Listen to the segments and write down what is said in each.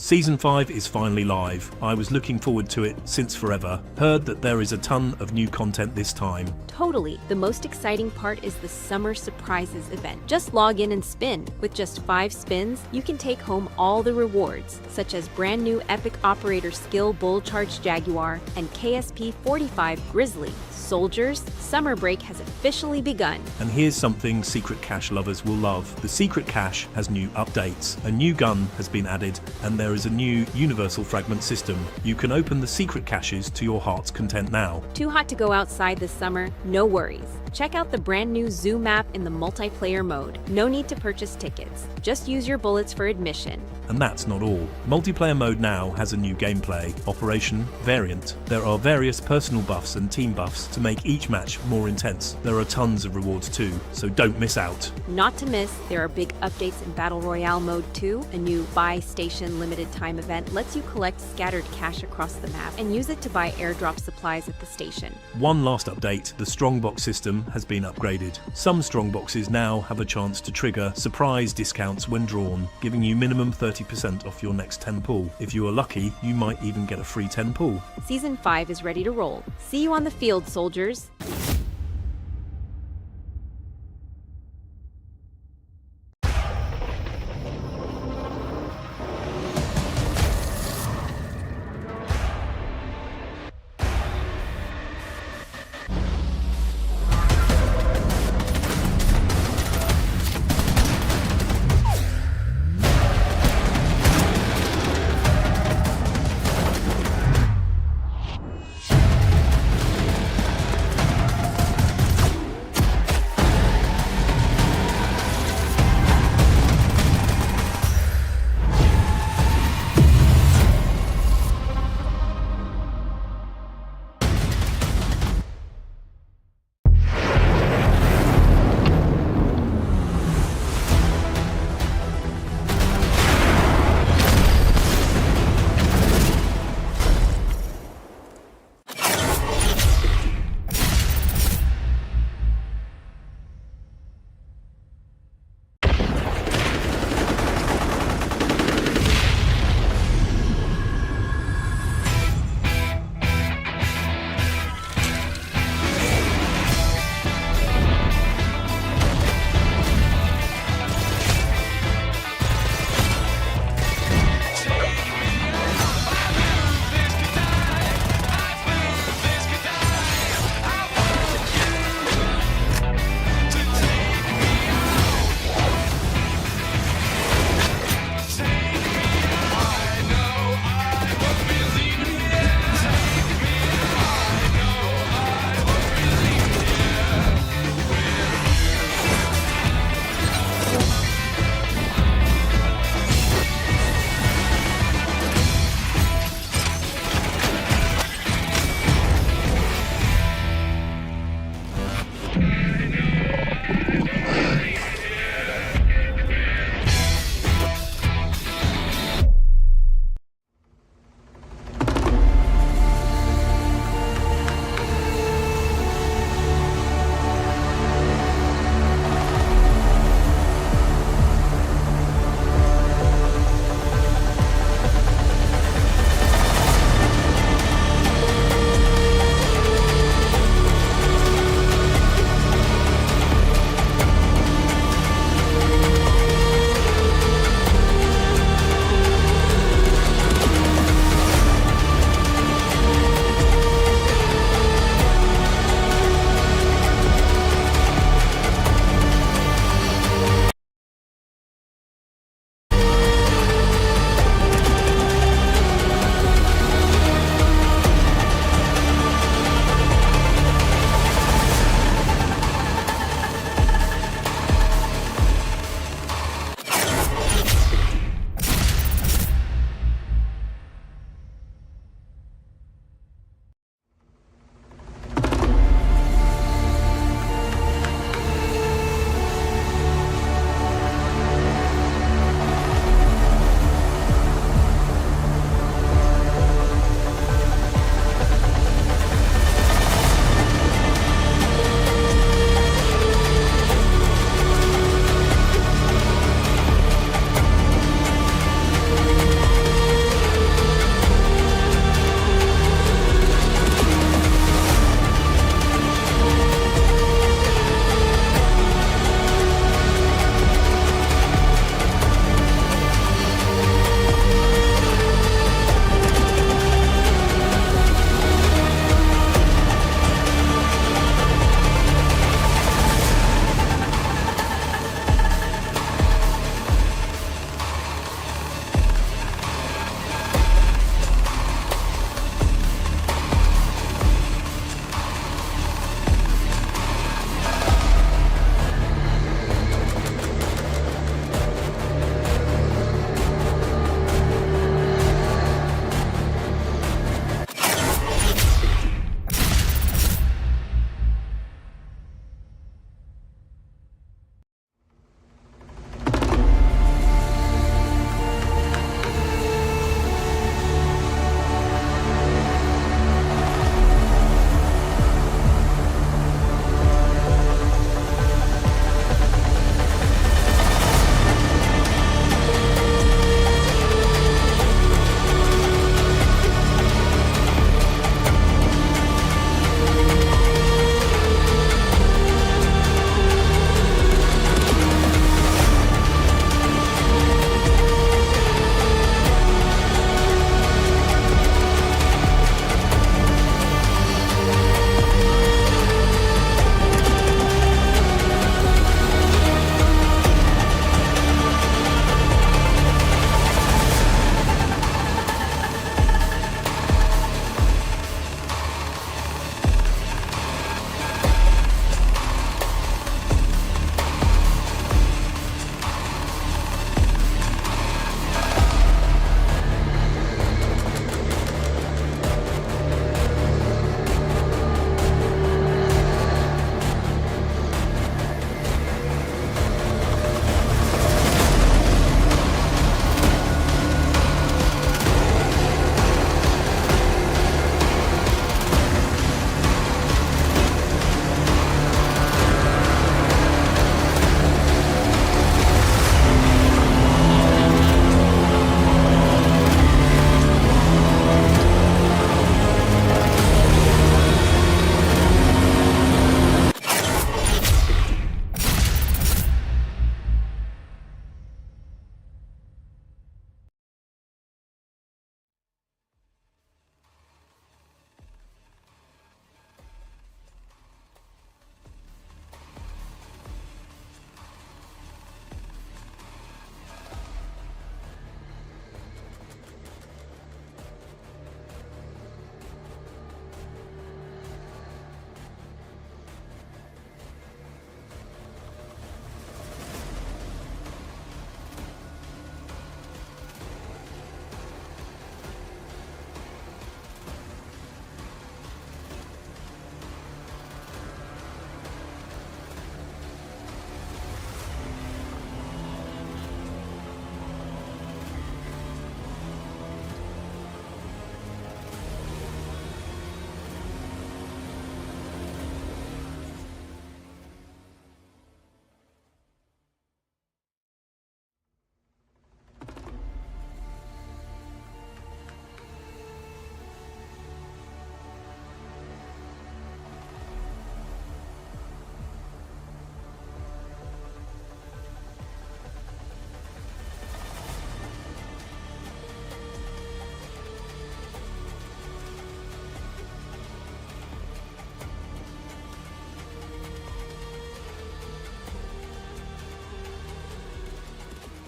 Season 5 is finally live. I was looking forward to it since forever. Heard that there is a ton of new content this time. Totally. The most exciting part is the Summer Surprises event. Just log in and spin. With just 5 spins, you can take home all the rewards, such as brand new Epic Operator Skill Bull Charge Jaguar and KSP 45 Grizzly. Soldiers, summer break has officially begun. And here's something Secret Cache lovers will love. The Secret Cache has new updates. A new gun has been added, and there is a new universal fragment system. You can open the secret caches to your heart's content now. Too hot to go outside this summer? No worries. Check out the brand new Zoo map in the multiplayer mode. No need to purchase tickets. Just use your bullets for admission. And that's not all. Multiplayer mode now has a new gameplay, Operation Variant. There are various personal buffs and team buffs to make each match more intense. There are tons of rewards too, so don't miss out. Not to miss, there are big updates in Battle Royale mode too. A new buy station limited time event lets you collect scattered cash across the map and use it to buy airdrop supplies at the station. One last update, the Strongbox system has been upgraded. Some Strongboxes now have a chance to trigger surprise discounts when drawn, giving you minimum 30% off your next 10 pull. If you are lucky, you might even get a free 10 pull. Season 5 is ready to roll. See you on the field, soldiers.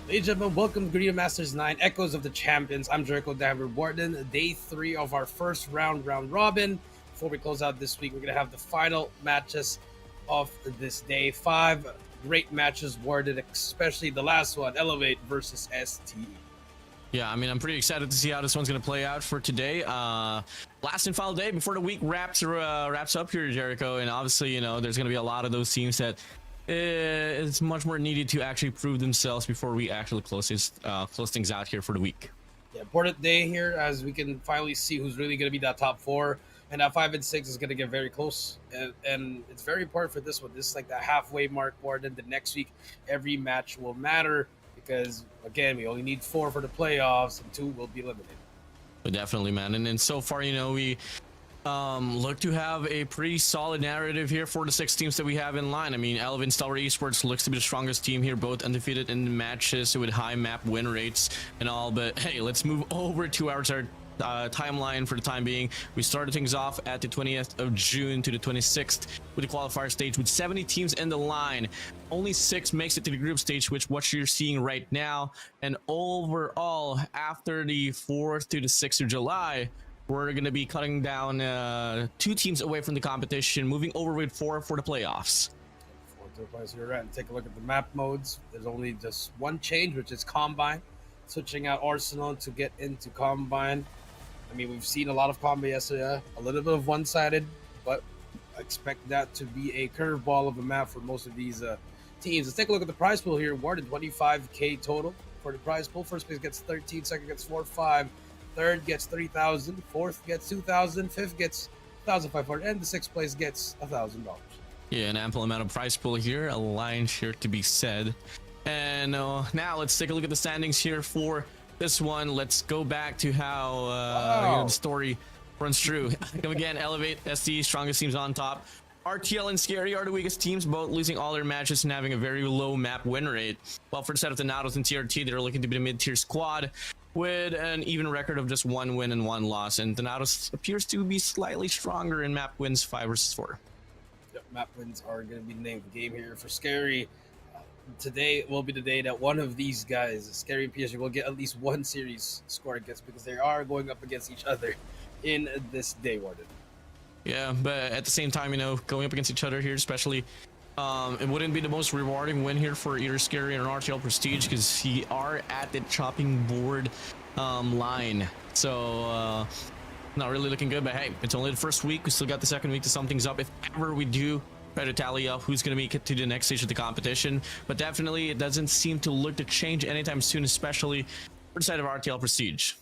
Ladies and gentlemen, welcome to Garena Masters IX, Echoes of the Champions. I'm Jericho, Warden. Day 3 of our first round robin. Before we close out this week, we're going to have the final matches of this day. 5 great matches warded, especially the last one, Elevate versus STE. Yeah, I mean, I'm pretty excited to see how this one's going to play out for today. Last and final day before the week wraps up here, Jericho. And obviously, you know, there's going to be a lot of those teams that it's much more needed to actually prove themselves before we actually close things out here for the week. Yeah, important day here as we can finally see who's really going to be that top 4. And that 5 and 6 is going to get very close. And it's very important for this one. This is like the halfway mark more than the next week. Every match will matter because, again, we only need 4 for the playoffs and 2 will be eliminated. But definitely, man. And then so far, you know, we look to have a pretty solid narrative here for the 6 teams that we have in line. I mean, Elevate Stellar Esports looks to be the strongest team here, both undefeated in the matches with high map win rates and all. But hey, let's move over to our timeline for the time being. We started things off at the 20th of June to the 26th with the qualifier stage with 70 teams in the line. Only 6 makes it to the group stage, which what you're seeing right now. And overall, after the 4th to the 6th of July, we're going to be cutting down 2 teams away from the competition, moving over with 4 for the playoffs. For the place you're at, and take a look at the map modes. There's only just one change, which is Combine. Switching out Arsenal to get into Combine. I mean, we've seen a lot of combat yesterday, a little bit of one-sided, but I expect that to be a curveball of a map for most of these teams. Let's take a look at the prize pool here. Warden, 25K total for the prize pool. First place gets 13, second gets 4-5, third gets 3,000, fourth gets 2,000, fifth gets 1,500, and the 6th place gets $1,000. Yeah, an ample amount of prize pool here, a lion's share to be said. And now let's take a look at the standings here for this one. Let's go back to how you know, the story runs through. Come again, Elevate, STE, strongest teams on top. RTL and SKAER are the weakest teams, both losing all their matches and having a very low map win rate. While for the side of the THNTS and TRT, they're looking to be the mid-tier squad with an even record of just 1 win and 1 loss. And THNTS appears to be slightly stronger in map wins 5 versus 4. Yep, map wins are going to be the name of the game here for SKAER. Today will be the day that one of these guys, SKAER and PSG, will get at least 1 series score against, because they are going up against each other in this day, Warden. Yeah, but at the same time, you know, going up against each other here, especially, it wouldn't be the most rewarding win here for either SKAER or RTL Prestige, because he are at the chopping board line. So, not really looking good, but hey, it's only the first week. We still got the second week to sum things up. If ever we do try to tally up who's going to make it to the next stage of the competition, but definitely it doesn't seem to look to change anytime soon, especially for the side of RTL Prestige.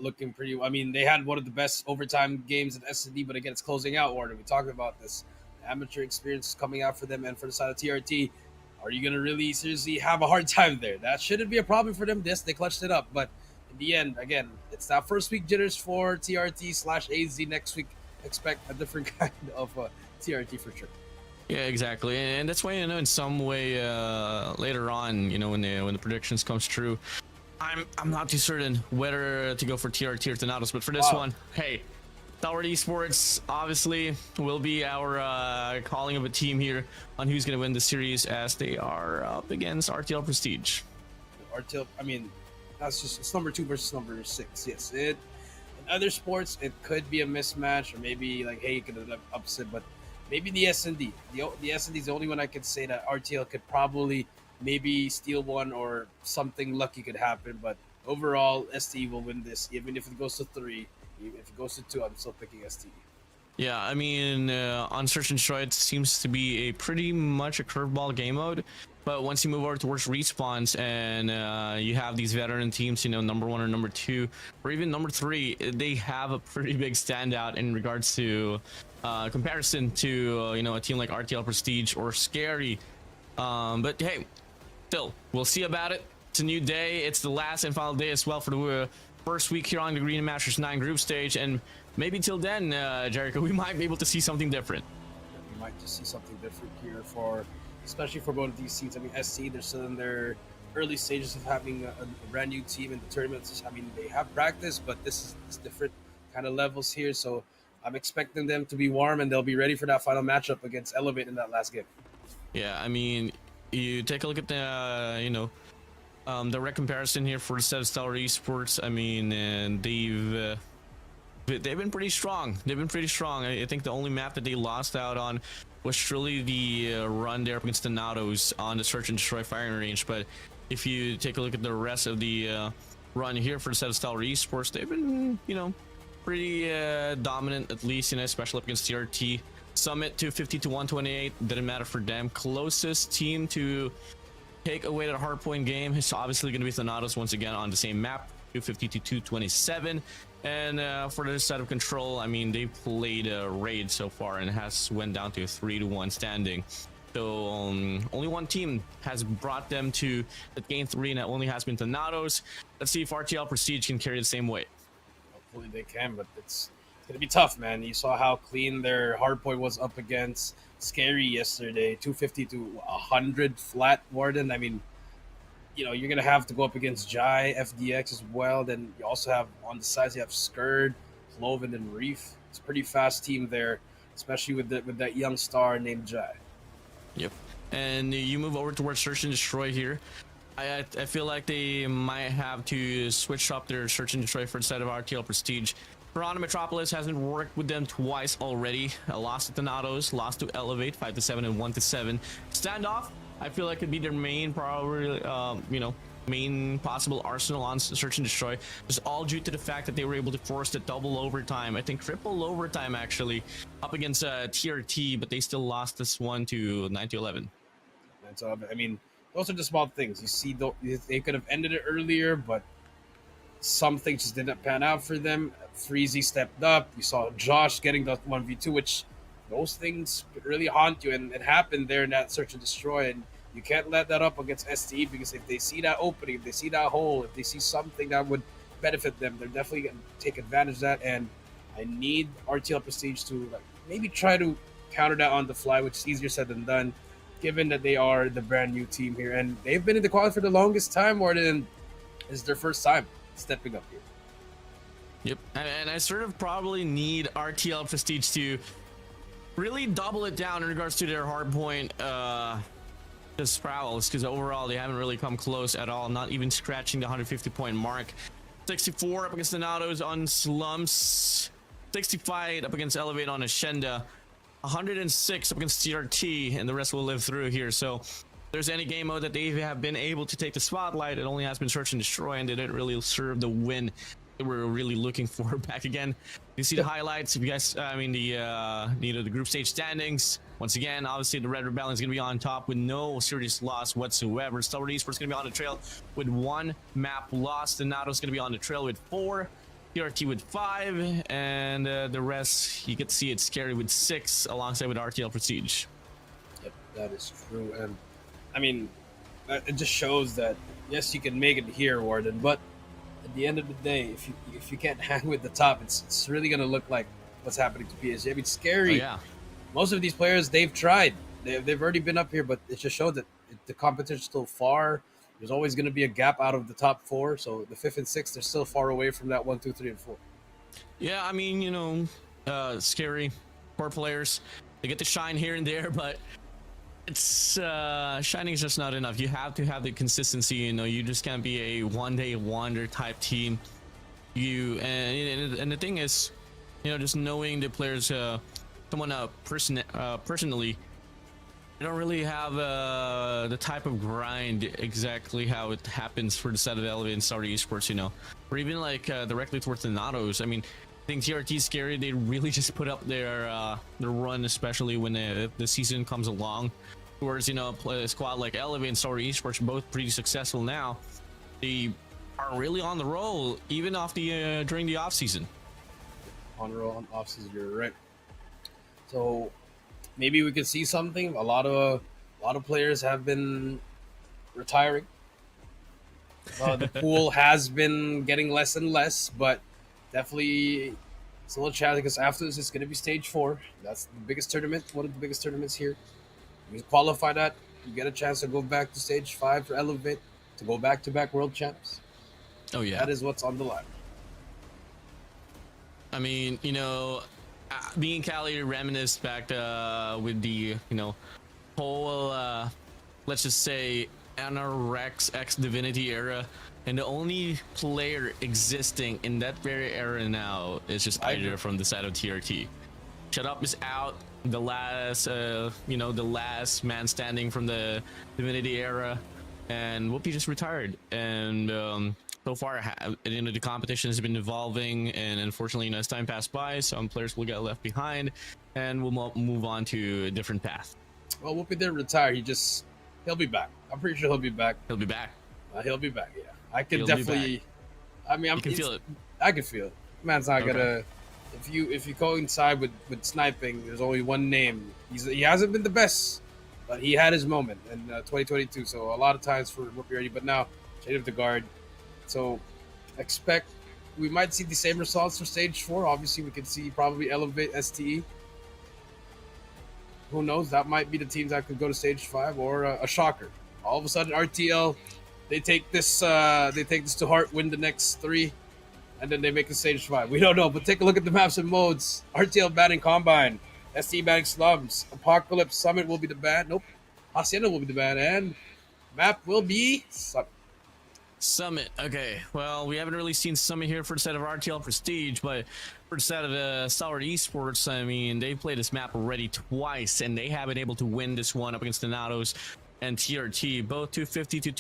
Looking pretty. I mean, they had one of the best overtime games in SD, but again, it's closing out. Warden, we talked about this amateur experience coming out for them, and for the side of TRT, are you going to really seriously have a hard time there? That shouldn't be a problem for them. They clutched it up, but in the end, again, it's that first week jitters for TRT/AZ. Next week, expect a different kind of TRT for sure. Yeah, exactly, and that's why, you know, in some way later on, you know, when the predictions comes true, I'm not too certain whether to go for TRT or THNTS, but for this one, hey, Stellar Esports obviously will be our calling of a team here on who's going to win the series, as they are up against RTL Prestige. RTL, I mean, it's number 2 versus number 6. Yes, in other sports it could be a mismatch, or maybe like, hey, you could have upset, but maybe the S&D. The S&D is the only one I could say that RTL could probably maybe steal one, or something lucky could happen. But overall, STE will win this, even if it goes to 3. If it goes to 2, I'm still picking STE. Yeah, I mean, on Search and Destroy, it seems to be a pretty much a curveball game mode. But once you move over towards respawns and you have these veteran teams, you know, number 1 or number 2, or even number 3, they have a pretty big standout in regards to comparison to, you know, a team like RTL Prestige or SKAER. But hey, still, we'll see about it. It's a new day. It's the last and final day as well for the first week here on the Garena Masters IX group stage. And maybe till then, Jericho, we might be able to see something different. We might just see something different here especially for both of these teams. I mean, SC, they're still in their early stages of having a brand new team in the tournaments. I mean, they have practice, but this is different kind of levels here. So I'm expecting them to be warm, and they'll be ready for that final matchup against Elevate in that last game. Yeah, I mean, you take a look at the, you know, Direct comparison here for the set of Stellar Esports. I mean, and they've been pretty strong. They've been pretty strong. I think the only map that they lost out on was truly the run there against the Natos on the Search and Destroy firing range. But if you take a look at the rest of the run here for the set of Stellar Esports, they've been, you know, pretty dominant, at least, you know, especially up against TRT. Summit 250 to 128 didn't matter for them. Closest team to take away that hardpoint game is obviously going to be the Natos once again on the same map, 250 to 227. And for this side of Control, I mean, they played a raid so far and it has went down to a 3-1 standing. So only one team has brought them to the game 3, and that only has been the Natos. Let's see if RTL Prestige can carry the same weight. Hopefully they can, but it's gonna be tough, man. You saw how clean their hardpoint was up against SKAER yesterday, 250 to 100 flat Warden. I mean, you know, you're gonna have to go up against Jai, FDX as well. Then you also have on the sides, you have SKAER, Cloven, and Reef. It's a pretty fast team there, especially with that young star named Jai. Yep. And you move over towards Search and Destroy here. I feel like they might have to switch up their Search and Destroy for instead of RTL Prestige. Toronto Metropolis hasn't worked with them twice already. Lost to the Natos, lost to Elevate 5-7 and 1-7. Standoff, I feel like could be their main, probably, you know, main possible arsenal on Search and Destroy. Just all due to the fact that they were able to force the double overtime, I think triple overtime actually, up against TRT, but they still lost this one to 9-11. And so, I mean, those are the small things. You see, they could have ended it earlier, but some things just didn't pan out for them. Freezy stepped up. You saw Josh getting the 1v2, which those things really haunt you, and it happened there in that Search and Destroy, and you can't let that up against STE, because if they see that opening, if they see that hole, if they see something that would benefit them, they're definitely going to take advantage of that. And I need RTL Prestige to maybe try to counter that on the fly, which is easier said than done, given that they are the brand new team here, and they've been in the quali for the longest time, more than it's their first time stepping up here. Yep, and I sort of probably need RTL Prestige to really double it down in regards to their hardpoint just prowls, because overall they haven't really come close at all, not even scratching the 150 point mark. 64 up against the Natos on Slumps, 65 up against Elevate on Ashenda, 106 up against TRT, and the rest will live through here. So if there's any game mode that they have been able to take the spotlight, it only has been Search and Destroy, and they didn't really serve the win that we're really looking for. Back again, you see the highlights. If you guys, I mean the group stage standings. Once again, obviously the Red Rebellion is going to be on top with no serious loss whatsoever. Stellar Esports is going to be on the trail with 1 map lost. The Nato is going to be on the trail with 4. TRT with 5, and the rest you get to see it scary with 6 alongside with RTL Prestige. Yep, that is true. And I mean, it just shows that yes, you can make it here, Warden, but at the end of the day, if you can't hang with the top, it's really gonna look like what's happening to PSG. I mean, scary. Oh, yeah. Most of these players, they've tried. They've already been up here, but it just shows that the competition's still far. There's always going to be a gap out of the top 4. So the 5th and 6th, they're still far away from that 1, 2, 3, and 4. Yeah, I mean, you know, scary poor players. They get to shine here and there, but it's shining is just not enough. You have to have the consistency. You know, you just can't be a one-day wonder type team. And the thing is, you know, just knowing the players, someone personally, they don't really have the type of grind exactly how it happens for the set of Elevate and Stellar Esports, you know, or even like directly towards the Natos. I mean, I think TRT is scary. They really just put up their run, especially when the season comes along. Towards, you know, a squad like Elevate and Stellar Esports, both pretty successful now. They are really on the roll, even off the during the off season. On the roll, on off season, you're right. So maybe we could see something. A lot of players have been retiring. The pool has been getting less and less, but definitely it's a little challenging because after this it's going to be stage 4. That's the biggest tournament, one of the biggest tournaments here. You qualify that, you get a chance to go back to stage 5 for Elevate, to go back-to-back world champs. Oh yeah, that is what's on the line. I mean, you know, me and Callie reminisced back with the, you know, whole let's just say Rex X Divinity era, and the only player existing in that very era now is just Ida from the side of TRT. Shut Up is out, the last the last man standing from the Divinity era, and Whoopi just retired. And so far the competition has been evolving, and unfortunately as time passed by, some players will get left behind and we'll move on to a different path. Well, Whoopi didn't retire. He'll be back. I'm pretty sure he'll be back. He'll be back. He'll be back. Yeah, I can He'll definitely. I mean, You can feel it. I can feel it. Man's not Okay. gonna. If you coincide with sniping, there's only one name. He hasn't been the best, but he had his moment in 2022. So a lot of times for Whoopi already, but now Shade of the Guard. So expect we might see the same results for stage 4. Obviously, we could see probably Elevate STE. Who knows? That might be the teams that could go to stage 5 or a shocker. All of a sudden, RTL, they take this to heart, win the next 3, and then they make it stage 5. We don't know, but take a look at the maps and modes. RTL banning Combine, STE banning Slums, Apocalypse, Summit will be the ban. Nope, Hacienda will be the ban, and map will be Summit. Okay, well, we haven't really seen Summit here for the side of RTL Prestige, but for the side of Stalwart Esports, I mean, they've played this map already twice, and they have been able to win this one up against the Natos and TRT, both 250 to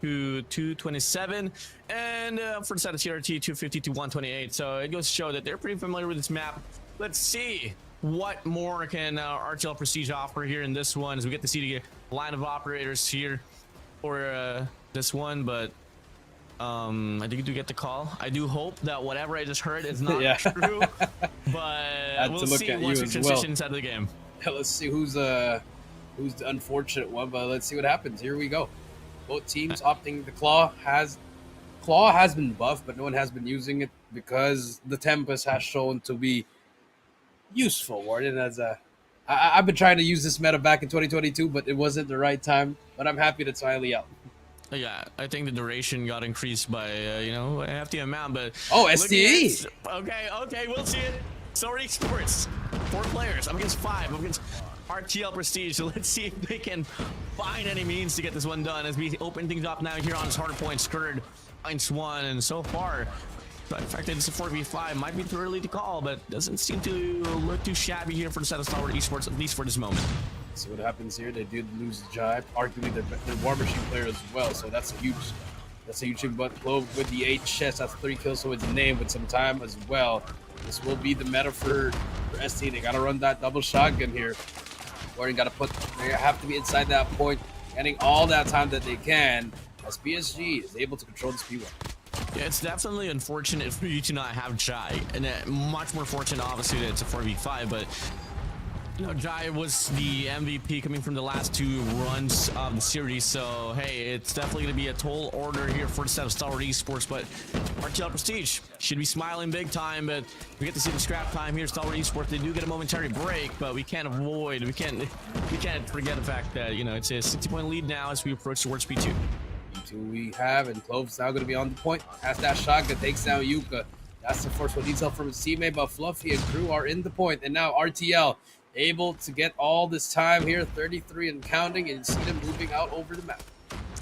227, and for the side of TRT, 250 to 128. So it goes to show that they're pretty familiar with this map. Let's see what more can RTL Prestige offer here in this one, as we get to see the line of operators here for this one. But I do get the call. I do hope that whatever I just heard is not true, but we'll see once we transition inside of the game. Yeah, let's see who's the unfortunate one, but let's see what happens. Here we go. Both teams opting. The Claw has been buffed, but no one has been using it because the Tempest has shown to be useful. Warden, I've been trying to use this meta back in 2022, but it wasn't the right time. But I'm happy that's finally out. Yeah, I think the duration got increased by a hefty amount, but STE. Okay, we'll see it. Stalwart Esports, 4 players up against 5 up against RTL Prestige. So let's see if they can find any means to get this one done as we open things up now here on this hard point. Skirred finds one, and so far, the fact that it's a 4v5 might be too early to call, but doesn't seem to look too shabby here for the set of Stalwart Esports, at least for this moment. See what happens here. They did lose Jive, arguably their War Machine player as well. So that's a huge thing. But Clove with the 8 chests, that's 3 kills, so it's named with some time as well. This will be the meta for ST. They gotta run that double shotgun here. Warden they have to be inside that point, getting all that time that they can, as PSG is able to control this P1. Yeah, it's definitely unfortunate for you to not have Jai, and much more fortunate obviously that it's a 4v5, but Jai was the MVP coming from the last 2 runs of the series, so hey, it's definitely going to be a tall order here for the set of Stalwart Esports. But RTL Prestige should be smiling big time, but we get to see the scrap time here. Stalwart Esports, they do get a momentary break, but we can't forget the fact that it's a 60-point lead now as we approach towards P2. P2 we have, and Clove's now going to be on the point. Has that shotgun, takes down Yuka. That's the first one. Needs help from his teammate, but Fluffy and crew are in the point, and now RTL able to get all this time here, 33 and counting, and see them moving out over the map.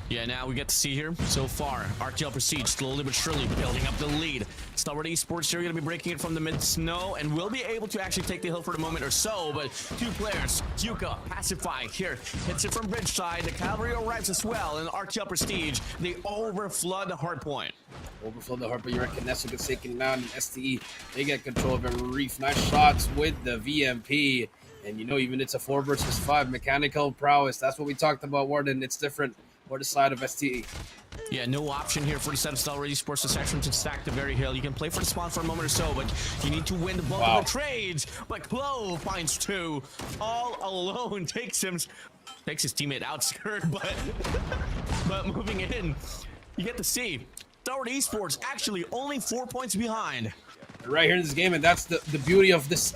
Yeah, now we get to see here so far RTL Prestige slowly but surely building up the lead. Stalwart Esports here going to be breaking it from the mid snow and will be able to actually take the hill for the moment or so, but 2 players, Yuka, Pacify here, hits it from bridge side, the cavalry arrives as well, and RTL Prestige, they overflood the hard point. Overflow the hard, but you're at Kinesso gets taken down, and STE, they get control of every reef. Nice shots with the VMP. And even it's a 4 versus 5 mechanical prowess. That's what we talked about, Warden. It's different for the side of STE. Yeah, no option here for the set of Stalwart Esports. The section to stack the very hill. You can play for the spawn for a moment or so, but you need to win the bulk of the trades. But Clove finds 2 all alone. Takes his teammate out, Skirt, but moving in, you get to see Stalwart Esports actually only 4 points behind. Right here in this game, and that's the beauty of this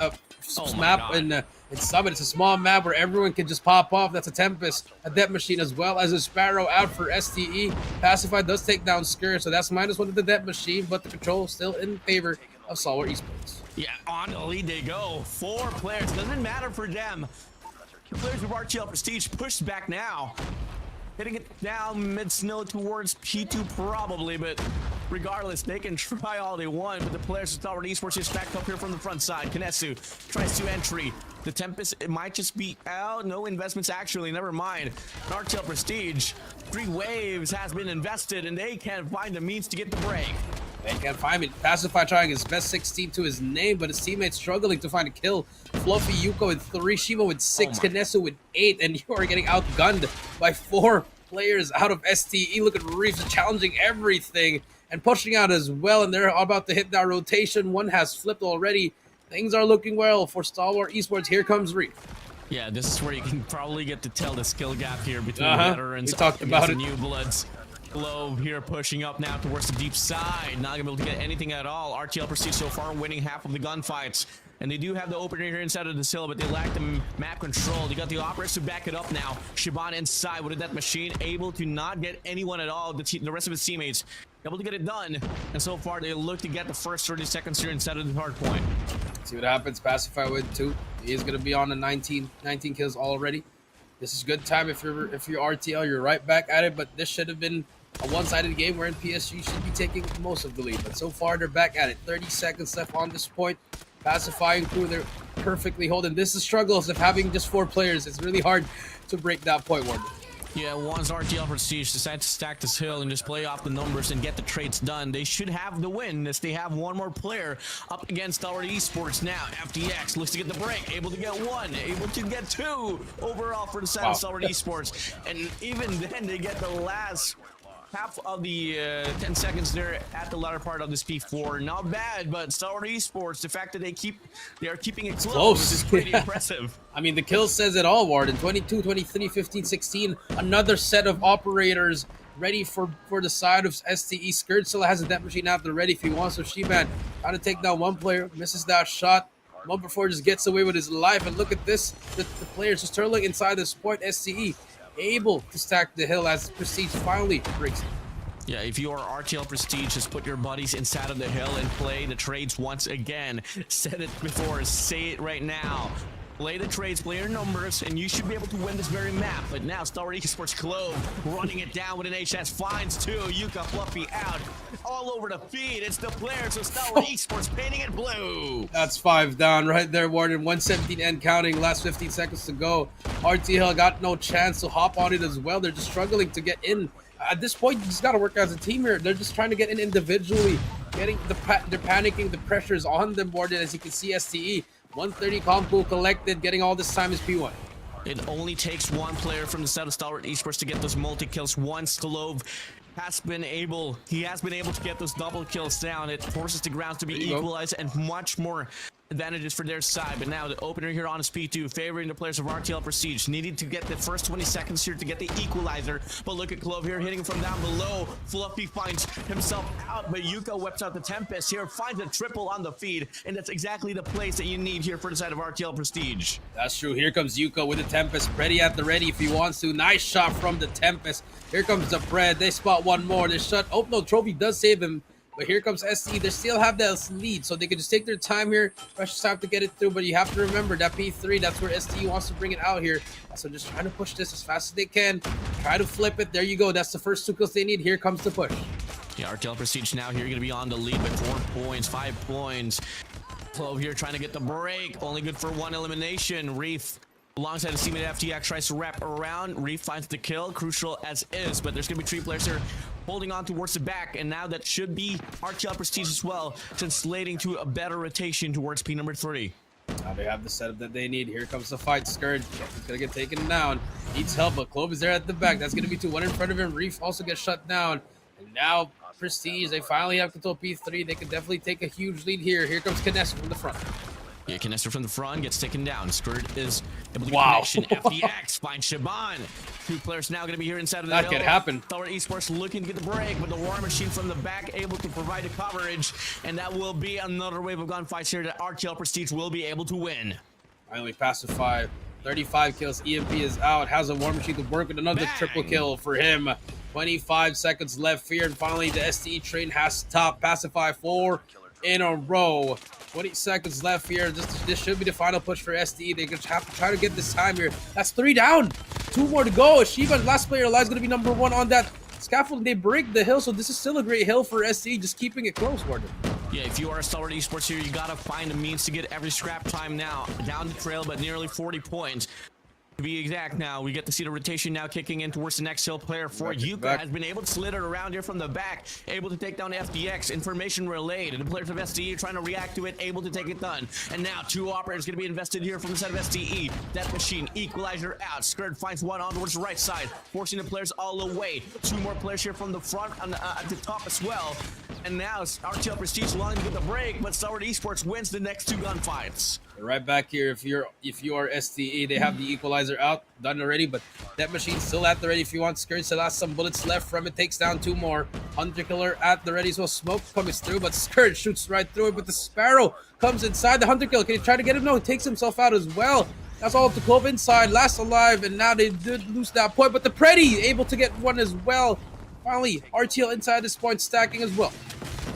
map in Summit. It's a small map where everyone can just pop off. That's a Tempest, a Death Machine, as well as a Sparrow out for STE. Pacify does take down Skir, so that's -1 of the Death Machine, but the control still in favor of Stalwart Esports. Yeah, on the lead they go. 4 players, doesn't matter for them. The players of RTL Prestige pushed back now. hitting it down mid-snow towards P2 probably, but regardless, they can try all they want, but the players of Stalwart Esports is backed up here from the front side. Kinesu tries to entry. The Tempest, it might just be out. No investments actually, never mind. RTL Prestige, 3 waves has been invested, and they can't find the means to get the break. They can't find it. Pacify trying his best 16 to his name, but his teammates struggling to find a kill. Fluffy Yuko with 3, Shima with 6, Kinesu with 8, and you are getting outgunned by 4 players out of STE. Look at Reeves challenging everything and pushing out as well, and they're about to hit that rotation. One has flipped already. Things are looking well for Stalwart Esports. Here comes Reef. Yeah, this is where you can probably get to tell the skill gap here between the veterans. We talked about the new bloods. Globe here pushing up now towards the deep side. Not gonna be able to get anything at all. RTL Prestige so far winning half of the gunfights. And they do have the opener here inside of the hill, but they lack the map control. They got the operators to back it up now. Shiban inside with that machine, able to not get anyone at all. The rest of his teammates able to get it done. And so far, they look to get the first 30 seconds here inside of the hard point. See what happens. Pacify with 2. He is going to be on the 19 kills already. This is good time if you're RTL. You're right back at it, but this should have been a one-sided game wherein PSG should be taking most of the lead. But so far, they're back at it. 30 seconds left on this point. Pacifying crew, they're perfectly holding. This is struggles of having just 4 players. It's really hard to break that point, Warden. Yeah, once RTL Prestige decides to stack this hill and just play off the numbers and get the trades done, they should have the win as they have one more player up against Stalwart Esports now. FTX looks to get the break, able to get 1, able to get 2 overall for the side of Stalwart Esports. And even then, they get the last half of the 10 seconds there at the latter part of this P4. Not bad, but Stalwart Esports, the fact that they are keeping it close is pretty impressive. I mean, the kill says it all, Warden. 22, 23, 15, 16. Another set of operators ready for the side of STE. SKAER still has a death machine out there ready if he wants. So She-Man trying to take down one player, misses that shot. Mumberford just gets away with his life. And look at this. The players just turtling inside this point. STE able to stack the hill as Prestige finally breaks it. Yeah, if you are RTL Prestige, just put your buddies inside of the hill and play the trades once again. Said it before, say it right now. Play the trades, play your numbers, and you should be able to win this very map. But now, Stalwart Esports Globe running it down with an HS, finds 2. Yuka Fluffy out all over the feed. It's the players of Stalwart Esports painting it blue. That's 5 down right there, Warden. 117 and counting. Last 15 seconds to go. RTL got no chance to hop on it as well. They're just struggling to get in. At this point, you just got to work as a team here. They're just trying to get in individually. They're panicking. The pressure's on them, Warden, as you can see. STE 130 comp pool collected, getting all this time is P1. It only takes one player from the side of Stalwart Esports to get those multi-kills. Once Glove has been able to get those double kills down, it forces the grounds to be equalized and much more advantages for their side. But now the opener here on his P2 favoring the players of RTL Prestige, needing to get the first 20 seconds here to get the equalizer. But look at Glove here hitting from down below. Fluffy finds himself out, but Yuka whips out the Tempest here, finds a triple on the feed, and that's exactly the place that you need here for the side of RTL Prestige. That's true. Here comes Yuka with the Tempest, ready at the ready if he wants to. Nice shot from the Tempest. Here comes the Bread. They spot one more. They shut. Oh no, Trophy does save him. But here comes SE. They still have that lead, so they can just take their time here. Precious time to get it through, but you have to remember that P3, that's where SE wants to bring it out here. So just trying to push this as fast as they can. Try to flip it. There you go. That's the first 2 kills they need. Here comes the push. Yeah, RTL Prestige now here going to be on the lead with 4 points, 5 points. Clove here trying to get the break. Only good for 1 elimination. Reef alongside the teammate FTX tries to wrap around. Reef finds the kill, crucial as is, but there's going to be 3 players here holding on towards the back, and now that should be RTL Prestige as well, translating to a better rotation towards P number 3. Now they have the setup that they need. Here comes the fight. SKAER is going to get taken down. Needs help, but Clove is there at the back. That's going to be 2. 1 in front of him. Reef also gets shut down. And now Prestige, they finally have control P3. They can definitely take a huge lead here. Here comes Kinesu from the front. Yeah, Kinesu from the front gets taken down. SKAER is able to get connection. FTX finds Shaban. 2 players now going to be here inside of the That could happen. Stalwart Esports looking to get the break, but the War Machine from the back able to provide the coverage, and that will be another wave of gunfights here that RTL Prestige will be able to win. Finally Pacify. 35 kills. EMP is out. Has a War Machine to work with another triple kill for him. 25 seconds left here, and finally the STE train has stopped. Pacify 4 in a row. 20 seconds left here. This should be the final push for STE. They have to try to get this time here. That's 3 down. 2 more to go. Shiva, last player alive, is going to be number 1 on that scaffold. They break the hill, so this is still a great hill for SE, just keeping it close, Warden. Yeah, if you are a Stalwart Esports here, you gotta find a means to get every scrap time now. Down the trail, but nearly 40 points. To be exact now, we get to see the rotation now kicking in towards the next hill. Player for Yuka has been able to slither around here from the back, able to take down FDX. Information relayed, and the players of SDE trying to react to it, able to take it done. And now 2 operators going to be invested here from the side of SDE. Death Machine, Equalizer out. Skirt finds one on towards the right side, forcing the players all away. 2 more players here from the front and at the top as well. And now it's RTL Prestige longing to get the break, but Stalwart Esports wins the next 2 gunfights. Right back here, if you are STE, they have the equalizer out, done already, but that machine's still at the ready if you want. Scourge still has some bullets left from it, takes down 2 more. Hunter Killer at the ready as well. Smoke comes through, but Scourge shoots right through it, but the Sparrow comes inside the Hunter Killer. Can he try to get him? No, he takes himself out as well. That's all up to Clove inside, last alive, and now they did lose that point, but the Preddy able to get one as well. Finally, RTL inside this point, stacking as well.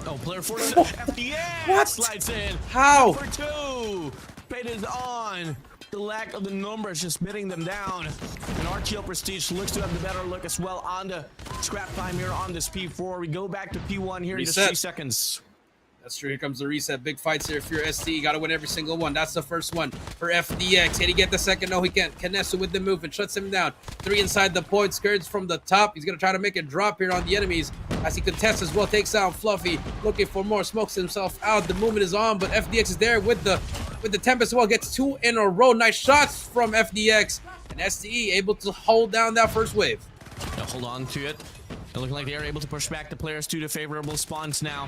Oh, player 4 FDX slides in. How? For 2. Fate is on. The lack of the numbers just bidding them down. And RTL Prestige looks to have the better look as well on the scrap time here on this P4. We go back to P1 here in just 3 seconds. That's true. Here comes the reset. Big fights here. If you're ST, you got to win every single one. That's the first one for FDX. Can he get the second? No, he can't. Kinesu with the move and shuts him down. 3 inside the point. Skirts from the top. He's going to try to make a drop here on the enemies as he contests as well. Takes out Fluffy. Looking for more. Smokes himself out. The movement is on, but FDX is there with the Tempest as well. Gets 2 in a row. Nice shots from FDX. And STE able to hold down that first wave. Now hold on to it. They're looking like they are able to push back the players to the favorable spawns now.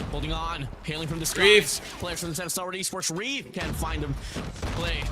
Holding on, hailing from the skies. Players from the side of Stalwart Esports. Reef can't find them. Play.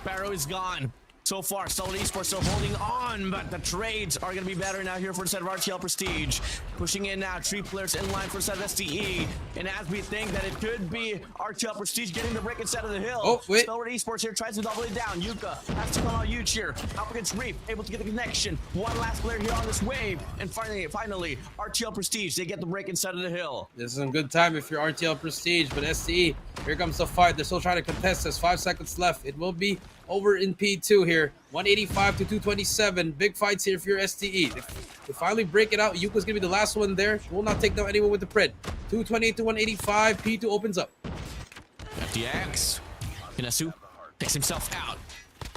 Barrow is gone. So far, Stalwart Esports still holding on, but the trades are going to be better now here for the side of RTL Prestige. Pushing in now, 3 players in line for the side of STE. And as we think that it could be RTL Prestige getting the break instead of the hill. Oh, wait. Stalwart Esports here tries to double it down. Yuka has to come out huge here. Up against Reef, able to get the connection. 1 last player here on this wave. And finally, RTL Prestige, they get the break inside of the hill. This is a good time if you're RTL Prestige, but STE, here comes the fight. They're still trying to contest this. 5 seconds left. It will be over in P2 here. 185 to 227. Big fights here for your STE. They finally break it out. Yuka's going to be the last one there. Will not take down anyone with the Pred. 228 to 185. P2 opens up. FDX. Kinesu takes himself out.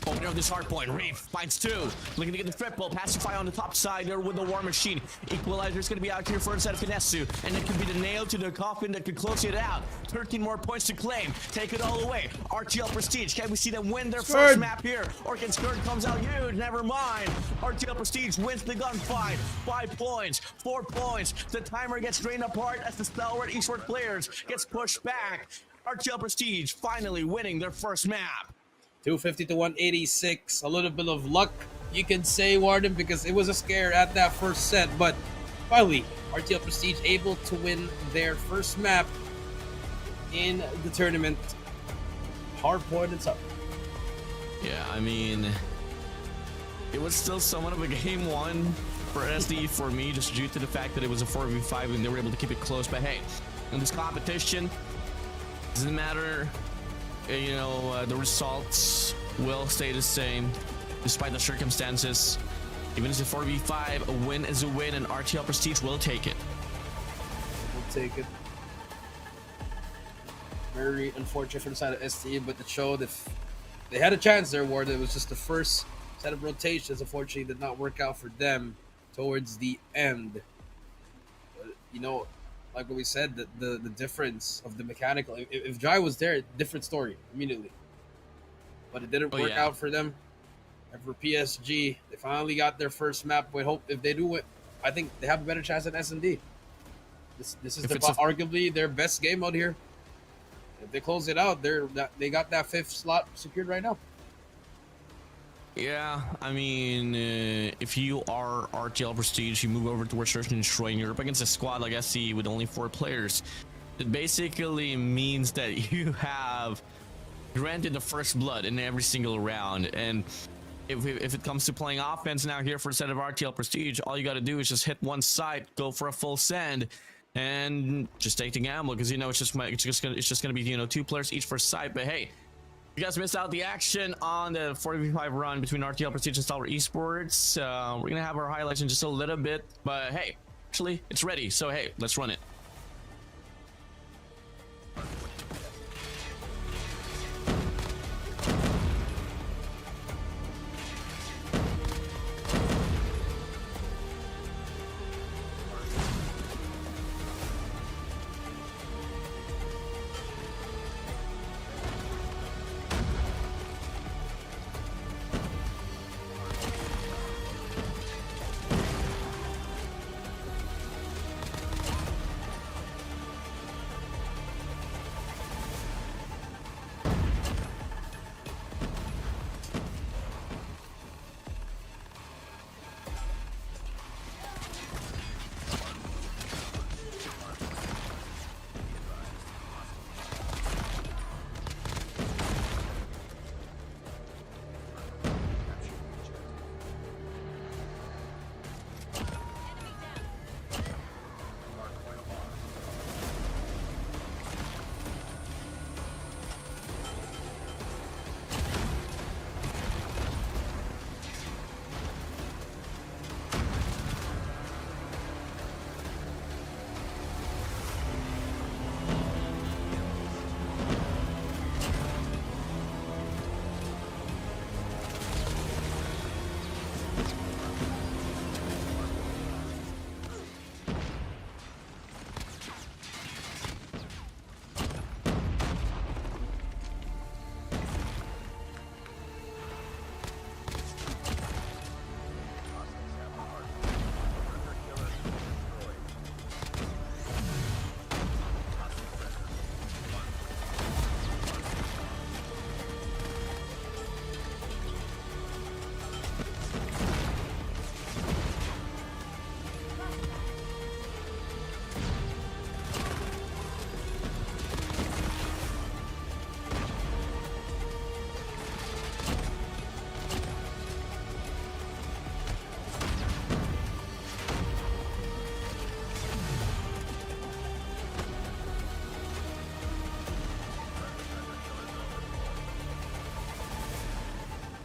Opener of this hard point. Reef finds 2. Looking to get the triple. Pacify on the top side there with the War Machine. Equalizer is going to be out here for inside of Kinesu. And it could be the nail to the coffin that could close it out. 13 more points to claim. Take it all away. RTL Prestige. Can we see them win their first map here? Or can Skirt comes out huge? Never mind. RTL Prestige wins the gunfight. 5 points. 4 points. The timer gets drained apart as the Stalwart Esports players gets pushed back. RTL Prestige finally winning their first map. 250 to 186. A little bit of luck, you can say, Warden, because it was a scare at that first set. But finally, RTL Prestige able to win their first map in the tournament. Hard point and up. Yeah, I mean, it was still somewhat of a game 1 for SDE for me, just due to the fact that it was a 4v5 and they were able to keep it close. But hey, in this competition, doesn't matter. You know, the results will stay the same despite the circumstances. Even as a 4v5, a win is a win, and RTL Prestige will take it. We'll take it. Very unfortunate for the side of STE, but it showed if they had a chance there, Warden. It was just the first set of rotations. Unfortunately, did not work out for them towards the end. But, you know, like what we said, the difference of the mechanical. If Jai was there, different story immediately. But it didn't work out for them. And for PSG, they finally got their first map. We hope if they do it, I think they have a better chance than S&D. This is arguably their best game mode here. If they close it out, they got that 5th slot secured right now. Yeah, I mean, if you are RTL Prestige, you move over towards Search and Destroy, and you're up against a squad like SC with only 4 players. It basically means that you have granted the first blood in every single round. And if it comes to playing offense now here for a set of RTL Prestige, all you got to do is just hit one side, go for a full send, and just take the gamble, because you know it's just gonna be 2 players each for side. But hey, You guys missed out the action on the 45 run between RTL Prestige and Stalwart Esports. We're gonna have our highlights in just a little bit, but hey, actually, it's ready. So hey, let's run it.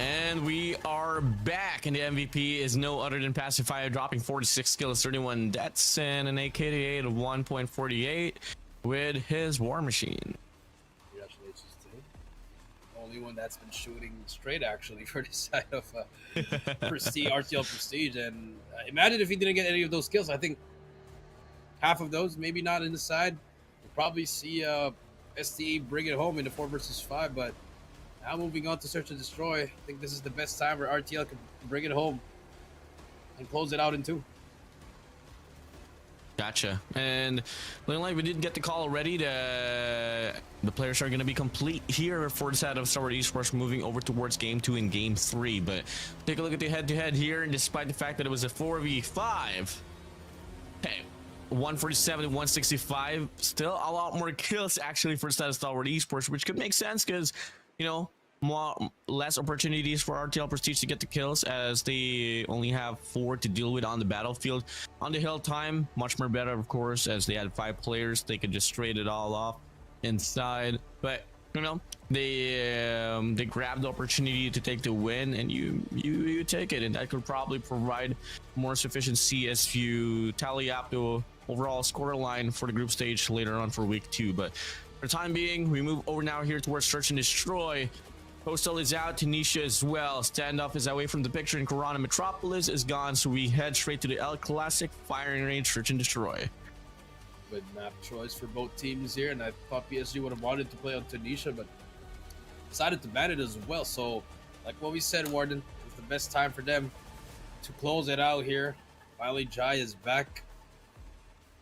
And we are back, and the MVP is no other than Pacifier, dropping 46 kills, 31 deaths, and an AKDA of 1.48 with his War Machine. Congratulations to him. Only one that's been shooting straight, actually, for the side of Prestige, RTL Prestige. And imagine if he didn't get any of those kills. I think half of those, maybe not in the side. We'll probably see STE bring it home in the 4 versus 5, but now moving on to Search and Destroy, I think this is the best time where RTL can bring it home and close it out in 2. Gotcha. And looking like we did get the call already. The players are going to be complete here for the side of Stalwart Esports, moving over towards Game 2 and Game 3. But take a look at the head-to-head here, and despite the fact that it was a 4v5, hey, 147 and 165, still a lot more kills actually for the side of Stalwart Esports, which could make sense because, you know, less opportunities for RTL Prestige to get the kills, as they only have 4 to deal with on the battlefield. On the hill time, much more better, of course, as they had 5 players. They could just trade it all off inside. But you know, they grabbed the opportunity to take the win, and you take it, and that could probably provide more sufficiency as you tally up the overall score line for the group stage later on for week 2. But for the time being, we move over now here towards Search and Destroy. Postal is out, Tanisha as well. Standoff is away from the picture, and Corona Metropolis is gone, so we head straight to the El Classic firing range, Search and Destroy. Good map choice for both teams here, and I thought PSG would have wanted to play on Tanisha, but decided to ban it as well. So, like what we said, Warden, it's the best time for them to close it out here. Finally, Jai is back.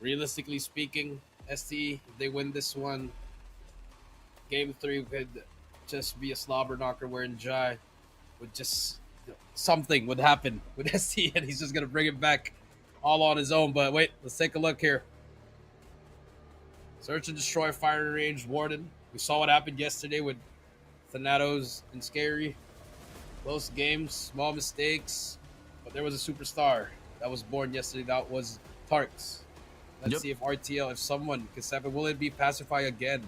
Realistically speaking, STE, if they win this one, Game 3 could just be a slobber knocker wherein Jai would just, something would happen with STE, and he's just going to bring it back all on his own. But wait, let's take a look here. Search and Destroy firing range, Warden. We saw what happened yesterday with THNTS and SKAER. Close games, small mistakes, but there was a superstar that was born yesterday. That was THNTS. Let's see if RTL, if someone can step in. Will it be Pacify again?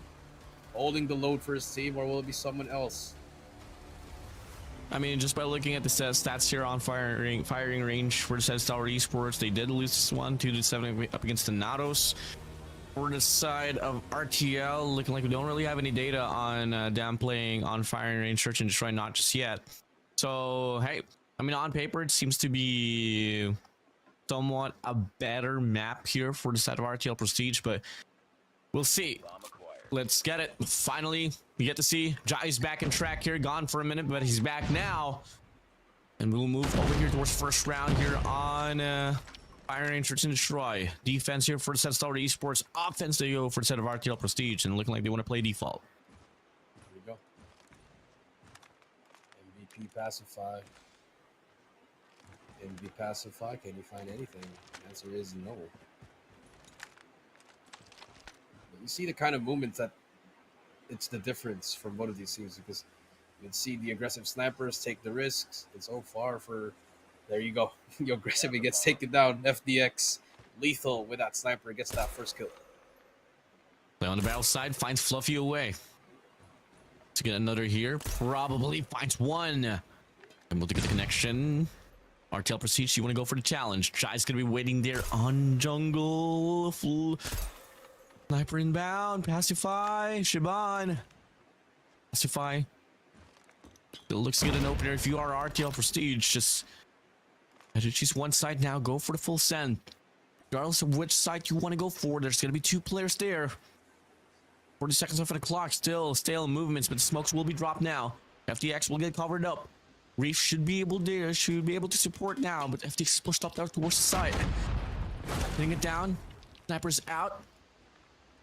holding the load for his team, or will it be someone else? I mean, just by looking at the stats here on firing range for the SKAER Esports, they did lose this one 2-7 up against the Natos. For the side of RTL, looking like we don't really have any data on them playing on firing range, search and destroy, not just yet. So hey, I mean, on paper it seems to be somewhat a better map here for the side of RTL Prestige, but we'll see. Let's get it. Finally, we get to see Jai's back in track here. Gone for a minute, but he's back now. And we'll move over here towards first round here on Fire Range Search and Destroy. Defense here for the set of SKAER Esports. Offense, they go for the set of RTL Prestige. And looking like they want to play default. Here we go. MVP pacify. MVP pacify. Can you find anything? The answer is no. You see the kind of movements that it's the difference from one of these teams, because you can see the aggressive snipers take the risks. It's so far for, there you go. You aggressive, he gets taken down. FDX lethal with that sniper, gets that first kill. Play on the battle side, finds Fluffy away. To get another here, probably finds one. And we'll get the connection. RTL Prestige, you want to go for the challenge. Jai's gonna be waiting there on jungle. Sniper inbound, pacify, Shaban. Pacify. It looks to get an opener if you are RTL Prestige. Just had to choose one side now. Go for the full send. Regardless of which side you want to go for, there's going to be two players there. 40 seconds off of the clock. Still stale movements, but the smokes will be dropped now. FTX will get covered up. Reef should be able to support now, but FTX is pushed up there towards the side. Hitting it down. Sniper's out.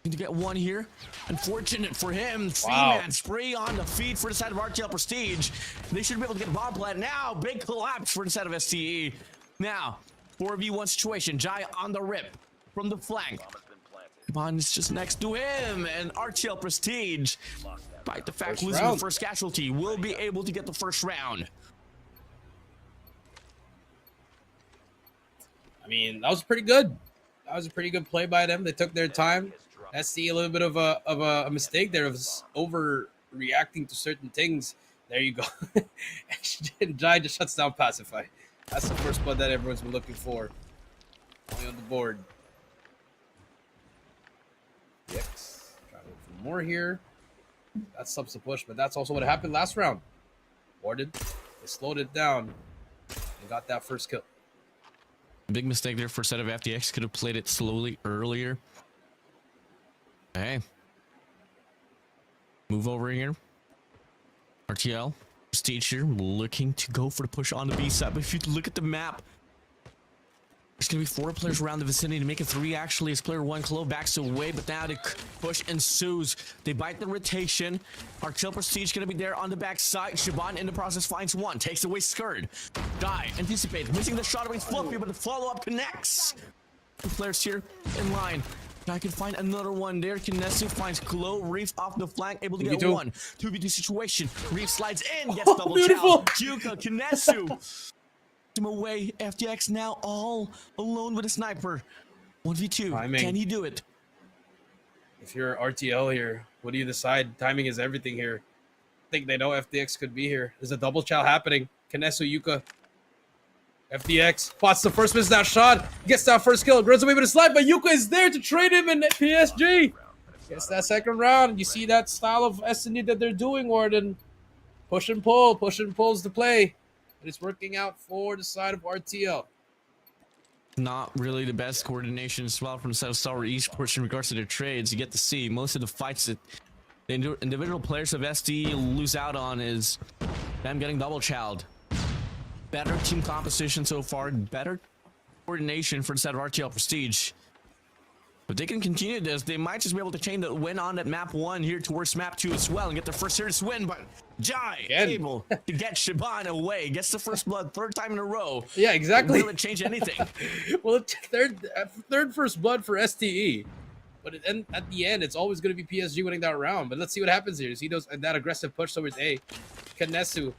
To get one here. Unfortunate for him. Three-man spray on the feed for the side of RTL Prestige. They should be able to get bomb plant now. Big collapse for the side of STE. Now, 4v1 situation. Jai on the rip from the flank. Bond is just next to him, and RTL Prestige, despite the fact losing the first casualty, will be able to get the first round. I mean, that was pretty good. That was a pretty good play by them. They took their time. SC a little bit of a mistake there, of overreacting to certain things. There you go. Jai just shuts down Pacify. That's the first blood that everyone's been looking for. Only on the board. Yes. Trying to look for more here. That subs the push, but that's also what happened last round. Warden, they slowed it down and got that first kill. Big mistake there for a set of FTX. Could have played it slowly earlier. Hey, move over here. RTL Prestige here, looking to go for the push on the B side. But if you look at the map, there's gonna be 4 players around the vicinity to make it 3 actually, as player 1 Clo backs away, but now the push ensues. They bite the rotation. RTL Prestige gonna be there on the back side. Shaban in the process finds one, takes away Skurd. Die, anticipates, missing the shot away Fluffy, but the follow-up connects. 2 players here in line. I can find another one there. Kinesu finds Glow. Reef off the flank, able to get one. 2v2 situation. Reef slides in, gets double challenge. Yuka, Kinesu. Him away. FTX now all alone with a sniper. 1v2. Timing. Can he do it? If you're RTL here, what do you decide? Timing is everything here. I think they know FTX could be here. There's a double chow happening. Kinesu, Yuka. FDX spots the first miss that shot, gets that first kill, runs away with a slide, but Yuka is there to trade him in PSG. Gets that second round. You see that style of SND that they're doing, Warden. Push and pulls the play. And it's working out for the side of RTL. Not really the best coordination as well from the side of SKAER Esports in regards to their trades. You get to see most of the fights that the individual players of SD lose out on is them getting double chowed. Better team composition so far, better coordination for the side of RTL Prestige. But they can continue this. They might just be able to chain the win on at map 1 here towards map 2 as well and get their first serious win. But Jai able to get Shaban away, gets the first blood 3rd time in a row. Yeah, exactly. Will it change anything? Well, third first blood for STE. But at the end, it's always going to be PSG winning that round. But let's see what happens here. You see that aggressive push towards A. Kinesu,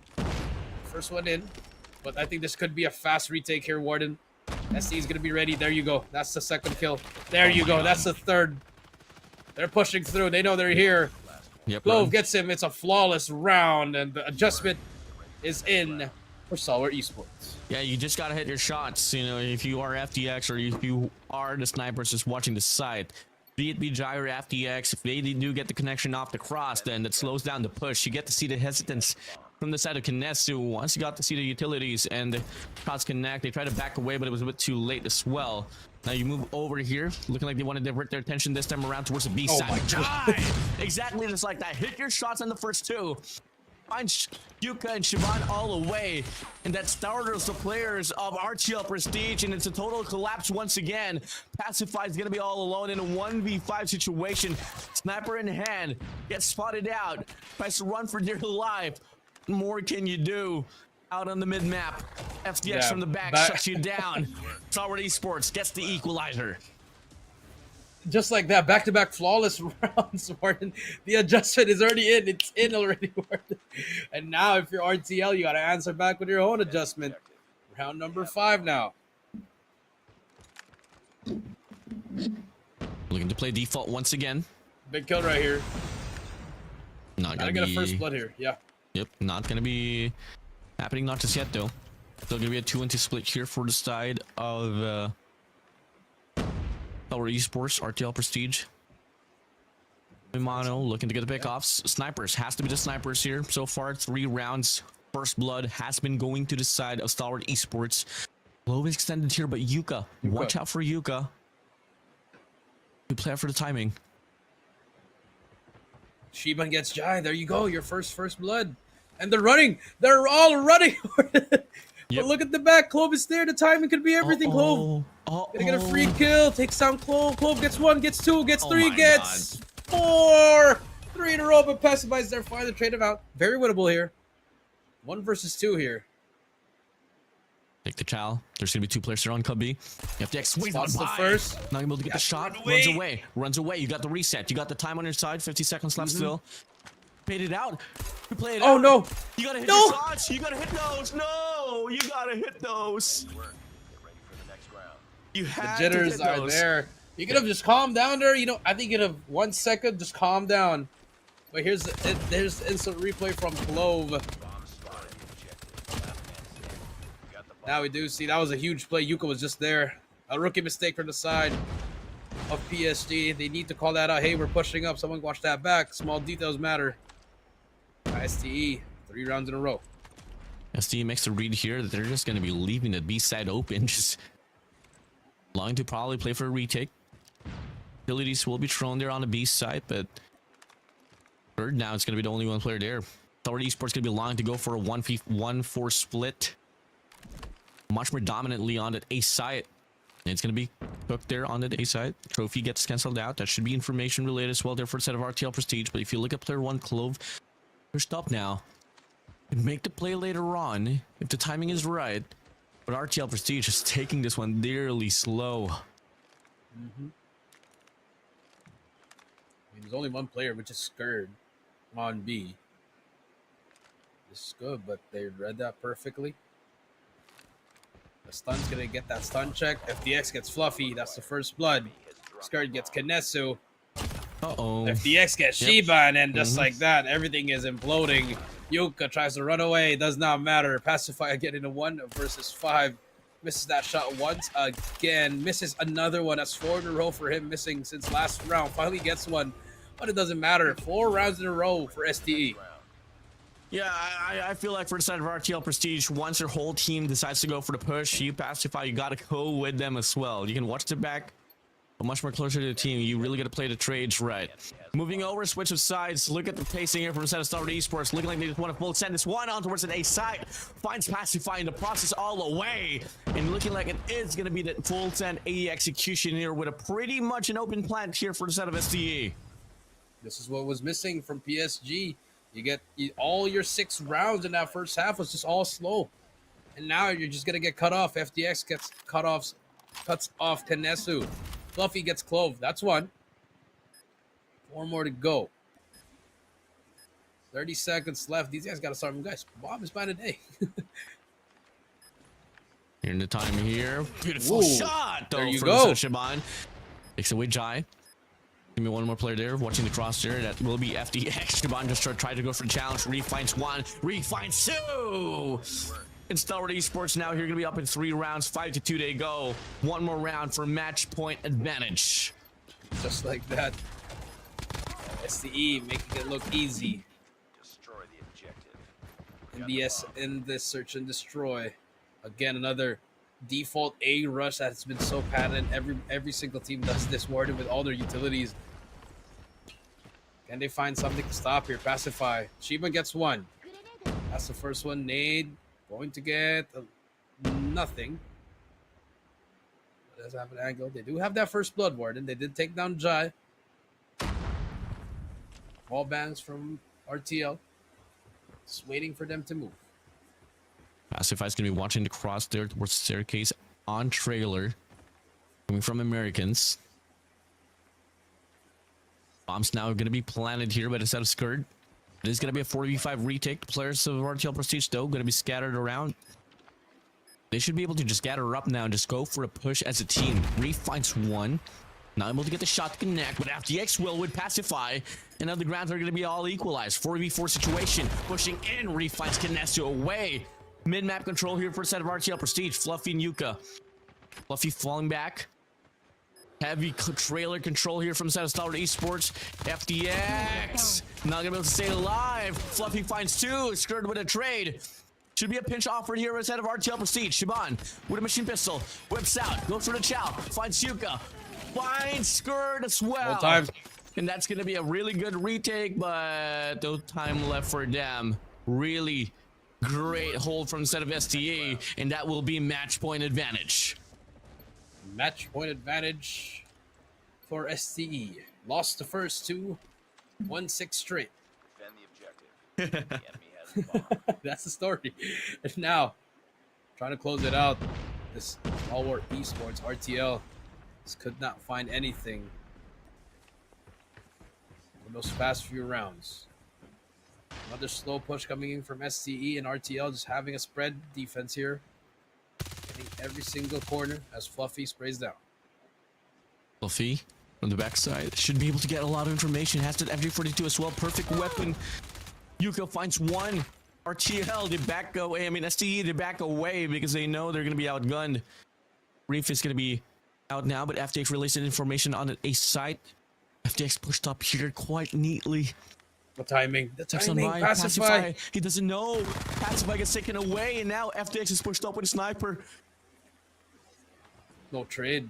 first one in. But I think this could be a fast retake here, Warden. SC is going to be ready. There you go. That's the second kill. There you go. That's the third. They're pushing through. They know they're here. Yep. Clove run. gets him. It's a flawless round, and the adjustment is in for Stalwart Esports. Yeah, you just gotta hit your shots. You know, if you are FTX or if you are the snipers just watching the side, be it BJ or FTX, if they do get the connection off the cross, then that slows down the push. You get to see the hesitance from the side of Kinesu. Once you got to see the utilities and the shots connect, they try to back away, but it was a bit too late as well. Now you move over here, looking like they want to divert their attention this time around towards the B Oh side. my God. Exactly just like that. Hit your shots on the first two. Find Yuka and Siobhan all away, and that starters the players of RTL Prestige, and it's a total collapse once again. Pacify is gonna be all alone in a 1v5 situation. Sniper in hand, gets spotted out, tries to run for dear life. What more can you do? Out on the mid map, FTX from the back shuts you down. Stalwart Esports gets the equalizer. Just like that, back-to-back flawless rounds, Warden. The adjustment is already in. It's in already, Warden. And now, if you're RTL, you got to answer back with your own adjustment. Round number 5 now. Looking to play default once again. Big kill right here. Not Gotta gonna get be. a first blood here. Yeah. Yep, not gonna be happening. Not just yet, though. Still gonna be a 2-20 split here for the side of Stalwart Esports, RTL Prestige. Mimano looking to get the pickoffs. Snipers has to be the snipers here. So far, 3 rounds. First blood has been going to the side of Stalwart Esports. Low is extended here, but Yuka. Watch out for Yuka. You play out for the timing. Shiban gets Jai. There you go. Your first blood. And they're running. They're all running. But look at the back. Clove is there. The timing could be everything, Clove. Gonna get a free kill. Takes down Clove. Clove gets 1, gets 2, gets 3, gets 4. 3 in a row, but Pacifies there. Finally trade him out. Very winnable here. 1 versus 2 here. Take the chow. There's gonna be 2 players there on Cub B. FTX swings on Spots the by. first. Not able to get the shot. Runs away. You got the reset. You got the time on your side. 50 seconds left still. Paid it out. You play it out. Oh no. You gotta hit your shots. You gotta hit those. No, you gotta hit those. You have The jitters to hit are those. there. You could have just calmed down there. You know, I think you'd have 1 second, just calm down. But there's the instant replay from Clove. Now we do see that was a huge play. Yuka was just there. A rookie mistake from the side of PSG. They need to call that out. Hey, we're pushing up. Someone watch that back. Small details matter. STE, 3 rounds in a row. STE makes the read here that they're just going to be leaving the B side open, just allowing to probably play for a retake. Abilities will be thrown there on the B side, but third now it's going to be the only 1 player there. Stalwart Esports going to be allowing to go for a 1v1-4 split. Much more dominantly on that A side. It's going to be cooked there on the A side. Trophy gets cancelled out. That should be information related as well there for the set of RTL Prestige. But if you look at player 1, Clove, they're stopped now. Can make the play later on if the timing is right. But RTL Prestige is taking this one dearly slow. I mean, there's only 1 player, which is SKAER on B. This is good, but they read that perfectly. The stun's gonna get that stun check. FDX gets Fluffy. That's the first blood. SKAER gets Kinesu. FDX gets Shiba, and then just like that, everything is imploding. Yuka tries to run away. Does not matter. Pacify again in a 1 versus 5. Misses that shot once again. Misses another one. That's 4 in a row for him, missing since last round. Finally gets one, but it doesn't matter. 4 rounds in a row for STE. Yeah, I feel like for the side of RTL Prestige, once your whole team decides to go for the push, you Pacify, you gotta go with them as well. You can watch the back, but much more closer to the team. You really gotta play the trades right. Moving over, switch of sides. Look at the pacing here from the side of Stalwart Esports. Looking like they just want to full send this one on towards an A side. Finds Pacify in the process all the way. And looking like it is gonna be the full send A execution here with a pretty much an open plant here for the side of STE. This is what was missing from PSG. You get all your 6 rounds in that first half was just all slow. And now you're just going to get cut off. FDX gets cuts off Kinesu. Fluffy gets Clove. That's 1. 4 more to go. 30 seconds left. These guys got to start them. Guys, Bob is by the day. Here in the time here. Beautiful shot, though, there you for go. the Shaban. Takes away Jai. Give me one more player there. Watching the cross there. That will be FDX. Shaban just tried to go for the challenge. Finds one. Finds two. And Stalwart Esports now here going to be up in 3 rounds. 5-2 they go. One more round for match point advantage. Just like that. SCE making it look easy. Destroy the objective. MBS in this search and destroy. Again, another default A rush that's been so patterned. Every single team does this. Warden with all their utilities. Can they find something to stop here? Pacify. Shiba gets one. That's the first one. Nade going to get nothing. Does have an angle. They do have that first blood, Warden. They did take down Jai. All bands from RTL. Just waiting for them to move. Pacify's going to be watching the cross there towards staircase on trailer. Coming from Americans. Bombs now going to be planted here by the set of SKAER. It is going to be a 4v5 retake. The players of RTL Prestige, though, going to be scattered around. They should be able to just gather up now and just go for a push as a team. Finds one. Not able to get the shot to connect, but FDX will with Pacify. And now the grounds are going to be all equalized. 4v4 situation. Pushing in. Finds Kinesu away. Mid-map control here for the set of RTL Prestige. Fluffy and Yuka. Fluffy falling back. Heavy trailer control here from the set of Stalwart Esports. FDX. Not going to be able to stay alive. Fluffy finds two. SKAER with a trade. Should be a pinch offered here instead of RTL Prestige. Shaban with a machine pistol. Whips out. Goes for the chow. Finds Yuka. Finds SKAER as well. Both times. And that's going to be a really good retake, but no time left for them. Really great hold from the set of STE, and that will be match point advantage. Match point advantage for STE. Lost the first two. 1-6 straight. Defend the objective. The enemy has the bomb. That's the story. And now, trying to close it out. This Stalwart Esports RTL just could not find anything in those past few rounds. Another slow push coming in from SCE and RTL, just having a spread defense here. Getting every single corner as Fluffy sprays down. Fluffy on the backside should be able to get a lot of information. Has that FG42 as well. Perfect weapon. Yuka finds one. RTL, they back away. I mean, STE, they back away because they know they're going to be outgunned. Reef is going to be out now, but FTX released information on an A site. FTX pushed up here quite neatly. The timing. The Takes on timing. by Pacify. He doesn't know. Pacify gets taken away, and now FTX is pushed up with a sniper. No trade.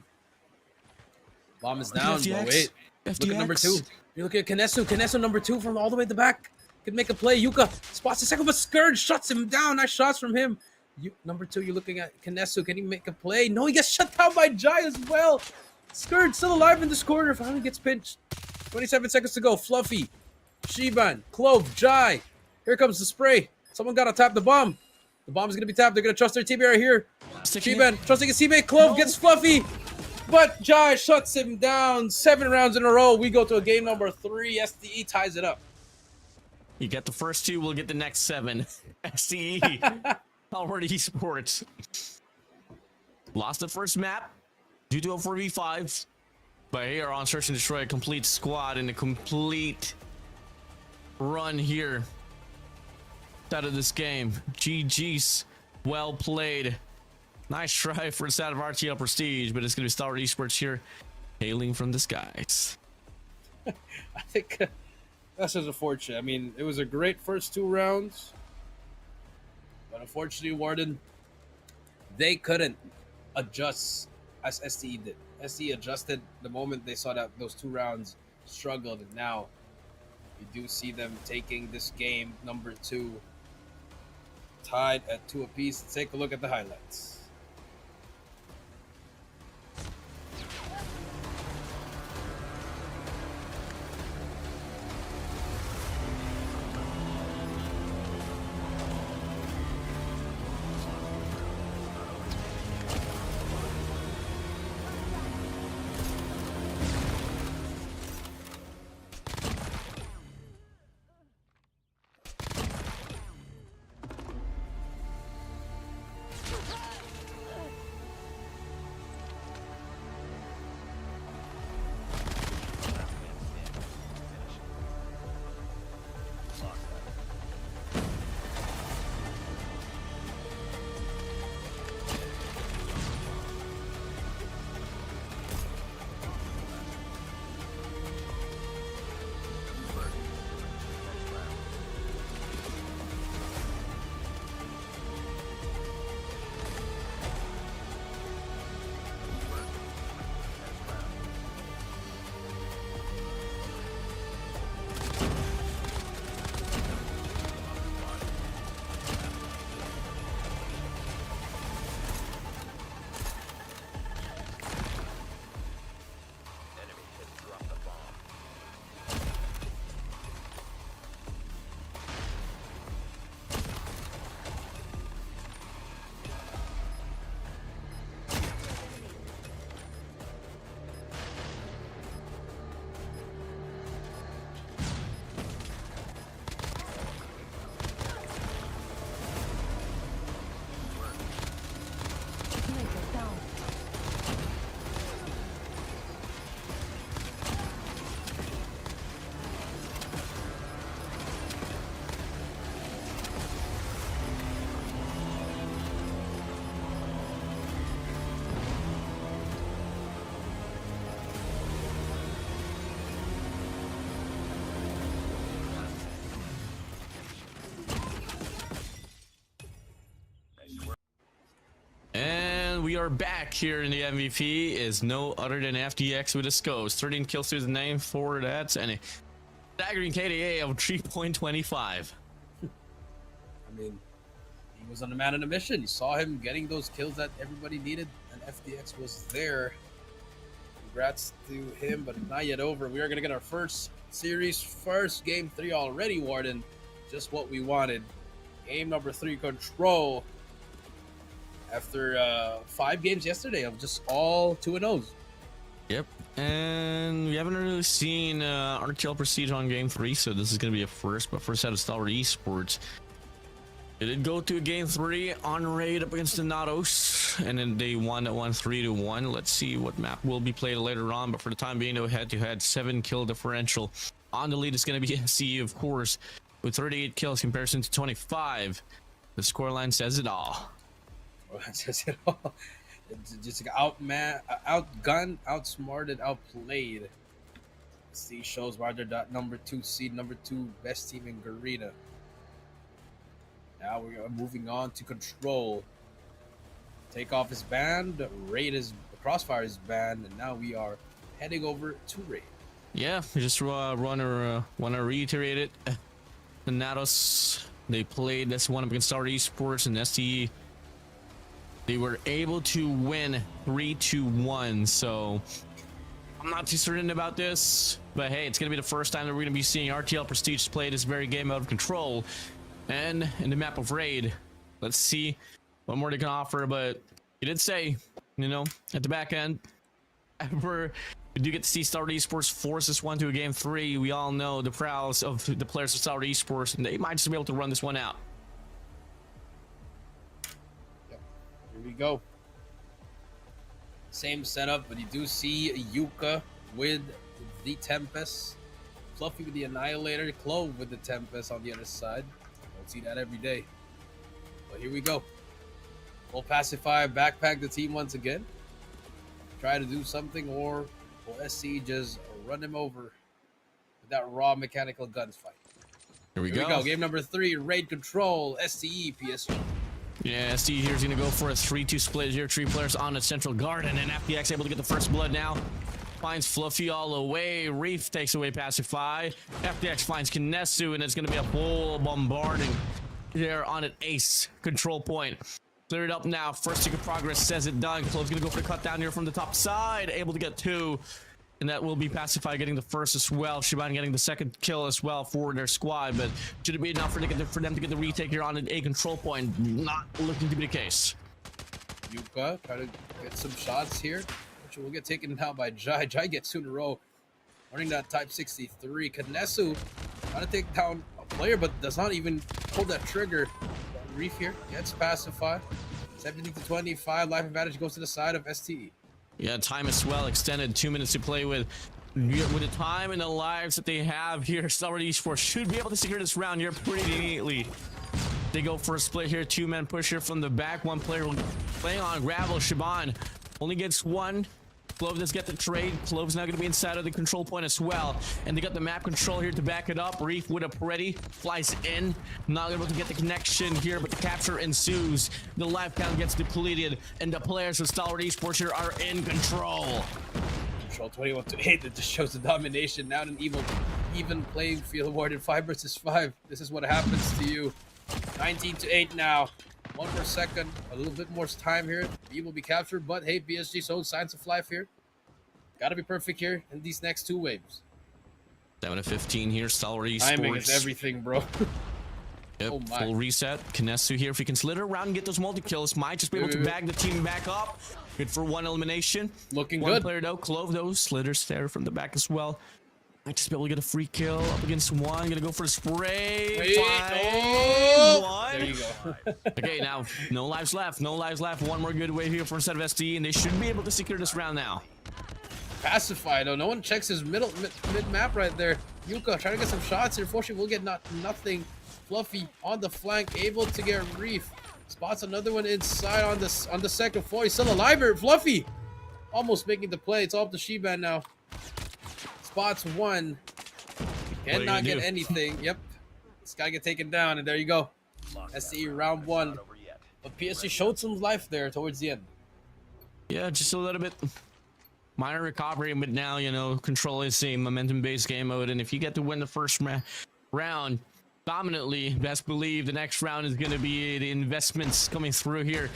Bomb is down. FTX. But wait. FTX. Look at number 2. You look at Kinesu. Kinesu number 2 from all the way at the back. Could make a play. Yuka spots the second, but SKAER shuts him down. Nice shots from him. Number 2, you're looking at Kinesu. Can he make a play? No, he gets shut down by Jai as well. SKAER still alive in this corner. Finally gets pinched. 27 seconds to go. Fluffy, Shiban, Clove, Jai. Here comes the spray. Someone got to tap the bomb. The bomb is going to be tapped. They're going to trust their teammate right here. Shiban trusting his teammate. Clove gets Fluffy. But Jai shuts him down. 7 rounds in a row. We go to a game number 3. SDE ties it up. You get the first 2, we'll get the next 7. SCE. Already Esports. Lost the first map due to a 4v5. But here on Search and Destroy, a complete squad and a complete run here out of this game. GG's. Well played. Nice try for the side of RTL Prestige, but it's going to be Stalwart Esports here, hailing from the skies. I think that's just unfortunate. I mean, it was a great first 2 rounds, but unfortunately, Warden, they couldn't adjust as STE did. STE adjusted the moment they saw that those 2 rounds struggled, and now you do see them taking this game number 2 tied at 2 apiece. Take a look at the highlights. we are back here in the MVP is no other than FTX with a SKOs. 13 kills to his name, 4 deaths, and a staggering KDA of 3.25. I mean, he was on a man on a mission. You saw him getting those kills that everybody needed, and FTX was there. Congrats to him, but not yet over. We are going to get our first series, first game 3 already, Warden. Just what we wanted. Game number 3, Control. After 5 games yesterday of just all 2-0s. Yep, and we haven't really seen RTL Prestige on game 3, so this is going to be a first. But first out of Star Esports, it did go to game 3 on raid up against the Natos, and then they won that one 3-1. Let's see what map will be played later on, but for the time being, no head-to-head, 7 kill differential. On the lead is going to be SCE, of course, with 38 kills comparison to 25. The scoreline says it all. Just outgunned, outsmarted, outplayed. See, shows why they're that number 2 seed, number 2 best team in Garena. Now we are moving on to Control. Takeoff is banned, Raid is Crossfire is banned, and now we are heading over to Raid. Yeah, we just want to reiterate it. The Natos, they played this one up against Star Esports and STE. They were able to win 3-1, so I'm not too certain about this, but hey, it's going to be the first time that we're going to be seeing RTL Prestige play this very game out of Control and in the map of Raid. Let's see what more they can offer, but you did say, you know, at the back end, after we do get to see Star Esports force this one to a game 3, we all know the prowess of the players of Star Esports, and they might just be able to run this one out. Here we go. Same setup, but you do see Yuka with the Tempest, Fluffy with the Annihilator, Clove with the Tempest on the other side. Don't see that every day. But here we go. We'll pacify, backpack the team once again. Try to do something, or will SC just run him over with that raw mechanical guns fight. Here we Here go. we go. Game number 3, Raid Control, STE, PSG. Yeah, STE here is going to go for a 3-2 split here. 3 players on the central garden, and FPX able to get the first blood now. Finds Fluffy all the way. Reef takes away Pacify. FPX finds Kinesu, and it's going to be a full bombarding there on an ace control point. Cleared up now. First tick of progress says it done. Clove's going to go for the cut down here from the top side. Able to get 2. And that will be Pacify getting the first as well. Shiban getting the second kill as well for their squad. But should it be enough for them to get the retake here on an A control point? Not looking to be the case. Yuka try to get some shots here, which will get taken down by Jai. Jai gets 2 in a row. Running that Type 63. Kinesu trying to take down a player, but does not even pull that trigger. Reef here gets Pacify. 17-25. Life advantage goes to the side of STE. Yeah, time is well extended. 2 minutes to play with. With the time and the lives that they have here, Star Esports should be able to secure this round here pretty neatly. They go for a split here. 2-man push here from the back. 1 player playing on gravel. Shiban only gets 1. Clove does get the trade. Clove's now going to be inside of the control point as well. And they got the map control here to back it up. Reef with a ready. Flies in. Not able to get the connection here, but the capture ensues. The life count gets depleted. And the players of Star Esports here are in control. Control 21-8. That just shows the domination. Now an even playing field. Warden 5 versus 5. This is what happens to you. 19-8 now. 1 per second, a little bit more time here. B will be captured, but hey, PSG showed signs of life here. Gotta be perfect here in these next 2 waves. 7-15 here, Star Esports. Timing is everything, bro. Yep, Oh my. full reset. Kinesu here, if he can slither around and get those multi-kills, might just be able to bag the team back up. Good for 1 elimination. Looking 1 good. player though, Clove though, slithers there from the back as well. Might just be able to get a free kill up against 1. Gonna go for a spray. Wait, 1. There you go. Okay, now no lives left. No lives left. 1 more good wave here for instead of SDE, and they should be able to secure this round now. Pacify though. No one checks his mid map right there. Yuka trying to get some shots here. Fortunately, we'll get nothing. Fluffy on the flank, able to get Reef. Spots another one inside on the second floor. He's still alive here. Fluffy almost making the play. It's all up to Shiban now. Spots 1. Cannot get anything. Yep. This guy get taken down, and there you go. SCE round 1. But PSG showed some life there towards the end. Yeah, just a little bit minor recovery, but now, you know, control is a momentum-based game mode, and if you get to win the first round dominantly, best believe the next round is going to be the investments coming through here.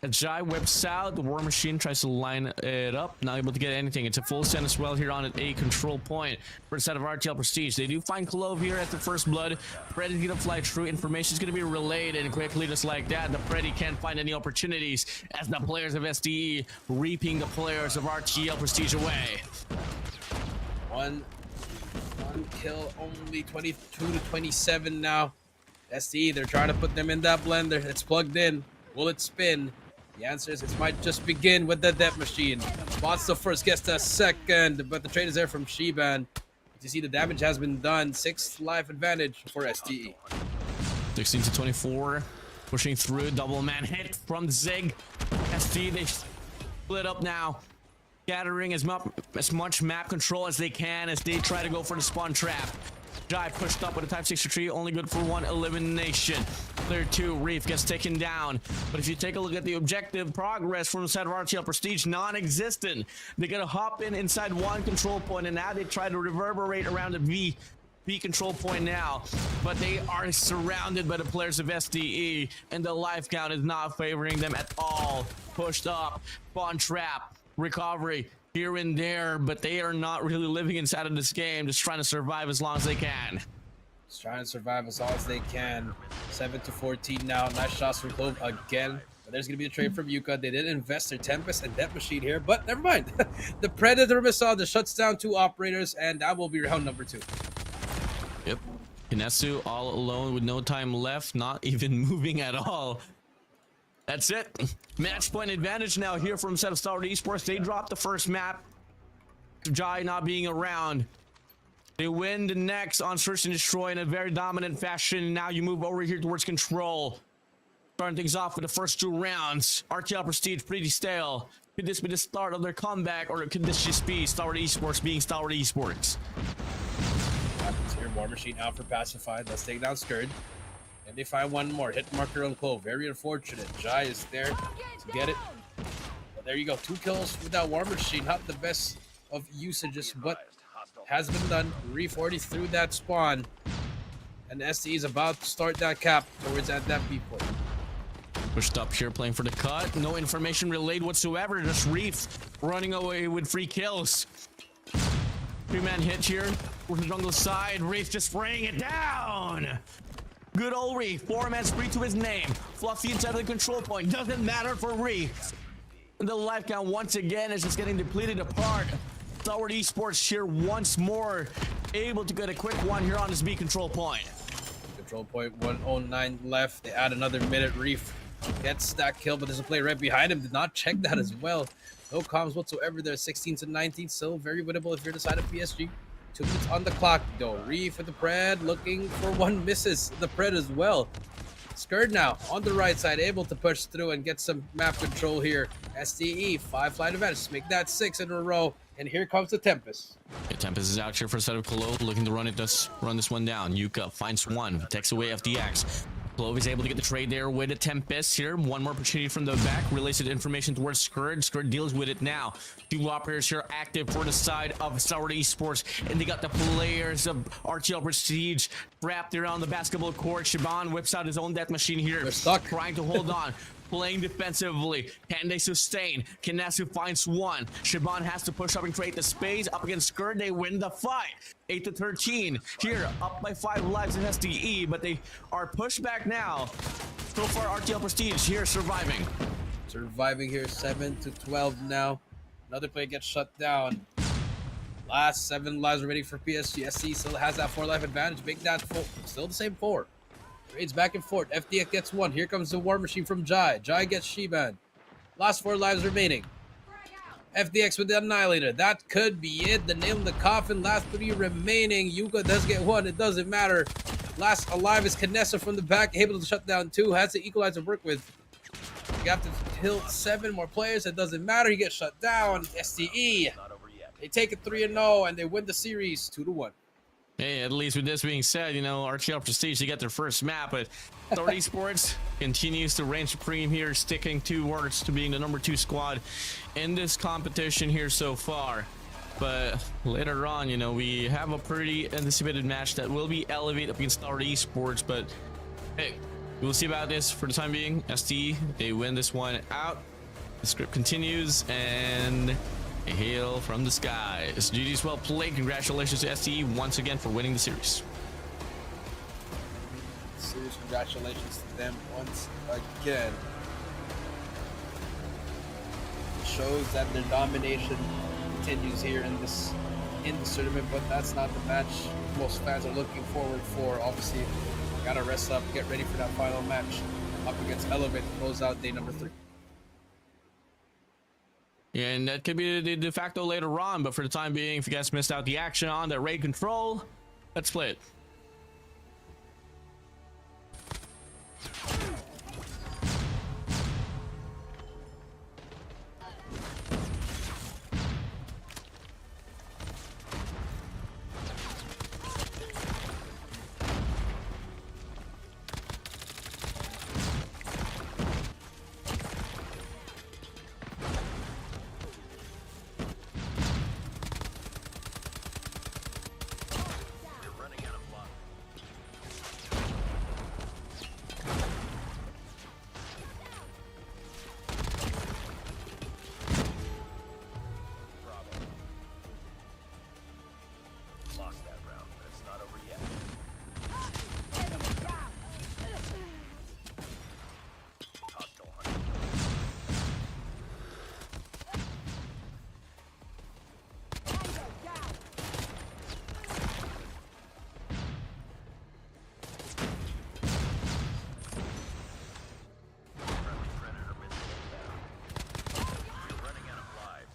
As Jai whips out, the War Machine tries to line it up, not able to get anything. It's a full send as well here on an A control point for a set of RTL Prestige. They do find Clove here at the first blood. Freddy's going to fly through. Information is going to be relayed, and quickly just like that, the Freddy can't find any opportunities as the players of SDE reaping the players of RTL Prestige away. One kill, only 22 to 27 now. SDE, they're trying to put them in that blender. It's plugged in. Will it spin? The answer is it might just begin with the death machine. Spots the first, gets the second, but the trade is there from Shiban. You see the damage has been done. 6th life advantage for STE. 16 to 24, pushing through, double man hit from Zig. STE, they split up now, gathering as much map control as they can as they try to go for the spawn trap. Jai pushed up with a type 63, only good for 1 elimination. Clear 2, Reef gets taken down. But if you take a look at the objective progress from the side of RTL Prestige, non-existent. They gotta hop in inside 1 control point, and now they try to reverberate around the B control point now. But they are surrounded by the players of SDE, and the life count is not favoring them at all. Pushed up, spawn trap, recovery here and there, but they are not really living inside of this game, just trying to survive as long as they can. Just trying to survive as long as they can. 7 to 14 now. Nice shots from Clove again. But there's going to be a trade from Yuka. They did invest their Tempest and Death Machine here, but never mind. The Predator missile that shuts down 2 operators, and that will be round number 2. Yep. Kinesu all alone with no time left, not even moving at all. That's it. Match point advantage now here from set of Star Esports. They dropped the first map. Jai not being around. They win the next on Search and Destroy in a very dominant fashion. Now you move over here towards control. Starting things off with the first 2 rounds. RTL Prestige pretty stale. Could this be the start of their comeback, or could this just be Star Esports being Star Esports? Happens here. War Machine out for Pacified. Let's take down Scourge. And they find one more. Hit marker on Clove. Very unfortunate. Jai is there to get it. But there you go. 2 kills with that War Machine. Not the best of usages, but has been done. Reef already through that spawn. And SDE is about to start that cap towards at that B point. Pushed up here, playing for the cut. No information relayed whatsoever. Just Reef running away with free kills. 3-man hit here with the jungle side. Reef just spraying it down. Good old Reef. 4-man spree to his name. Fluffy inside of the control point. Doesn't matter for Reef. And the life count once again is just getting depleted apart. Star Esports here once more, able to get a quick one here on this B control point. Control point 109 left. They add another minute. Reef gets that kill, but there's a play right behind him. Did not check that as well. No comms whatsoever there. 16 to 19. Still very winnable if you're the side of PSG. 2 minutes on the clock though. Reef with the Pred looking for 1, misses the Pred as well. Scourge now on the right side, able to push through and get some map control here. SDE 5 flight advantage, make that 6 in a row. And here comes the Tempest. Yeah, Tempest is out here for a set of Clove, looking to run this one down. Yuka finds 1, takes away FDX. Clove is able to get the trade there with a Tempest here. 1 more opportunity from the back. Relays the information towards Scourge. Scourge deals with it now. 2 operators here active for the side of Star Esports. And they got the players of RTL Prestige wrapped around the basketball court. Shiban whips out his own death machine here. They're stuck. Trying to hold on. Playing defensively. Can they sustain? Kinesu finds 1. Shiban has to push up and create the space. Up against Scourge, they win the fight. 8 to 13. Here, up by 5 lives in SDE, but they are pushed back now. So far, RTL Prestige here surviving. Surviving here, 7 to 12 now. Another play gets shut down. Last 7 lives remaining for PSG. SC still has that 4 life advantage. Make that 4. Still the same 4. Trades back and forth. FDX gets 1. Here comes the War Machine from Jai. Jai gets Shiban. Last 4 lives remaining. FDX with the Annihilator. That could be it. The nail in the coffin. Last 3 remaining. Yuka does get 1. It doesn't matter. Last alive is Kinessa from the back. Able to shut down 2. Has the Equalizer to work with. You have to kill 7 more players. It doesn't matter. He gets shut down. STE. They take it 3-0 and they win the series 2-1. Hey, at least with this being said, you know, RTL Prestige, they get their first map, but Thor Esports continues to reign supreme here, sticking towards to being the #2 squad in this competition here so far. But later on, you know, we have a pretty anticipated match that will be elevated up against Thor Esports, but hey, we'll see about this. For the time being, ST, they win this one out. The script continues, and a hail from the skies. GG's well played. Congratulations to STE once again for winning the series. Serious congratulations to them once again. It shows that their domination continues here in this tournament, but that's not the match most fans are looking forward for. Obviously, gotta rest up, get ready for that final match up against Elevate to close out day number 3. And that could be the de facto later on, but for the time being, if you guys missed out the action on that raid control, let's play it. Lost that round, but it's not over yet. Hostile hunter. Friendly predator missile down. You're running out of lives.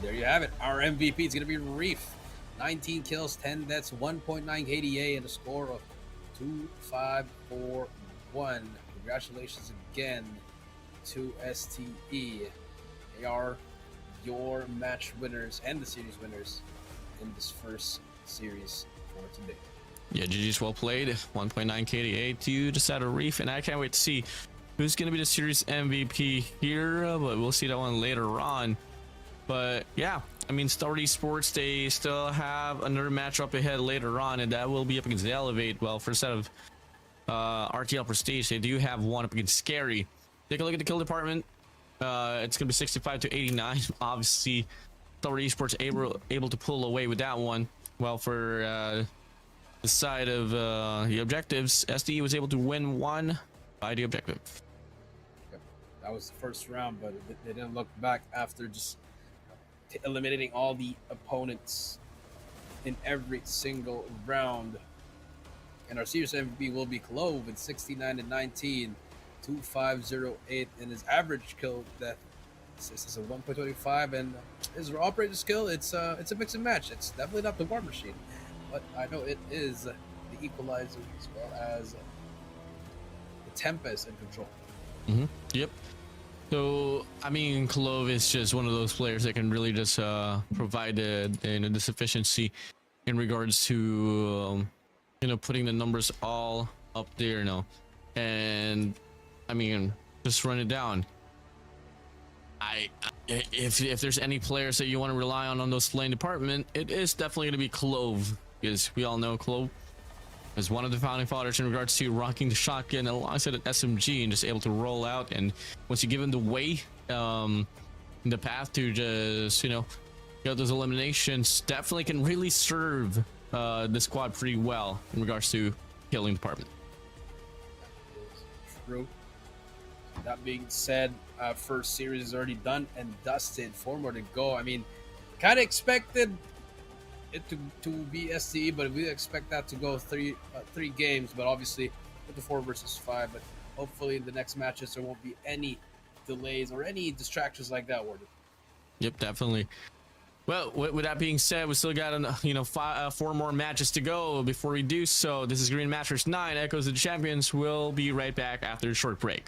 There you have it. Our MVP is going to be Reef. 19 kills, 10 deaths, 1.9 KDA, and a score of 2-5-4-1. Congratulations again to STE. They are your match winners and the series winners in this first series for today. Yeah, GG's well played. 1.9 KDA to decide a Reef, and I can't wait to see who's going to be the series MVP here, but we'll see that one later on. But yeah, I mean, Star Esports, they still have another matchup ahead later on, and that will be up against the Elevate. Well, for a set of RTL Prestige, they do have one up against SKAER. Take a look at the kill department. It's going to be 65-89. Obviously, Star Esports able to pull away with that one. Well, for the side of the objectives, SDE was able to win one by the objective. Yep. That was the first round, but they didn't look back after just eliminating all the opponents in every single round. And our series MVP will be Clove with 69-19, 2508, and his average kill death is a 1.25, and his operator skill, it's a mix and match. It's definitely not the War Machine, but I know it is the Equalizer as well as the Tempest in control. Yep. So, I mean, Clove is just one of those players that can really just provide this efficiency in regards to, putting the numbers all up there, and I mean, just run it down. If there's any players that you want to rely on those lane department, it is definitely going to be Clove, because we all know Clove is one of the founding fathers in regards to rocking the shotgun alongside an SMG and just able to roll out. And once you give him the way, the path to just those eliminations definitely can really serve the squad pretty well in regards to killing department. True. That being said, first series is already done and dusted. 4 more to go. I mean, kind of expected it to be SCE, but we expect that to go three games. But obviously, with the 4 versus 5. But hopefully, in the next matches, there won't be any delays or any distractions like that, Warden. Yep, definitely. Well, with that being said, we still got 4 more matches to go. Before we do so, this is Garena Masters IX, Echoes of the Champions. We'll be right back after a short break.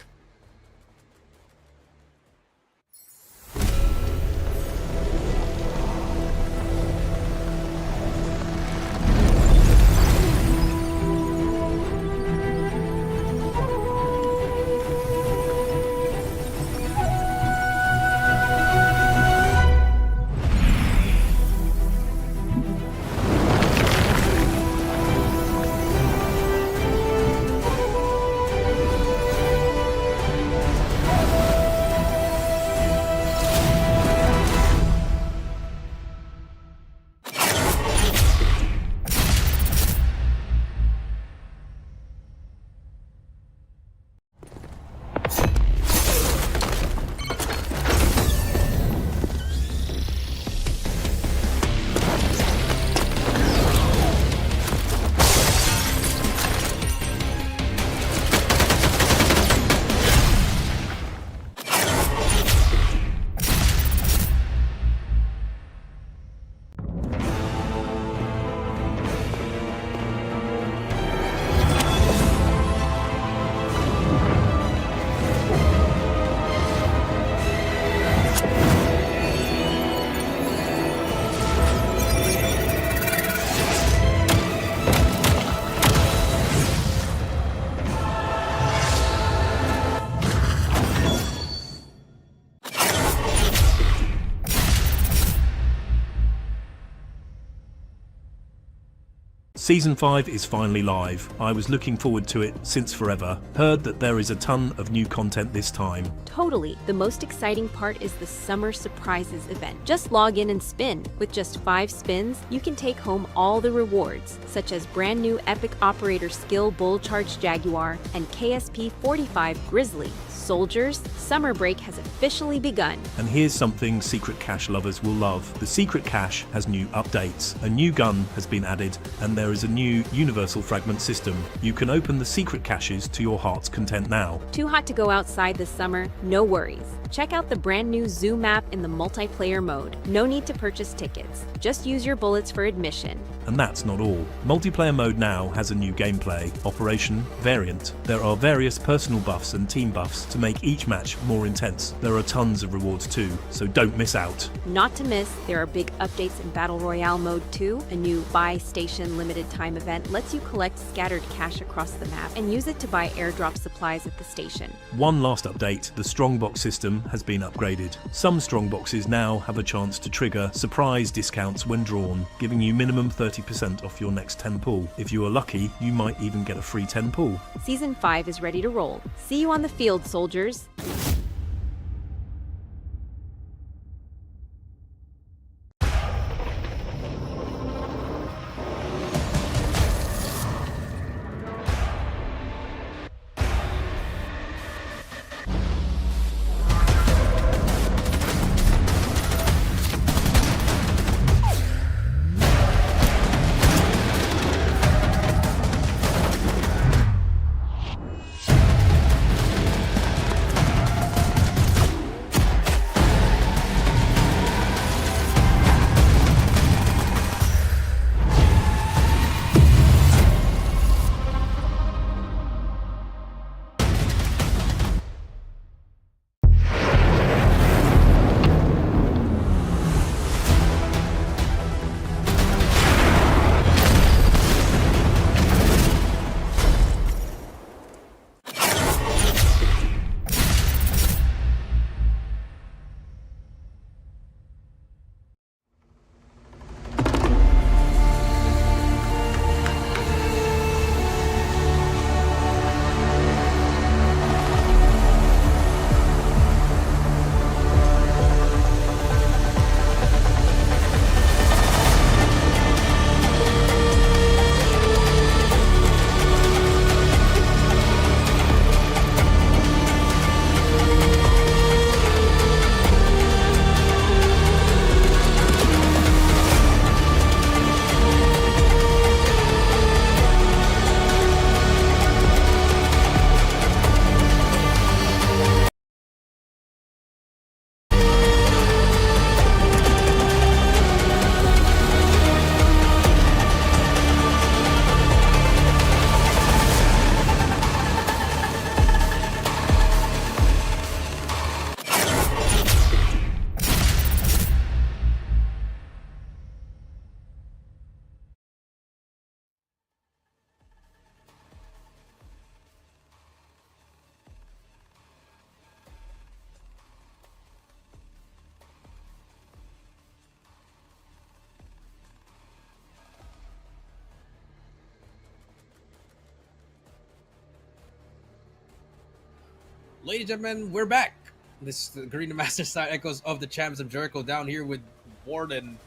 Season 5 is finally live. I was looking forward to it since forever. Heard that there is a ton of new content this time. Totally. The most exciting part is the Summer Surprises event. Just log in and spin. With just 5 spins, you can take home all the rewards, such as brand new Epic Operator Skill Bull Charge Jaguar and KSP 45 Grizzly. Soldiers, summer break has officially begun. And here's something Secret Cache lovers will love. The Secret Cache has new updates. A new gun has been added, and there is a new universal fragment system. You can open the secret caches to your heart's content now. Too hot to go outside this summer? No worries. Check out the brand new Zoo map in the multiplayer mode. No need to purchase tickets. Just use your bullets for admission. And that's not all. Multiplayer mode now has a new gameplay, Operation Variant. There are various personal buffs and team buffs to make each match more intense. There are tons of rewards too, so don't miss out. Not to miss, there are big updates in Battle Royale mode too. A new buy station limited time event lets you collect scattered cash across the map and use it to buy airdrop supplies at the station. One last update, the strongbox system has been upgraded. Some strongboxes now have a chance to trigger surprise discounts when drawn, giving you minimum 30% off your next 10 pull. If you are lucky, you might even get a free 10 pull. Season 5 is ready to roll. See you on the field, soldiers. Ladies and gentlemen, we're back. This is the Garena Masters IX Echoes of the Champs of Jericho down here with Warden.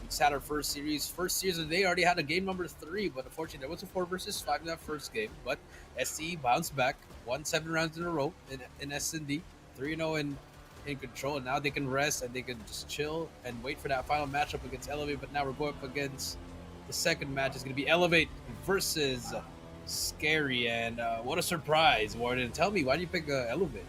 We just had our first series. First series of the day already had a game number 3, but unfortunately there was a 4 versus 5 in that first game. But SC bounced back, won 7 rounds in a row in S&D, 3-0 in control. And now they can rest and they can just chill and wait for that final matchup against Elevate. But now we're going up against the second match. It's going to be Elevate versus SKAER. And what a surprise, Warden. Tell me, why do you pick Elevate?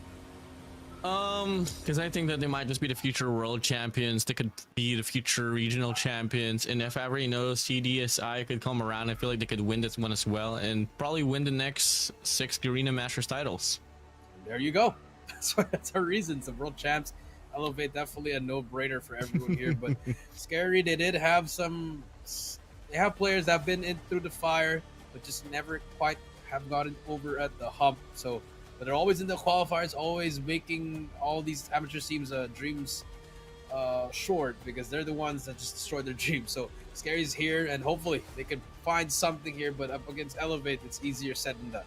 Because I think that they might just be the future world champions. They could be the future regional champions, and if ever, you know, CDSI could come around, I feel like they could win this one as well, and probably win the next 6 Garena Masters titles. There you go. That's our reasons. The world champs. Elevate, definitely a no-brainer for everyone here. But SKAER, they did have some. They have players that have been in through the fire, but just never quite have gotten over at the hump. So. But they're always in the qualifiers, always making all these amateur teams' dreams short, because they're the ones that just destroy their dreams. So SKAER's here, and hopefully they can find something here. But up against Elevate, it's easier said than done.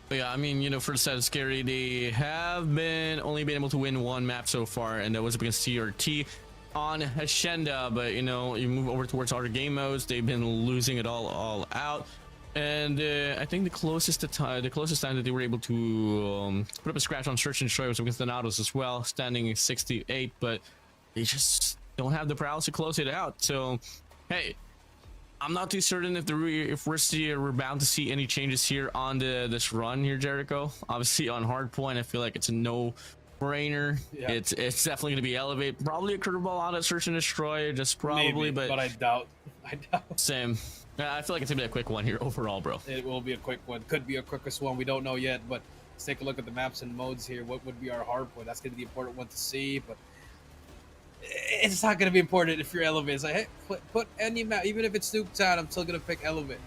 But yeah, I mean, you know, for the side of SKAER, they have only been able to win 1 map so far, and that was against TRT on Hacienda. But you know, you move over towards other game modes, they've been losing it all out. And I think the closest time that they were able to put up a scratch on Search and Destroy was against the THNTS as well, standing 68, but they just don't have the prowess to close it out. So, hey, I'm not too certain if we're bound to see any changes here on this run here, Jericho. Obviously, on hardpoint, I feel like it's a no-brainer. Yeah. It's definitely going to be Elevate. Probably a curveball out of Search and Destroy, just probably. Maybe, but I doubt. Same. I feel like it's gonna be a quick one here overall, bro. It will be a quick one. Could be a quickest one. We don't know yet, but let's take a look at the maps and modes here. What would be our hard point? That's gonna be the important one to see, but it's not gonna be important if you're Elevate. It's like, hey, put any map, even if it's Nuketown, I'm still gonna pick Elevate.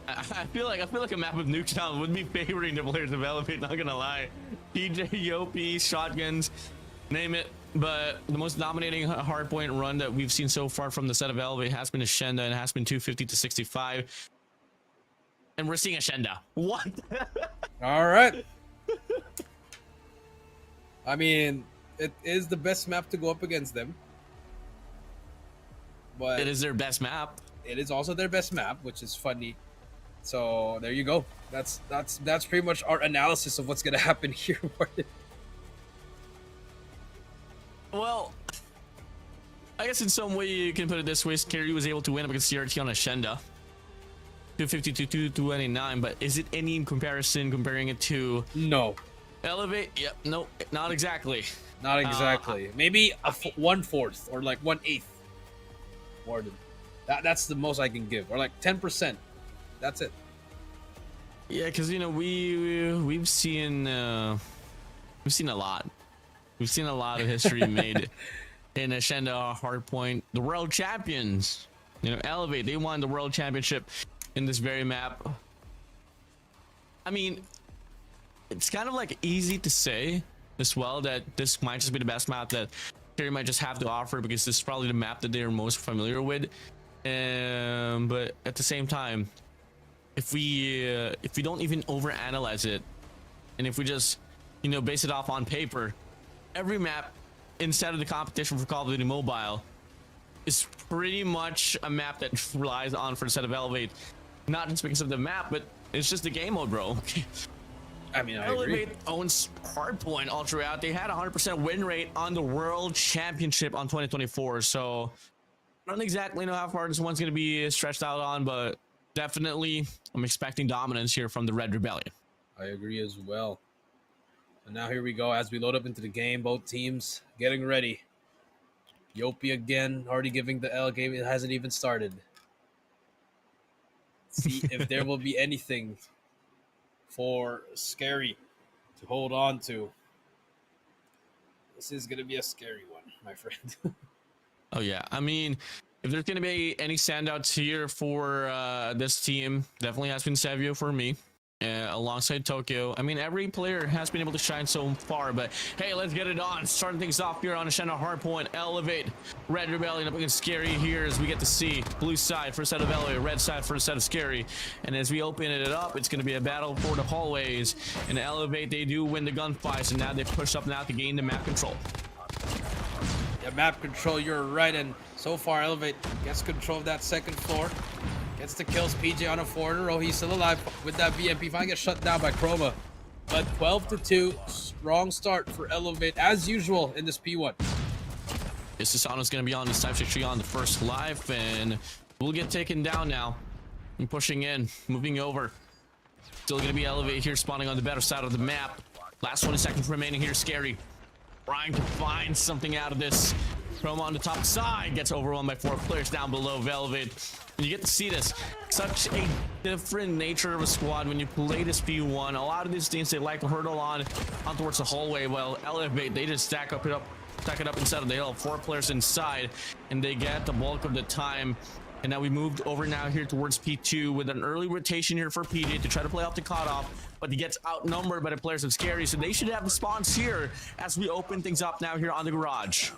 I feel like a map of Nuketown would be favoring the players of Elevate. Not gonna lie, PJ, Yopi, shotguns, name it. But the most dominating hardpoint run that we've seen so far from the set of Elevate has been Hacienda, and has been 250 to 65. And we're seeing Hacienda. What? All right. I mean, it is the best map to go up against them. But it is their best map. It is also their best map, which is funny. So there you go. That's pretty much our analysis of what's gonna happen here. Well, I guess in some way you can put it this way: SKAER was able to win up against CRT on Hacienda, 250 to 229. But is it any in comparison? Comparing it to Elevate? Yep, no, not exactly. Not exactly. Maybe a 1/4 or like 1/8. Warden. That's the most I can give, or like 10%. That's it. Yeah, because you know we've seen a lot. We've seen a lot of history made in Hacienda hardpoint. The world champions, you know, Elevate, they won the world championship in this very map. I mean, it's kind of like easy to say as well that this might just be the best map that SKAER might just have to offer, because this is probably the map that they are most familiar with. But at the same time, if we don't even overanalyze it, and if we just, you know, base it off on paper, every map inside of the competition for Call of Duty Mobile is pretty much a map that relies on for the set of Elevate, not just because of the map, but it's just the game mode, bro. I mean, I Elevate agree. owns hardpoint all throughout. They had a 100% win rate on the World Championship on 2024, so I don't exactly know how far this one's going to be stretched out on, but definitely I'm expecting dominance here from the Red Rebellion. I agree as well. And now here we go as we load up into the game. Both teams getting ready. Yopi again, already giving the L game. It hasn't even started. See if there will be anything for SKAER to hold on to. This is going to be a scary one, my friend. Oh, yeah. I mean, if there's going to be any standouts here for this team, definitely has been Savio for me. alongside Tokyo. I mean, every player has been able to shine so far, but hey, let's get it on. Starting things off here on a Shanna Hardpoint. Elevate. Red Rebellion up against Scary here as we get to see blue side for a set of Elevate, red side for a set of Scary. And as we open it up, it's going to be a battle for the hallways. And Elevate, they do win the gunfights, and now they push up now to gain the map control. Yeah, map control, you're right. And so far, Elevate gets control of that second floor. Gets the kills. PJ on a 4 in a row. He's still alive with that BMP. Finally gets shut down by Chroma. But 12-2, strong start for Elevate as usual in this P1. Susano's going to be on this Type 6 on the first life, and we'll get taken down now. And pushing in, moving over. Still going to be Elevate here, spawning on the better side of the map. Last 20 seconds remaining here. Scary trying to find something out of this. Chroma on the top side gets overwhelmed by 4 players down below Elevate. And you get to see this. Such a different nature of a squad when you play this P1. A lot of these teams, they like to hurdle on towards the hallway. Well, Elevate, they just stack it up inside of the hill. 4 players inside, and they get the bulk of the time. And now we moved over now here towards P2 with an early rotation here for PJ to try to play off the cutoff, but he gets outnumbered by the players of Scary, so they should have the spawns here as we open things up now here on the garage.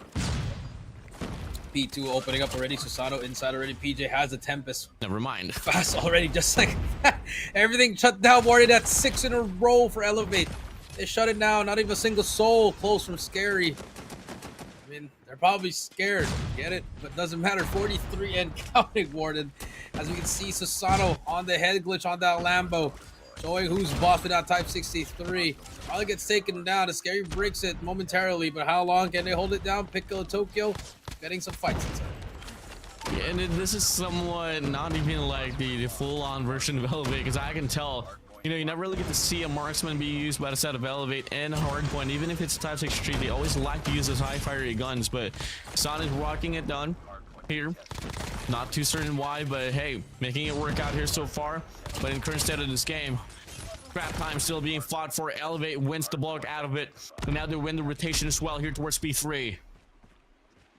P2 opening up already. Susano inside already. PJ has a Tempest. Never mind. Fast already, just like that. Everything shut down. Warden, that's 6 in a row for Elevate. They shut it down. Not even a single soul close from Scary. I mean, they're probably scared. Get it? But doesn't matter. 43 and counting, Warden. As we can see, Susano on the head glitch on that Lambo. Showing who's boss with that Type 63. Probably gets taken down. The Scary breaks it momentarily, but how long can they hold it down? Piccolo Tokyo getting some fights inside. Yeah, and this is somewhat not even like the full-on version of Elevate, because I can tell, you know, you never really get to see a marksman be used by the set of Elevate and Hardpoint. Even if it's a Type 6 tree, they always like to use those high-fiery guns, but Son is rocking it down here. Not too certain why, but hey, making it work out here so far. But in current state of this game, scrap time still being fought for. Elevate wins the block out of it, and now they win the rotation as well here towards P3.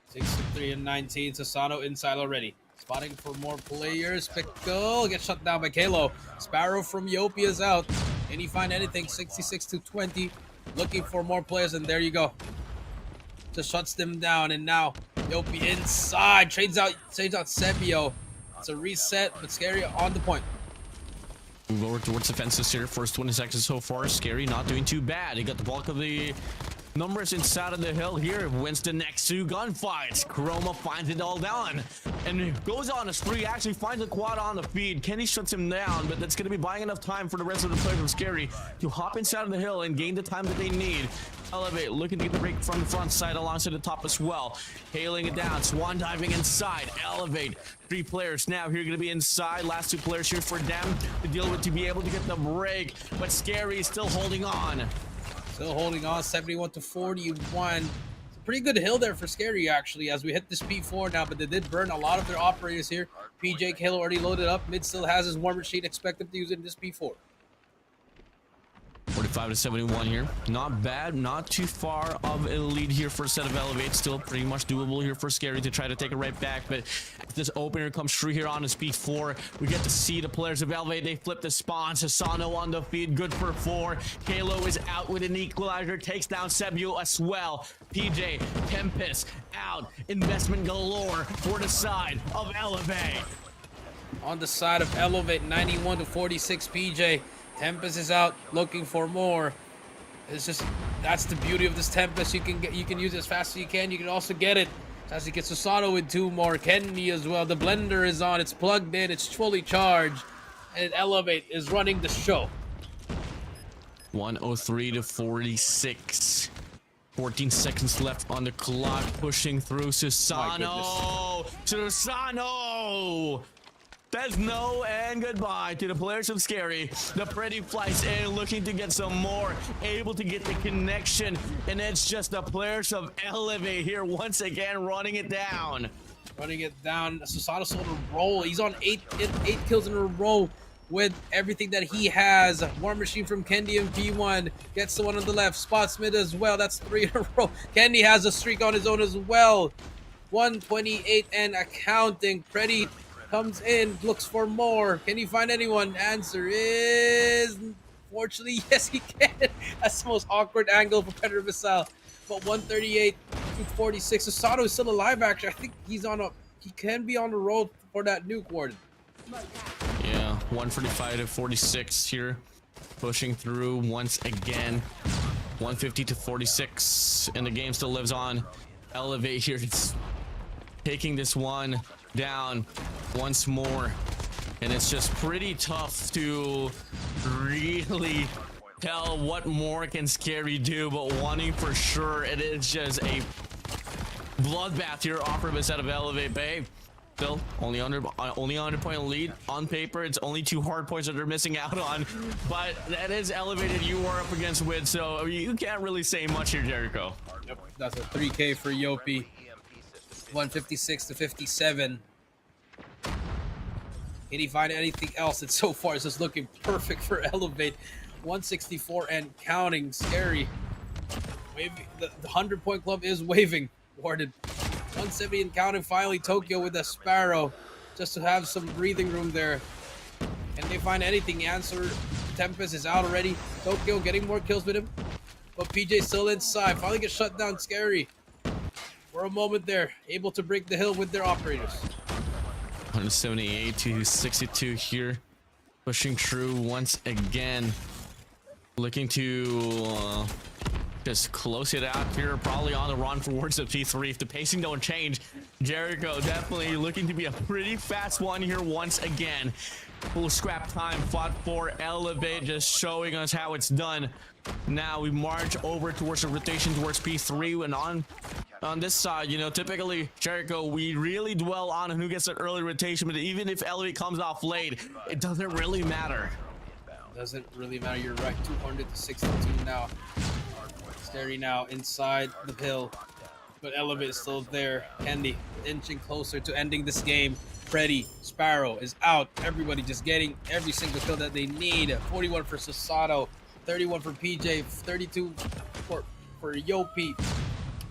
63 and 19. Susano inside already. Spotting for more players. Pickle gets shut down by Kalo. Sparrow from Yopi is out. Can he find anything? 66 to 20. Looking for more players, and there you go. Just shuts them down, and now Yopi inside. Trades out Sebio. It's a reset, but Scary on the point. Move over towards the fences here. First 20 seconds so far. Scary not doing too bad. He got the bulk of the numbers inside of the hill here. Wins the next 2 gunfights. Chroma finds it all down and goes on a spree. Actually finds a quad on the feed. Kenny shuts him down, but that's going to be buying enough time for the rest of the players of Scary to hop inside of the hill and gain the time that they need. Elevate looking to get the break from the front side alongside the top as well. Hailing it down. Swan diving inside. Elevate. 3 players now here going to be inside. Last 2 players here for them to deal with, to be able to get the break, but Scary is still holding on. Still holding on, 71 to 41. It's a pretty good hill there for Scary, actually, as we hit this P4 now, but they did burn a lot of their operators here. PJ Kalo already loaded up. Mid still has his war machine. Expect him to use it in this P4. 45 to 71 here. Not bad, not too far of a lead here for a set of Elevate. Still pretty much doable here for Scary to try to take it right back, but if this opener comes through here on his P4, we get to see the players of Elevate. They flip the spawn. Susano on the feed, good for 4. Kalo is out with an equalizer, takes down Sebio as well. PJ, Tempest out. Investment galore for the side of Elevate. On the side of Elevate, 91 to 46 PJ. Tempest is out looking for more. It's just, that's the beauty of this Tempest. You can use it as fast as you can. You can also get it as he gets Susano with 2 more. Kenny as well. The blender is on. It's plugged in. It's fully charged. And Elevate is running the show. 103 to 46. 14 seconds left on the clock. Pushing through Susano. Susano! Says no and goodbye to the players of Scary. The Pretty flies in, looking to get some more, able to get the connection, and it's just the players of Elevate here once again running it down. Running it down. Susano's on a roll. He's on 8 kills in a row with everything that he has. War Machine from Kendi and P1 gets the one on the left. Spots mid as well. That's 3 in a row. Kendi has a streak on his own as well. 128 and accounting. Pretty comes in, looks for more. Can he find anyone? Answer is, fortunately, yes, he can. That's the most awkward angle for Predator Missile. But 138 to 46. Sasato is still alive, actually. I think he can be on the road for that nuke, Warden. Yeah, 145 to 46 here. Pushing through once again. 150 to 46. And the game still lives on. Elevate here. It's taking this one down once more. And it's just pretty tough to really tell what more can Scary do, but wanting for sure, it is just a bloodbath here offered instead of Elevate Bay. Still only 100 point lead on paper. It's only 2 hard points that they're missing out on, but that is Elevated. You are up against Wid, so you can't really say much here, Jericho. Yep, that's a 3K for Yopi. 156 to 57. Can he find anything else? And so far, it's just looking perfect for Elevate. 164 and counting. Scary. Waving. The 100-point club is waving. Warden. 170 and counting. Finally, Tokyo with a Sparrow. Just to have some breathing room there. Can they find anything? Answer. Tempest is out already. Tokyo getting more kills with him. But PJ still inside. Finally gets shut down. Scary. For a moment there. Able to break the hill with their operators. 178 to 62 here. Pushing through once again. Looking to just close it out here. Probably on the run towards the P3 if the pacing don't change. Jericho definitely looking to be a pretty fast one here once again. Full scrap time fought for Elevate, just showing us how it's done. Now we march over towards the rotation towards P3, and on this side, you know, typically Jericho, we really dwell on who gets an early rotation, but even if Elevate comes off late, it doesn't really matter. Doesn't really matter. You're right. 200 to 62 now. Scary now inside the hill, but Elevate is still there. Candy inching closer to ending this game. Freddy, Sparrow is out. Everybody just getting every single kill that they need. 41 for Sasato, 31 for PJ, 32 for Yopi.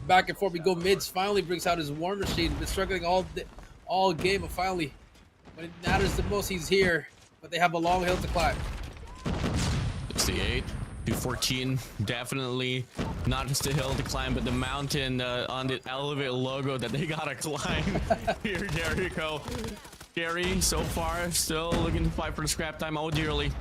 Back and forth we go. Mids finally brings out his War Machine. Been struggling all game, but finally, when it matters the most, he's here. But they have a long hill to climb. 68 to 14, definitely not just a hill to climb, but the mountain on the Elevate logo that they gotta climb here, Jericho. Scary so far, still looking to fight for the scrap time. Oh, dearly,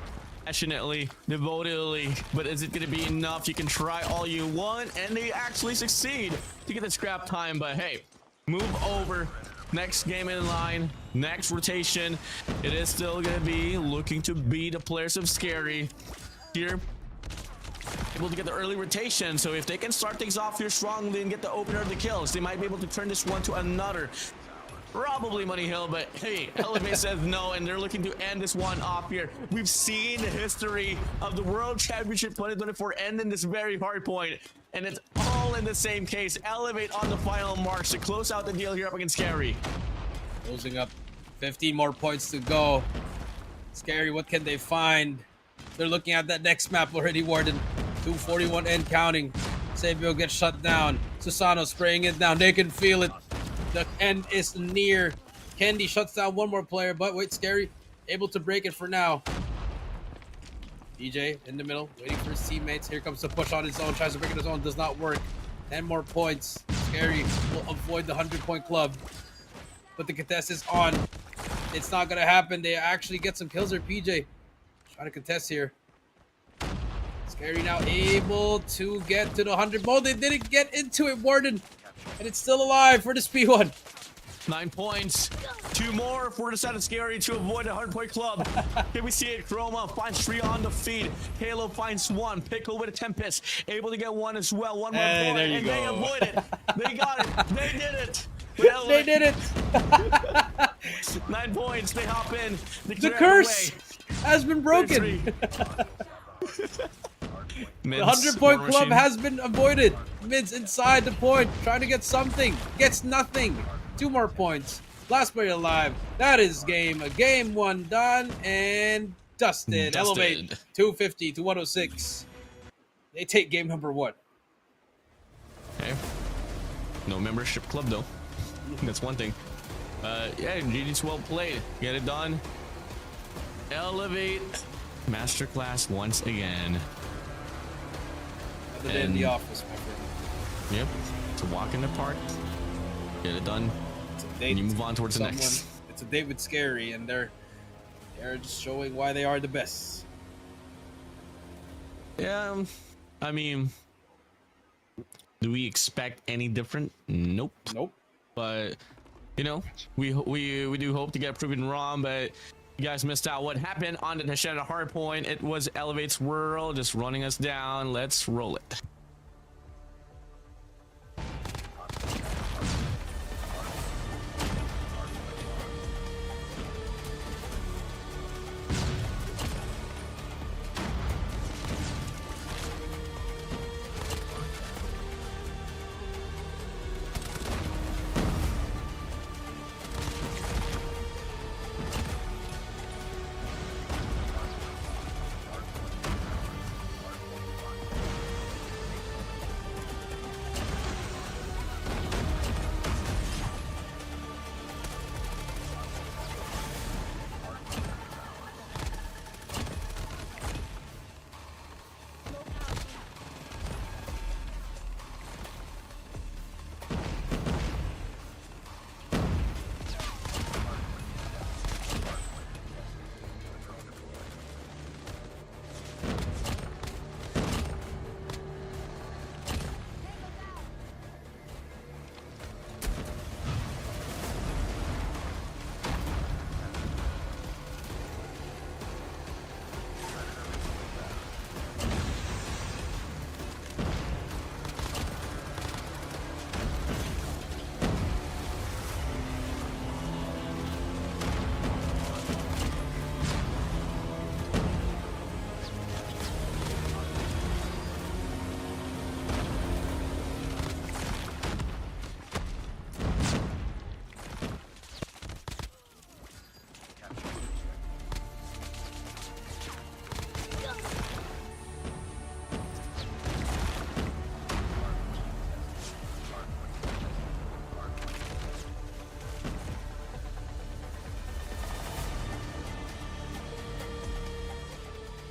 passionately, devotedly, but is it gonna be enough? You can try all you want, and they actually succeed to get the scrap time. But hey, move over. Next game in line, next rotation, it is still gonna be looking to be the players of Scary here, able to get the early rotation. So if they can start things off here strongly and get the opener of the kills, they might be able to turn this one to another, probably Money Hill. But hey, Elevate says no, and they're looking to end this one off here. We've seen the history of the World Championship 2024 end in this very hard point, and it's all in the same case. Elevate on the final marks to close out the deal here up against Scary. Closing up, 15 more points to go. Scary, what can they find? They're looking at that next map already, Warden. 241 and counting. Sabio gets shut down. Susano spraying it down. They can feel it. The end is near. Candy shuts down one more player, but wait, Scary able to break it for now. DJ in the middle, waiting for his teammates. Here comes the push on his own. Tries to break it his own. Does not work. 10 more points. Scary will avoid the 100-point club. But the contest is on. It's not going to happen. They actually get some kills there. PJ trying to contest here. Scary now able to get to the 100 mode. They didn't get into it, Warden. And it's still alive for the P1. 9 points. 2 more for the side of Scary to avoid the 100-point club. Here we see it. Chroma finds 3 on the feed. Halo finds 1. Pickle with a Tempest. Able to get 1 as well. 1 more point. And they avoid it. They got it. They did it. Well, They did it. 9 points. They hop in. The curse has been broken. The 100-point club has been avoided. Mids inside the point, trying to get something. Gets nothing. 2 more points. Last player alive. That is game. A game 1 done and dusted. Elevate 250 to 106. They take game number 1. Okay. No membership club though. That's one thing. Yeah, GG's well played. Get it done. Elevate masterclass once again. Another day in the office, my friend. Yep, it's a walk in the park. Get it done. It's a date. And you move on towards the next. It's a date with Scary, and they're just showing why they are the best. Yeah, I mean, do we expect any different? Nope. Nope. But you know, we do hope to get proven wrong, but you guys missed out. What happened on the Nashetta hardpoint? It was Elevate's World just running us down. Let's roll it.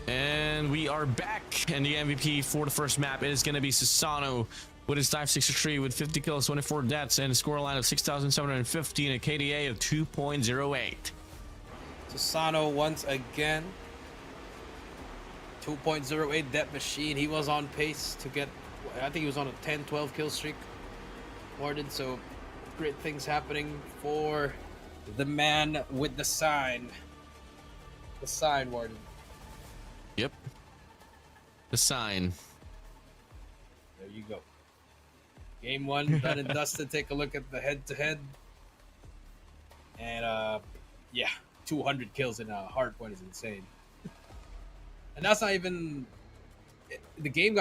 And we are back, and the MVP for the first map is going to be Susano with his dive 63 with 50 kills, 24 deaths, and a score line of 6,750 and a KDA of 2.08. Susano once again. 2.08 death machine. He was on pace to get, I think he was on a 10-12 kill streak. Warden, so great things happening for the man with the sign. The sign, Warden. Yep. The sign. There you go. Game one, done and dusted. Take a look at the head-to-head. And, yeah, 200 kills in a hard point is insane. And that's not even... The game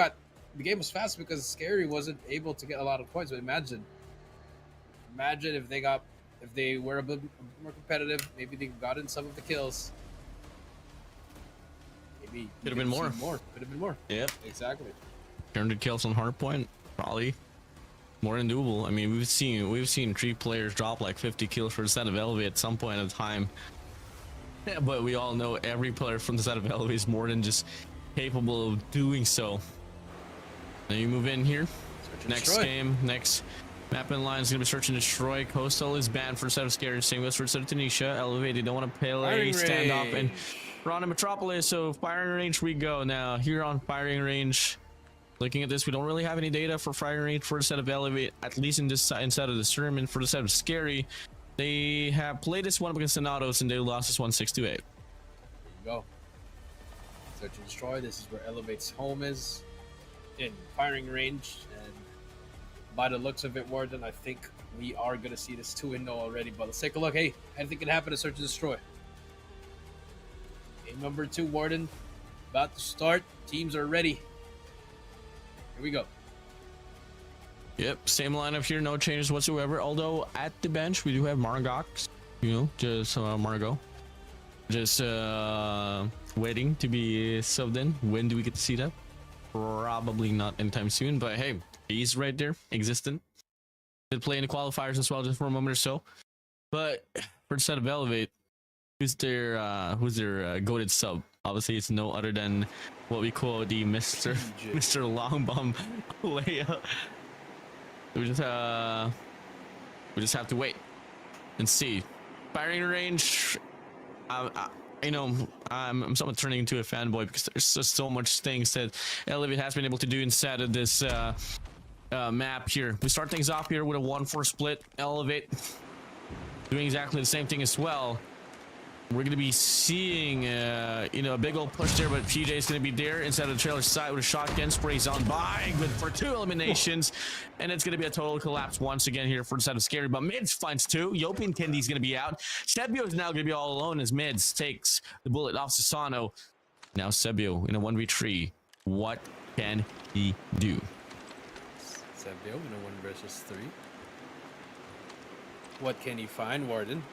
was fast because Scary wasn't able to get a lot of points. But imagine if they were a bit more competitive, maybe they got in some of the kills. Maybe could have been more. Could have been more. Yep. Exactly. 300 kills on hardpoint, probably more than doable. I mean, we've seen 3 players drop like 50 kills for the set of Elevate at some point in time. Yeah, but we all know every player from the set of Elevate is more than just capable of doing so. Now you move in here. Next game, next map in line is going to be Search and Destroy. Coastal is banned for a set of Scare. Same goes for a set of Tanisha. Elevate, they don't want to play standoff and Rana Metropolis. So firing range we go. Now here on firing range, looking at this, we don't really have any data for firing range for the set of Elevate, at least in this inside of the tournament. For the set of Scary, they have played this one up against the Nados and they lost this one 6-8. There you go. Search and Destroy. This is where Elevate's home is, in firing range. And by the looks of it, Warden, I think we are going to see this 2-0 already. But let's take a look. Hey, anything can happen to Search and Destroy. Game number 2, Warden. About to start. Teams are ready. Here we go. Yep, same lineup here, no changes whatsoever. Although at the bench we do have Margox, just Margot, just waiting to be subbed in. When do we get to see that? Probably not anytime soon. But hey, he's right there, existent. Did play in the qualifiers as well, just for a moment or so. But for the set of Elevate, who's their goated sub? Obviously, it's no other than what we call the Mr. Long Bomb layup. We just have to wait and see. Firing range. You know, I'm somewhat turning into a fanboy because there's just so much things that Elevate has been able to do inside of this map here. We start things off here with a 1-4 split. Elevate doing exactly the same thing as well. We're going to be seeing, you know, a big old push there, but PJ is going to be there inside of the trailer side with a shotgun, sprays on by, good for 2 eliminations, and it's going to be a total collapse once again here for the side of Scary, but Mids finds 2. Yopi and Kendi's going to be out. Sebio is now going to be all alone as Mids takes the bullet off Sasano. Now Sebio in a 1v3. What can he do? Sebio in a 1 versus 3. What can he find, Warden?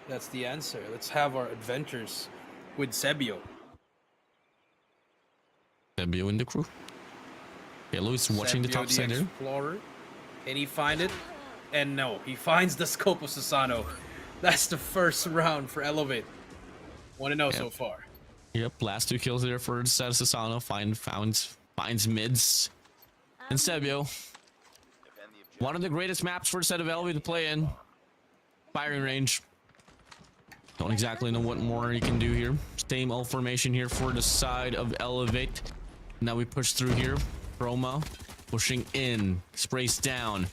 That's the answer. Let's have our adventures with Sebio. Sebio in the crew. Yellow is watching the top center. Explorer. Can he find it? And no, he finds the scope of Sasano. That's the first round for Elevate. 1-0 so far. Yep, last 2 kills there for the set of Sasano. Finds Mids. And Sebio. One of the greatest maps for the set of Elevate to play in. Firing range. Don't exactly know what more you can do here. Same old formation here for the side of Elevate. Now we push through here. Chroma pushing in. Sprays down.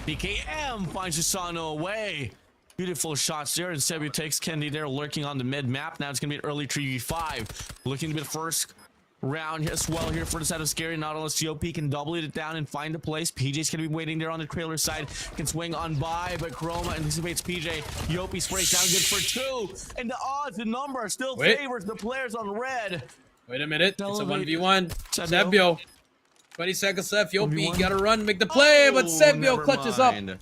BKM finds Sasano away. Beautiful shots there. And Sebio takes Kendi there lurking on the mid map. Now it's going to be an early 3v5. Looking to be the first round as well here for the side of Scary. Not unless COP can double it down and find a place. PJ's gonna be waiting there on the trailer side. Can swing on by, but Chroma anticipates PJ. Yopi sprays down good for 2. And the odds and number still favors the players on red. Wait a minute. It's a Elevate. 1v1. Sebio. Sebio. 20 seconds left. Yopi gotta run, make the play, but Sebio never clutches up mind.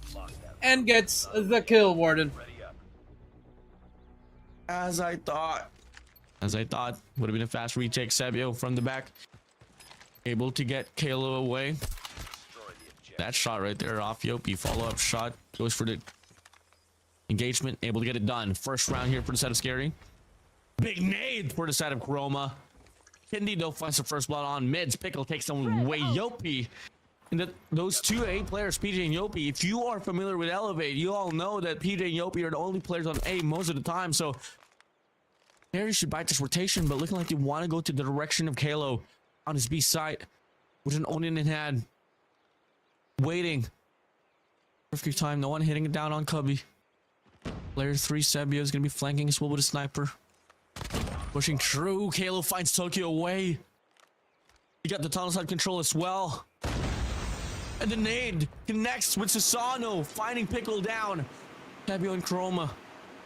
and gets the kill, Warden. As I thought. Would have been a fast retake. Sebio from the back. Able to get Kalo away. That shot right there off Yopi. Follow-up shot. Goes for the engagement. Able to get it done. First round here for the side of Scary. Big nade for the side of Chroma. Kendi though finds the first blood on Mids. Pickle takes them away. Yopi. And those 2 A players, PJ and Yopi, if you are familiar with Elevate, you all know that PJ and Yopi are the only players on A most of the time. So Harry should bite this rotation, but looking like they want to go to the direction of Kalo on his B side with an Onin in hand. Waiting. Perfect time. No one hitting it down on Cubby. Player 3, Sebio is going to be flanking as well with a sniper. Pushing through. Kalo finds Tokyo away. He got the tunnel side control as well. And the nade connects with Sasano, finding Pickle down. Sebio and Chroma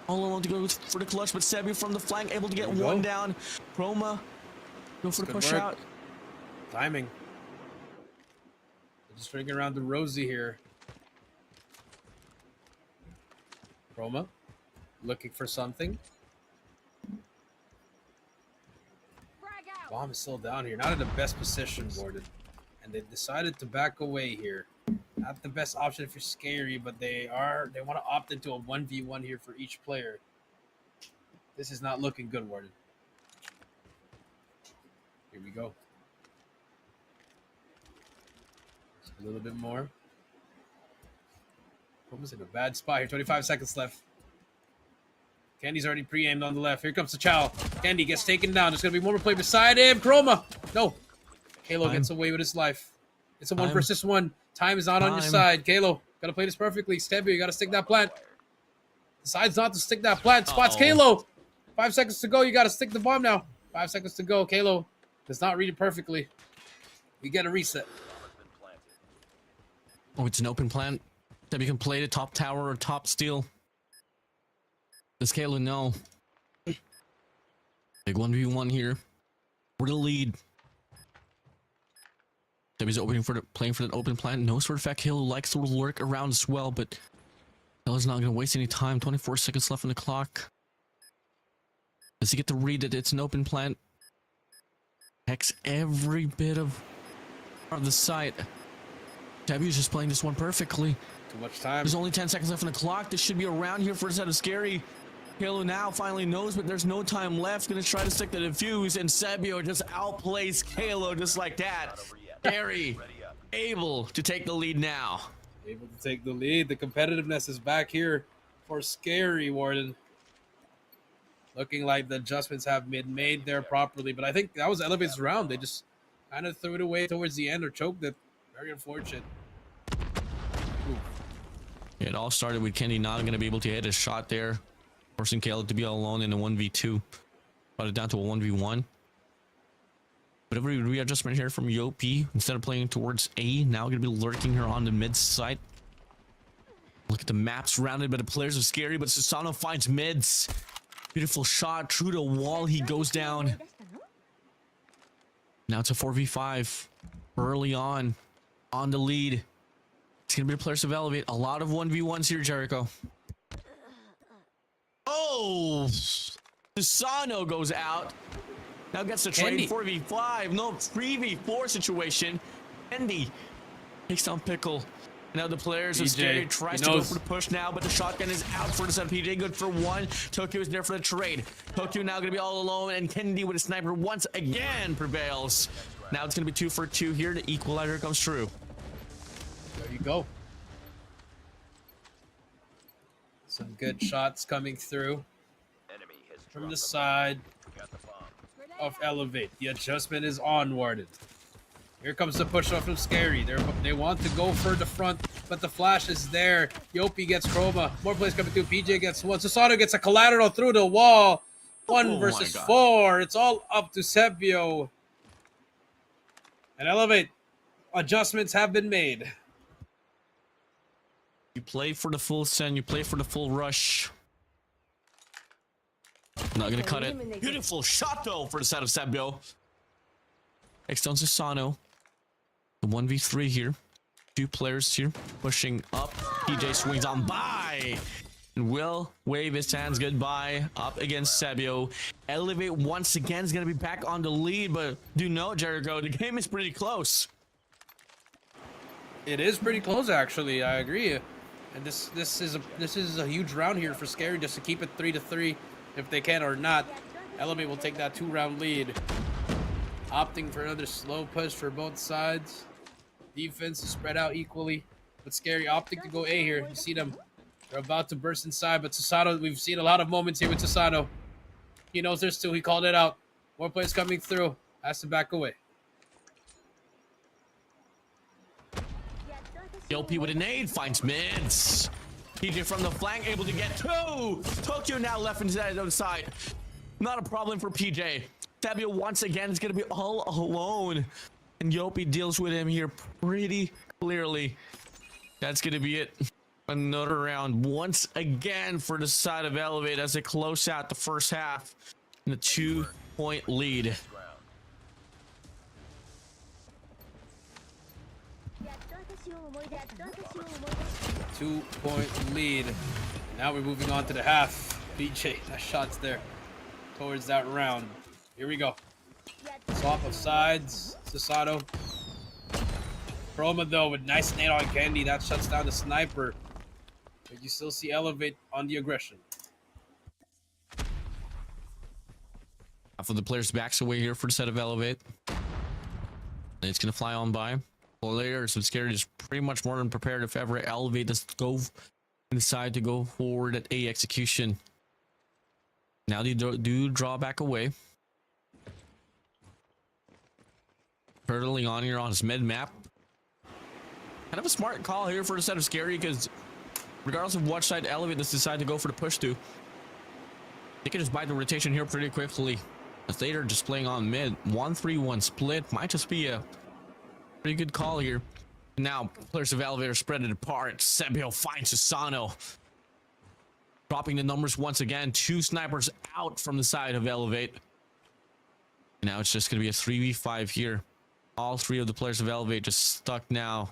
all alone to go for the clutch, but Sebio from the flank able to get 1 down. Chroma go for the push out. Timing. Just drinking around the rosy here. Chroma looking for something. Bomb is still down here. Not in the best position, Warden. And they decided to back away here. Not the best option if you're Scary, but they want to opt into a 1v1 here for each player. This is not looking good, Warden. Here we go. Just a little bit more. Almost in a bad spot here. 25 seconds left. Candy's already pre-aimed on the left. Here comes the Chow. Candy gets taken down. There's going to be more play beside him. Chroma. No. Kalo gets away with his life. It's a 1 versus 1. Time is not on your side. Kalo, got to play this perfectly. Sebio, you got to stick that plant. Decides not to stick that plant. Spots Kalo. 5 seconds to go. You got to stick the bomb now. 5 seconds to go. Kalo does not read it perfectly. We get a reset. Oh, it's an open plant. Sebio can play the top tower or top steel. Does Kalo know? Big 1v1 here. We're the lead. Sebio's playing for the open plant. Knows for a fact Kalo likes to lurk around as well, but Kalo's not going to waste any time. 24 seconds left on the clock. Does he get to read that it's an open plant? Hex every bit of the site. Sebio's just playing this one perfectly. Too much time. There's only 10 seconds left on the clock. This should be around here for a set of Scary. Halo now finally knows, but there's no time left. Gonna try to stick the defuse, and Sebio just outplays Halo just like that. Scary able to take the lead now. Able to take the lead. The competitiveness is back here for Scary, Warden. Looking like the adjustments have been made there properly, but I think that was Elevate's round. They just kind of threw it away towards the end or choked it. Very unfortunate. Ooh. It all started with Kenny not going to be able to hit a shot there, forcing Caleb to be all alone in a 1v2. Brought it down to a 1v1. Whatever readjustment here from Yopi, instead of playing towards A, now going to be lurking here on the mid side. Look at the map surrounded by the players of Scary, but Susano finds mids. Beautiful shot through the wall. He goes down. Now it's a 4v5 early on the lead. It's going to be the players of Elevate. A lot of 1v1s here, Jericho. Oh! Susano goes out. Now gets the trade 4v5. No, 3v4 situation. Andy takes down Pickle. Now the players of Scary tries to go for the push now, but the shotgun is out for the set. PJ good for one. Tokyo is there for the trade. Tokyo now going to be all alone, and Kennedy with a sniper once again prevails. Now it's going to be 2 for 2 here. The equalizer comes true. There you go. Some good shots coming through from the side of Elevate. The adjustment is on, Warden. Here comes the push off from Scary. They want to go for the front, but the flash is there. Yopi gets Chroma. More plays coming through. PJ gets one. Susano gets a collateral through the wall. 1 versus 4. It's all up to Sebio. And Elevate. Adjustments have been made. You play for the full send. You play for the full rush. Not going to cut it. Beautiful shot, though, for the side of Sebio. Next down Susano. The 1v3 here. 2 players here pushing up. PJ swings on by and will wave his hands goodbye up against Sebio. Elevate once again is going to be back on the lead, but do know, Jericho, the game is pretty close. It is pretty close, actually. I agree. And this is a huge round here for Scary, just to keep it 3-3 if they can or not. Elevate will take that 2-round lead. Opting for another slow push for both sides. Defense is spread out equally, but Scary opting to go A here. You see them. They're about to burst inside, but Susano, we've seen a lot of moments here with Susano. He knows there's 2. He called it out. More plays coming through. Has to back away. LP with a nade finds mids. PJ from the flank able to get 2. Tokyo now left inside the other side. Not a problem for PJ. Sebio once again is going to be all alone. And Yopi deals with him here pretty clearly. That's going to be it. Another round once again for the side of Elevate as they close out the first half in a 2-point lead. 2-point lead. Now we're moving on to the half. BJ, that shot's there towards that round. Here we go. Swap of sides. Susano. Chroma, though, with nice nade on Candy. That shuts down the sniper. But you still see Elevate on the aggression. Half of the players backs away here for the set of Elevate. And it's going to fly on by. Players of Scary is pretty much more than prepared if ever Elevate does go and decide to go forward at A execution. Now they do draw back away. Turtling on here on his mid map. Kind of a smart call here for the set of Scary, because regardless of what side Elevate does decide to go for the push to, they can just buy the rotation here pretty quickly. As they are just playing on mid. 1-3-1 split. Might just be a pretty good call here. Now players of Elevate are spread it apart. Sebio finds Susano. Dropping the numbers once again. 2 snipers out from the side of Elevate. And now it's just going to be a 3v5 here. All 3 of the players of Elevate just stuck now.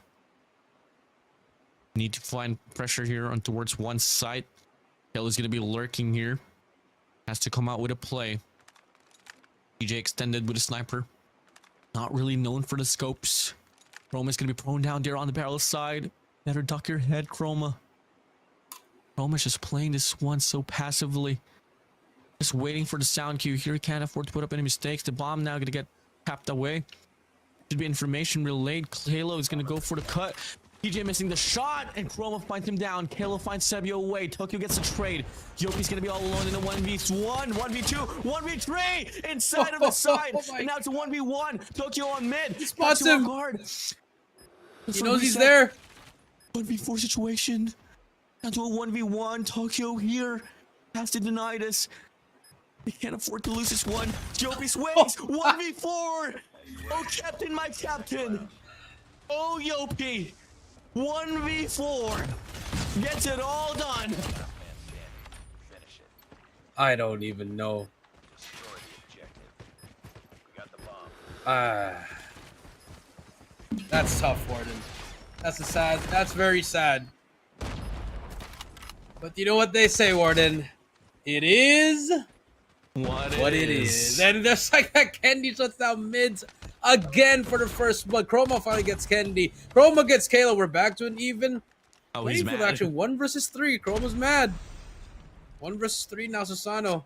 Need to find pressure here on towards one side. Kelly's going to be lurking here. Has to come out with a play. DJ extended with a sniper. Not really known for the scopes. Roman's going to be prone down there on the barrel side. Better duck your head, Chroma. Chroma's just playing this one so passively. Just waiting for the sound cue here. Can't afford to put up any mistakes. The bomb now gonna get tapped away. Should be information relayed. Halo is gonna go for the cut. TJ missing the shot, and Chroma finds him down. Halo finds Sebio away. Tokyo gets the trade. Yopi's gonna be all alone in a 1v1, 1v2, 1v3 inside of the side. And now it's a 1v1. Tokyo on mid. He spots Tokyo on him. guard. He knows he's there. 1v4 situation. Down to a 1v1. Tokyo here has to deny this. They can't afford to lose this one. Yopi swings. 1v4. Oh, captain, my captain. Oh, Yopi. 1v4. Gets it all done. Finish it. I don't even know. Destroy the objective. We got the bomb. That's tough, Warden. That's very sad. But you know what they say, Warden? It is what it is. And there's like that Kendi shuts down mids again for the first blood. Chroma finally gets Kendi. Chroma gets Kayla. We're back to an even. Oh, he's Playing for mad. actually 1 versus 3. Chroma's mad. 1 versus 3 now. Susano.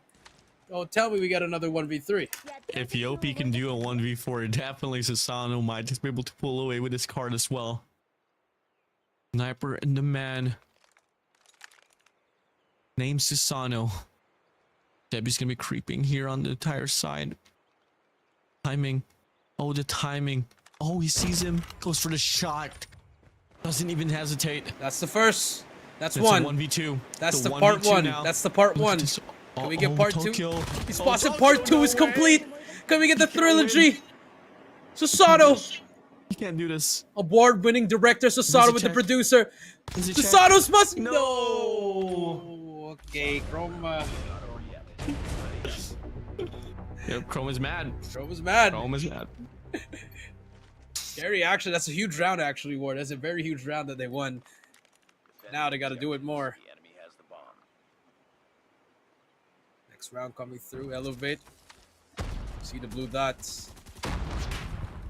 Oh, tell me we got another 1v3. If Yopi can do a 1v4, definitely Sasano might just be able to pull away with his card as well. Sniper and the man. Name Sasano. Debbie's gonna be creeping here on the entire side. Timing. Oh, the timing. Oh, he sees him. Goes for the shot. Doesn't even hesitate. That's the first. That's It's one. a 1v2. That's It's a the part 1v2 one. now. That's the part one. Can we get part two? He spots it. Part two is complete. Can we get the trilogy? Susato, He can't do this. award-winning director Susato with the check. producer. Does it check? Susato's must. No. No. Okay, Chroma. Yep, Chrome is mad. Chroma's mad. Chrome is mad. Scary. Actually, that's a huge round. Actually, Ward. That's a very huge round that they won. Now they got to do it more. The enemy has the bomb. Next round coming through. Elevate. See the blue dots.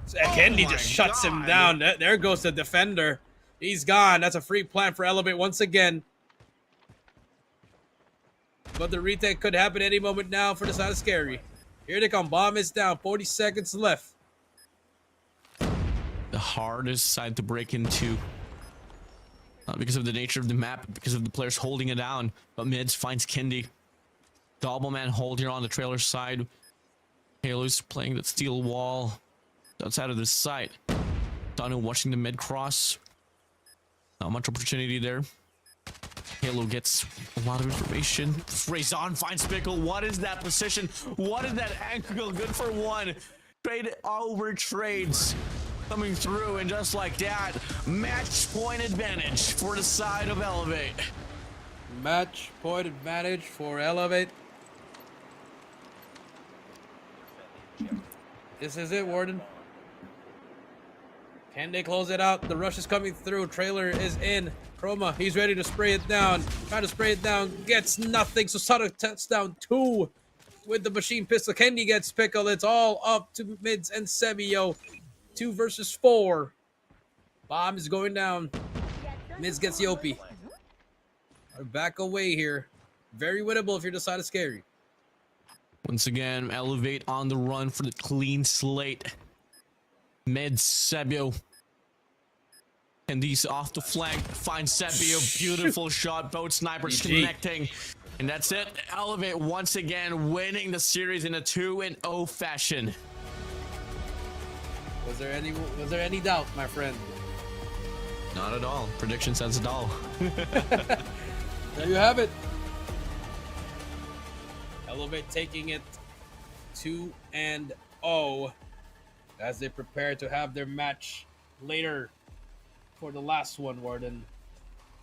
Kendi my just shuts him God. down. There goes the defender. He's gone. That's a free plant for Elevate once again. But the retake could happen any moment now for the side of Scary. Here they come. Bomb is down. 40 seconds left. The hardest side to break into. Not because of the nature of the map, but because of the players holding it down. But Mids finds Kendi. Double man hold here on the trailer side. Halo's playing that steel wall outside of the site. Danu watching the mid cross. Not much opportunity there. Halo gets a lot of information. Razon finds Pickle. What is that position? What is that angle? Good for one. Trade over trades coming through, and just like that, match point advantage for the side of Elevate. Match point advantage for Elevate. This is it, Warden. Can they close it out? The rush is coming through. Trailer is in. Chroma, he's ready to spray it down. Trying to spray it down. Gets nothing. So Sutter touched down 2 with the machine pistol. Kendi gets Pickle. It's all up to Mids and Sebio. 2 versus 4. Bomb is going down. Mids gets Yopi. Are back away here. Very winnable if you're the side of Scary. Once again, Elevate on the run for the clean slate. Mid Sebio. And these off the flank. Finds Sebio. Beautiful shot. Both snipers GG. connecting. And that's it. Elevate once again winning the series in a 2-0 fashion. Was there any doubt, my friend? Not at all. Prediction says it all. There you have it. Elevate taking it 2-0 as they prepare to have their match later for the last one, Warden.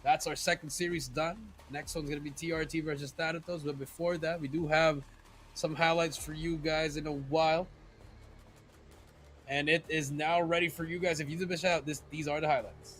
That's our second series done. Next one's going to be TRT versus THNTS. But before that, we do have some highlights for you guys in a while. And it is now ready for you guys. If you didn't miss out, these are the highlights.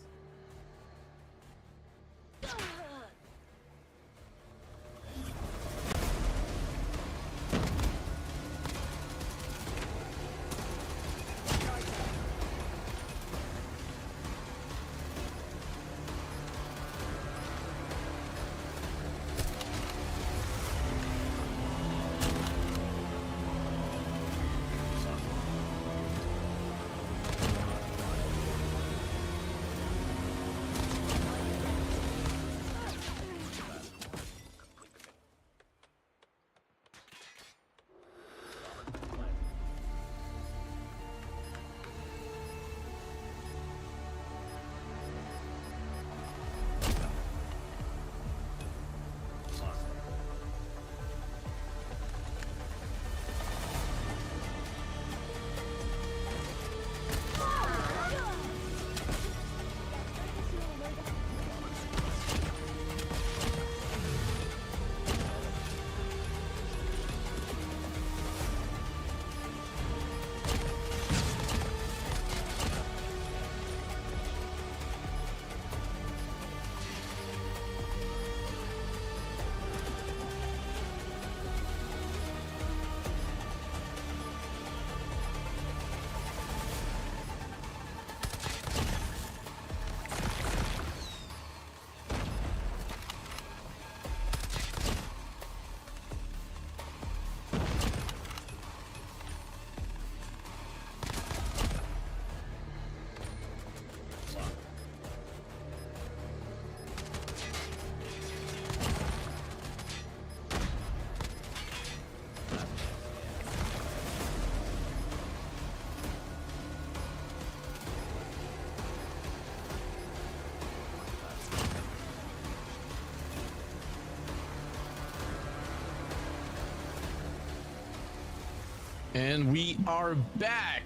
And we are back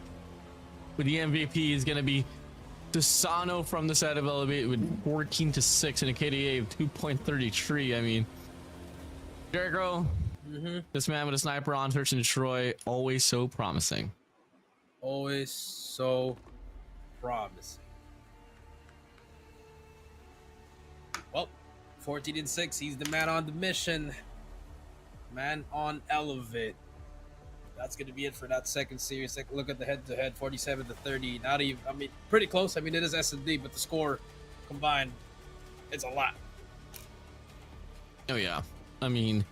with the MVP is going to be Desano from the side of Elevate with 14-6 and a KDA of 2.33. I mean, Jericho, this man with a sniper on search and destroy, always so promising. Always so promising. Well, 14-6. He's the man on the mission. Man on Elevate. That's going to be it for that second series. Take a look at the head-to-head, 47-30. Not even, I mean, pretty close. I mean, it is S&D, but the score combined, it's a lot. Oh yeah, I mean,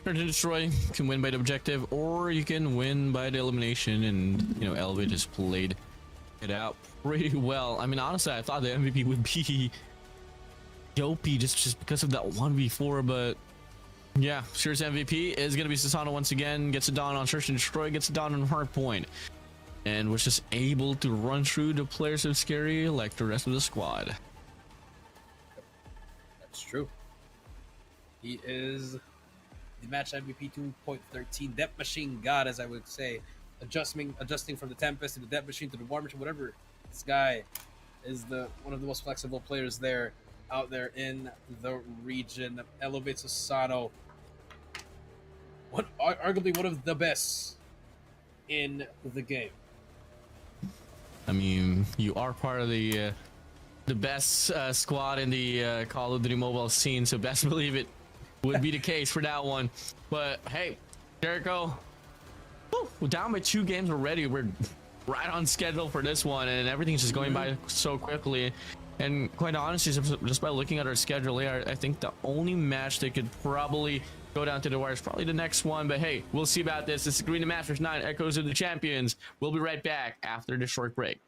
search and destroy can win by the objective, or you can win by the elimination, and you know, Elevate just played it out pretty well. I mean, honestly, I thought the MVP would be Dopey just because of that 1v4, but yeah, Series MVP is going to be Sasano once again. Gets it done on Search and Destroy, gets it done on Hardpoint, and was just able to run through the players of SKAER like the rest of the squad. That's true. He is the match MVP 2.13. Depth Machine God, as I would say. Adjusting from the Tempest to the Depth Machine to the War Machine, whatever. This guy is one of the most flexible players out there in the region. Elevates Sasano. Arguably one of the best in the game. I mean, you are part of the best squad in the Call of Duty mobile scene, so best believe it would be the case for that one. But hey, Jericho, we're down by 2 games already. We're right on schedule for this one, and everything's just going by so quickly. And quite honestly, just by looking at our schedule here, I think the only match that could probably go down to the wire is probably the next one. But hey, we'll see about this. This is Garena Masters IX, Echoes of the Champions. We'll be right back after this short break.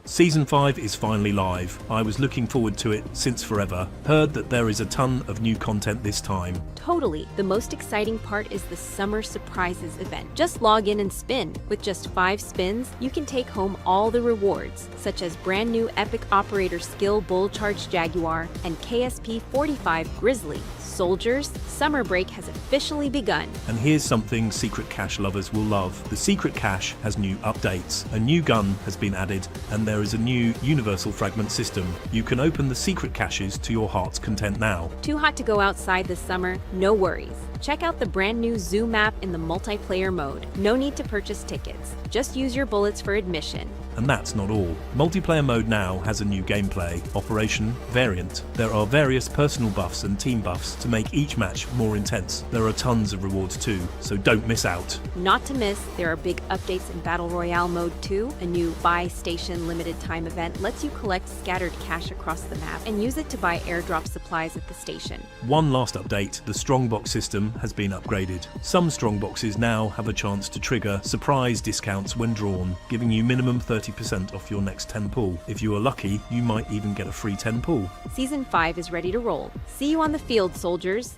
Season 5 is finally live. I was looking forward to it since forever. Heard that there is a ton of new content this time. Totally. The most exciting part is the Summer Surprises event. Just log in and spin. With just 5 spins, you can take home all the rewards, such as brand new Epic Operator Skill Bull Charge Jaguar and KSP 45 Grizzly. Soldiers, summer break has officially begun. And here's something Secret Cache lovers will love. The Secret Cache has new updates. A new gun has been added, and there is a new universal fragment system. You can open the secret caches to your heart's content now. Too hot to go outside this summer? No worries. Check out the brand new Zoo map in the multiplayer mode. No need to purchase tickets. Just use your bullets for admission. And that's not all. Multiplayer mode now has a new gameplay, Operation Variant. There are various personal buffs and team buffs to make each match more intense. There are tons of rewards too, so don't miss out. Not to miss, there are big updates in Battle Royale mode too. A new buy station limited time event lets you collect scattered cash across the map and use it to buy airdrop supplies at the station. One last update, the strongbox system has been upgraded. Some strongboxes now have a chance to trigger surprise discounts when drawn, giving you minimum 30% 30% off your next 10 pull. If you are lucky, you might even get a free 10 pull. Season 5 is ready to roll. See you on the field, soldiers.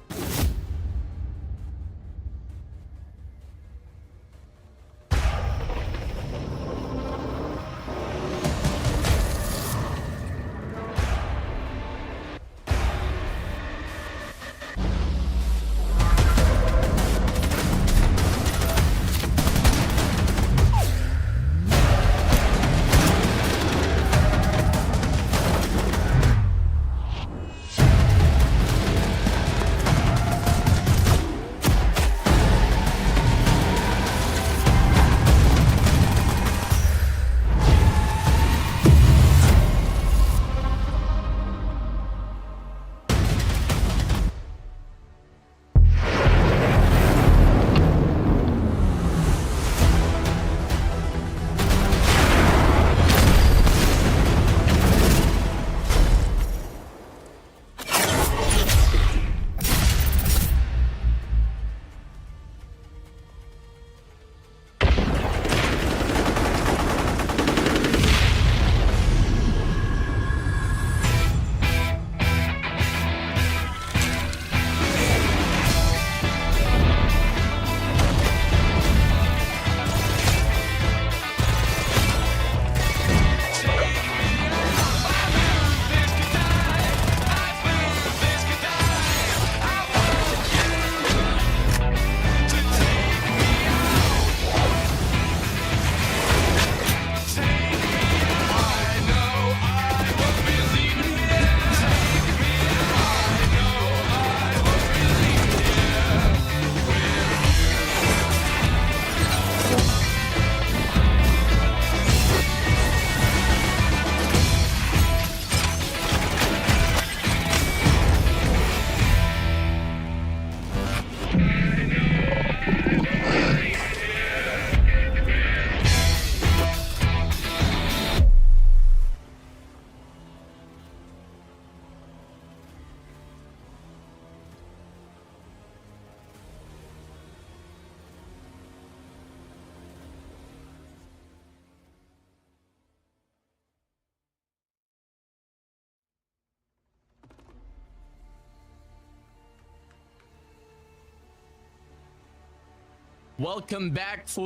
Welcome back to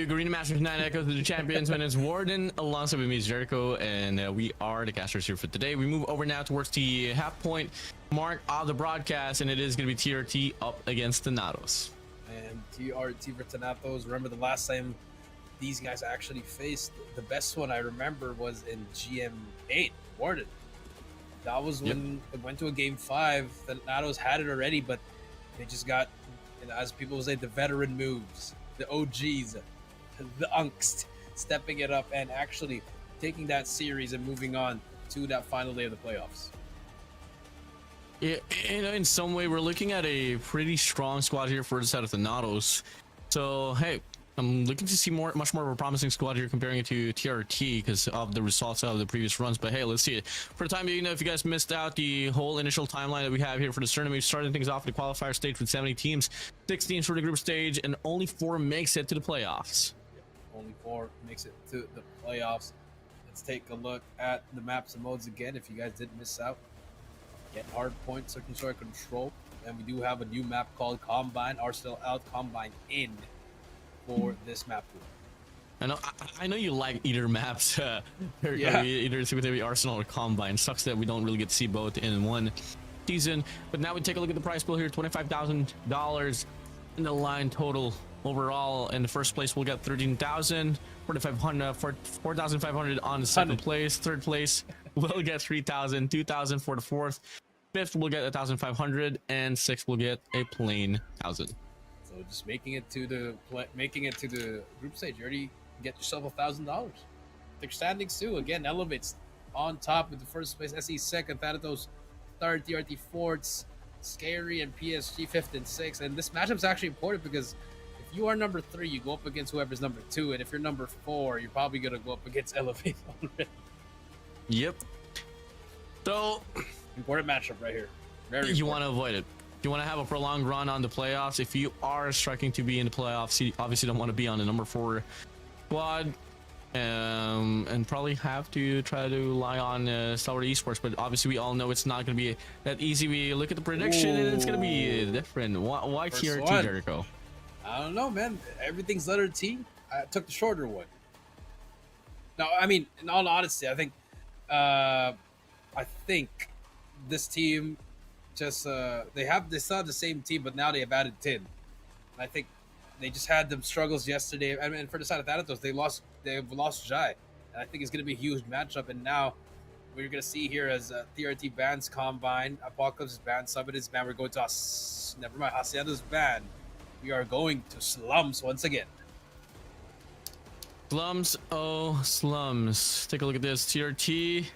Garena Masters IX Echoes of the Champions. My name is Warden, alongside with me is Jericho, and we are the casters here for today. We move over now towards the half point mark of the broadcast, and it is going to be TRT up against the THNTS. And TRT for THNTS. Remember the last time these guys actually faced, the best one I remember was in GM8, Warden. That was when it went to a game 5. The THNTS had it already, but they just got, and as people will say, the veteran moves, the OGs, the unks, stepping it up and actually taking that series and moving on to that final day of the playoffs. Yeah, you know, in some way, we're looking at a pretty strong squad here for the side of the THNTS. So, hey, I'm looking to see much more of a promising squad here comparing it to TRT because of the results of the previous runs. But hey, let's see it. For the time being, if you guys missed out the whole initial timeline that we have here for this tournament, we started things off in the qualifier stage with 70 teams, 6 teams for the group stage, and only 4 makes it to the playoffs. Only 4 makes it to the playoffs. Let's take a look at the maps and modes again if you guys did miss out. Get hard point, circumstance control, and we do have a new map called Combine. Arsenal out, Combine in for this map pool. I know you like either maps, either Secretary Arsenal or Combine. Sucks that we don't really get to see both in one season. But now we take a look at the prize pool here: $25,000 in the line total overall. In the first place, we'll get 13,000, 4,500 on the second place. Third place, we'll get 3,000, 2,000 for the fourth. Fifth, we'll get 1,500, and sixth, we'll get a plain 1,000. So just making it to the group stage, you already get yourself $1,000. Their standings too again elevates on top with the first place, SE second, THNTS third, TRT fourth, SKAER and PSG fifth and sixth. And this matchup's actually important because if you are number 3, you go up against whoever's number 2, and if you're number 4, you're probably gonna go up against Elevate already. Yep. So important matchup right here. Very you want to avoid it. You want to have a prolonged run on the playoffs. If you are striking to be in the playoffs, you obviously don't want to be on the number 4 squad. and probably have to try to rely on Star Esports. But obviously, we all know it's not going to be that easy. We look at the prediction, and it's going to be different. Why First TRT, one. Jericho? I don't know, man. Everything's letter T. I took the shorter one. No, I mean, in all honesty, I think this team just they still have the same team, but now they have added Tin. And I think they just had them struggles yesterday. I mean, for the side of Thanatos, they've lost Jai. And I think it's gonna be a huge matchup. And now we're gonna see here as TRT bans Combine, Apocalypse is banned, Summit is banned. We're going to never mind, Hacienda's banned. We are going to Slums once again. Slums, oh slums. Take a look at this. TRT.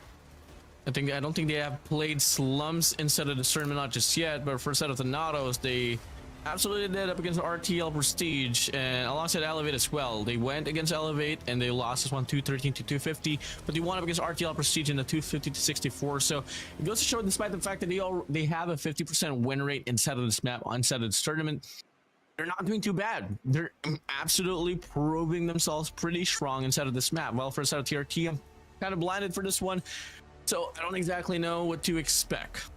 I don't think they have played Slums instead of the tournament, not just yet, but for set of THNTS, they absolutely did up against RTL Prestige and alongside Elevate as well. They went against Elevate and they lost this one 213 to 250, but they won up against RTL Prestige in the 250 to 64. So it goes to show, despite the fact that they have a 50% win rate inside of this map, inside of this tournament, they're not doing too bad. They're absolutely proving themselves pretty strong inside of this map. Well, for a set of TRT, I'm kind of blinded for this one, so I don't exactly know what to expect.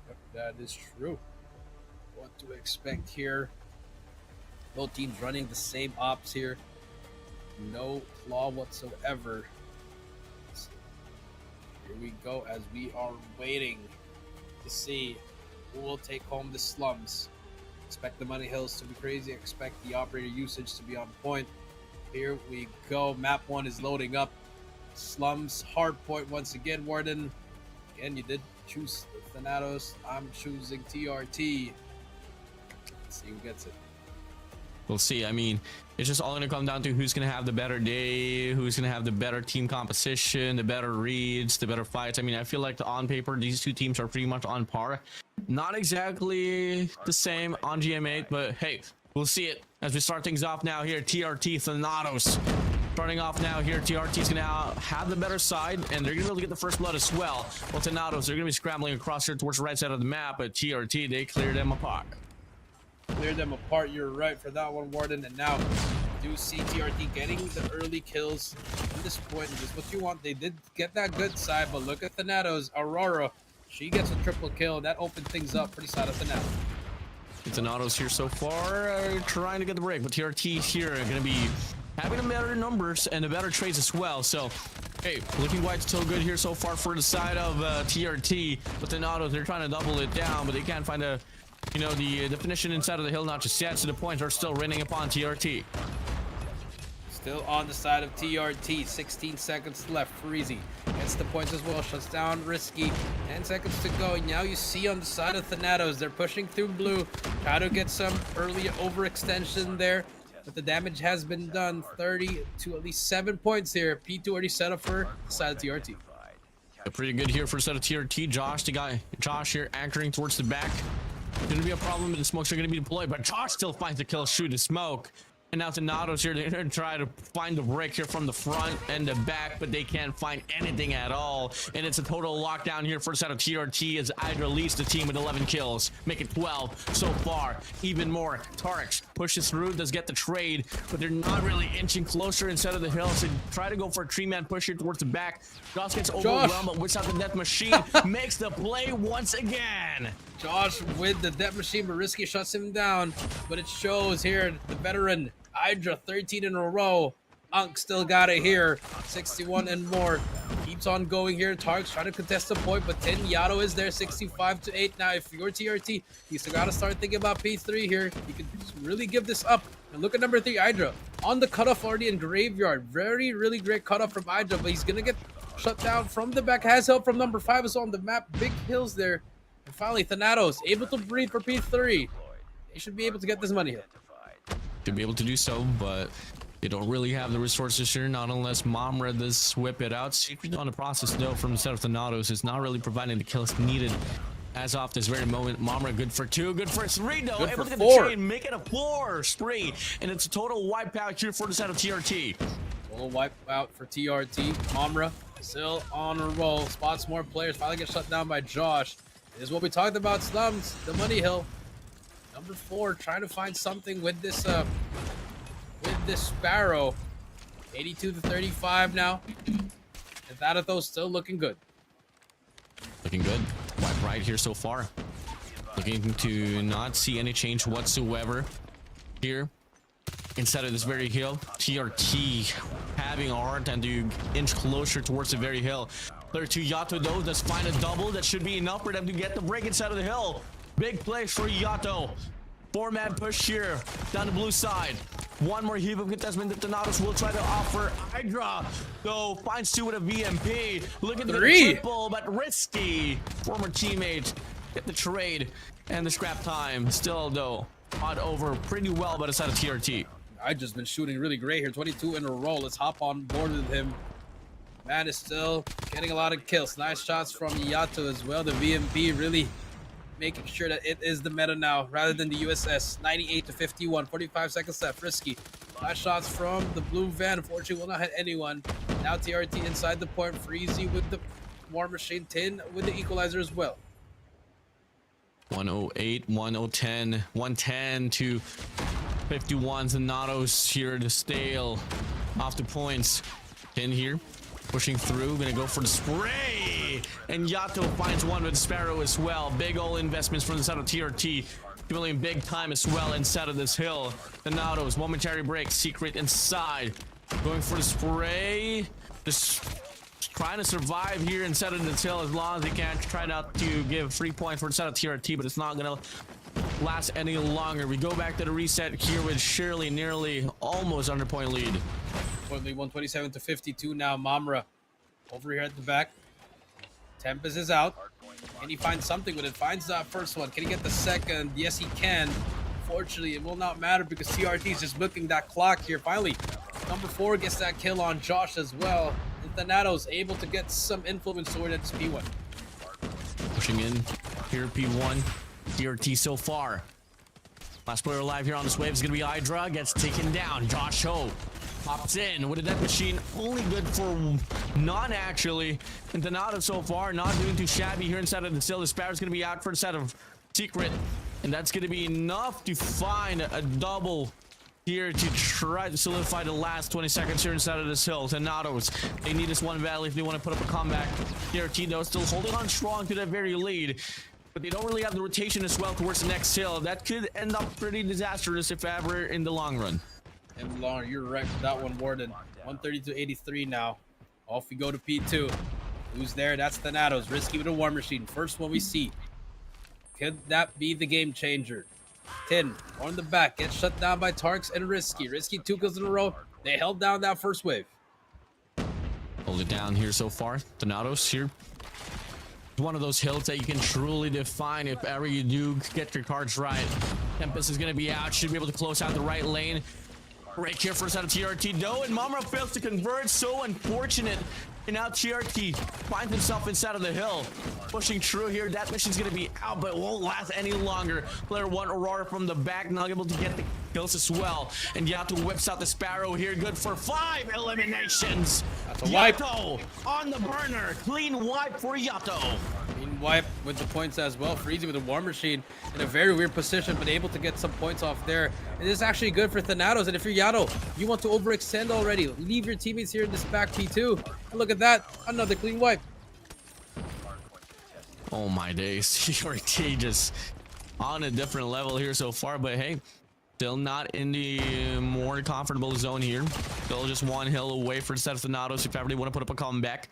Yep, that is true. What to expect here? Both teams running the same ops here. No flaw whatsoever. Here we go as we are waiting to see who will take home the Slums. Expect the money hills to be crazy. Expect the operator usage to be on point. Here we go. Map 1 is loading up. Slums hard point once again. Warden, again, you did choose Thanatos. I'm choosing TRT. Let's see who gets it. We'll see. I mean, it's just all going to come down to who's going to have the better day, who's going to have the better team composition, the better reads, the better fights. I mean, I feel like on paper, these two teams are pretty much on par. Not exactly the same on GM8, but hey, we'll see it as we start things off now here. TRT THNTS. Starting off now here, TRT is going to have the better side, and they're going to be able to get the first blood as well. Well, THNTS, they're going to be scrambling across here towards the right side of the map, but TRT, they cleared them apart. Clear them apart. You're right for that one, Warden. And now do see TRT getting the early kills at this point. This is what you want. They did get that good side, but look at THNTS. Aurora, she gets a triple kill. That opened things up pretty side of THNTS. THNTS here so far trying to get the break, but TRT here are going to be having the better numbers and the better trades as well. So, hey, looking quite still good here so far for the side of TRT. But THNTS, they're trying to double it down, but they can't find the definition inside of the hill, not just yet. So the points are still raining upon TRT. Still on the side of TRT. 16 seconds left. Freezy gets the points as well. Shuts down Risky. 10 seconds to go. Now you see on the side of THNTS, they're pushing through blue. Try to get some early overextension there. But the damage has been done. 30 to at least 7 points here. P2 already set up for the side of TRT. Pretty good here for a set of TRT. Josh here anchoring towards the back. Gonna be a problem, and the smokes are gonna be deployed, but Josh still finds the kill, shoot the smoke. And now THNTS here, they're gonna try to find the break here from the front and the back, but they can't find anything at all. And it's a total lockdown here for the side of TRT as Hydra leads the team with 11 kills, make it 12 so far. Even more, Tarx pushes through, does get the trade, but they're not really inching closer instead of the hill, so try to go for a 3-man push here towards the back. Josh gets overwhelmed, but whips out the death machine, makes the play once again. Josh with the death machine, but Risky shuts him down. But it shows here, the veteran Hydra, 13 in a row. Unk still got it here. 61 and more. Keeps on going here. Tarks trying to contest the point, but 10 Yato is there. 65 to 8. Now, if you're TRT, you still got to start thinking about P3 here. You can really give this up. And look at number 3, Hydra. On the cutoff already in Graveyard. Really great cutoff from Hydra, but he's going to get shut down from the back. Has help from number 5 is on the map. Big hills there. And finally, THNTS able to breathe for P3. They should be able to get this money here. Should be able to do so, but they don't really have the resources here, not unless Momra does whip it out. Secret on the process, though, from the set of THNTS is not really providing the kills needed as of this very moment. Momra good for 2, good for 3, though. Good able for to get 4. the chain, make it a 4-3, and it's a total wipeout here for the set of TRT. Total wipeout for TRT. Momra still on a roll. Spots more players. Finally gets shut down by Josh. This is what we talked about, Slums, the money hill. Number 4 trying to find something with this Sparrow. 82 to 35 now. And THNTS still looking good. Looking good. Wipe right here so far. Looking to not see any change whatsoever here inside of this very hill. TRT having a hard time to inch closer towards the very hill. Player 2 Yato though does find a double. That should be enough for them to get the break inside of the hill. Big play for Yato. 4-man push here down the blue side. One more heap of contestment that THNTS will try to offer. Hydra though finds 2 with a VMP. Look at the triple, but risky. Former teammate get the trade and the scrap time. Still though, odd over pretty well by the side of TRT. I've just been shooting really great here. 22 in a row. Let's hop on board with him. Man is still getting a lot of kills. Nice shots from Yato as well. The VMP really making sure that it is the meta now rather than the USS. 98 to 51. 45 seconds left. Risky. Nice shots from the blue van. Unfortunately, will not hit anyone. Now TRT inside the point. Freezy with the War Machine. Tin with the equalizer as well. 108, 110, 110 to 51. THNTS here to stale off the points. Tin here. Pushing through, gonna go for the spray, and Yato finds one with Sparrow as well. Big old investments from the side of TRT, feeling big time as well inside of this hill. THNTS momentary break, secret inside, going for the spray, just trying to survive here inside of this hill as long as he can. Try not to give 3 points for the side of TRT, but it's not gonna last any longer. We go back to the reset here with Shirley nearly almost under point lead. 127 to 52 now. Mamra over here at the back. Tempest is out. Can he find something with it? Finds that first one. Can he get the second? Yes, he can. Fortunately, it will not matter because TRT is just milking that clock here. Finally, number 4 gets that kill on Josh as well. And THNTS able to get some influence toward that P1. Pushing in here, P1. TRT so far. Last player alive here on this wave is going to be Hydra. Gets taken down. Josh Ho pops in with a death machine. Only good for none, actually. And THNTS so far not doing too shabby here inside of the Still. The Sparrow's going to be out for the side of Secret. And that's going to be enough to find a double here to try to solidify the last 20 seconds here inside of this hill. THNTS, they need this one valley if they want to put up a comeback. TRT though still holding on strong to that very lead. But they don't really have the rotation as well towards the next hill. That could end up pretty disastrous if ever in the long run. In the long run, you're right for that one, Warden. 130 to 83 now. Off we go to P2. Who's there? That's THNTS. Risky with a War Machine. First one we see. Could that be the game changer? Tin on the back. Gets shut down by Tarks and Risky. Risky 2 kills in a row. They held down that first wave. Hold it down here so far. THNTS here. One of those hills that you can truly define if ever you do get your cards right. Tempest is going to be out. Should be able to close out the right lane. Right here first out of TRT though, and Mamra fails to convert. So unfortunate. And now TRT finds himself inside of the hill. Pushing through here. That mission's going to be out, but it won't last any longer. Player 1 Aurora from the back, not able to get the kills as well. And Yato whips out the Sparrow here. Good for 5 eliminations. That's a wipe. Yato on the burner. Clean wipe for Yato. Clean wipe with the points as well. Freezy with a War Machine in a very weird position, but able to get some points off there. It is actually good for THNTS. And if you're Yato, you want to overextend already. Leave your teammates here in this back P2. And look at that. Another clean wipe. Oh my days. TRT just on a different level here so far, but hey, still not in the more comfortable zone here. Still just one hill away for the set of THNTS if ever they want to put up a comeback.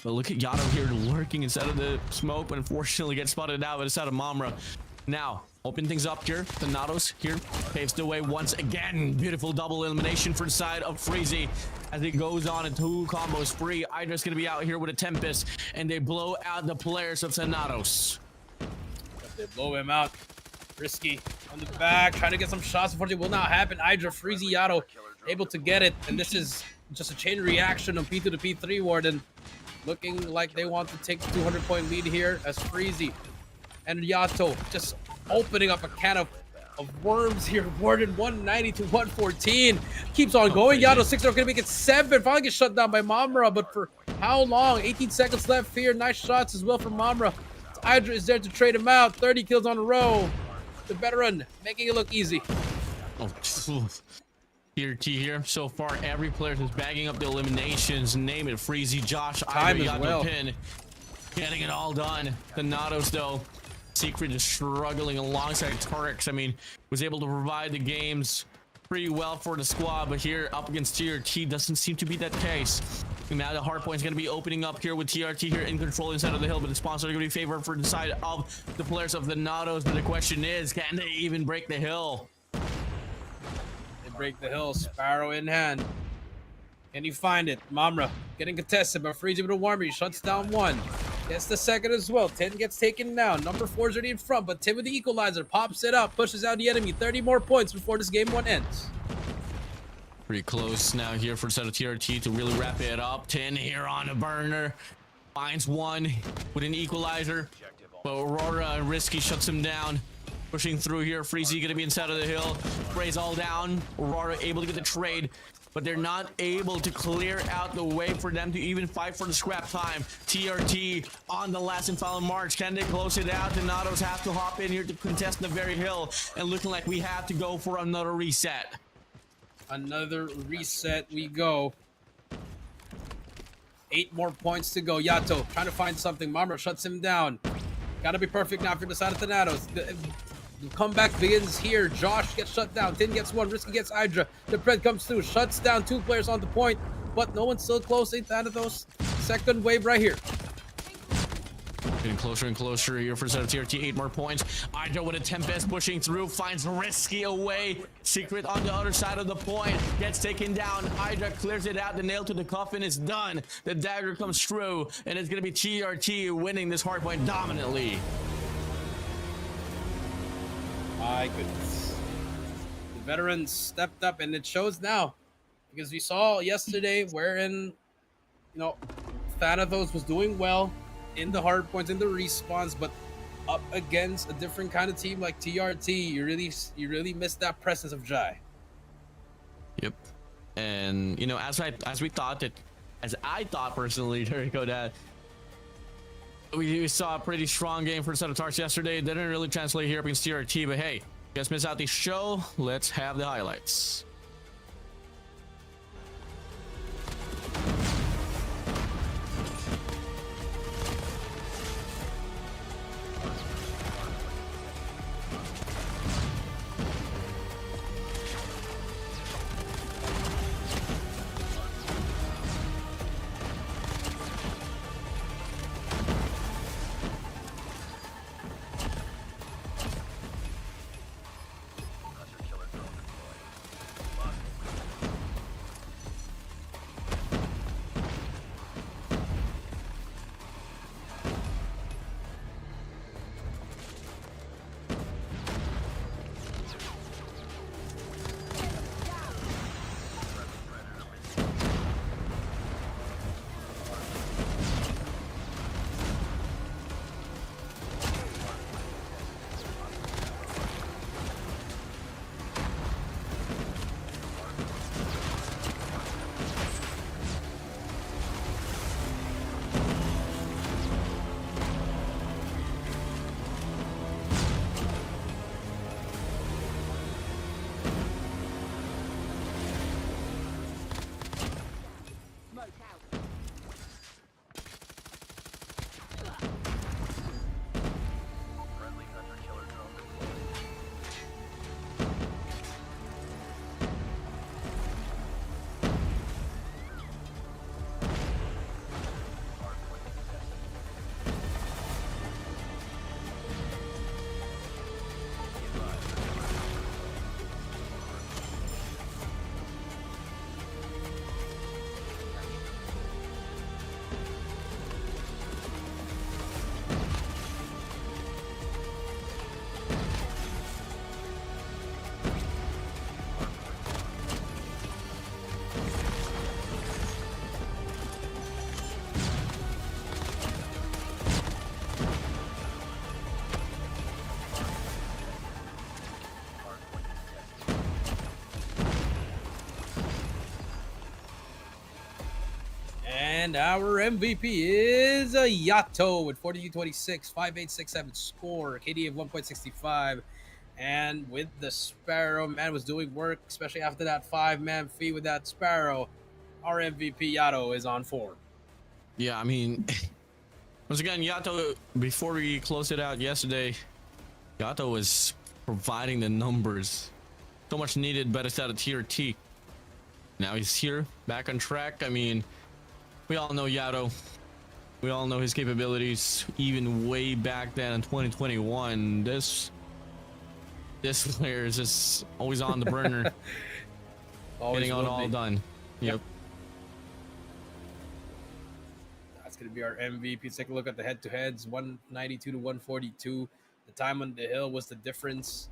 But look at Yato here lurking inside of the smoke, but unfortunately gets spotted out by the side of Mamra. Now, open things up here. THNTS here paves the way once again. Beautiful double elimination for the side of Freezy as it goes on a 2 combo spree. Hydra's going to be out here with a Tempest, and they blow out the players of THNTS. They blow him out. Risky on the back, trying to get some shots. Unfortunately, will not happen. Hydra, Freezy, Yato able to get it, and this is just a chain reaction of P2 to P3. Warden looking like they want to take the 200-point lead here as Freezy and Yato just opening up a can of worms here. Warden 190 to 114. Keeps on going. Yato 6 are going to make it 7. Finally gets shut down by Mamra, but for how long? 18 seconds left here. Nice shots as well from Mamra. Hydra is there to trade him out. 30 kills on a row. The veteran making it look easy. Oh, Tier T here. So far, every player who's bagging up the eliminations, name it, Freezy, Josh, Time Ida, as Yato, well. Pin, getting it all done. The Natos, though, Secret is struggling alongside Tarks. I mean, was able to provide the games pretty well for the squad, but here up against Tier T doesn't seem to be that case. And now the hard point is going to be opening up here with TRT here in control inside of the hill, but the sponsor are going to be favored for the side of the players of the Natos. But the question is, can they even break the hill? They break the hill, Sparrow in hand. Can he find it? Mamra getting contested, but Freezy with a warmer. He shuts down one. Gets the second as well. 10 gets taken down. Number 4 is already in front, but 10 with the equalizer pops it up, pushes out the enemy. 30 more points before this game 1 ends. Pretty close now here for the set of TRT to really wrap it up. 10 here on a burner. Finds one with an equalizer, but Aurora and Risky shuts him down. Pushing through here. Freezy gonna be inside of the hill. Sprays all down. Aurora able to get the trade, but they're not able to clear out the way for them to even fight for the scrap time. TRT on the last and final march. Can they close it out? The Natos have to hop in here to contest the very hill, and looking like we have to go for another reset. Another reset we go. 8 more points to go. Yato trying to find something. Mamra shuts him down. Gotta be perfect now for the side of Thanatos. The comeback begins here. Josh gets shut down. Tin gets one. Risky gets Hydra. The Pred comes through. Shuts down 2 players on the point. But no one's still closing Thanatos. Second wave right here. Getting closer and closer here for set of TRT. 8 more points. Hydra with a Tempest pushing through. Finds Risky away. Secret on the other side of the point. Gets taken down. Hydra clears it out. The nail to the coffin is done. The dagger comes through. And it's going to be TRT winning this hardpoint dominantly. My goodness. The veterans stepped up, and it shows now. Because we saw yesterday wherein, Thanatos was doing well in the hard points, in the respawns, but up against a different kind of team like TRT, you really missed that presence of Jai. Yep. And as I thought personally, Jericho, that we saw a pretty strong game for the set of Tarks yesterday. It didn't really translate here up against TRT, but hey, you guys miss out the show. Let's have the highlights. And our MVP is a Yato with 40-26, 5867 score, KD of 1.65. And with the Sparrow, man was doing work, especially after that 5-man feed with that Sparrow. Our MVP Yato is on form. Yeah, I mean, once again, Yato, before we closed it out yesterday, Yato was providing the numbers. So much needed, better out of tier T. Now he's here, back on track. I mean, we all know Yato. We all know his capabilities, even way back then in 2021. This player is just always on the burner, Always getting it will all be. done. Yep. That's going to be our MVP. Let's take a look at the head-to-heads, 192 to 142. The time on the hill was the difference.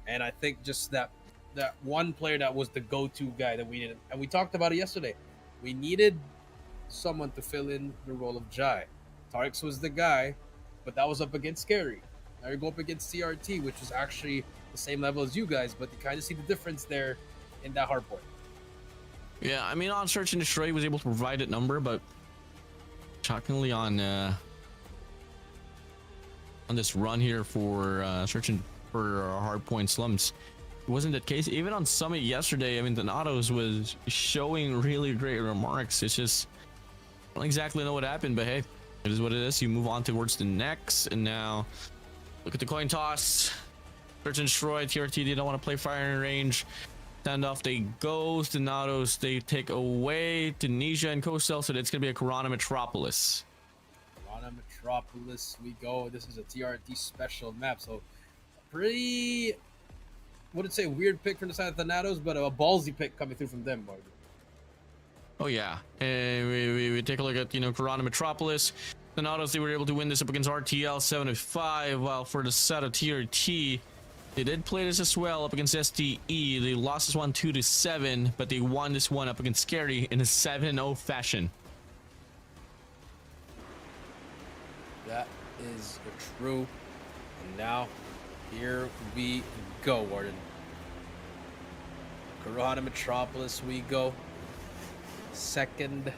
And I think just that one player that was the go-to guy that we needed. And we talked about it yesterday. We needed someone to fill in the role of Jai. Tarks was the guy, but that was up against SKAER. Now you go up against TRT, which was actually the same level as you guys, but you kind of see the difference there in that hard point. Yeah, I mean, on Search and Destroy, he was able to provide that number, but shockingly on this run here for searching for hardpoint slums, it wasn't that case. Even on Summit yesterday, I mean, THNTS was showing really great remarks. It's just, I don't exactly know what happened, but hey, it is what it is. You move on towards the next, and now look at the coin toss. Search and Destroy, TRT, they don't want to play fire in range. Standoff, they go. THNTS, they take away Tunisia and Coastal, so it's going to be a Garena Metropolis. Garena Metropolis, we go. This is a TRT special map, so pretty, wouldn't say weird pick from the side of THNTS, but a ballsy pick coming through from them, Warden. Oh yeah, and we take a look at, you know, Garena Metropolis. THNTS, they were able to win this up against RTL 7-5, while for the set of TRT, they did play this as well up against STE. They lost this one 2-7, but they won this one up against SKAER in a 7-0 fashion. That is true. And now, here we go, Warden. Garena Metropolis, we go. Second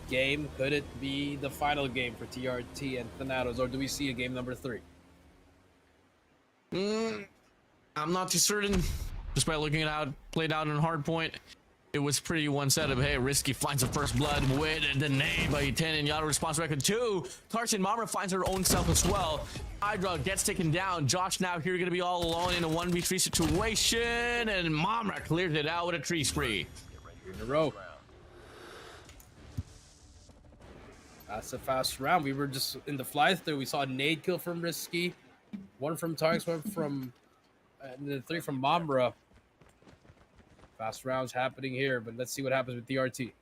game. Could it be the final game for TRT and THNTS, or do we see a game number 3? I'm not too certain. Just by looking at how it played out in hardpoint, it was pretty one-sided. Hey, Risky finds the first blood with the name by 10, and Yato responds record 2. Tarsin Mamra finds her own self as well. Hydra gets taken down. Josh now here going to be all alone in a 1v3 situation, and Mamra clears it out with a tree spree. In a row. That's a fast round. We were just in the fly-through. We saw a nade kill from Risky. One from Tarks, one from... and then 3 from Mamra. Fast rounds happening here, but let's see what happens with DRT.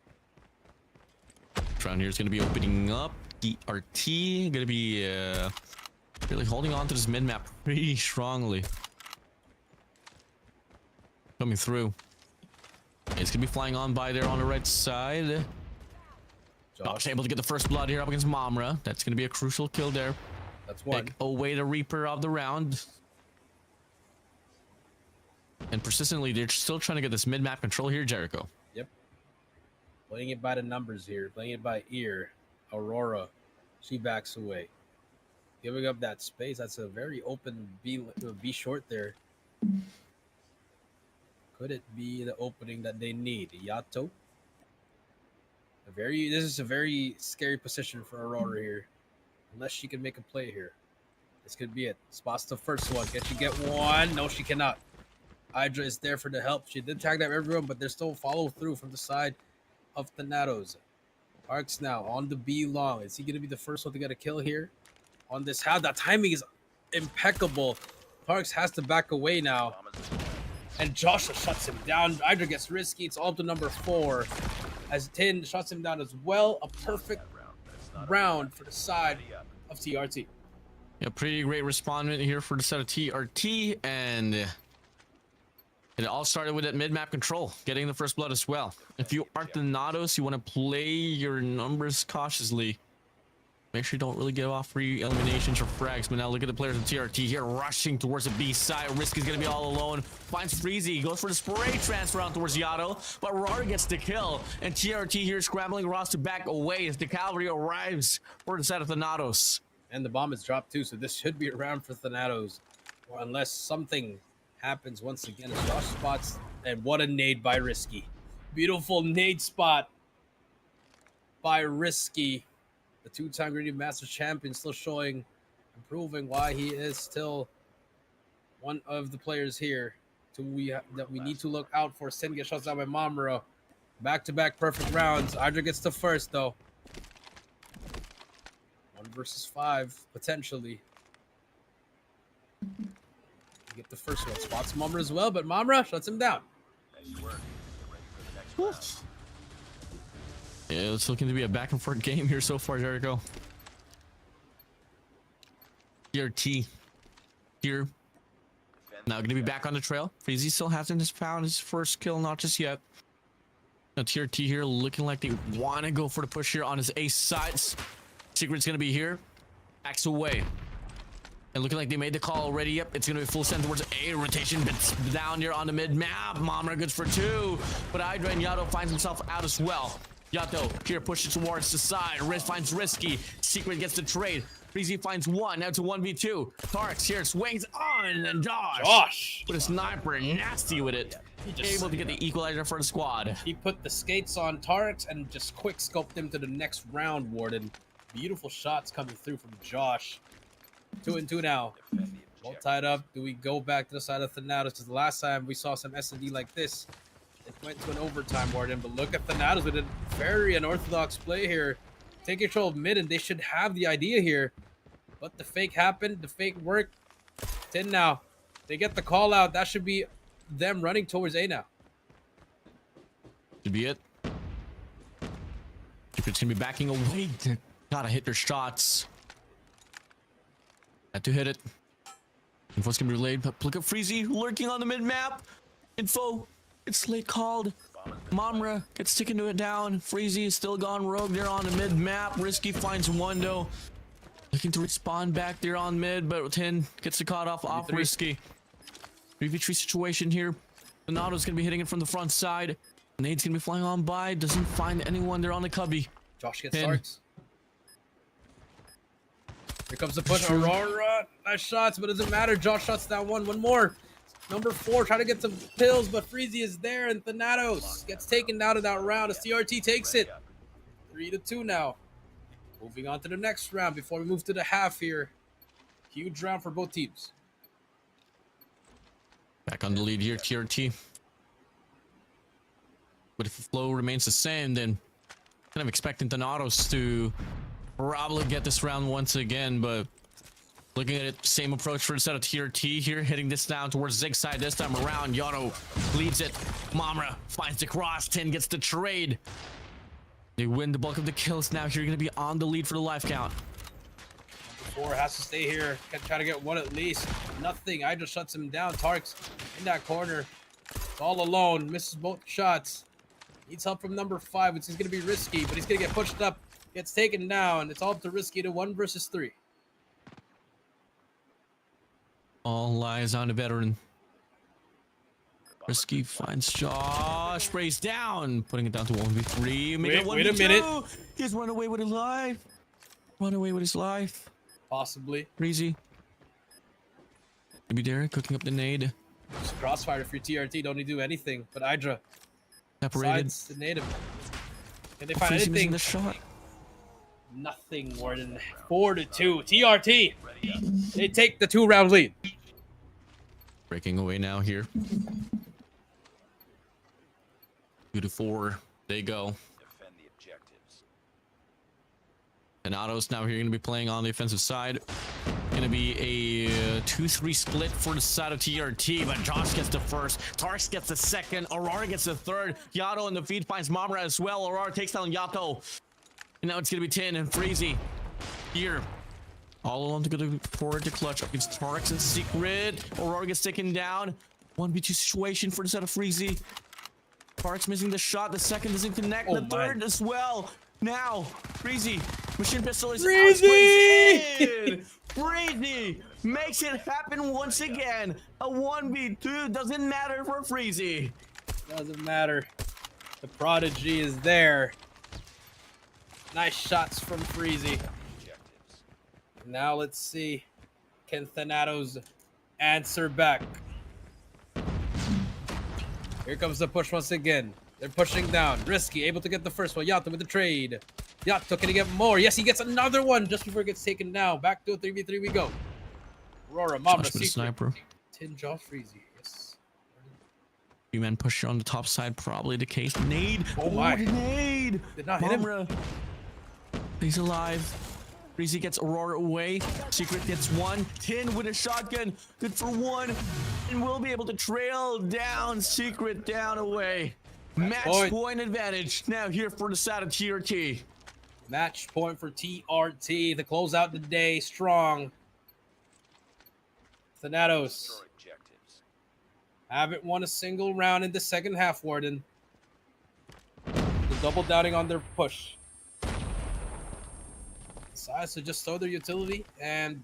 Round here is going to be opening up. DRT going to be really holding on to this mid map pretty strongly. Coming through. It's going to be flying on by there on the right side. Josh able to get the first blood here up against Mamra. That's going to be a crucial kill there. That's one. Take away the Reaper of the round. And persistently, they're still trying to get this mid-map control here, Jericho. Yep. Playing it by the numbers here. Playing it by ear. Aurora. She backs away. Giving up that space. That's a very open B short there. Could it be the opening that they need? Yato. This is a very scary position for Aurora here. Unless she can make a play here. This could be it. Spots the first one. Can she get one? No, she cannot. Hydra is there for the help. She did tag that everyone, but there's still follow through from the side of THNTS. Parks now on the B long. Is he going to be the first one to get a kill here? On this half, that timing is impeccable. Parks has to back away now. And Joshua shuts him down. Hydra gets Risky. It's all to number 4. As Tin shuts him down as well. A perfect round for the side of TRT. Yeah, pretty great respondent here for the set of TRT, and it all started with that mid-map control, getting the first blood as well. If you aren't the THNTS, you want to play your numbers cautiously. Make sure you don't really get off free eliminations or frags. But now look at the players of TRT here rushing towards the B side. Risk is going to be all alone. Finds Freezy. Goes for the spray transfer out towards Yato. But Rara gets the kill. And TRT here scrambling Ross to back away as the cavalry arrives for the side of the THNTS. And the bomb is dropped too, so this should be a round for THNTS. Or unless something happens once again as Josh spots, and what a nade by Risky. Beautiful nade spot by Risky. The two-time Garena Masters champion still showing and proving why he is still one of the players here that we need to look out for. Sin gets shots out by Mamura. Back-to-back perfect rounds. Hydra gets the first, though. 1 versus 5, potentially. Get the first one. Spots Mamura as well, but Mamura shuts him down. Nice work. Get ready for the next round. Yeah, it's looking to be a back and forth game here so far, Jericho. TRT here. Now going to be back on the trail. Freezy still hasn't found his first kill, not just yet. Now TRT here looking like they want to go for the push here on his ace sides. Secret's going to be here. Backs away. And looking like they made the call already. Yep, it's going to be full send towards A. Rotation bits down here on the mid map. Mamra good for 2. But Hydra and Yato finds himself out as well. Yato here pushes towards the side. Riz finds Risky. Secret gets the trade. Freezy finds 1. Now to 1v2. Tarks here swings on. And Josh with a sniper. Nasty with it. Able to get the equalizer for the squad. He put the skates on Tarks and just quick scoped him to the next round, Warden. Beautiful shots coming through from Josh. 2 and 2 now. All tied up. Do we go back to the side of THNTS? Because the last time we saw some S&D like this, it went to an overtime, Warden. But look at THNTS with a very unorthodox play here. Take control of mid, and they should have the idea here. But the fake happened. The fake worked. 10 now. They get the call out. That should be them running towards A now. Should be it. Secret's going to be backing away. Gotta hit their shots. Had to hit it. Info's gonna be relayed, but look at Freezy lurking on the mid-map. Info, it's late called. Mamra gets taken to it down. Freezy is still gone rogue there on the mid-map. Risky finds Wando. Looking to respawn back there on mid, but 10 gets the cut off Risky. 3v3 situation here. Donato's gonna be hitting it from the front side. Nade's gonna be flying on by. Doesn't find anyone there on the cubby. Josh gets Tarks. Here comes the push. Aurora. Nice shots, but it doesn't matter. Josh shuts down one. One more. Number 4 trying to get some pills, but Freezy is there, and THNTS gets taken out of that round as TRT takes it. 3-2 now. Moving on to the next round before we move to the half here. Huge round for both teams. Back on the lead here, TRT. But if the flow remains the same, then kind of expecting THNTS to probably get this round once again, but looking at it, same approach for the set of TRT here, hitting this down towards Zig side this time around. Yato leads it. Mamra finds the cross. 10 gets the trade. They win the bulk of the kills now. Here, going to be on the lead for the life count. Number 4 has to stay here. Can try to get 1 at least. Nothing. I just shuts him down. Tarks in that corner. It's all alone. Misses both shots. Needs help from number 5, which is going to be Risky, but he's going to get pushed up. Gets taken down. It's all up to Risky to 1 versus 3. All lies on the veteran. Risky finds Josh. Sprays down. Putting it down to 1v3. Wait a minute. He's run away with his life. Run away with his life. Possibly. Crazy. Maybe Derek cooking up the nade. Just crossfire if you're TRT. Don't need to do anything. But Hydra Separated. decides to nade him. Can they find Freezy anything? the shot. Nothing, Warden. 4-2. TRT. They take the 2-round lead. Breaking away now here. 2-4. They go. Defend the objectives. And Otto's now here going to be playing on the offensive side. Going to be a 2-3 split for the side of TRT, but Josh gets the first. Tarks gets the second. Aurora gets the third. Yato in the feed finds Mamra as well. Aurora takes down Yato. And now it's going to be 10 and Freezy here. All alone to go forward to clutch against Tarks and Secret. Aurora gets taken down. 1v2 situation for the set of Freezy. Tarks missing the shot. The second doesn't connect. The third as well. Now, Freezy. Machine pistol is Freezy! Freezy makes it happen once again. A 1v2 doesn't matter for Freezy. Doesn't matter. The prodigy is there. Nice shots from Freezy. Now let's see. Can THNTS answer back? Here comes the push once again. They're pushing down. Risky, able to get the first one. Yato with the trade. Yato, can he get more? Yes, he gets another one just before it gets taken down. Back to a 3v3 we go. Aurora, Mama, Josh with a Secret. sniper. Tin Josh Freezy. Yes. Few men pusher on the top side, probably the case. Nade. Oh my. The nade. Did not hit him. Mamra. He's alive. Breezy gets Aurora away. Secret gets one. Tin with a shotgun. Good for one. And we'll be able to trail down Secret down away. Match point advantage now here for the side of TRT. Match point for TRT to close out the day strong. Thanatos Destroy objectives. haven't won a single round in the second half, Warden. They're double downing on their push. Decides to just throw their utility and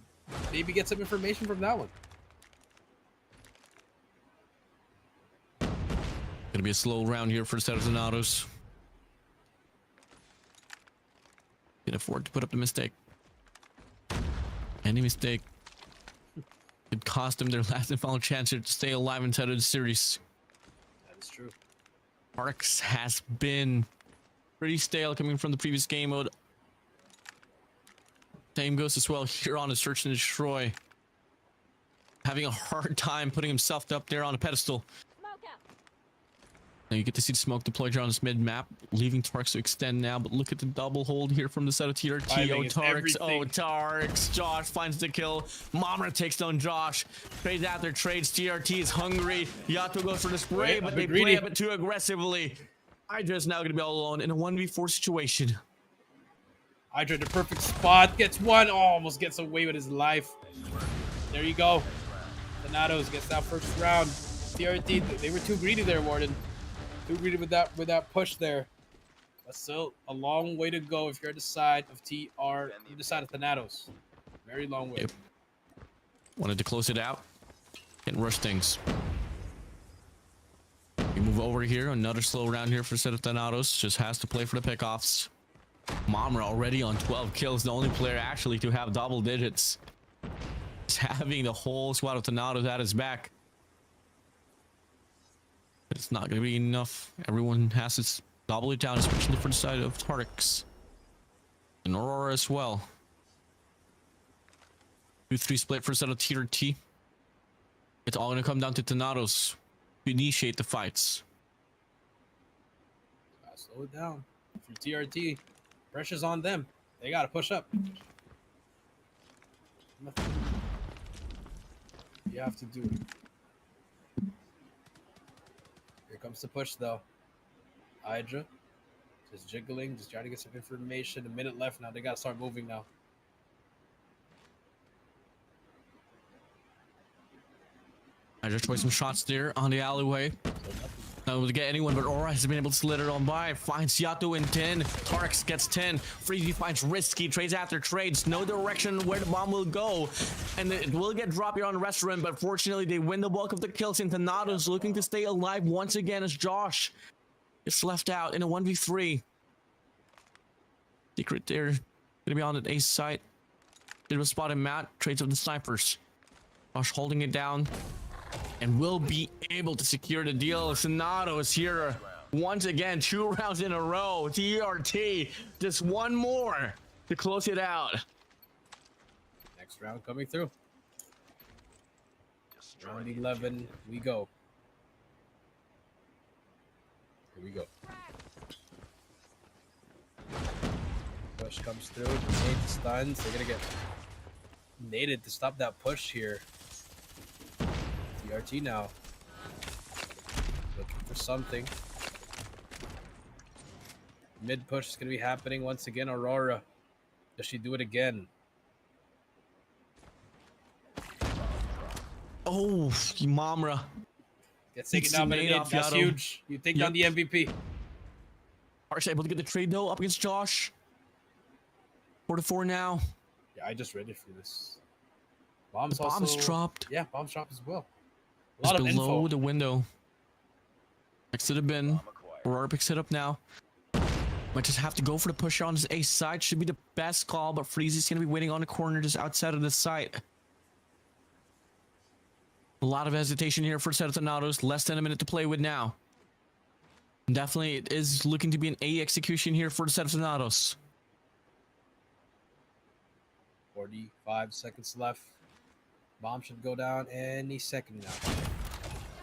maybe get some information from that one. Gonna be a slow round here for the set of Thanatos. Can afford to put up the mistake. Any mistake could cost them their last and final chance here to stay alive inside of the series. That is true. Parks has been pretty stale coming from the previous game mode. Same goes as well here on the Search and Destroy. Having a hard time putting himself up there on a pedestal. Now you get to see the smoke deployed here on this mid map, leaving Tarks to extend now, but look at the double hold here from the set of TRT. Oh, Tarks, oh, Tarks. Josh finds the kill. Mamra takes down Josh. Trades after trades. TRT is hungry. Yato goes for the spray, but they play a bit too aggressively. Hydra's now going to be all alone in a 1v4 situation. Hydra in the perfect spot. Gets one. Oh, almost gets away with his life. There you go. Thanatos gets that first round. TRT, they were too greedy there, Warden. Too greedy with that push there. But still a long way to go if you're at the side of the side of Thanatos. Very long way. Yep. Wanted to close it out and rush things. We move over here. Another slow round here for set of Thanatos. Just has to play for the pickoffs. Mamra already on 12 kills. The only player actually to have double digits. Just having the whole squad of Thanatos at his back. But it's not going to be enough. Everyone has to double it down, especially for the side of Tarks. And Aurora as well. 2-3 split for a set of TRT. It's all going to come down to Thanatos to initiate the fights. Slow it down. For TRT, pressure's on them. They got to push up. Nothing you have to do it. Here comes the push, though. Hydra just jiggling, just trying to get some information. A minute left now. They got to start moving now. Hydra tries some shots there on the alleyway. Not able to get anyone, but Aura has been able to slither on by. Finds Yato in 10. Tarks gets 10. Freezy finds Risky. Trades after trades. No direction where the bomb will go. And it will get dropped here on the restaurant, but fortunately they win the bulk of the kills. And Thanatos looking to stay alive once again as Josh is left out in a 1v3. Secret there. Gonna be on the ace site. Did a spot in Matt. Trades with the snipers. Josh holding it down. And will be able to secure the deal. Thanatos here once again, 2 rounds in a row. TRT, just one more to close it out. Next round coming through. Round 11, we go. Here we go. Push comes through. Nade stuns. They're gonna get naded to stop that push here. TRT now. Looking for something. Mid push is going to be happening once again. Aurora. Does she do it again? Oh, Mamra. Gets taken down by the nade. That's huge. You take down the MVP. Arch able to get the trade though up against Josh. 4-4 now. Yeah, I just ready for this. Bombs dropped. Yeah, bombs dropped as well. A Just lot of below info. the window. Next to the bin. Aurora picks it up now. Might just have to go for the push on his ace side. Should be the best call, but Freezy's gonna be waiting on the corner just outside of the site. A lot of hesitation here for set of Thanatos. Less than a minute to play with now. Definitely, it is looking to be an A execution here for the set of THNTS. 45 seconds left. Bomb should go down any second now.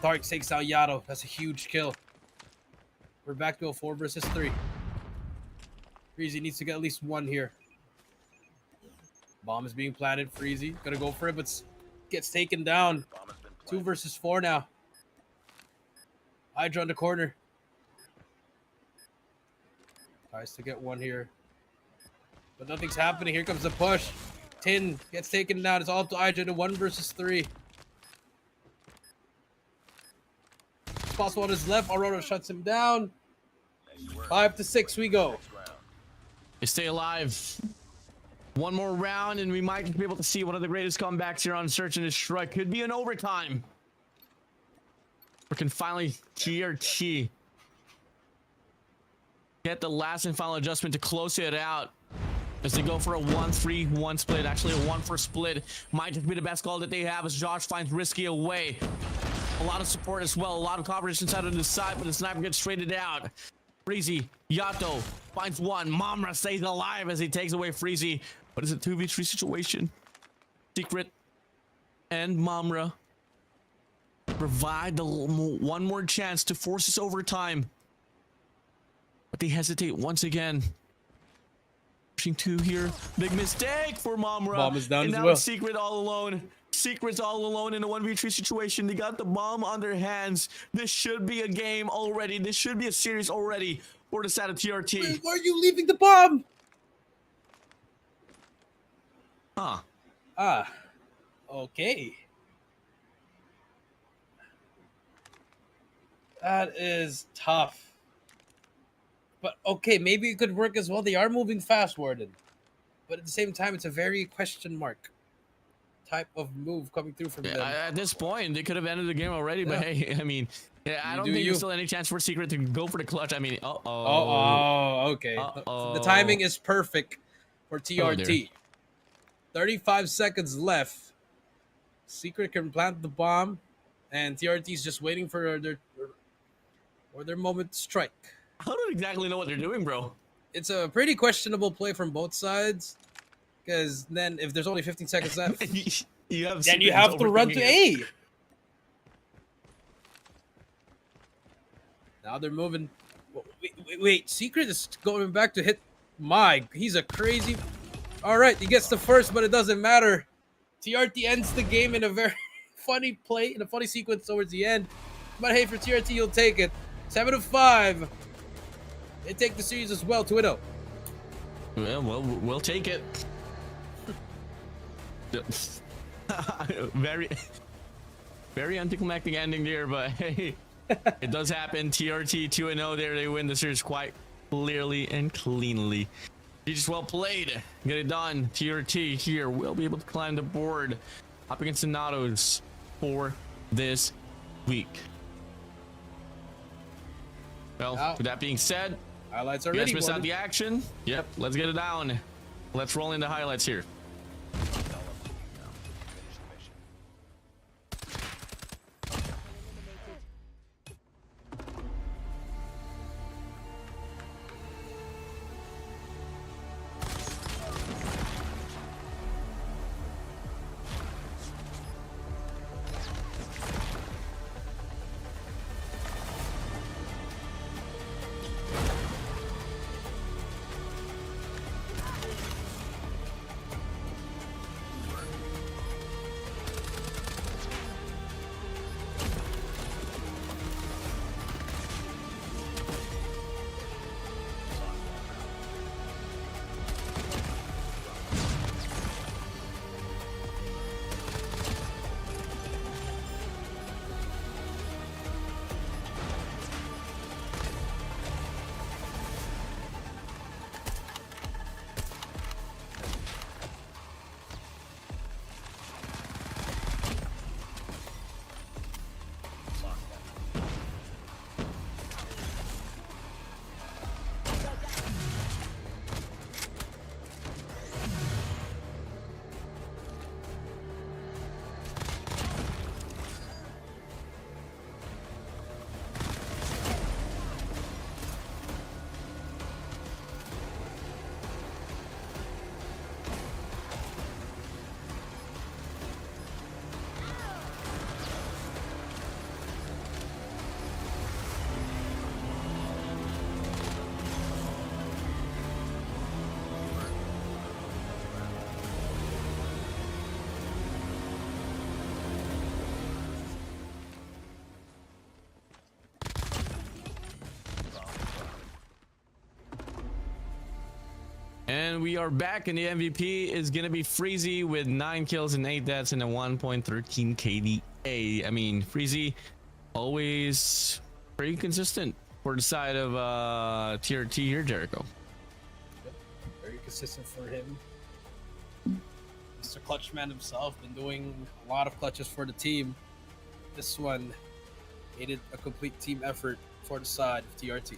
Tark takes out Yato. That's a huge kill. We're back to a 4 versus 3. Freezy needs to get at least 1 here. Bomb is being planted. Freezy gonna go for it, but gets taken down. Bomb has been 2 planted. versus 4 now. Hydra on the corner. Tries to get 1 here. But nothing's happening. Here comes the push. Tin gets taken down. It's all up to Hydra to 1 versus 3. Possible on his left. Aurora shuts him down. Nice work. 5 to 6 we go. Next round. They stay alive. One more round, and we might be able to see one of the greatest comebacks here on Search and Destroy. Could be an overtime. We can finally TRT get the last and final adjustment to close it out as they go for a 1-3-1 split. Actually, a 1-4 split might just be the best call that they have as Josh finds Risky away. A lot of support as well. A lot of coverage inside on the side, but the sniper gets traded out. Freezy, Yato finds 1. Mamra stays alive as he takes away Freezy. But it's a 2v3 situation. Secret and Mamra provide the one more chance to force this overtime. But they hesitate once again. Pushing 2 here. Big mistake for Mamra. Bomb is down and as now well. it's Secret all alone. Secret's all alone in a 1v3 situation. They got the bomb on their hands. This should be a game already. This should be a series already for the side of TRT. Why are you leaving the bomb? Huh. Ah. Okay. That is tough. But okay, maybe it could work as well. They are moving fast, Warden. But at the same time, it's a very question mark type of move coming through from them. At this point, they could have ended the game already, but hey, I mean, yeah, I don't think there's still any chance for Secret to go for the clutch. I mean, Okay. Uh-oh. The timing is perfect for TRT. there. 35 seconds left. Secret can plant the bomb, and TRT is just waiting for their moment to strike. I don't exactly know what they're doing, bro. It's a pretty questionable play from both sides, because then if there's only 15 seconds left, you have then you Secret have to run to overthinking it. A. Now they're moving. Wait, Secret is going back to hit. He's a crazy. All right, he gets the first, but it doesn't matter. TRT ends the game in a very funny play, in a funny sequence towards the end. But hey, for TRT, you'll take it. 7-5. They take the series as well, 2-0. Well, we'll take it. very anticlimactic ending there, but hey, it does happen. TRT 2-0 there. They win the series quite clearly and cleanly. You just well played. Get it done. TRT here will be able to climb the board up against the THNTS for this week. Well, with that being said, Highlights you already. guys missed out the action. Yep, let's get it down. Let's roll in the highlights here. Finish the mission. And we are back, and the MVP is gonna be Freezy with 9 kills and 8 deaths and a 1.13 KDA. I mean, Freezy always pretty consistent for the side of TRT here, Jericho. Very consistent for him. Mr. Clutchman himself been doing a lot of clutches for the team. This one needed a complete team effort for the side of TRT.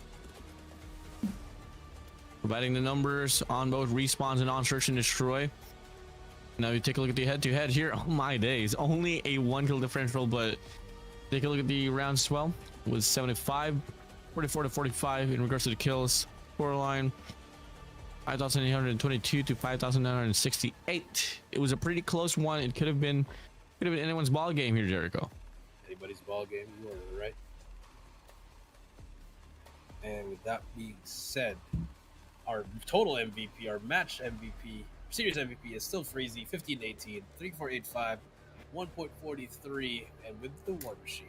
Providing the numbers on both respawns and on search and destroy. Now you take a look at the head-to-head here. Oh my days, only a 1 kill differential, but take a look at the rounds as well. It was 75, 44 to 45 in regards to the kills. Scoreline 5,822 to 5,968. It was a pretty close one. It could have been anyone's ball game here, Jericho. Anybody's ball game, you are right. And with that being said, our total MVP, our match MVP, series MVP is still Freezy, 15-18, 3.485, 1.43, and with the War Machine.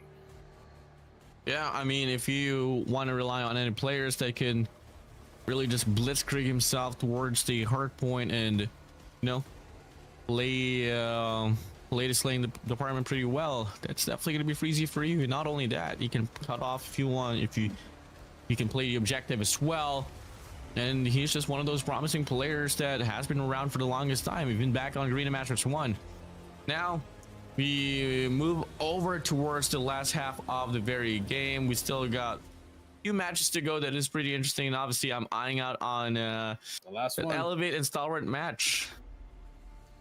Yeah, I mean, if you want to rely on any players that can really just blitzkrieg himself towards the hard point and, you know, lay the slaying department pretty well, that's definitely going to be Freezy for you. And not only that, you can cut off if you want, if you can play the objective as well. And he's just one of those promising players that has been around for the longest time. We've been back on Garena Masters I. Now we move over towards the last half of the very game. We still got a few matches to go that is pretty interesting. And obviously I'm eyeing out on the last one, Elevate and Stalwart match.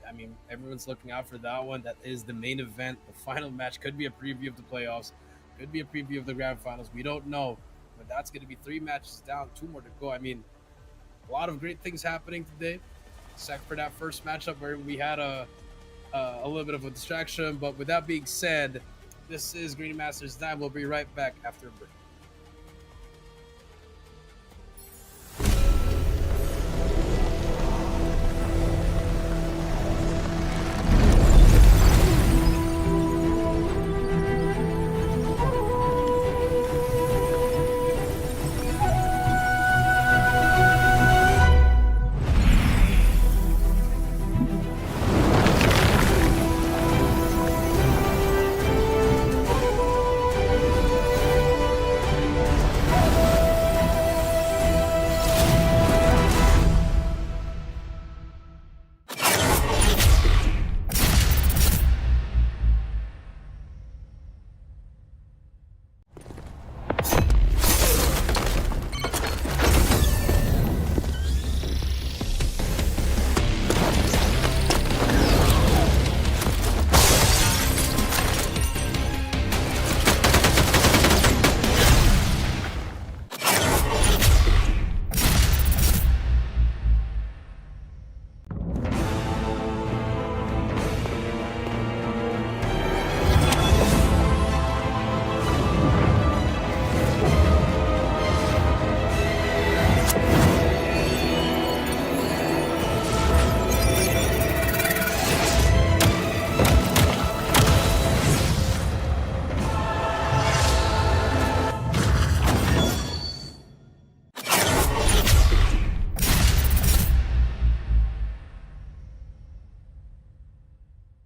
I mean, everyone's looking out for that one. That is the main event. The final match could be a preview of the playoffs, could be a preview of the grand finals. We don't know, but that's going to be 3 matches down, 2 more to go. I mean, a lot of great things happening today, except for that first matchup where we had a little bit of a distraction. But with that being said, this is Garena Masters IX. We'll be right back after a break.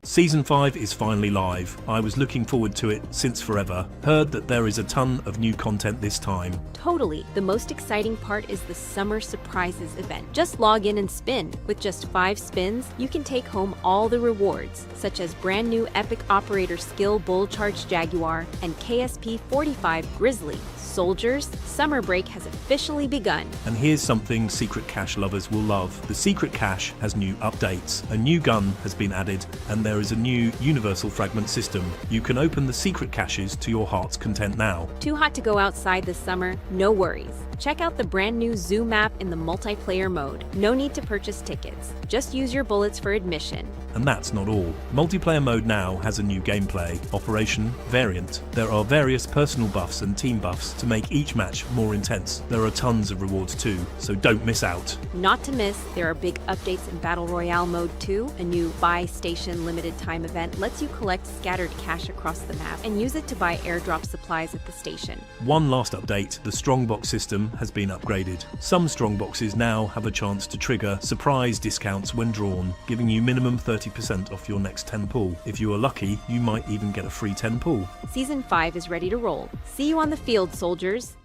Season 5 is finally live. I was looking forward to it since forever. Heard that there is a ton of new content this time. Totally. The most exciting part is the Summer Surprises event. Just log in and spin. With just 5 spins, you can take home all the rewards, such as brand new Epic Operator Skill Bull Charge Jaguar and KSP 45 Grizzly. Soldiers, summer break has officially begun. And here's something Secret Cache lovers will love. The Secret Cache has new updates. A new gun has been added, and there is a new universal fragment system. You can open the secret caches to your heart's content now. Too hot to go outside this summer? No worries. Check out the brand new Zoo map in the multiplayer mode. No need to purchase tickets. Just use your bullets for admission. And that's not all. Multiplayer mode now has a new gameplay, Operation Variant. There are various personal buffs and team buffs to make each match more intense. There are tons of rewards too, so don't miss out. Not to miss, there are big updates in Battle Royale mode too. A new buy station limited time event lets you collect scattered cash across the map and use it to buy airdrop supplies at the station. One last update, the Strongbox system has been upgraded. Some strongboxes now have a chance to trigger surprise discounts when drawn, giving you minimum 30% off your next 10 pull. If you are lucky, you might even get a free 10 pull. Season 5 is ready to roll. See you on the field, soldiers!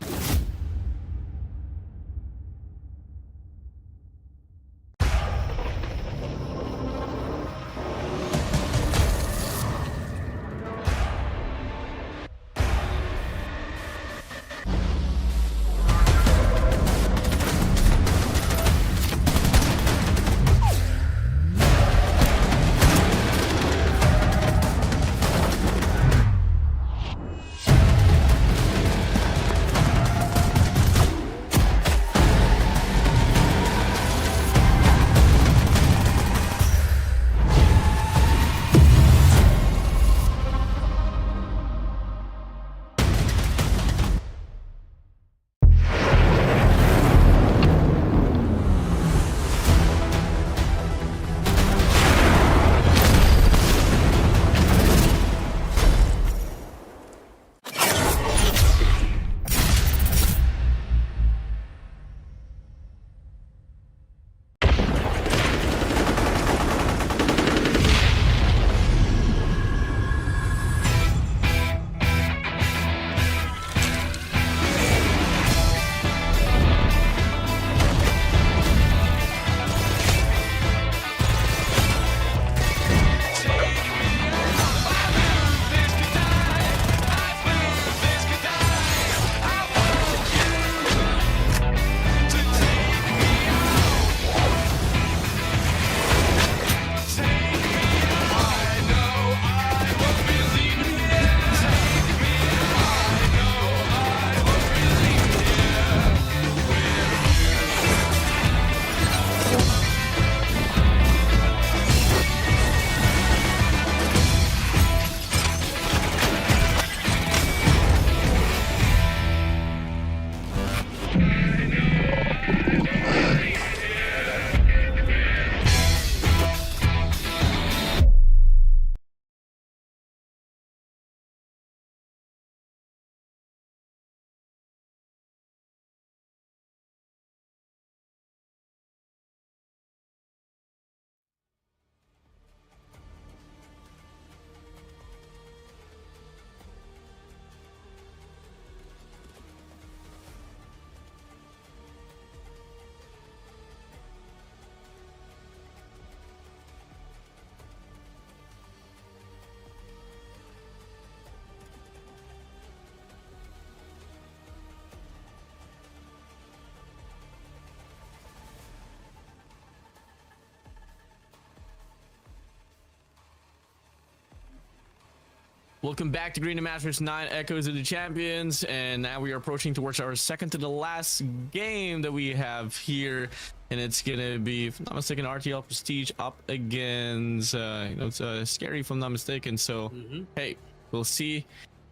Welcome back to Garena Masters IX, Echoes of the Champions, and now we are approaching towards our second to the last game that we have here, and it's gonna be, if I'm not mistaken, RTL Prestige up against, it's SKAER, if I'm not mistaken. So, hey, we'll see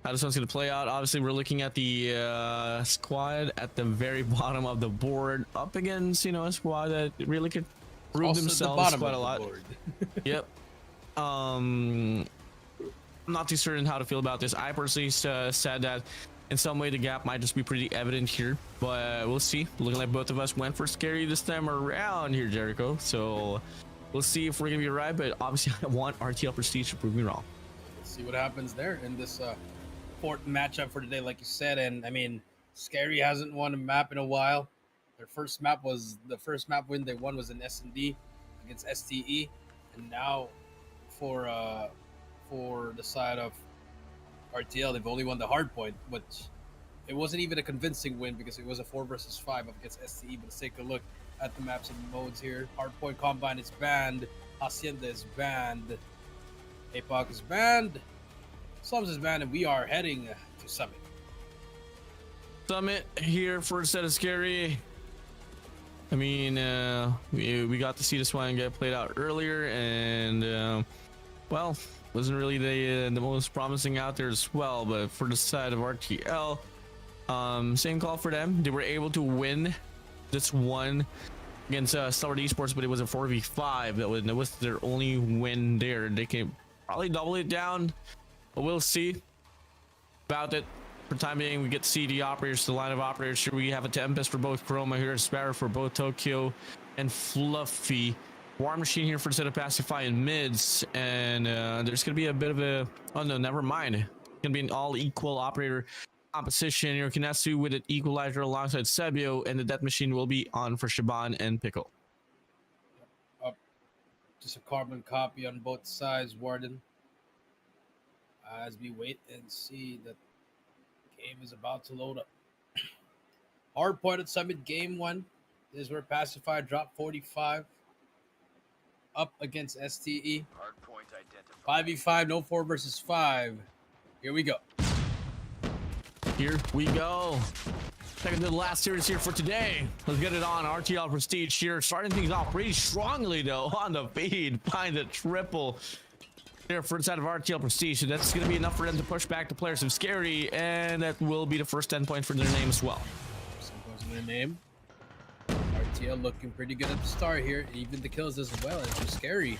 how this one's gonna play out. Obviously, we're looking at the squad at the very bottom of the board, up against, a squad that really could prove Also themselves quite a of the lot. board. Yep. I'm not too certain how to feel about this. I personally said that in some way the gap might just be pretty evident here, but we'll see. Looking like both of us went for SKAER this time around here, Jericho. So we'll see if we're gonna be right, but obviously I want RTL Prestige to prove me wrong. Let's see what happens there in this fourth matchup for today, like you said. And I mean, SKAER hasn't won a map in a while. Their first map was the first map win they won was in S&D against STE, and now for the side of RTL, they've only won the hard point, which it wasn't even a convincing win because it was a 4 versus 5 up against STE. But let's take a look at the maps and modes here. Hardpoint Combine is banned. Hacienda is banned. APOC is banned. Slums is banned, and we are heading to Summit. Summit here for a set of SKAER. I mean, we got to see this one get played out earlier, and well, wasn't really the most promising out there as well. But for the side of RTL, same call for them. They were able to win this one against Star Esports, but it was a 4v5. That was their only win there. They can probably double it down, but we'll see about it. For the time being, we get CD operators, the line of operators here. We have a Tempest for both Chroma here, a SKAER for both Tokyo and Fluffy. War Machine here for the set of Pacify and mids, and there's gonna be a bit of a, oh no, never mind. It's gonna be an all equal operator composition here. Kinesu with an equalizer alongside Sebio, and the Death Machine will be on for Shaban and Pickle. Just a carbon copy on both sides, Warden. As we wait and see that game is about to load up. Hard point at Summit game 1. This is where Pacify dropped 45. Up against STE. Hardpoint identified. 5v5, no 4 versus 5. Here we go. Here we go. Second to the last series here for today. Let's get it on. RTL Prestige here. Starting things off pretty strongly though on the feed. Find a triple here for the side of RTL Prestige. So that's going to be enough for them to push back the players of Scary. And that will be the first 10 points for their name as well. Some points in their name. RTL looking pretty good at the start here. Even the kills as well. It's just Scary.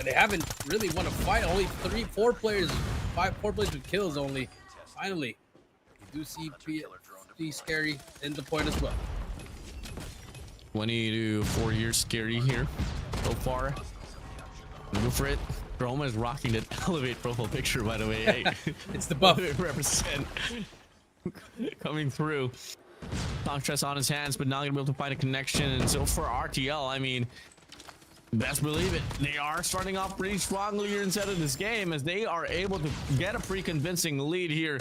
They haven't really won a fight. Only 4 players with kills only. Finally, you do see Scary in the point as well. 20 to 4 years Scary here so far. Go for it. Chroma is rocking that elevate profile picture, by the way. Hey, It's the buff. represent coming through. Long stress on his hands, but not gonna be able to find a connection. And so for RTL, I mean, best believe it, they are starting off pretty strongly here inside of this game, as they are able to get a pretty convincing lead here.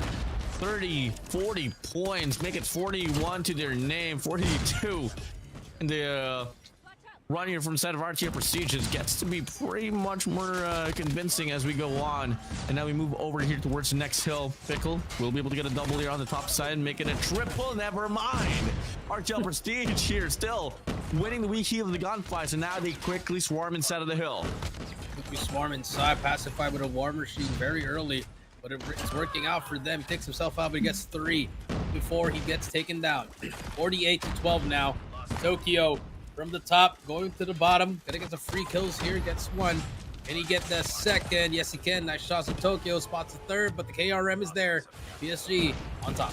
30, 40 points, make it 41 to their name, 42. And the run here from the side of RTL Prestiges gets to be pretty much more convincing as we go on. And now we move over here towards the next hill. Pickle will be able to get a double here on the top side and make it a triple. Never mind. RTL Prestige here still winning the weak heel of the gunfights, and now they quickly swarm inside of the hill. We swarm inside, Pacify with a War Machine very early, but it's working out for them. Takes himself out, but he gets 3 before he gets taken down. 48 to 12 now. Tokyo from the top, going to the bottom. Gonna get the free kills here, gets 1. Can he get the second? Yes, he can. Nice shots of Tokyo, spots the third, but the KRM is there. PSG on top.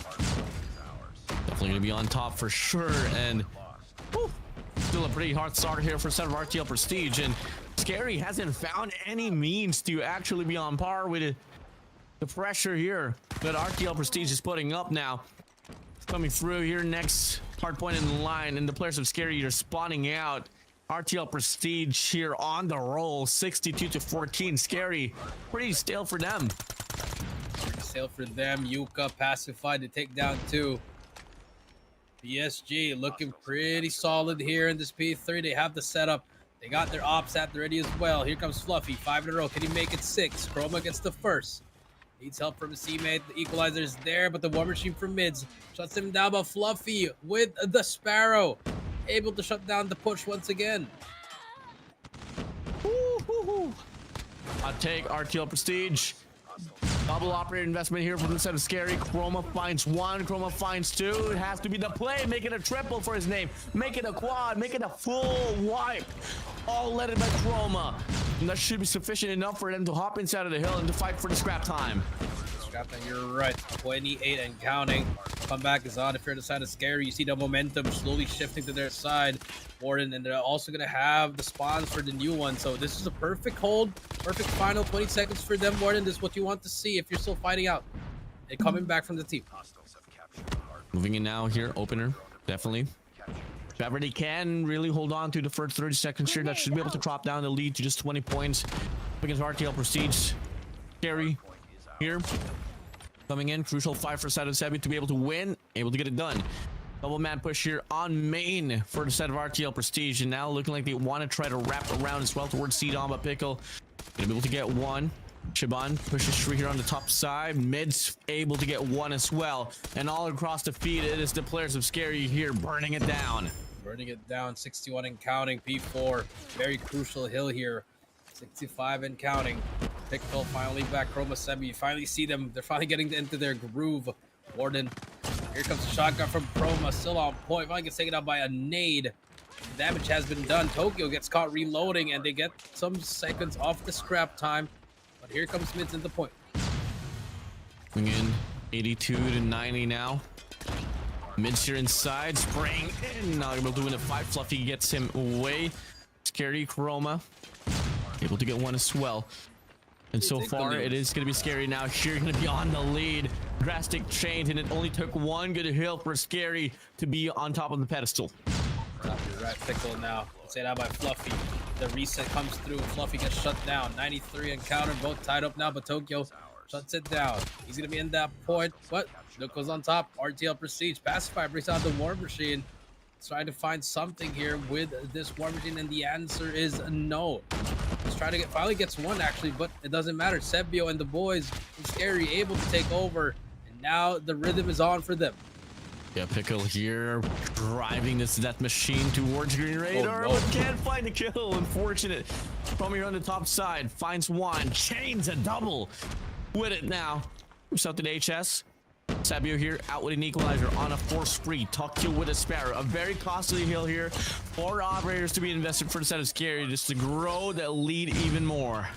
Definitely gonna be on top for sure, and whew, still a pretty hard start here for set of RTL Prestige, and Scary hasn't found any means to actually be on par with the pressure here that RTL Prestige is putting up now. Coming through here next, hard point in the line, and the players of Scary are spawning out. RTL Prestige here on the roll, 62 to 14. Scary, pretty stale for them. Stale for them. Yuka pacified to take down 2. PSG looking pretty solid here in this P3. They have the setup. They got their ops at the ready as well. Here comes Fluffy, 5 in a row. Can he make it 6? Chroma gets the first. Needs help from his teammate. The equalizer is there, but the War Machine from mids shuts him down. But Fluffy with the Sparrow able to shut down the push once again. I'll take RTL Prestige. Double operator investment here from the set of Scary. Chroma finds 1, Chroma finds 2. It has to be the play. Make it a triple for his name. Make it a quad. Make it a full wipe. All led by Chroma. And that should be sufficient enough for them to hop inside of the hill and to fight for the scrap time. Scrap time, you're right. 28 and counting. Comeback is on. If you're on the side of Scary, you see the momentum slowly shifting to their side. Warden, and they're also going to have the spawns for the new one. So this is a perfect hold. Perfect final 20 seconds for them, Warden. This is what you want to see if you're still fighting out. They're coming back from the team. Moving in now here, opener, definitely. Beverly can really hold on to the first 30 seconds here. That should be able to drop down the lead to just 20 points against RTL Prestige. Scary here. Coming in, crucial 5 for side of Sebi to be able to win, able to get it done. Double man push here on main for the set of RTL Prestige, and now looking like they want to try to wrap around as well towards C-Dom, but Pickle gonna be able to get 1. Shaban pushes through here on the top side. Mid's able to get 1 as well, and all across the feed it is the players of Scary here burning it down. Burning it down, 61 and counting. P4, very crucial hill here. 65 and counting. Pickle finally back. Chroma Sebi, you finally see them. They're finally getting into their groove. Warden, here comes the shotgun from Chroma, still on point. Finally gets taken out by a nade. Damage has been done. Tokyo gets caught reloading, and they get some seconds off the scrap time. But here comes mids in the point. Coming in, 82 to 90 now. Mids here inside, spraying in. Not able to win a fight. Fluffy gets him away. Scary Chroma able to get one as well. And so far, it is going to be Scary now. Here, going to be on the lead. Drastic change, and it only took one good hill for Scary to be on top of the pedestal. You're right, Pickle now. Say that by Fluffy. The reset comes through. Fluffy gets shut down. 93 encounter, both tied up now, but Tokyo shuts it down. He's going to be in that point. What? Nook goes on top. RTL Prestige. Pacifier brings out the War Machine. Trying to find something here with this War Machine, and the answer is no. He's trying to finally gets one actually, but it doesn't matter. Sebio and the boys and Scary able to take over, and now the rhythm is on for them. Yeah, Pickle here driving this death machine towards Green Radar, no. but can't find the kill. Unfortunate. From here on the top side, finds one, chains a double with it now. Moves out to the HS. Sabio here out with an equalizer on a force spree. Tokyo with a Sparrow. A very costly hill here. 4 operators to be invested for the set of Scary just to grow that lead even more.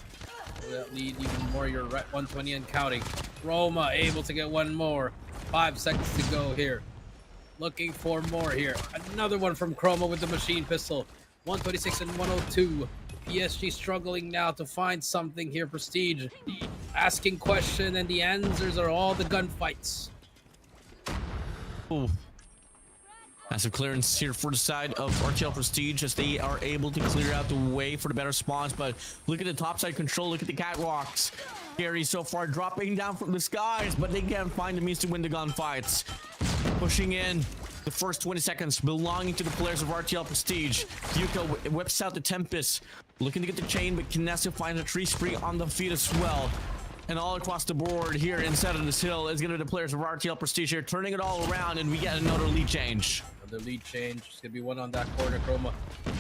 That lead even more. You're right. 120 and counting. Roma able to get one more. 5 seconds to go here. Looking for more here. Another one from Chroma with the machine pistol. 126 and 102. PSG struggling now to find something here. Prestige asking question, and the answers are all the gunfights. Ooh. Massive clearance here for the side of RTL Prestige as they are able to clear out the way for the better spawns. But look at the top side control. Look at the catwalks. Scary so far dropping down from the skies, but they can't find the means to win the gunfights. Pushing in the first 20 seconds belonging to the players of RTL Prestige. Yuko whips out the Tempest, looking to get the chain, but Kinesu finds a tree spree on the feet as well. And all across the board here inside of this hill is going to be the players of RTL Prestige here, turning it all around, and we get another lead change. Another lead change. It's going to be one on that corner. Chroma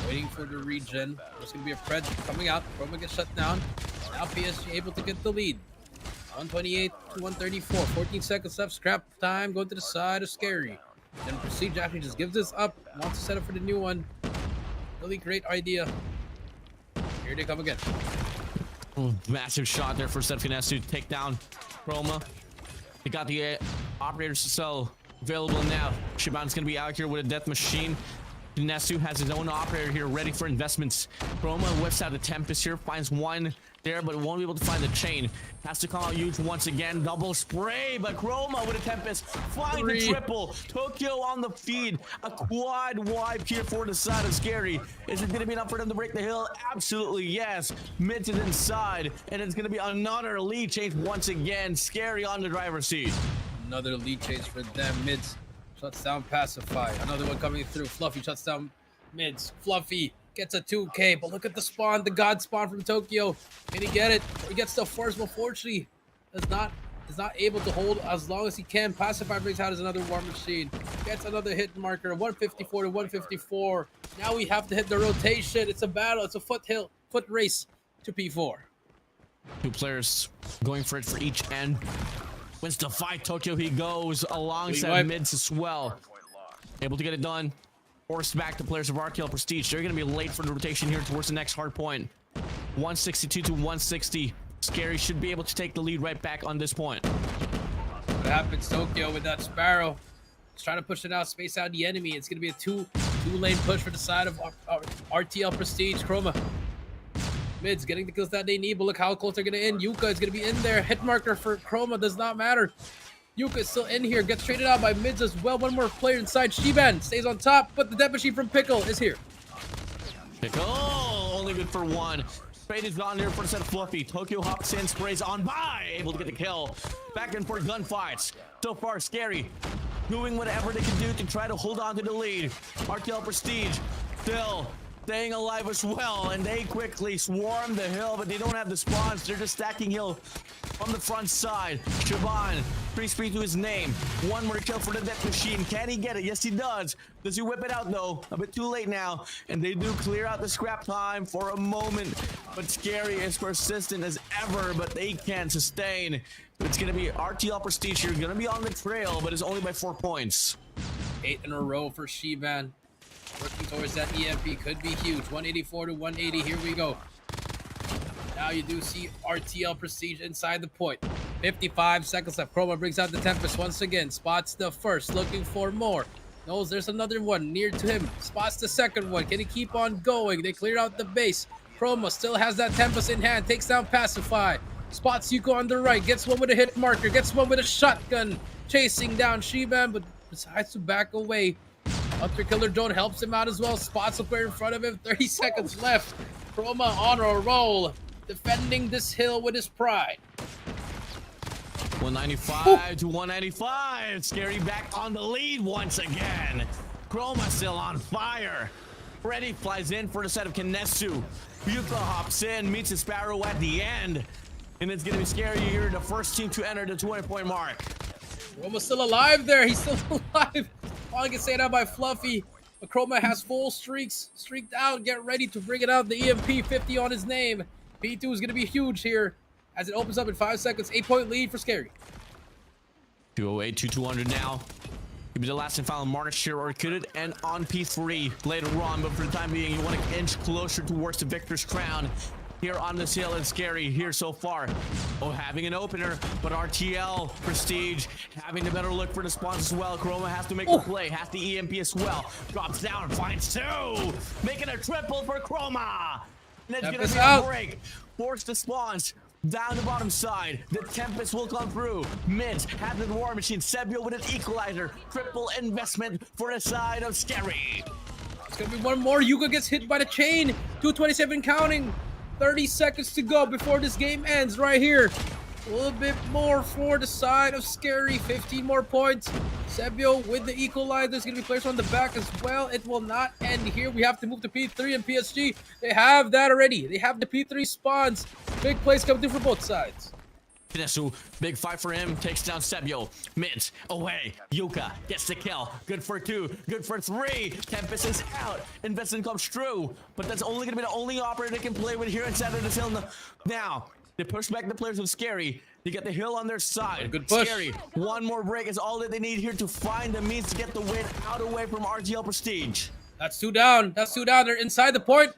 waiting for the regen. There's going to be a Pred coming out. Chroma gets shut down. Now PSG able to get the lead. 128 to 134. 14 seconds left. Scrap time. Going to the side of Scary. Then Prestige actually just gives this up. Wants to set up for the new one. Really great idea. Here they come again. Ooh, massive shot there for Finesse to take down Chroma. They got the operators to sell available now. Shiban's going to be out here with a death machine. Nesu has his own operator here ready for investments. Chroma whips out the Tempest here, finds one there, but won't be able to find the chain. Has to come out huge once again. Double spray, but Chroma with a Tempest finds the triple. Tokyo on the feed. A quad wipe here for the side of Scary. Is it going to be enough for them to break the hill? Absolutely yes. Mids is inside, and it's going to be another lead change once again. Scary on the driver's seat. Another lead change for them. Mids shuts down Pacify. Another one coming through. Fluffy shuts down Mids. Fluffy gets a 2K, but look at the spawn, the God spawn from Tokyo. Can he get it? He gets the first, but fortunately is not able to hold as long as he can. Pacify brings out as another War Machine. Gets another hit marker. 154 to 154. Now we have to hit the rotation. It's a battle. It's a foot race to P4. 2 players going for it for each end. Wins the fight. Tokyo he goes alongside Mids as well. Able to get it done. Forced back the players of RTL Prestige. They're going to be late for the rotation here towards the next hard point. 162 to 160. Scary should be able to take the lead right back on this point. What happens, Tokyo, with that Sparrow? He's trying to push it out, space out the enemy. It's going to be a two-lane push for the side of RTL Prestige. Chroma. Mids getting the kills that they need, but look how close they're going to end. Yuka is going to be in there. Hit marker for Chroma does not matter. Yuka is still in here. Gets traded out by Mids as well. One more player inside. Shiban stays on top, but the death machine from Pickle is here. Pickle only good for one. Spade is gone here for the set of Fluffy. Tokyo hops in, sprays on by, able to get the kill. Back in for gunfights. So far, Scary doing whatever they can do to try to hold on to the lead. RTL Prestige still staying alive as well, and they quickly swarm the hill, but they don't have the spawns. They're just stacking hill on the front side. Shaban, free spree to his name. One more kill for the death machine. Can he get it? Yes, he does. Does he whip it out though? A bit too late now, and they do clear out the scrap time for a moment, but Scary is persistent as ever, but they can't sustain. It's gonna be RTL Prestige here, gonna be on the trail, but it's only by 4 points. 8 in a row for Shiban. Working towards that EMP could be huge. 184 to 180. Here we go. Now you do see RTL Prestige inside the point. 55 seconds left. Chroma brings out the Tempest once again. Spots the first, looking for more. Knows there's another one near to him. Spots the second one. Can he keep on going? They clear out the base. Chroma still has that Tempest in hand. Takes down Pacify. Spots Yuko on the right. Gets one with a hit marker. Gets one with a shotgun. Chasing down Shiban, but decides to back away. Hunter Killer Drone helps him out as well. Spots up right in front of him. 30 seconds left. Chroma on a roll. Defending this hill with his pride. 195 to 195. Scary back on the lead once again. Chroma still on fire. Freddy flies in for the set of Kinesu. Yuka hops in, meets his Sparrow at the end. And it's gonna be Scary here, the first team to enter the 20-point mark. Chroma's still alive there. He's still alive. All I can say now by Fluffy. But Chroma has full streaks. Streaked out. Get ready to bring it out. The EMP 50 on his name. P2 is gonna be huge here. As it opens up in 5 seconds, 8-point lead for Scary. 208 to 200 now. Could be the last and final march here, or could it end on P3 later on? But for the time being, you want to inch closer towards the victor's crown here on this hill. And Scary here so far. Oh, having an opener, but RTL Prestige having the better look for the spawns as well. Chroma has to make the play, has the EMP as well. Drops down, finds two, making a triple for Chroma. And it's gonna be a break. Force the spawns down the bottom side. The Tempest will come through. Mint has the War Machine. Sebio with an equalizer. Triple investment for the side of Scary. It's gonna be one more. Yuka gets hit by the chain. 227 counting. 30 seconds to go before this game ends right here. A little bit more for the side of Scary. 15 more points. Sebio with the equalizer is going to be placed on the back as well. It will not end here. We have to move to P3 and PSG. They have that already. They have the P3 spawns. Big plays coming through for both sides. Kinesu, big fight for him, takes down Sebio. Mint, away. Yuka gets the kill. Good for 2, good for 3. Tempest is out. Investment comes true. But that's only going to be the only operator they can play with here inside of this hill. Now, they push back the players of Scary. They get the hill on their side. Good push. Scary, one more break is all that they need here to find the means to get the win out away from RTL Prestige. That's 2 down. That's 2 down. They're inside the point.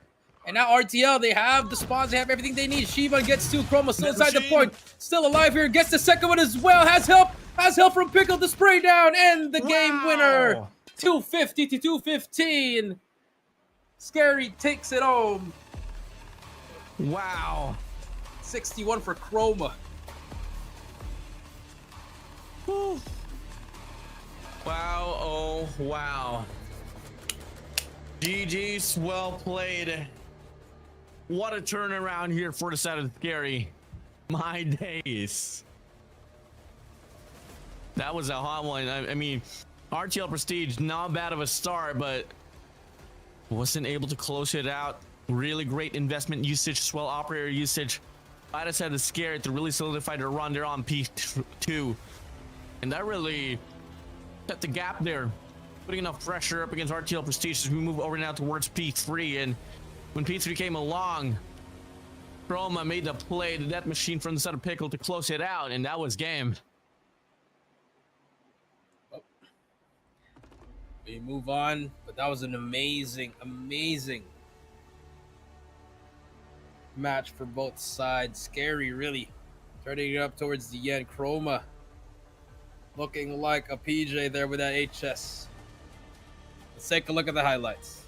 And now RTL, they have the spawns, they have everything they need. Shiban gets 2, Chroma still inside the point. Still alive here, gets the second one as well. Has help from Pickle to spray down. And the game winner, 250 to 215. Scary takes it home. Wow. 61 for Chroma. Whew. Wow, oh wow. GG's, well played. What a turnaround here for the side of Scary. My days. That was a hot one. I mean, RTL Prestige, not bad of a start, but wasn't able to close it out. Really great investment usage as well, operator usage. I just had to Scare to really solidify their run. They're on P2. And that really set the gap there. Putting enough pressure up against RTL Prestige as we move over now towards P3. And when P3 came along, Chroma made the play, the death machine from the side of Pickle to close it out, and that was game. We move on, but that was an amazing match for both sides. Scary really turning it up towards the end. Chroma looking like a PJ there with that HS. Let's take a look at the highlights.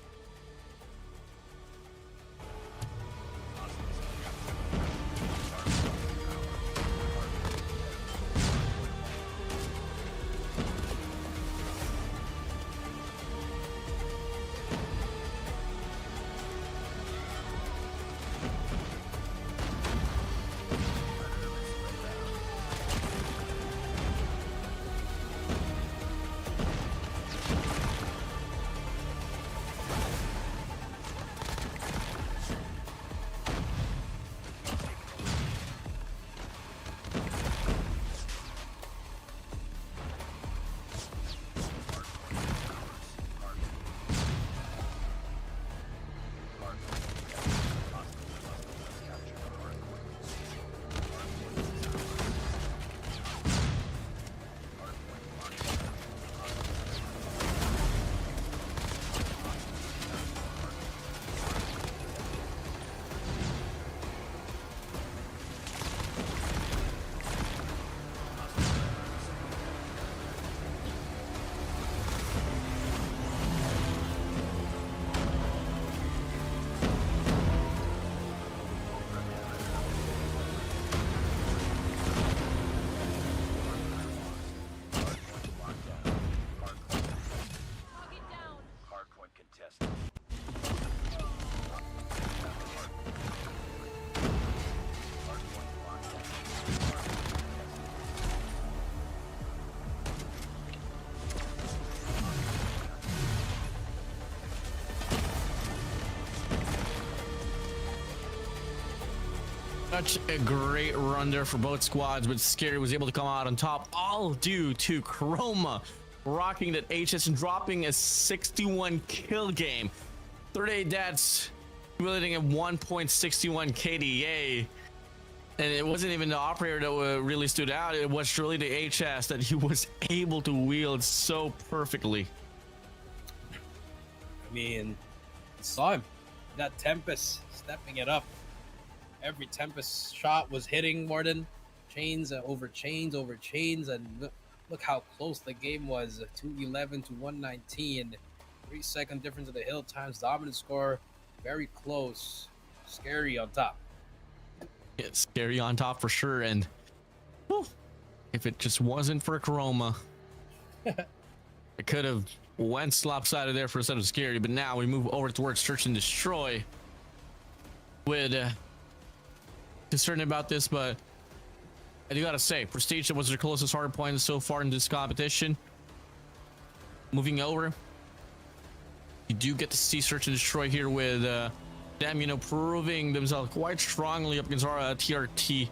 Such a great run there for both squads, but Scary was able to come out on top, all due to Chroma rocking that HS and dropping a 61 kill game. 38 deaths, accumulating a 1.61 KDA. And it wasn't even the operator that really stood out, it was really the HS that he was able to wield so perfectly. I mean, saw him. That Tempest stepping it up. Every Tempest shot was hitting Warden. Chains over chains over chains. And look how close the game was. 211 to 119. 3-second difference of the hill times. Dominant score. Very close. Scary on top. Yeah, Scary on top for sure. And whew, if it just wasn't for Chroma, it could have went lopsided there for a set of Scary. But now we move over towards Search and Destroy. With concerned about this, but I do gotta say, Prestige was their closest hard point so far in this competition. Moving over, you do get to see Search and Destroy here with them, you know, proving themselves quite strongly up against our TRT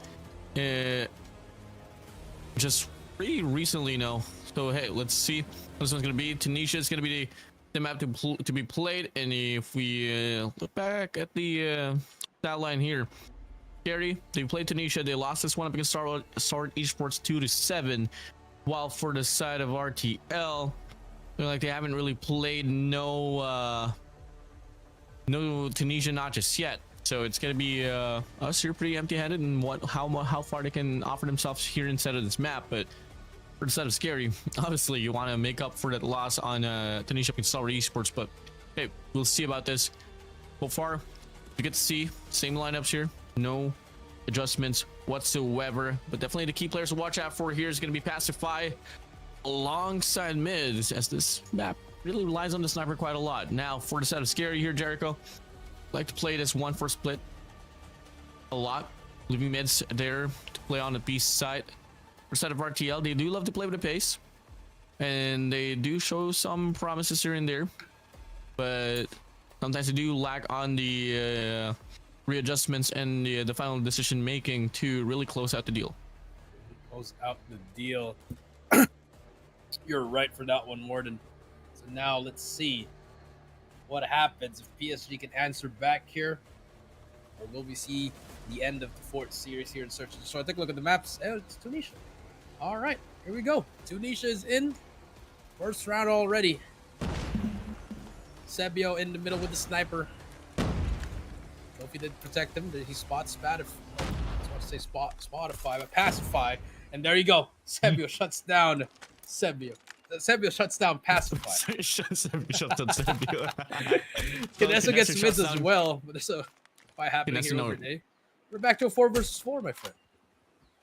just pretty recently now. So hey, let's see what this one's gonna be. Tunisia is gonna be the map to be played, and if we look back at the stat line here, Scary, they played Tunisia. They lost this one up against Sword Esports 2-7. While for the side of RTL, they're like they haven't really played no Tunisia, not just yet. So it's gonna be us here pretty empty-handed and how far they can offer themselves here inside of this map. But for the side of Scary, obviously you want to make up for that loss on Tunisia against Sword Esports. But hey, we'll see about this. So far, you get to see same lineups here. No adjustments whatsoever, but definitely the key players to watch out for here is going to be Pacify alongside mids, as this map really relies on the sniper quite a lot. Now for the side of Scary here, Jericho like to play this one for split a lot, leaving mids there to play on the beast side. For the side of RTL, they do love to play with the pace, and they do show some promises here and there, but sometimes they do lack on the readjustments and the final decision making to really close out the deal. Close out the deal. You're right for that one, Warden. So now let's see what happens if PSG can answer back here, or will we see the end of the fourth series here in Search and Destroy? Take a look at the maps. Oh, it's Tunisia. All right, here we go. Tunisia is in. First round already. Sebio in the middle with the sniper. Trophy did protect him. Did he spot Spotify? I want to say Spotify, but Pacify. And there you go. Sebio shuts down Sebio. Sebio shuts down Pacify. Sebio shuts down Sebio. Kinesso gets mids as well, but there's a fight happening here over day. We're back to a 4 versus 4, my friend.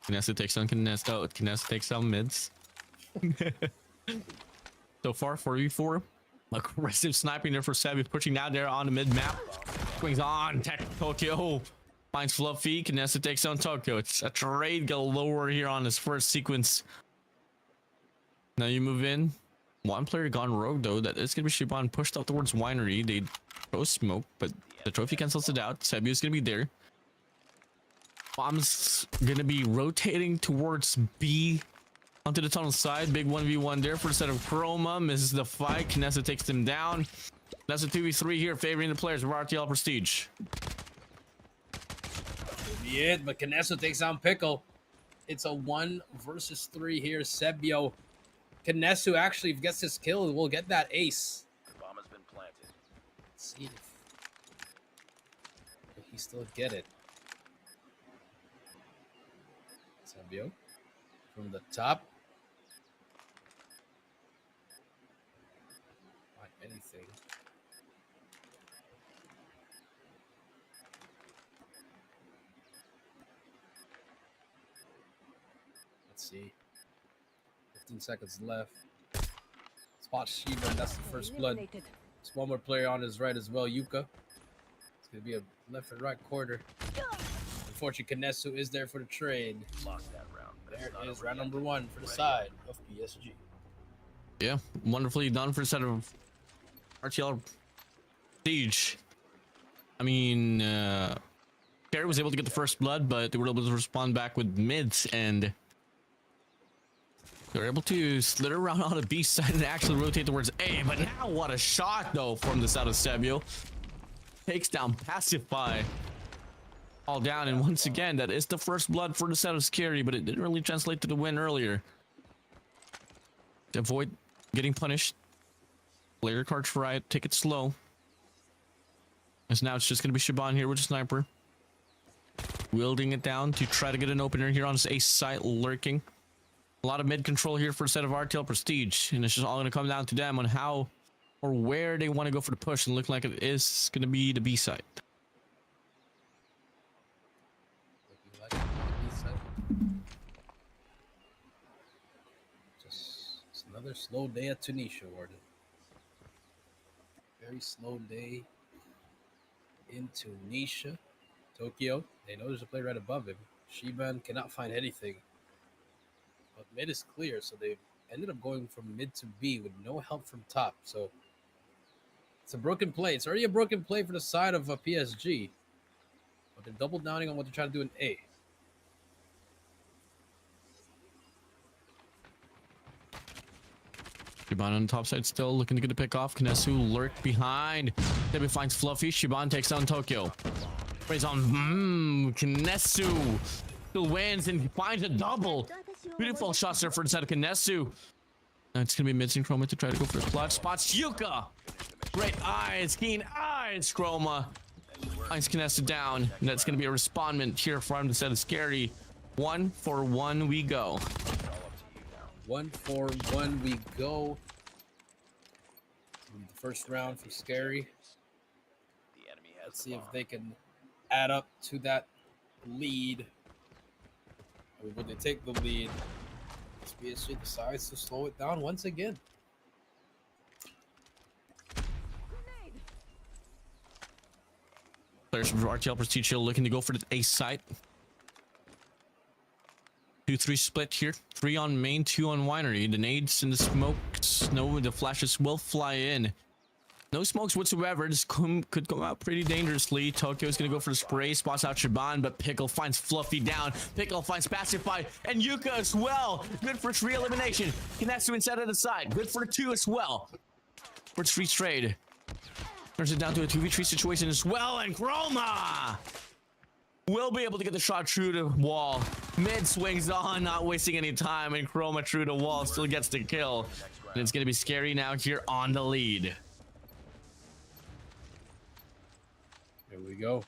Kinesso takes on Kinesso. Kinesso takes on mids. So far, 4v4. Aggressive sniping there for Sebio, pushing down there on the mid map. Swings on Tokyo. Finds Fluffy. Kinesso takes on Tokyo. It's a trade galore here on this first sequence. Now you move in. One player gone rogue though. That is gonna be Shiban pushed out towards Winery. They throw smoke, but the trophy cancels it out. Sebio's gonna be there. Bomb's gonna be rotating towards B onto the tunnel side. Big 1v1 there for the set of Chroma. Misses the fight. Kinesso takes him down. That's a 2v3 here, favoring the players of RTL Prestige. Could be it, but Kinesso takes down Pickle. It's a 1 versus 3 here. Sebio. Kinesso actually gets his kill. We'll get that ace. Bomb has been planted. Let's see if he still get it. Sebio from the top. Not anything. Let's see. 15 seconds left. Spot Shiba, and that's the first blood. There's one more player on his right as well, Yuka. It's gonna be a left and right quarter. Unfortunately, Kinesso is there for the trade. Lost that round. But There it's not it is, over round yet. number 1 for the side of PSG. Yeah, wonderfully done for the set of RTL Prestige. I mean, Scary was able to get the first blood, but they were able to respond back with mids, and they were able to slither around on the B side and actually rotate towards A. But now, what a shot though from the side of Sebio. Takes down Pacify. All down, and once again, that is the first blood for the side of Scary, but it didn't really translate to the win earlier. To avoid getting punished, play your cards right, take it slow. As now it's just going to be Shaban here with a sniper. Wielding it down to try to get an opener here on his ace site, lurking. A lot of mid control here for a set of RTL Prestige, and it's just all going to come down to them on how or where they want to go for the push, and look like it is going to be the B site. Looking like the B side. It's another slow day at Tunisia, Warden. Very slow day in Tunisia. Tokyo, they know there's a player right above him. Shiban cannot find anything. But mid is clear, so they ended up going from mid to B with no help from top. So it's a broken play. It's already a broken play for the side of PSG. But they're double downing on what they're trying to do in A. Shiban on the top side still looking to get a pick off. Kinesu lurked behind. Debbie finds Fluffy. Shiban takes down Tokyo. Plays on Kinesu. Still wins and finds a double. Beautiful shots there for the side of Kinesu. Now it's gonna be mid Chroma to try to go for a clutch. Spots Yuka. Great eyes, keen eyes, Chroma. Finds Kinesu down. And that's gonna be a respondment here from the side of Scary. 1 for 1 we go. 1 for 1 we go. The first round for Scary. The enemy has Let's the see if bomb. they can add up to that lead. Or would they take the lead? PSG decides to slow it down once again. Players from RTL Prestige looking to go for the ace site. 2-3 split here. 3 on main, 2 on winery. The nades and the smokes. No, the flashes will fly in. No smokes whatsoever. This could come out pretty dangerously. Tokyo's gonna go for the spray. Spots out Shaban, but Pickle finds Fluffy down. Pickle finds Pacify and Yuka as well. Good for 3 elimination. Kinesu inside of the side. Good for 2 as well. For 3 trade. Turns it down to a 2v3 situation as well. And Chroma will be able to get the shot through the wall. Mid swings on, not wasting any time. And Chroma through the wall still gets the kill. And it's gonna be Scary now here on the lead. Here we go.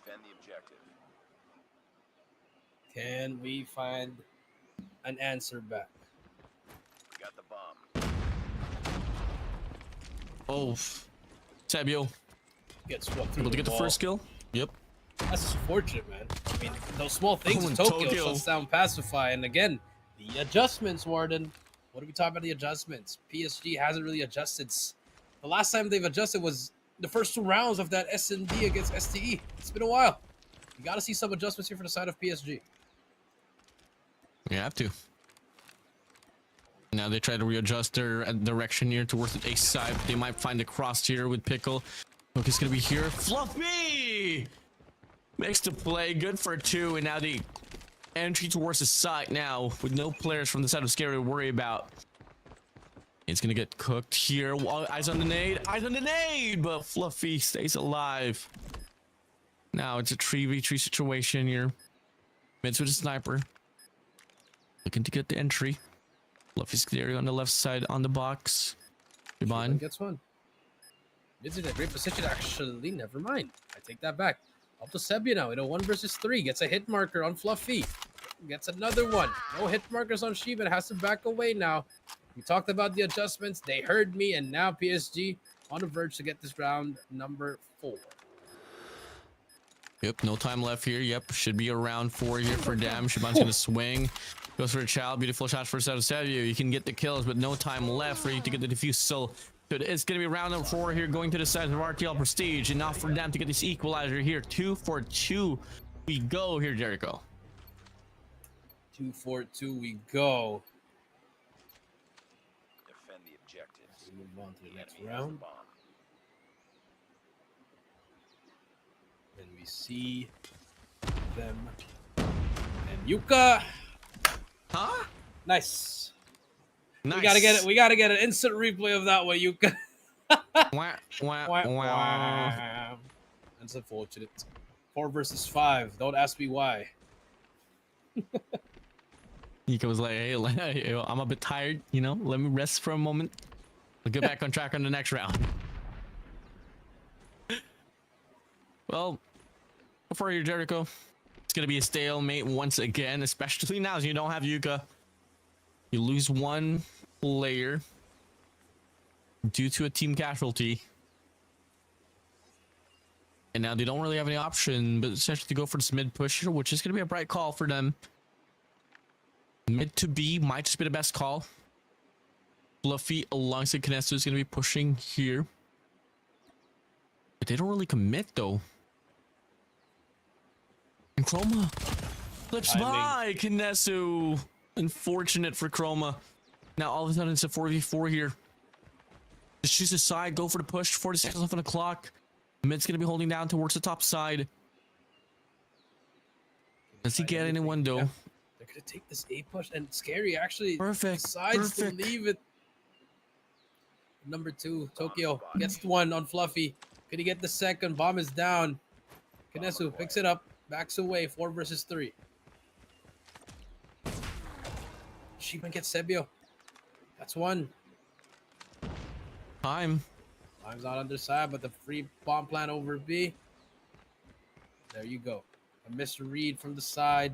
Defend the objective. Can we find an answer back? We got the bomb. Oh, Sabio Get swept through able to get the wall. first kill. Yep. That's fortunate, man. I mean, those small things Oh, in and Tokyo Tokyo. shuts down Pacify. And again, the adjustments, Warden. What are we talking about the adjustments? PSG hasn't really adjusted. The last time they've adjusted was the first 2 rounds of that S&D against STE. It's been a while. You got to see some adjustments here for the side of PSG. We have to. Now they try to readjust their direction here towards the ace side. They might find the cross here with Pickle. Look, it's gonna be here. Fluffy makes the play. Good for 2, and now the entry towards the side now with no players from the side of Scary to worry about. It's gonna get cooked here. Eyes on the nade. Eyes on the nade, but Fluffy stays alive. Now it's a 3v3 situation here. Mids with a sniper. Looking to get the entry. Fluffy's clearing on the left side on the box. One Shaban. gets one. It's in a great position, actually. Never mind. I take that back. Up to Sebia now in a 1 versus 3. Gets a hit marker on Fluffy. Gets another one. No hit markers on Shiba. Has to back away now. We talked about the adjustments. They heard me, and now PSG on the verge to get this round number 4. Yep, no time left here. Yep, should be around 4 here for them. Shaban's gonna swing. Goes for a child. Beautiful shots for South Savio. You can get the kills, but no time left for you to get the defuse. So it's gonna be round number 4 here, going to the side of RTL Prestige, and now for them to get this equalizer here. 2 for 2. We go here, Jericho. 2 for 2 we go. Defend the objective. We move on to the The next enemy has the round. bomb. and we see them. And Yuka, Huh? nice. Nice. We gotta get it. We gotta get an instant replay of that one, Yuka. Wah, wah, Wah, wah. wah. That's unfortunate. 4 versus 5. Don't ask me why. Yuka was like, hey, I'm a bit tired, you know, let me rest for a moment. We'll get back on track on the next round. Well, before you, Jericho, it's gonna be a stalemate once again, especially now as you don't have Yuka. You lose one player due to a team casualty. And now they don't really have any option, but essentially to go for this mid push here, which is gonna be a bright call for them. Mid to B might just be the best call. Fluffy alongside Kinesu is going to be pushing here. But they don't really commit though. And Chroma flips by Kinesu. Unfortunate for Chroma. Now all of a sudden it's a 4v4 here. Just choose a side, go for the push. 40 seconds left on the clock. Mid's going to be holding down towards the top side. Does he get anyone though? Yeah. They're gonna take this A push, and Scary actually Perfect. decides to leave it. Number 2, Tokyo gets the one on Fluffy. Could he get the second? Bomb is down. Kinesu picks it up, backs away. 4 versus 3. Shiban gets Sebio. That's 1. Time. Time's not underside, but the free bomb plant over B. There you go. A misread from the side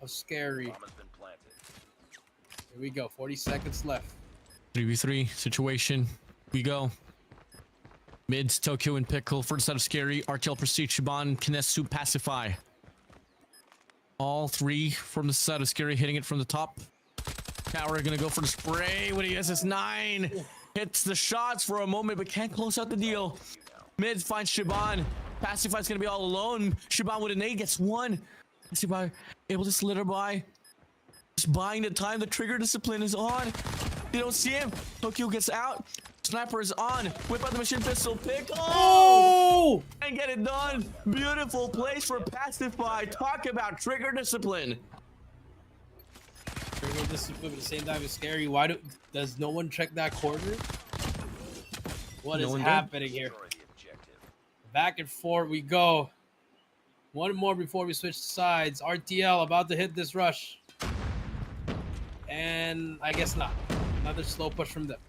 of Scary. Bomb has been planted. Here we go. 40 seconds left. 3v3 situation. We go. Mids, Tokyo and Pickle for the side of Scary. RTL Prestige, Shiban, Kinesu, Pacify. All 3 from the side of Scary, hitting it from the top. Tower gonna go for the spray with the SS9. Hits the shots for a moment, but can't close out the deal. Mids finds Shiban. Pacify's gonna be all alone. Shiban with an A gets 1. Pacify able to slither by. Just buying the time. The trigger discipline is on. They don't see him. Tokyo gets out. Sniper is on. Whip out the machine pistol. Pick. Oh! And get it done. Beautiful place for Pacify. Talk about trigger discipline. Trigger discipline at the same time as Scary. Why does no one check that corner? What is happening here? Destroy the objective. Back and forth we go. One more before we switch sides. RTL about to hit this rush. And I guess not. Another slow push from them.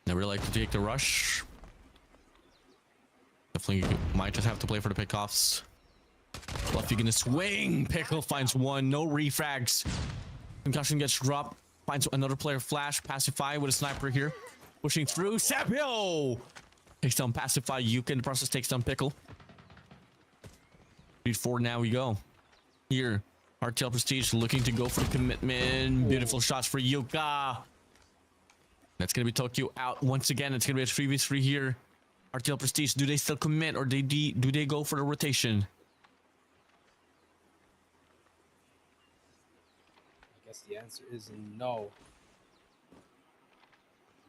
Never like to take the rush. Definitely might just have to play for the pickoffs. Fluffy gonna swing. Pickle finds 1. No refrags. Concussion gets dropped. Finds another player. Flash. Pacify with a sniper here. Pushing through. Sapio takes down Pacify. Yuka in the process takes down Pickle. 3-4 now we go. Here. RTL Prestige looking to go for the commitment. Beautiful shots for Yuka. That's going to be Tokyo out once again. It's going to be a 3v3 here. RTL Prestige, do they still commit or do they go for the rotation? I guess the answer is no.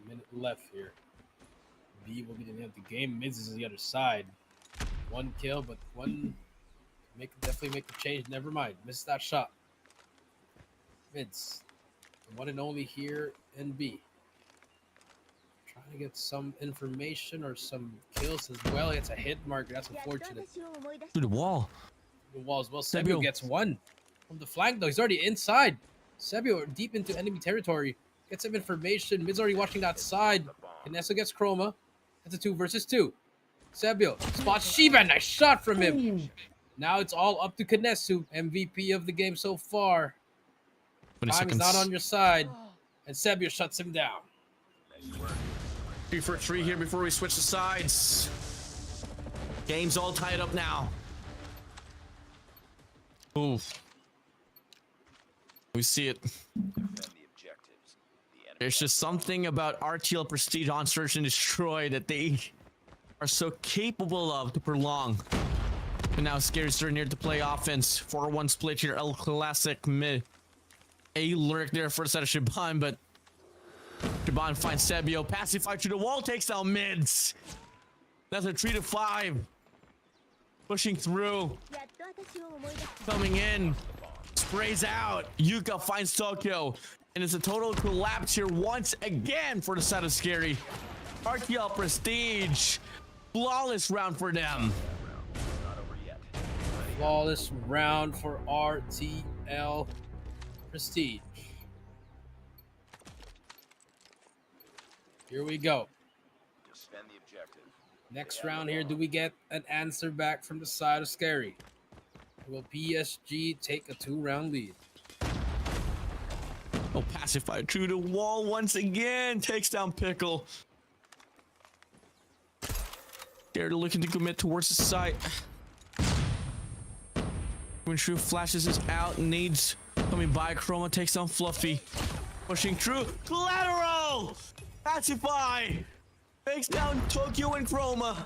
A minute left here. B will be the end of the game. Mids is on the other side. 1 kill, but 1 definitely make the change. Never mind. Missed that shot. Mids. The 1 and only here in B. Trying to get some information or some kills as well. It's a hit marker. That's unfortunate. Through the wall. The wall as well. Sebio. Sebio gets 1 from the flank though. He's already inside. Sebio deep into enemy territory. Get some information. Mid's already watching that side. Kinesu gets Chroma. That's a 2 versus 2. Sebio spots Shiban. Nice shot from him. Now it's all up to Kinesu, MVP of the game so far. 20 Time is seconds. not on your side, and Sebio shuts him down. 3-for-3 here before we switch the sides. Game's all tied up now. Oof. We see it. Defend the objectives. The enemy There's just something about RTL Prestige on Search and Destroy that they are so capable of to prolong. And now Scary's turn here to play offense. 4-1 split here. El Classic mid. A lurk there for the side of Shiban, but Shiban finds Sebio. Pacify to the wall, takes down mids. That's a 3 to 5. Pushing through. Coming in. Sprays out. Yuka finds Tokyo. And it's a total collapse here once again for the side of Scary. RTL Prestige. Flawless round for them. Not over yet. Flawless round for RTL Prestige. Here we go. Defend the objective. Next round here, do we get an answer back from the side of Scary? Will PSG take a 2-round lead? Oh, Pacified true to wall once again. Takes down Pickle. They're looking to commit towards the site. When True flashes is out, needs coming by. Chroma takes down Fluffy. Pushing True. Collateral! Pacify! Takes down Tokyo and Chroma.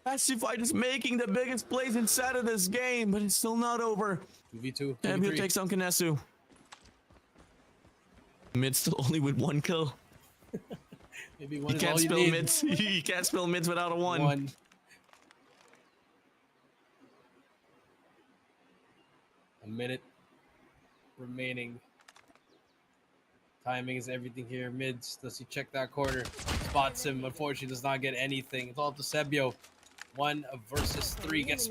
Pacify is making the biggest plays inside of this game, but it's still not over. 2v2. Fabio takes down Kinesu. Mid still only with 1 kill. Maybe one You is can't all you spill need. mids. You can't spill mids without a 1. A minute remaining. Timing is everything here. Mids, does he check that corner? Spots him. Unfortunately, does not get anything. It's all up to Sebio. 1 versus 3. Gets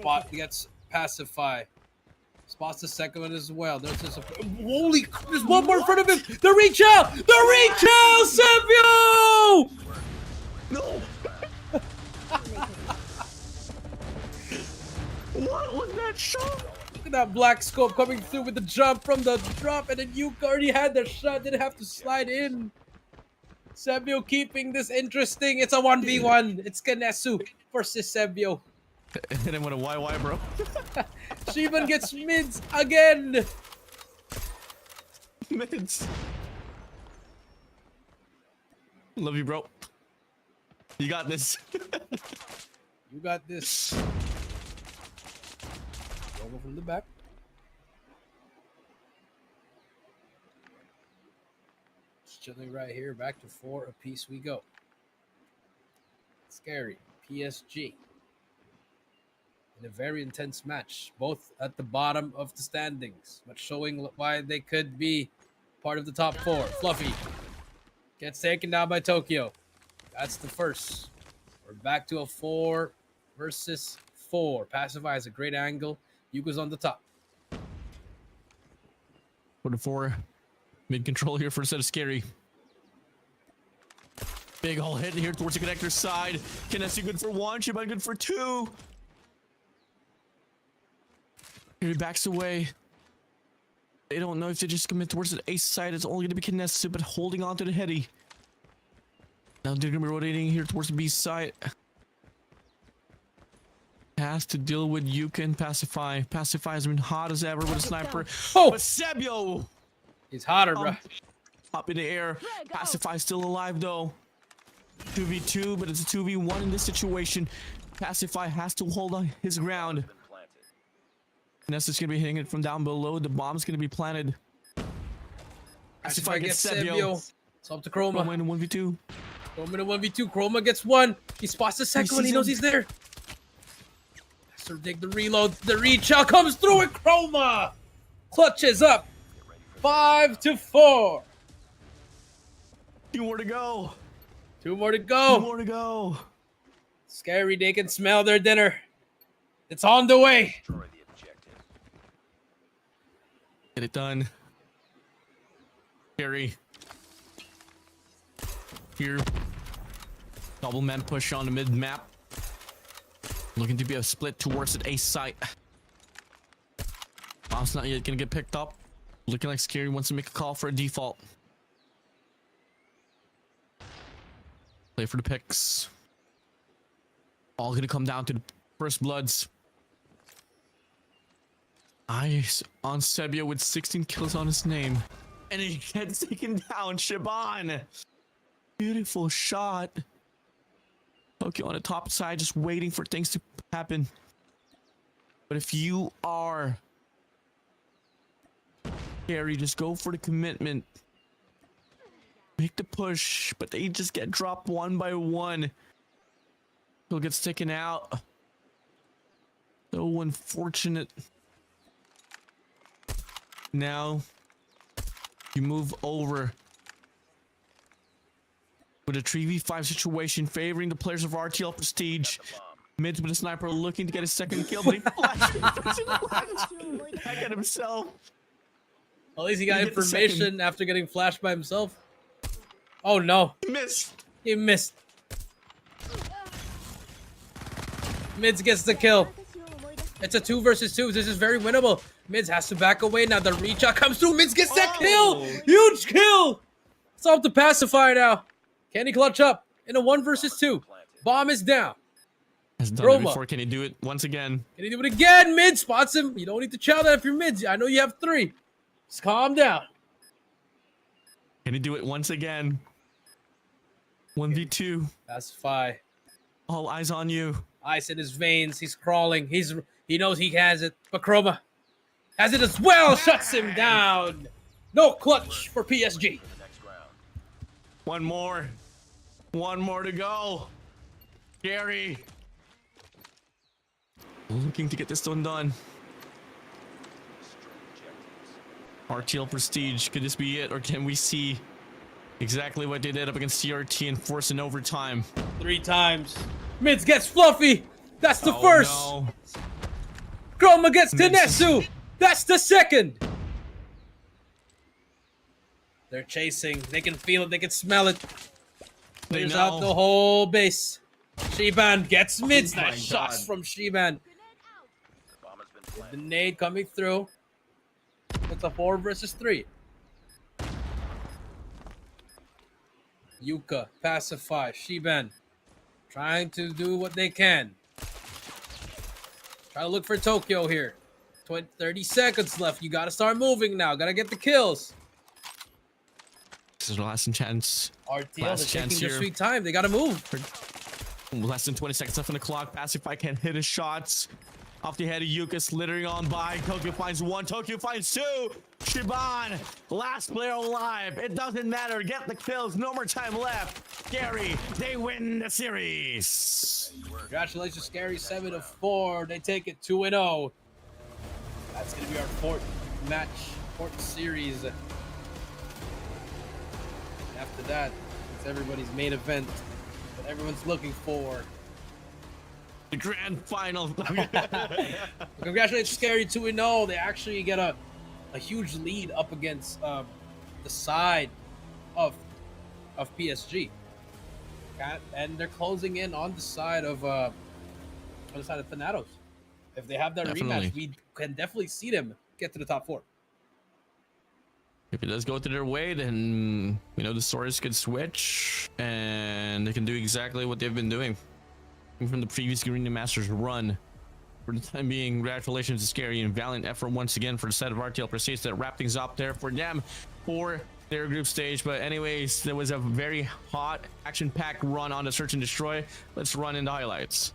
Pacify. Spots the second one as well. There's just holy, there's one more in front of him. The reach out! The reach out! Sebio! No! What was that shot? Look at that black scope coming through with the jump from the drop, and then Yuka already had the shot, didn't have to slide in. Sebio keeping this interesting. It's a 1v1. It's Kinesu versus Sebio. And then with a YY, bro. Shivan gets mids again. Mids. Love you, bro. You got this. You got this. Over from the back. Just chilling right here. Back to 4 apiece we go. Scary. PSG. In a very intense match. Both at the bottom of the standings. But showing why they could be part of the top 4. Fluffy. Gets taken down by Tokyo. That's the first. We're back to a 4 versus 4. Pacify has a great angle. Yuka's on the top. 44. Mid control here for a set of Scary. Big hole hit here towards the connector side. Kinesu good for 1. Shiban good for 2. Here he backs away. They don't know if they just commit towards the ace side. It's only going to be Kinesu, but holding on to the heady. Now they're going to be rotating here towards the B side. Has to deal with Yuka and Pacify. Pacify has been hot as ever with a sniper. Oh! But Sebio! He's hotter, bro. Up in the air. Pacify still alive though. 2v2, but it's a 2v1 in this situation. Pacify has to hold on his ground. Been planted. Nessa's gonna be hitting it from down below. The bomb's gonna be planted. Pacify gets Sebio. It's up to Chroma. Chroma in 1v2. Chroma in a 1v2. Chroma gets 1. He spots the second one. He knows he's there. Master dig the reload. The reach out comes through and Chroma clutches up. 5 to 4. 2 more to go. 2 more to 2 go. more to go. Scary, they can smell their dinner. It's on the way. Destroy the objective. Get it done. Scary. Here. Double man push on the mid map. Looking to be a split towards the ace site. Bomb's not yet gonna get picked up. Looking like Scary wants to make a call for a default. Play for the picks. All gonna come down to the first bloods. Eyes on Sebio with 16 kills on his name. And he gets taken down. Shiban. Beautiful shot. Tokyo on the top side, just waiting for things to happen. But if you are Scary, just go for the commitment. Make the push, but they just get dropped 1 by 1. He'll get taken out. So unfortunate. Now you move over with a 3v5 situation favoring the players of RTL Prestige. Mids with a sniper looking to get a second kill, but he flashed back at himself. At least he got You get the information after getting flashed by himself. Oh no, He missed. he missed. Mids gets the kill. It's a 2 versus 2. This is very winnable. Mids has to back away now. The reach out comes through. Mids gets that kill. Huge kill. It's off the pacifier now. Can he clutch up in a 1 versus 2? Bomb is down. Has done Roma. it before. Can he do it once again? Can he do it again? Mid spots him. You don't need to chow that if you're mids. I know you have 3. Just calm down. Can he do it once again? 1v2. That's fine. All eyes on you. Ice in his veins. He's crawling. He knows he has it. But Chroma has it as well. Shuts him down. No clutch for PSG. One more. One more to go. Gary. Looking to get this one done. RTL Prestige. Could this be it? Or can we see exactly what they did up against CRT and force an overtime? 3 times. Mids gets Fluffy. That's the first. No. Chroma gets Mids. Tenesu. That's the second. They're chasing. They can feel it. They can smell it. They Clears know. out the whole base. Shiban gets mids. my Nice shots God. from Shiban. The nade coming through. It's a 4 versus 3. Yuka, pacify, Shiban. Trying to do what they can. Try to look for Tokyo here. 30 seconds left. You gotta start moving now. Gotta get the kills. This is the last chance. RTL, they're Last taking chance their here. sweet time. They gotta move. Less than 20 seconds left on the clock. Pacify can't hit his shots. Off the head of Yuka, slithering on by. Tokyo finds 1. Tokyo finds 2. Shiban, last player alive. It doesn't matter. Get the kills. No more time left. Gary, they win the series. Congratulations, Scary. 7 of 4. They take it 2-0. That's gonna be our 4th match, 4th series. After that, it's everybody's main event that everyone's looking for. The grand final. Congratulations, Scary, 2-0. They actually get a huge lead up against the side of PSG, and they're closing in on the side of THNTS. If they have that Definitely. rematch, we can definitely see them get to the top 4. If it does go to their way, then we know the stories could switch and they can do exactly what they've been doing from the previous Garena Masters run. For the time being, congratulations to Scary and valiant effort once again for the set of RTL Prestige that wrap things up there for them for their group stage. But anyways, there was a very hot action-packed run on the Search and Destroy. Let's run into highlights.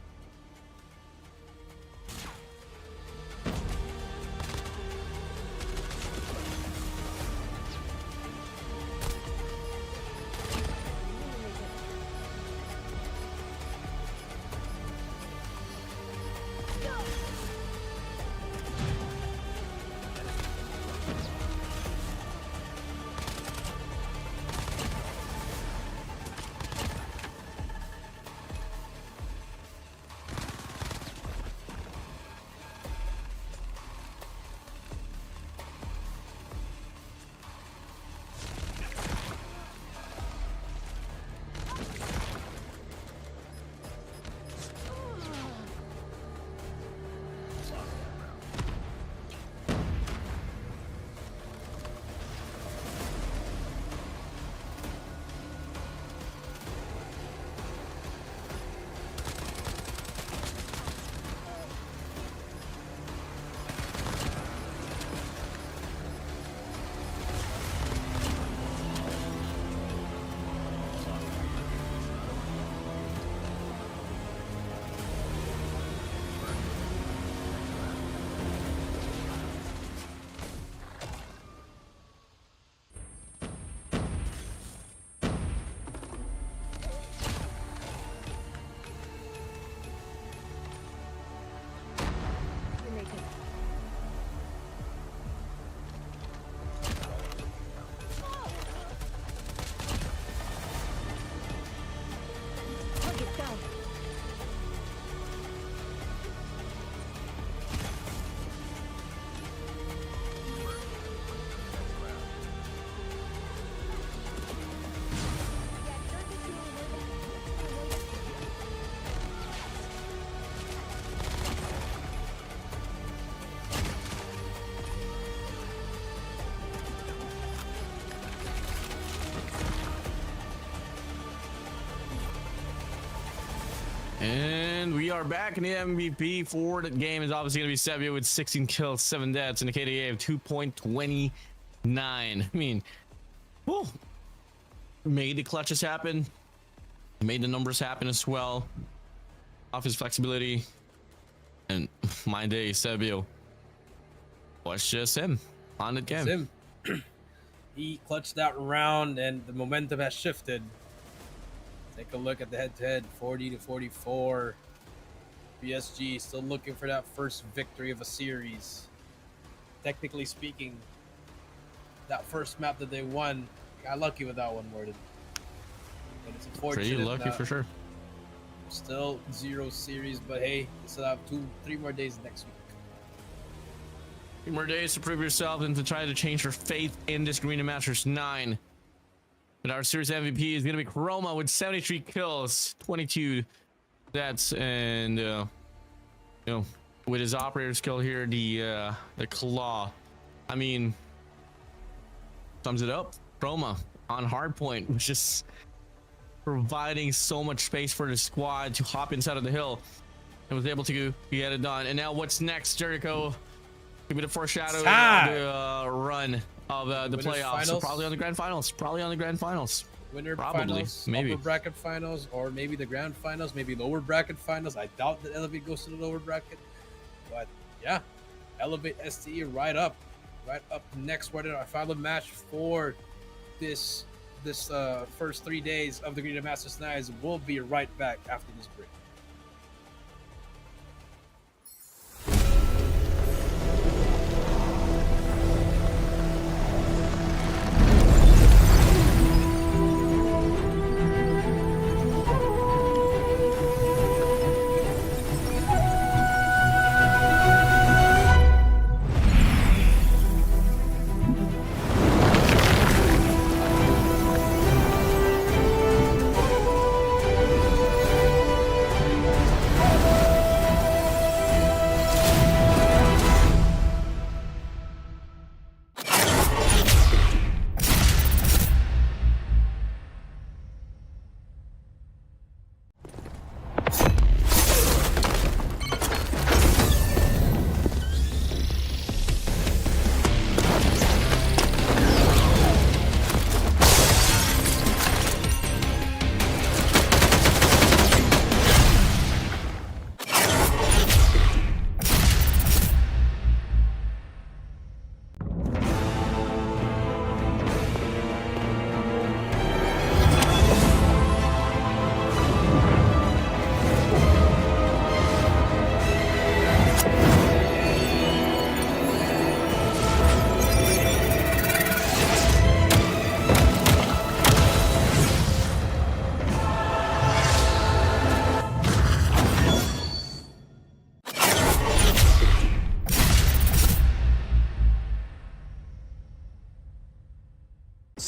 And we are back, in the MVP for the game is obviously going to be Sebio with 16 kills, 7 deaths, and a KDA of 2.29. I mean, whew, made the clutches happen, made the numbers happen as well, off his flexibility, and my day, Sebio was just him on the game. He clutched that round, and the momentum has shifted. Take a look at the head-to-head, 40-44. PSG still looking for that first victory of a series. Technically speaking, that first map that they won, got lucky with that one, Warden. But it's unfortunate. Pretty lucky for sure. Still 0 series, but hey, you still have 2-3 more days next week. 3 more days to prove yourself and to try to change your faith in this Garena Masters IX. But our series MVP is going to be Chroma with 73 kills, 22 deaths, and you know, with his operator skill here, the claw. I mean, sums it up. Chroma on hardpoint, which is providing so much space for the squad to hop inside of the hill, and was able to get it done. And now, what's next, Jericho? Give me the foreshadow of the run of the playoffs. So probably on the grand finals. Probably on the grand finals. Winner probably, finals, maybe upper bracket finals, or maybe the grand finals, maybe lower bracket finals. I doubt that Elevate goes to the lower bracket, but yeah, Elevate STE right up next. What our final match for this first 3 days of the Garena Masters IX. We'll be right back after this break.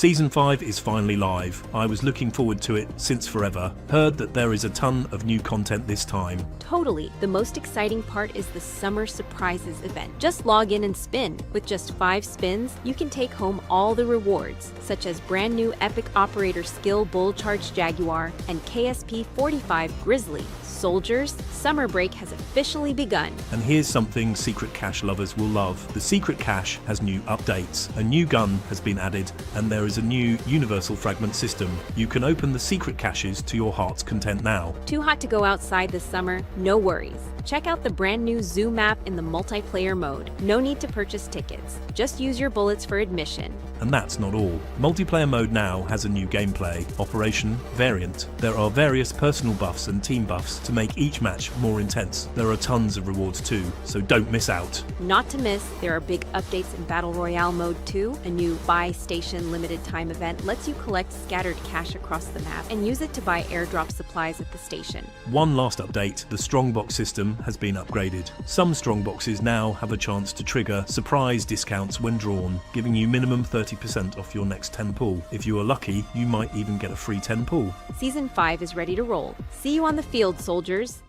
Season 5 is finally live. I was looking forward to it since forever. Heard that there is a ton of new content this time. Totally. The most exciting part is the Summer Surprises event. Just log in and spin. With just 5 spins, you can take home all the rewards, such as brand new Epic Operator Skill Bull Charge Jaguar and KSP 45 Grizzly. Soldiers, summer break has officially begun. And here's something Secret Cache lovers will love. The Secret Cache has new updates. A new gun has been added, and there is a new universal fragment system. You can open the secret caches to your heart's content now. Too hot to go outside this summer? No worries. Check out the brand new zoo map in the multiplayer mode. No need to purchase tickets. Just use your bullets for admission. And that's not all. Multiplayer mode now has a new gameplay, operation, variant. There are various personal buffs and team buffs to make each match more intense. There are tons of rewards too, so don't miss out. Not to miss, there are big updates in Battle Royale mode too. A new buy station limited time event lets you collect scattered cash across the map and use it to buy airdrop supplies at the station. One last update, the strongbox system has been upgraded. Some strongboxes now have a chance to trigger surprise discounts when drawn, giving you minimum 30% off your next 10 pull. If you are lucky, you might even get a free 10 pull. Season 5 is ready to roll. See you on the field, soldiers.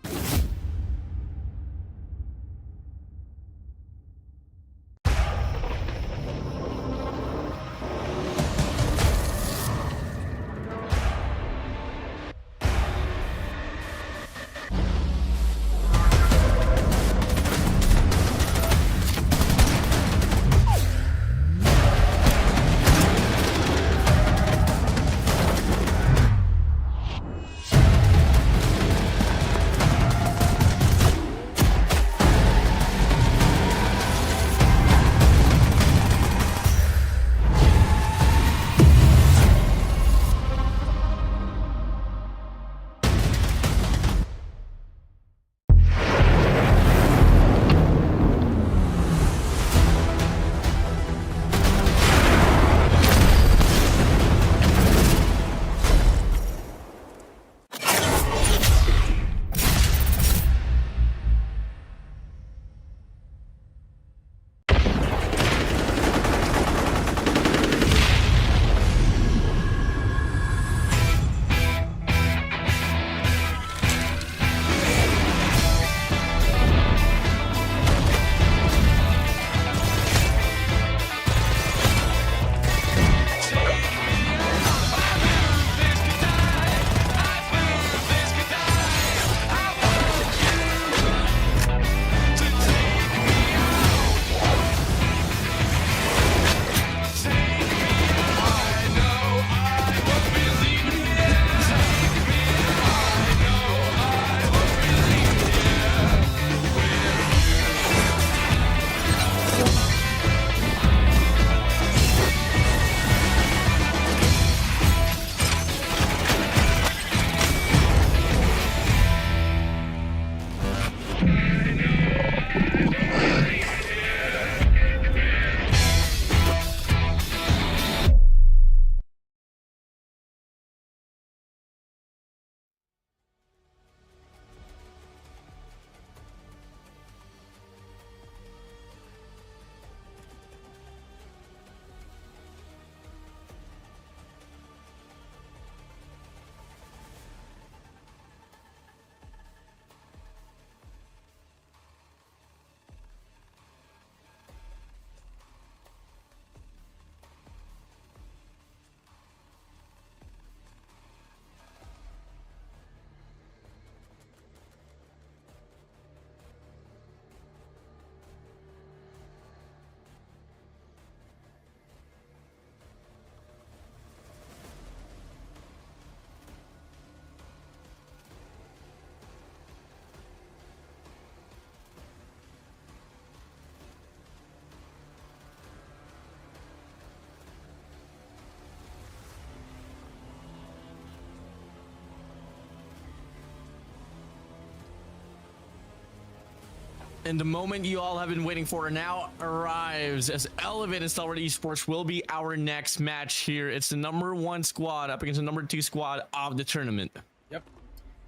And the moment you all have been waiting for now arrives, as Elevate and Stalwart Esports will be our next match here. It's the #1 squad up against the #2 squad of the tournament. Yep.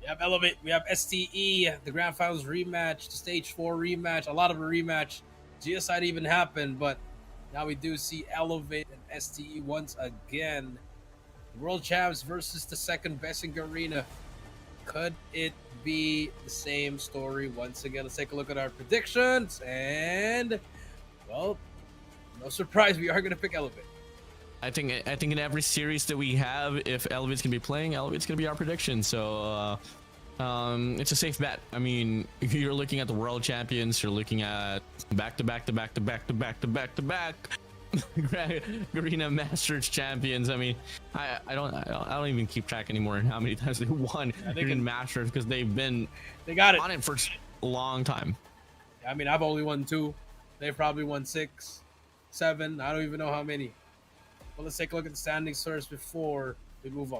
We have Elevate. We have STE. The Grand Finals rematch. The Stage 4 rematch. A lot of a rematch. GSI even happened, but now we do see Elevate and STE once again. World Champs versus the second best in Garena. Could it be the same story once again? Let's take a look at our predictions. And, well, no surprise, we are going to pick Elevate. I think in every series that we have, if Elevate's gonna be playing, Elevate's gonna be our prediction. So it's a safe bet. I mean, if you're looking at the world champions, you're looking at back to back Garena Masters champions. I mean, I don't even keep track anymore how many times they won Garena Masters, because they got it on it for a long time. I mean, I've only won 2. They've probably won 6, 7. I don't even know how many. Well, let's take a look at the standings first before we move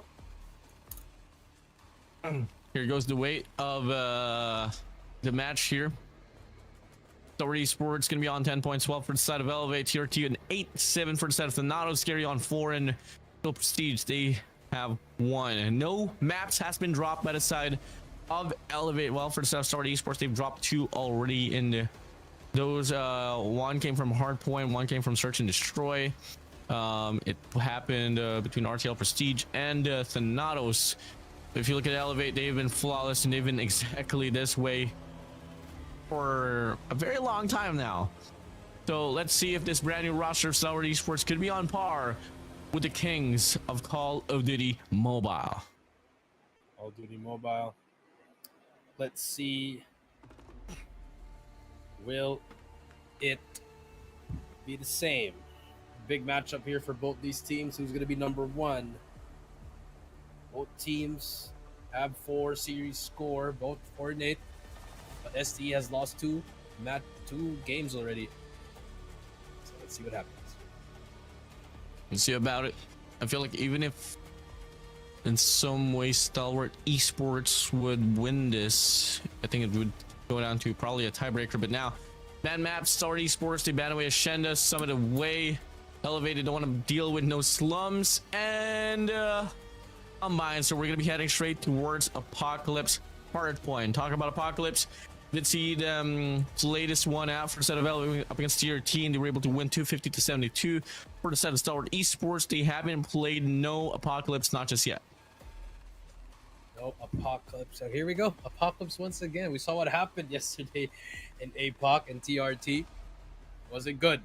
on. Here goes the weight of the match here. Stalwart Esports going to be on 10 points, 12 for the side of Elevate, TRT, and 8-7 for the side of THNTS. Scary on 4, and Prestige, they have 1. And no maps has been dropped by the side of Elevate. Well, for the side of Stalwart Esports, they've dropped 2 already in those. 1 came from Hardpoint, 1 came from Search and Destroy. It happened between RTL Prestige and THNTS. If you look at Elevate, they've been flawless, and they've been exactly this way for a very long time now. So let's see if this brand new roster of Stalwart Esports could be on par with the kings of Call of Duty Mobile. Call of Duty Mobile. Let's see. Will it be the same? Big matchup here for both these teams. Who's going to be #1? Both teams have 4 series score, both 4 and 8. But STE has lost 2 games already. So let's see what happens. Let's see about it. I feel like even if in some way Stalwart Esports would win this, I think it would go down to probably a tiebreaker. But now, ban map, Stalwart Esports, they ban away Ashenda, Summit away. Elevated, don't want to deal with no slums, and combined. So we're gonna be heading straight towards Apocalypse Hardpoint. Talking about Apocalypse, did see the latest one out for the set of Elevate up against TRT, and they were able to win 250-72. For the set of Stalwart Esports, they haven't played no Apocalypse, not just yet. No Apocalypse. So here we go. Apocalypse once again. We saw what happened yesterday in APOC and TRT. Wasn't good.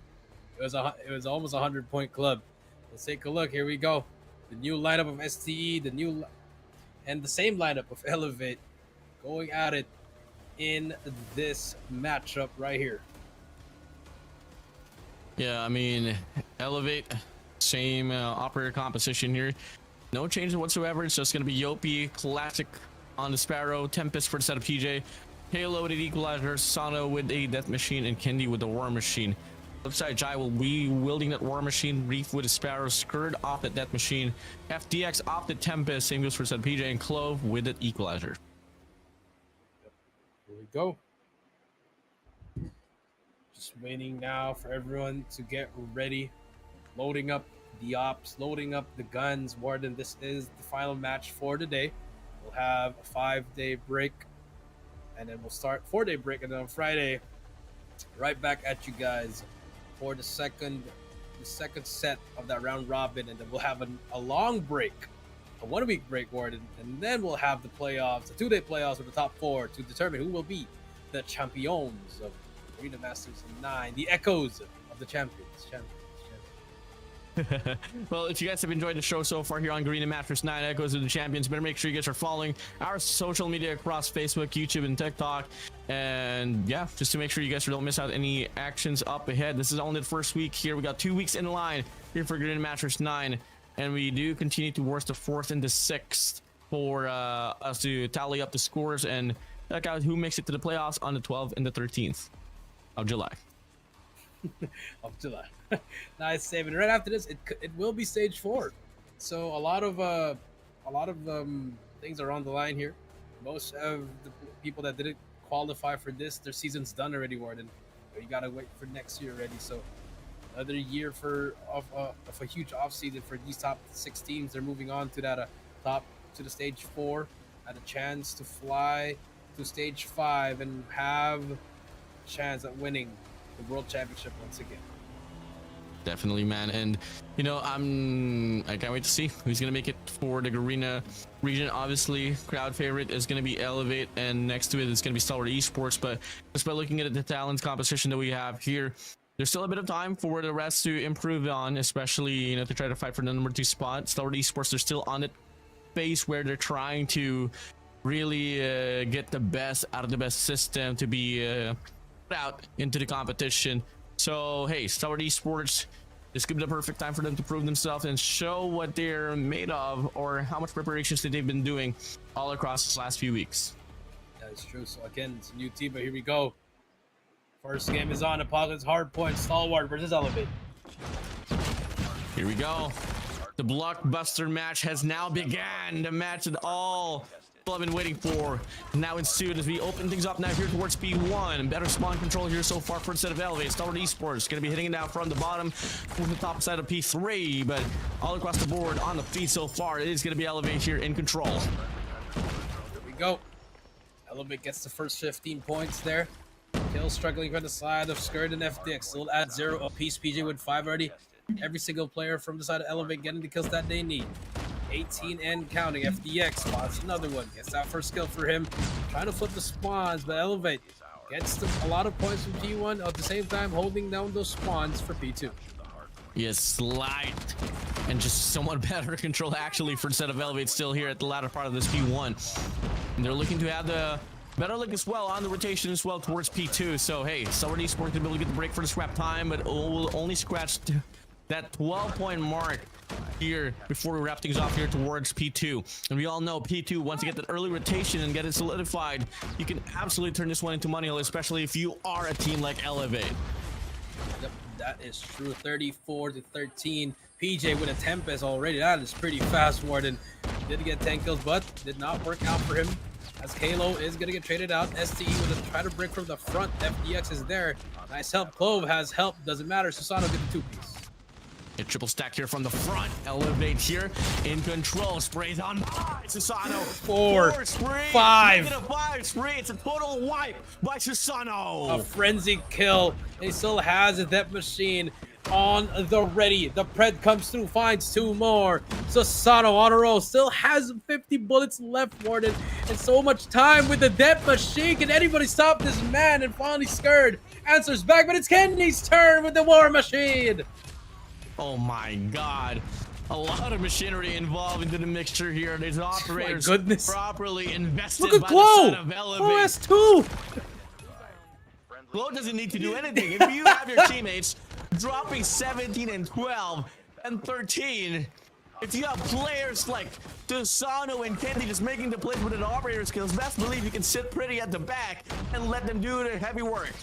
It was almost a 100-point club. Let's take a look. Here we go. The new lineup of STE, and the same lineup of Elevate going at it in this matchup right here. Yeah, I mean, Elevate, same operator composition here. No changes whatsoever. It's just going to be Yopi, Classic on the Sparrow, Tempest for the set of PJ, Halo with an Equalizer, Sano with a Death Machine, and Kendi with the War Machine. Left side, Jai will be wielding that War Machine, Reef with a Sparrow, Skurd off that Death Machine, FDX off the Tempest, same goes for set PJ, and Clove with the Equalizer. Here we go. Just waiting now for everyone to get ready. Loading up the ops, loading up the guns. Warden, this is the final match for today. We'll have a 5-day break, and then we'll start 4-day break, and then on Friday, right back at you guys for the second set of that round robin, and then we'll have a long break, a 1-week break, Warden, and then we'll have the playoffs, the 2-day playoffs with the top 4 to determine who will be the champions of Garena Masters IX, the echoes of the champions. Well, if you guys have enjoyed the show so far here on Garena Masters IX, Echoes of the Champions, better make sure you guys are following our social media across Facebook, YouTube, and TikTok. And yeah, just to make sure you guys don't miss out any actions up ahead. This is only the first week here. We got 2 weeks in line here for Garena Masters IX, and we do continue to work the 4th and the 6th for us to tally up the scores and check out who makes it to the playoffs on the 12th and the 13th of July. Of July. Nice save. And right after this, it will be stage 4. So a lot of things are on the line here. Most of the people that didn't qualify for this, their season's done already, Warden. You gotta wait for next year already. So another year of a huge off season for these top 6 teams. They're moving on to that to the stage 4, had a chance to fly to stage 5 and have a chance at winning the World Championship once again. Definitely, man. And you know, I can't wait to see who's gonna make it for the Garena region. Obviously, crowd favorite is gonna be Elevate, and next to it is gonna be Stalwart Esports. But just by looking at the talent composition that we have here, there's still a bit of time for the rest to improve on, especially, you know, to try to fight for the number 2 spot. Stalwart Esports, they're still on the phase where they're trying to really get the best out of the best system to be put out into the competition. So hey, Stalwart Esports, this could be the perfect time for them to prove themselves and show what they're made of, or how much preparations that they've been doing all across this last few weeks. That is true. So again, it's a new team, but here we go. First game is on. Apocalypse Hardpoint, Stalwart versus Elevate. Here we go. The blockbuster match has now begun. The match that all people have been waiting for now ensued as we open things up now here towards P1. Better spawn control here so far for instead of Elevate. Stalwart Esports going to be hitting it down from the bottom from the top side of P3, but all across the board on the feed so far, it is going to be Elevate here in control. Here we go. Elevate gets the first 15 points there. Kill struggling from the side of SKAER and FDX. Still at 0 apiece. PJ with 5 already. Every single player from the side of Elevate getting the kills that they need. 18 and counting. FDX spots another one. Gets that first kill for him. Trying to flip the spawns, but Elevate gets a lot of points from P1 at the same time holding down those spawns for P2. Yes, slight and just somewhat better control actually for instead of Elevate still here at the latter part of this P1. And they're looking to have the better look as well on the rotation as well towards P2. So hey, Stalwart Esports can be able to get the break for the scrap time, but will only scratch that 12-point mark here before we wrap things off here towards P2. And we all know P2, once you get that early rotation and get it solidified, you can absolutely turn this one into money, especially if you are a team like Elevate. Yep, that is true. 34-13. PJ with a THNTS already. That is pretty fast. Warden did get 10 kills, but did not work out for him, as Halo is going to get traded out. STE with a try to break from the front. FDX is there. Nice help. Clove has help. Doesn't matter. Susano get the 2-piece. A triple stack here from the front. Elevate here in control. Sprays on Susano. 4, spree. 5. Make it a 5 spree. It's a total wipe by Susano. A frenzy kill. He still has a death machine on the ready. The Pred comes through, finds 2 more. Susano on a roll. Still has 50 bullets left, Warden. And so much time with the death machine. Can anybody stop this man? And finally SKAER answers back, but it's Kenny's turn with the war machine. Oh my god. A lot of machinery involved into the mixture here. There's operators properly invested. Look at by Glow. the side of Elevate. Glow has 2. Glow doesn't need to do anything. If you have your teammates dropping 17 and 12 and 13, if you have players like Susano and Kendi just making the plays with an operator skills, best believe you can sit pretty at the back and let them do the heavy work.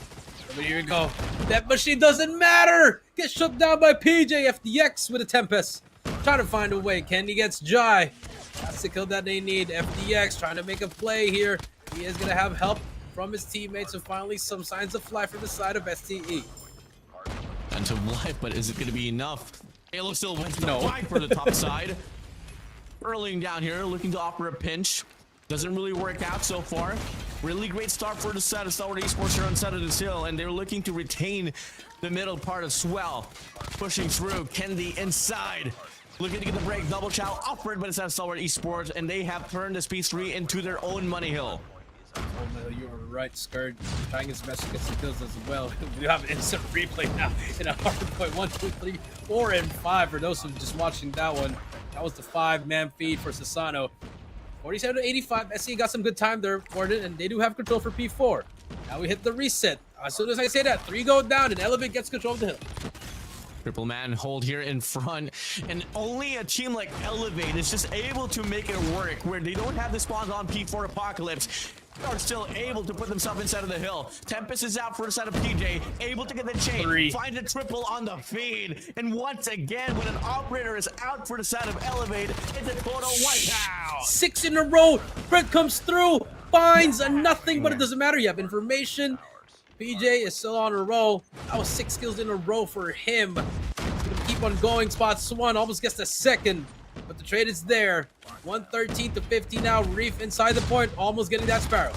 But here we go. That machine doesn't matter. Gets shut down by PJ. FDX with a THNTS. Trying to find a way. Kendi gets Jai. That's the kill that they need. FDX trying to make a play here. He is going to have help from his teammates. And finally, some signs of life from the side of STE. Signs of life, but is it going to be enough? Halo still went to the fight for the top side. Earling down here, looking to offer a pinch. Doesn't really work out so far. Really great start for the side of Stalwart Esports here on side of this hill, and they're looking to retain the middle part as well. Pushing through, Kendi inside. Looking to get the break, double chow offered, but it's at Stalwart Esports, and they have turned this P3 into their own money hill. Oh no, you are right, SKAER trying his best to get some kills as well. We have an instant replay now in a hardpoint 1, 2, 3, 4, and 5. For those who are just watching that one, that was the 5-man feed for Susano. 47-85. SE got some good time there, Warden, and they do have control for P4. Now we hit the reset. As soon as I say that, 3 go down, and Elevate gets control of the hill. Triple man hold here in front, and only a team like Elevate is just able to make it work, where they don't have the spawns on P4 Apocalypse. Are still able to put themselves inside of the hill. THNTS is out for the side of PJ, able to get the chain, 3. find a triple on the feed, and once again, when an operator is out for the side of Elevate, it's a total wipeout. 6 in a row. Fred comes through, finds nothing, but it doesn't matter. You have information. PJ is still on a roll. That was 6 kills in a row for him. He's gonna keep on going. Spots one, almost gets the second, but the trade is there. 113 to 50 now. Reef inside the point, almost getting that Sparrow.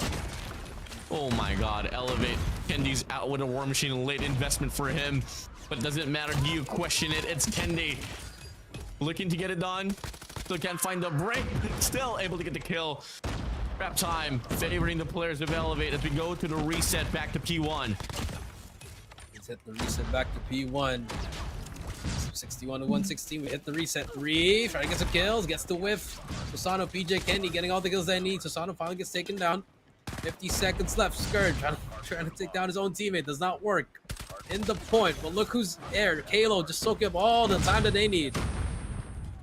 Oh my god, Elevate. Kendi's out with a War Machine, late investment for him, but it doesn't matter. Do you question it? It's Kendi looking to get it done. Still can't find the break, still able to get the kill. Scrap time favoring the players of Elevate as we go to the reset back to P1. Let's hit the reset back to P1. 61 to 116. We hit the reset. Reef trying to get some kills, gets the whiff. Susano, PJ, Kendi getting all the kills they need. Susano finally gets taken down. 50 seconds left. Scourge trying to take down his own teammate. Does not work. In the point. But look who's there. Kalo just soaking up all the time that they need.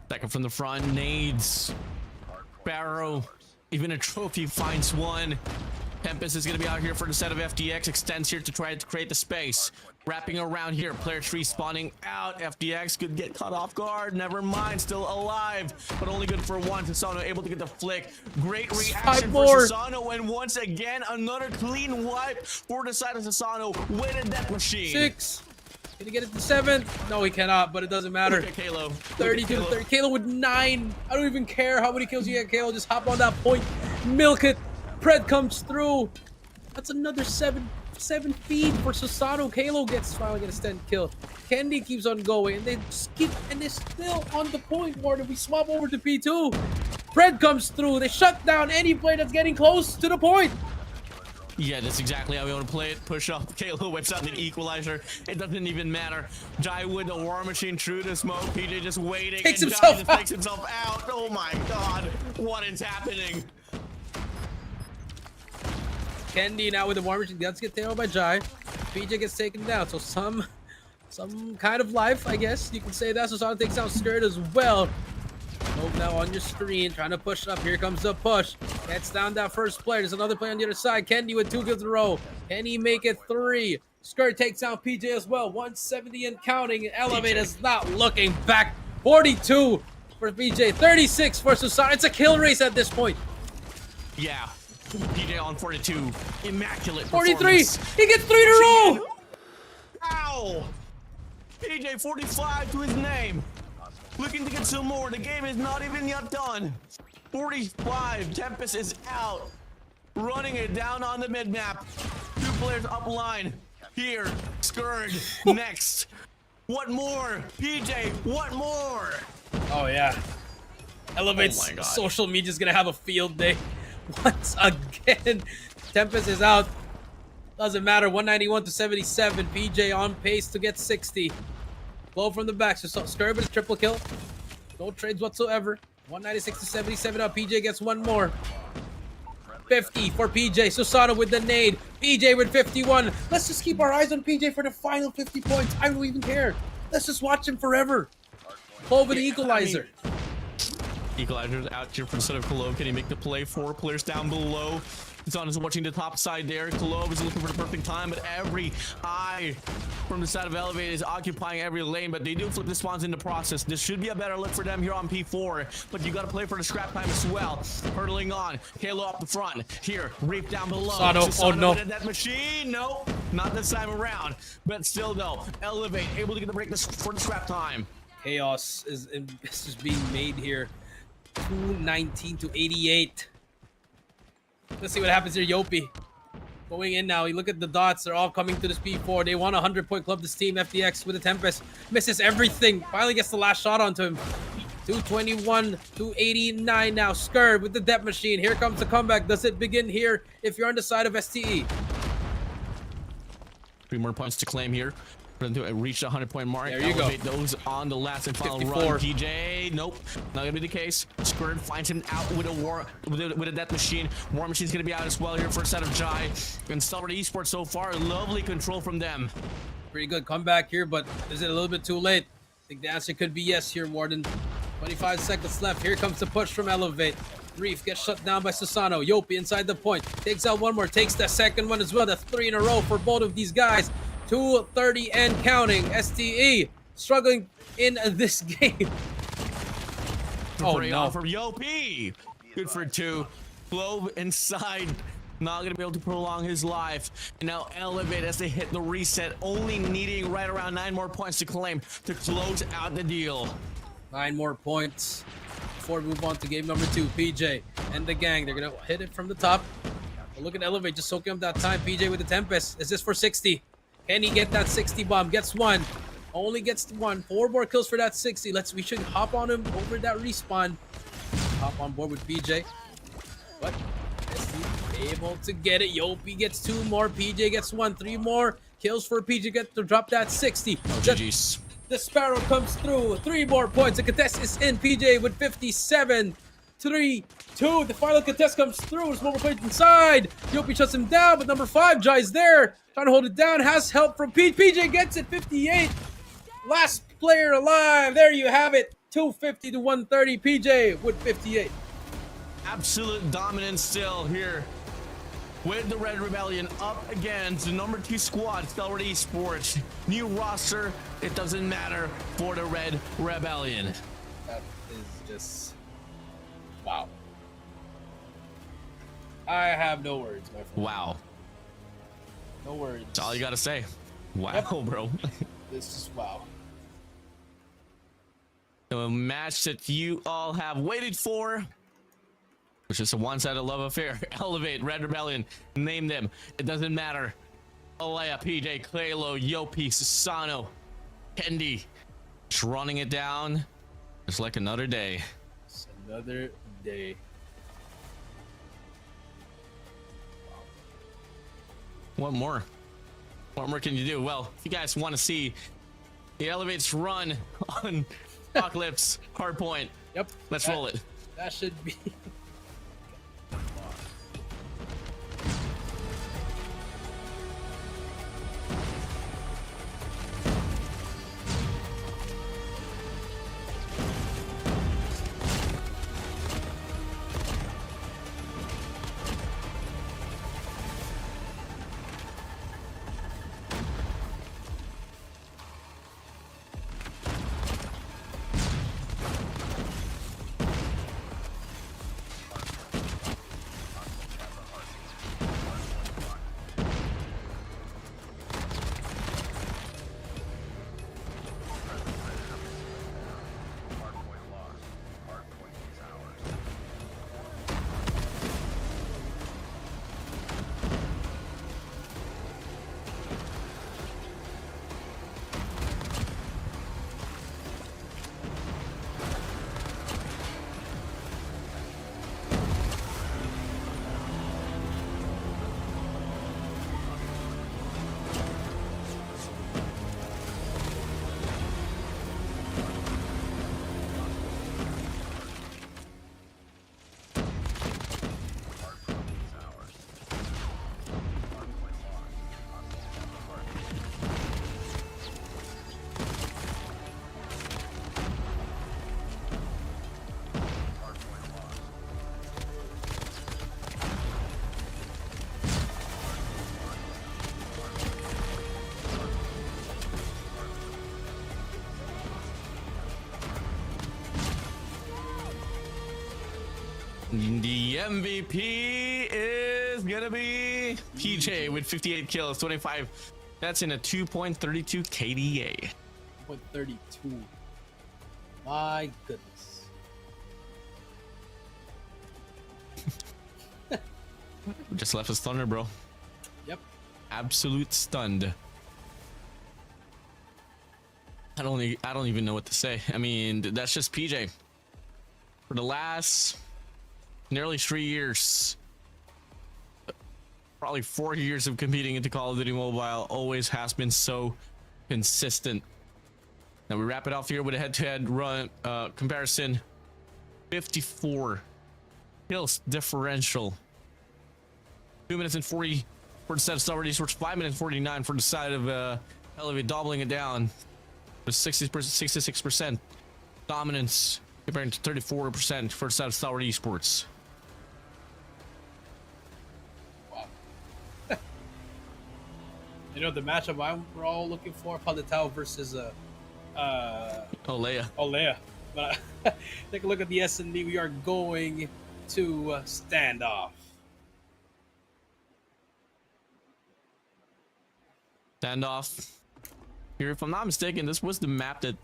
Second from the front. Nades. Barrow. Even a trophy finds one. Tempest is going to be out here for the set of FDX. Extends here to try to create the space. Wrapping around here. Player 3 spawning out. FDX could get caught off guard. Never mind. Still alive. But only good for one. Susano able to get the flick. Great reaction for Susano. And once again, another clean wipe for the side of Susano with a death machine. 6. Can he get it to 7? No, he cannot, but it doesn't matter. Look at Kalo. 32 to 30. Kalo with 9. I don't even care how many kills you get, Kalo. Just hop on that point. Milk it. Pred comes through. That's another 7 feed for Susano. Kalo gets finally gets 10 kill. Kendi keeps on going, and they skip, and they're still on the point. Warden, we swap over to P2. Pred comes through. They shut down any play that's getting close to the point. Yeah, that's exactly how we want to play it. Push up. Kalo whips out the equalizer. It doesn't even matter. Jai with the War Machine through the smoke. PJ just waiting. Takes and himself Jai just out. takes himself out. Oh my god. What is happening? Kendi now with the War Machine gets taken by Jai. PJ gets taken down. So some kind of life, I guess you can say that. Susano takes down Skirt as well. Move now on your screen, trying to push up. Here comes the push. Gets down that first player. There's another player on the other side. Kendi with 2 kills in a row. Can he make it 3? Skirt takes down PJ as well. 170 and counting. Elevate is not looking back. 42 for PJ. 36 for Susano. It's a kill race at this point. Yeah. PJ on 42. Immaculate 43. performance. He gets 3 in a row. Ow! PJ 45 to his name. Looking to get some more. The game is not even yet done. 45. Tempest is out. Running it down on the mid map. 2 players up line. Here. Scourge. Next. What more? PJ, what more? Oh, yeah. Elevate's Oh my God. social media's gonna have a field day. Once again, Tempest is out. Doesn't matter. 191 to 77. PJ on pace to get 60. Blow from the back. So Scourge with a triple kill. No trades whatsoever. 196 to 77 up. PJ gets 1 more. 50 for PJ. Susano with the nade. PJ with 51. Let's just keep our eyes on PJ for the final 50 points. I don't even care. Let's just watch him forever. Over the equalizer. Equalizer's out here for the set of Cologne. Can he make the play? 4 players down below. Zon is watching the top side there. Cologne is looking for the perfect time, but every eye from the side of Elevate is occupying every lane, but they do flip the spawns in the process. This should be a better look for them here on P4, but you got to play for the scrap time as well. Hurtling on. Halo up the front. Here, Reap down below. Susano, oh no. That machine. No, not this time around, but still though. Elevate able to get the break for the scrap time. Chaos is being made here. 219 to 88. Let's see what happens here. Yopi going in now. You look at the dots. They're all coming to this P4. They want a 100-point club. This team, FDX with the Tempest. Misses everything. Finally gets the last shot onto him. 221 to 89 now. Skurd with the depth machine. Here comes the comeback. Does it begin here if you're on the side of STE? 3 more points to claim here. For them to reach the 100-point mark. There you Elevate go. those on the last and final 54. run. PJ, nope, not gonna be the case. Squirt finds him out with a death machine. War Machine's gonna be out as well here for a set of Jai. And Stalwart Esports so far, lovely control from them. Pretty good comeback here, but is it a little bit too late? I think the answer could be yes here, Warden. 25 seconds left. Here comes the push from Elevate. Reef gets shut down by Susano. Yopi inside the point. Takes out 1 more. Takes the second one as well. That's 3 in a row for both of these guys. 230 and counting. STE struggling in this game. Oh no. From Yopi. Good for 2. Globe inside. Not gonna be able to prolong his life. And now Elevate as they hit the reset, only needing right around 9 more points to claim to close out the deal. 9 more points before we move on to game number 2. PJ and the gang, they're gonna hit it from the top. But look at Elevate, just soaking up that time. PJ with the Tempest. Is this for 60? Can he get that 60 bomb? Gets one. Only gets one. 4 more kills for that 60. We should hop on him over that respawn. Hop on board with PJ. But is he able to get it? Yopi gets 2 more. PJ gets 1. 3 more kills for PJ. Get to drop that 60. Oh, GG's. The Sparrow comes through. 3 more points. The contest is in. PJ with 57. 3, 2. The final contest comes through. There's more points inside. Yopi shuts him down, but number 5, Jai's there. Trying to hold it down. Has help from PJ. PJ gets it. 58. Last player alive. There you have it. 250 to 130. PJ with 58. Absolute dominance still here with the Red Rebellion up against the number 2 squad, Stalwart Esports. New roster, it doesn't matter for the Red Rebellion. That is just wow. I have no words, my friend. Wow. No words. That's all you gotta say. Wow, Yep. bro. This is wow. So a match that you all have waited for, which is a one-sided love affair. Elevate, Red Rebellion, name them. It doesn't matter. Alea, PJ, Claylo, Yopi, Susano, Kendi. Just running it down. Just like another day. It's another day. What more? What more can you do? Well, if you guys want to see the Elevate's run on Apocalypse Hardpoint, Yep. let's roll it. That should be. Hardpoint lost. Hardpoint is ours. Hardpoint is ours. Hardpoint lost. Hostiles have the hardpoint. Hardpoint lost. The MVP is gonna be PJ with 58 kills, 25. That's in a 2.32 KDA. 32. My goodness. Just left us thunder, bro. Yep. Absolute stunned. I don't even know what to say. I mean, that's just PJ. For the last nearly 3 years, probably 4 years of competing into Call of Duty Mobile, always has been so consistent. Now we wrap it off here with a head-to-head run comparison. 54 kills differential. 2 minutes and 40 for the side of Stalwart Esports, 5 minutes 49 for the side of Elevate, doubling it down to 66% dominance compared to 34% for the side of Stalwart Esports. You know the matchup we're all looking for, Palatao versus Olea. Olea. But take a look at the S&D. We are going 2 standoff. Standoff. Here, if I'm not mistaken, this was the map that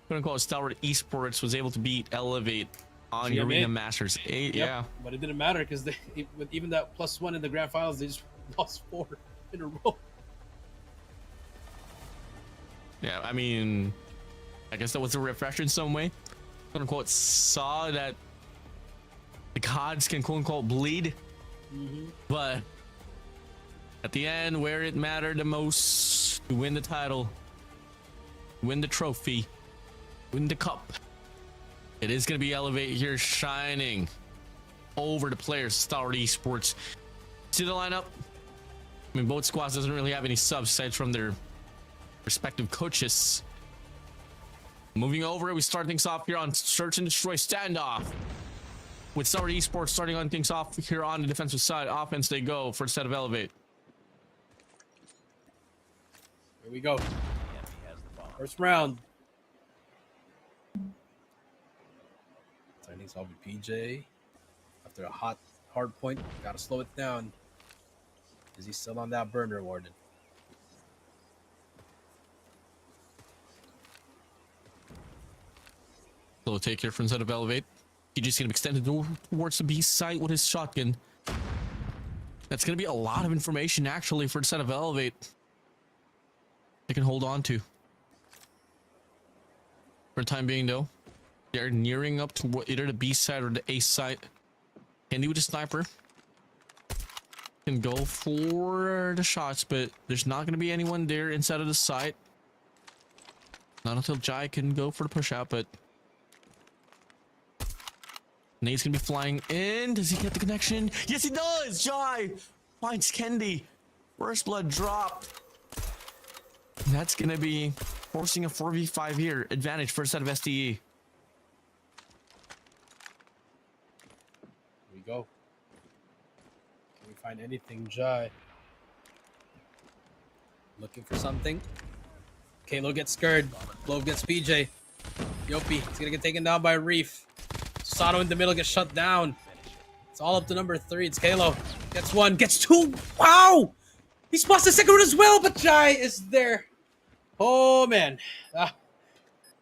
quote unquote Stalwart Esports was able to beat Elevate on GMA. Garena Masters 8. Yep, Yeah. but it didn't matter because they, with even that +1 in the grand finals, they just lost 4 in a row. Yeah, I mean, I guess that was a refresher in some way. Quote unquote saw that the CODs can quote unquote bleed. But at the end, where it mattered the most, to win the title, win the trophy, win the cup, it is going to be Elevate here shining over the players, Stalwart Esports. See the lineup? I mean, both squads doesn't really have any subs aside from their respective coaches. Moving over, we start things off here on Search and Destroy standoff. With Stalwart Esports starting on things off here on the defensive side. Offense they go for a set of Elevate. Here we go. The enemy has the bomb. First round. Starting off with PJ. After a hard point, gotta slow it down. Is he still on that burner, Warden? Little take here from set of Elevate. PJ's gonna extend the door towards the B site with his shotgun. That's gonna be a lot of information actually for the set of Elevate. They can hold on to. For the time being though, they're nearing up to either the B side or the A side. Handy with a sniper. Can go for the shots, but there's not gonna be anyone there inside of the site. Not until Jai can go for the push out, but Nate's gonna be flying in. Does he get the connection? Yes, he does! Jai finds Kendi. First blood dropped. That's gonna be forcing a 4v5 here. Advantage for a set of SDE. Here we go. Can we find anything, Jai? Looking for something. Kalo gets scared. Glove gets PJ. Yopi, he's gonna get taken down by Reef. Sato in the middle gets shut down. It's all up to number 3. It's Kalo. Gets 1, gets 2. Wow! He spots the second one as well, but Jai is there. Oh, man. That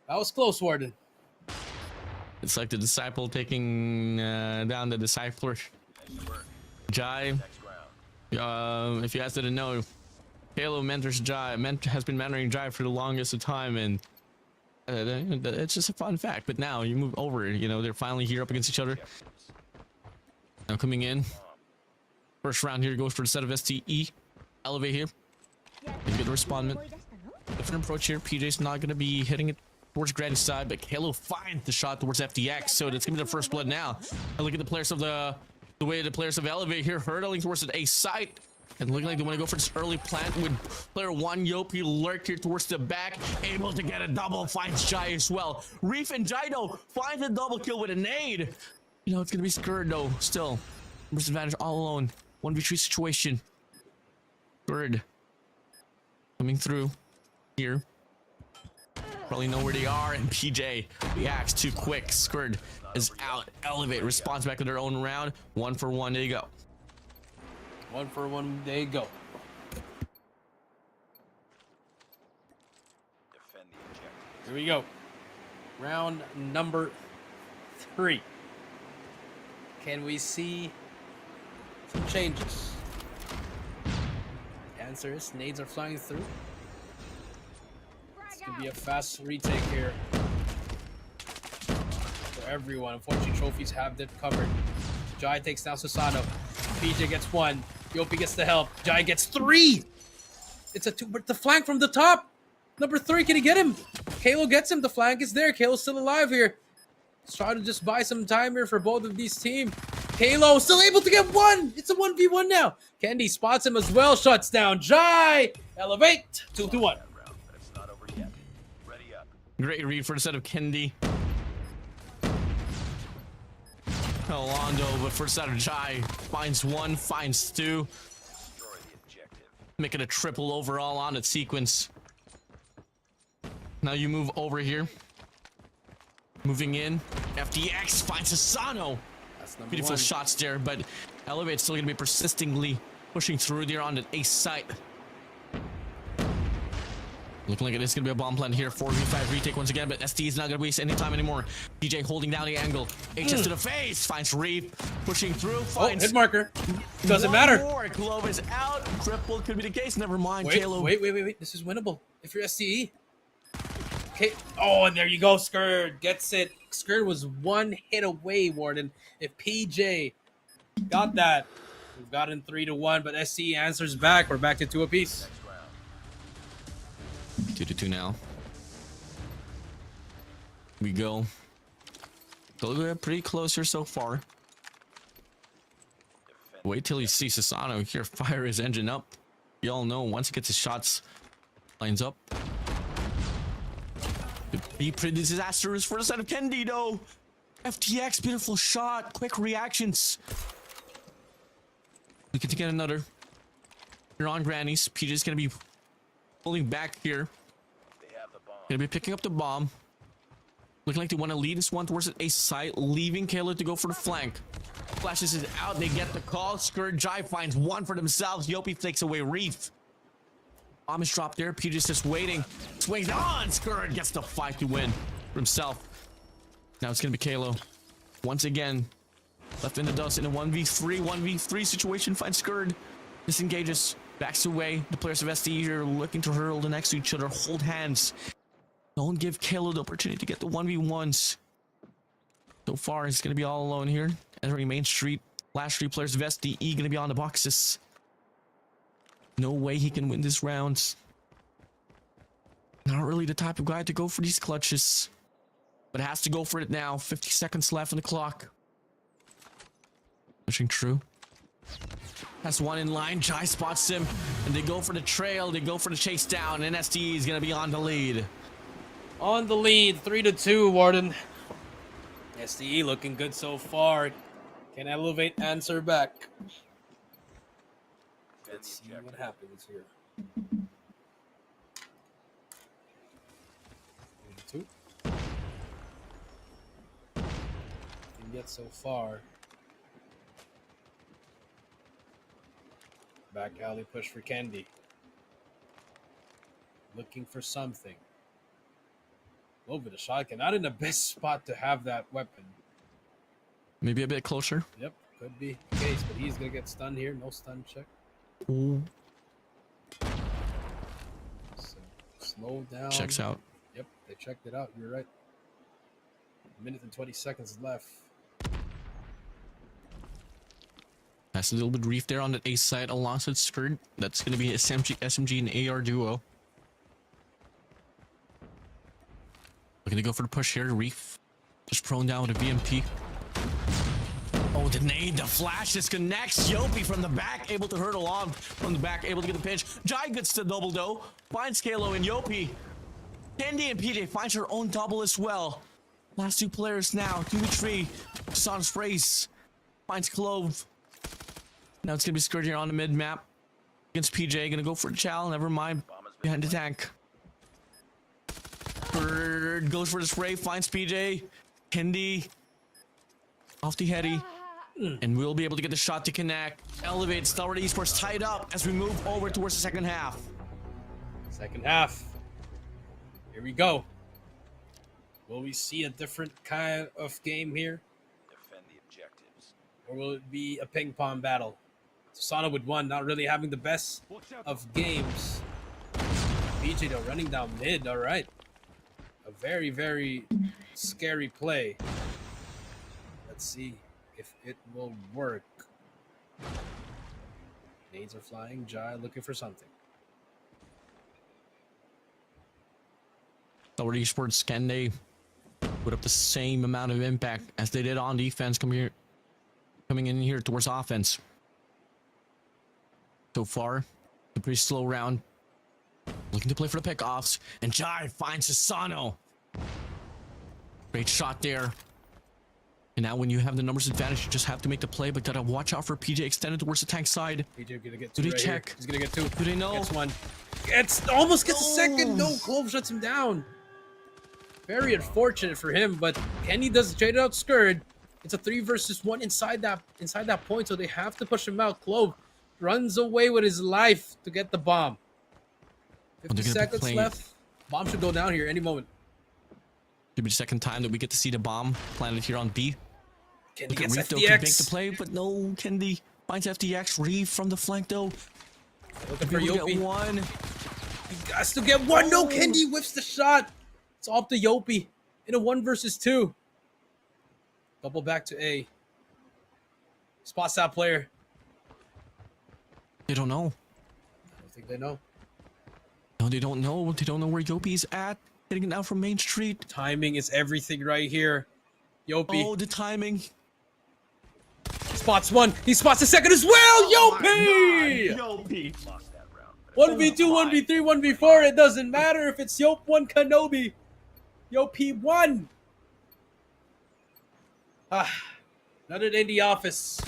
was close, Warden. It's like the disciple taking down the discipler. Jai, Next round. if you guys didn't know, Halo mentors Jai, has been mentoring Jai for the longest of time, and it's just a fun fact. But now you move over, you know, they're finally here up against each other. Now coming in, first round here goes for the set of STE. Elevate here. You get the respondment. Different approach here. PJ's not going to be hitting it towards Granny's side, but Halo finds the shot towards FDX, so it's going to be the first blood now. And look at the players of the way the players of Elevate here hurtling towards the A site. And looking like they want to go for this early plant with player 1 Yopi lurked here towards the back, able to get a double, finds Jai as well. Reef and Jaido finds a double kill with a nade. You know, it's going to be SKAER though, still. Disadvantage all alone. 1v3 situation. Bird coming through here. Probably know where they are, and PJ reacts too quick. SKAER is out. Elevate responds back to their own round. 1 for 1, there you go. 1 for 1, there you go. Defend the objective. Here we go. Round number 3. Can we see some changes? The answer is nades are flying through. It's gonna be a fast retake here for everyone. Unfortunately, trophies have that covered. Jai takes down Susano. PJ gets 1. Yopi gets the help. Jai gets 3. It's a 2, but the flank from the top. Number 3, can he get him? Kalo gets him. The flank is there. Kalo's still alive here. Let's try to just buy some time here for both of these teams. Kalo still able to get 1. It's a 1v1 now. Kendi spots him as well. Shuts down Jai. Elevate. 2-1. That round, but it's not over yet. Ready up. Great read for the set of Kendi. Alondo, but first out of Jai finds 1, finds 2, Destroy the objective. making a triple overall on its sequence. Now you move over here. Moving in. FDX finds Asano. number Beautiful one. shots there, but Elevate's still going to be persistently pushing through there on the A site. Looking like it is going to be a bomb plant here. 4v5 retake once again, but SD is not going to waste any time anymore. PJ holding down the angle. HS to the face. Finds Reef. Pushing through. Finds hit marker. Doesn't one matter. more. Glove is out. Crippled could be the case. Never mind. Wait, Kalo. wait. This is winnable. If you're SCE. Okay. Oh, and there you go. Skurd gets it. Skurd was one hit away, Warden. If PJ got that, we've gotten 3-1, but SCE answers back. We're back to 2 apiece. 2-2 now. We go. Still pretty close here so far. Wait till you see Sasano here fire his engine up. You all know once he gets his shots lines up. Could be pretty disastrous for the side of Kendi though. FTX, beautiful shot, quick reactions. We can get another. You're on Granny's. PJ's gonna be pulling back here. Gonna be picking up the bomb. Looking like they want to lead this one towards a site, leaving Kayla to go for the flank. Flashes it out. They get the call. Skurd Jai finds one for themselves. Yopi takes away Reef. Bomb is dropped there. PJ's just waiting. Swings on. Skurd gets the fight to win for himself. Now it's gonna be Kalo. Once again, left in the dust in a 1v3 situation. Finds Skurd. Disengages. Backs away. The players of SD here looking to hurl the next to each other. Hold hands. Don't give Kalo the opportunity to get the 1v1s. So far, he's going to be all alone here. Entering Main Street. Last 3 players of SDE going to be on the boxes. No way he can win this round. Not really the type of guy to go for these clutches. But has to go for it now. 50 seconds left on the clock. Pushing through. Has one in line. Jai spots him. And they go for the trail. They go for the chase down. And SDE is going to be on the lead. On the lead, 3-2, Warden. SDE looking good so far. Can Elevate answer back? Let's see what happens here. 2. And yet so far. Back alley push for Candy. Looking for something. A little bit of shotgun. Not in the best spot to have that weapon. Maybe a bit closer. Yep, could be the case, but he's gonna get stunned here. No stun check. Ooh. So, slow down. Checks out. Yep, they checked it out. You're right. 1 minute and 20 seconds left. That's a little bit Reef there on the A side alongside Skurd. That's going to be SMG and AR duo. Looking to go for the push here. Reef just prone down with a VMP. Oh, the nade, the flash disconnects. Yopi from the back, able to hurdle on from the back, able to get the pinch. Jai gets the double though. Finds Kalo and Yopi. Candy and PJ finds her own double as well. Last 2 players now. 2v3. Son sprays. Finds Clove. Now it's gonna be Skurd here on the mid map against PJ. Gonna go for a chow. Never mind. Behind the tank. Bird goes for the spray. Finds PJ. Hindi off the heady. And we'll be able to get the shot to connect. Elevate. Stalwart Esports tied up as we move over towards the second half. Second half. Here we go. Will we see a different kind of game here? Defend the objectives. Or will it be a ping pong battle? Sana with 1, not really having the best of games. PJ though running down mid, alright. A very, very scary play. Let's see if it will work. Nades are flying, Jai looking for something. Stalwart Esports, can they put up the same amount of impact as they did on defense coming in here towards offense? So far, a pretty slow round. Looking to play for the pickoffs, and Jai finds Sasano. Great shot there. And now when you have the numbers advantage, you just have to make the play, but gotta watch out for PJ extended towards the tank side. PJ gonna get 2 Do they right check? here. He's gonna get 2. Do they know? Gets 1. Almost gets a second. No, Clove shuts him down. Very unfortunate for him, but Kenny does trade out Skurd. It's a 3 versus 1 inside that point, so they have to push him out. Clove runs away with his life to get the bomb. 50 they're gonna be seconds playing- left. Bomb should go down here any moment. Could be the second time that we get to see the bomb planted here on B. Kendi Look at gets Reef though, can make the FDX. play, but no, Kendi finds FDX. Reef from the flank though. Looking for Able to get Yopi. one. He has to get one. No, Kendi whips the shot. It's off to Yopi in a 1 versus 2. Double back to A. Spots that player. They don't know. I don't think they know. No, they don't know. They don't know where Yopi is at. Hitting it now from Main Street. Timing is everything right here. Yopi Oh, the timing. spots one. He spots the second as well. Yopi! Yopi. Lost that round. 1v2, 1v3, 1v4. It doesn't matter if it's Yop 1 Kenobi. Yopi 1. Another day in the office.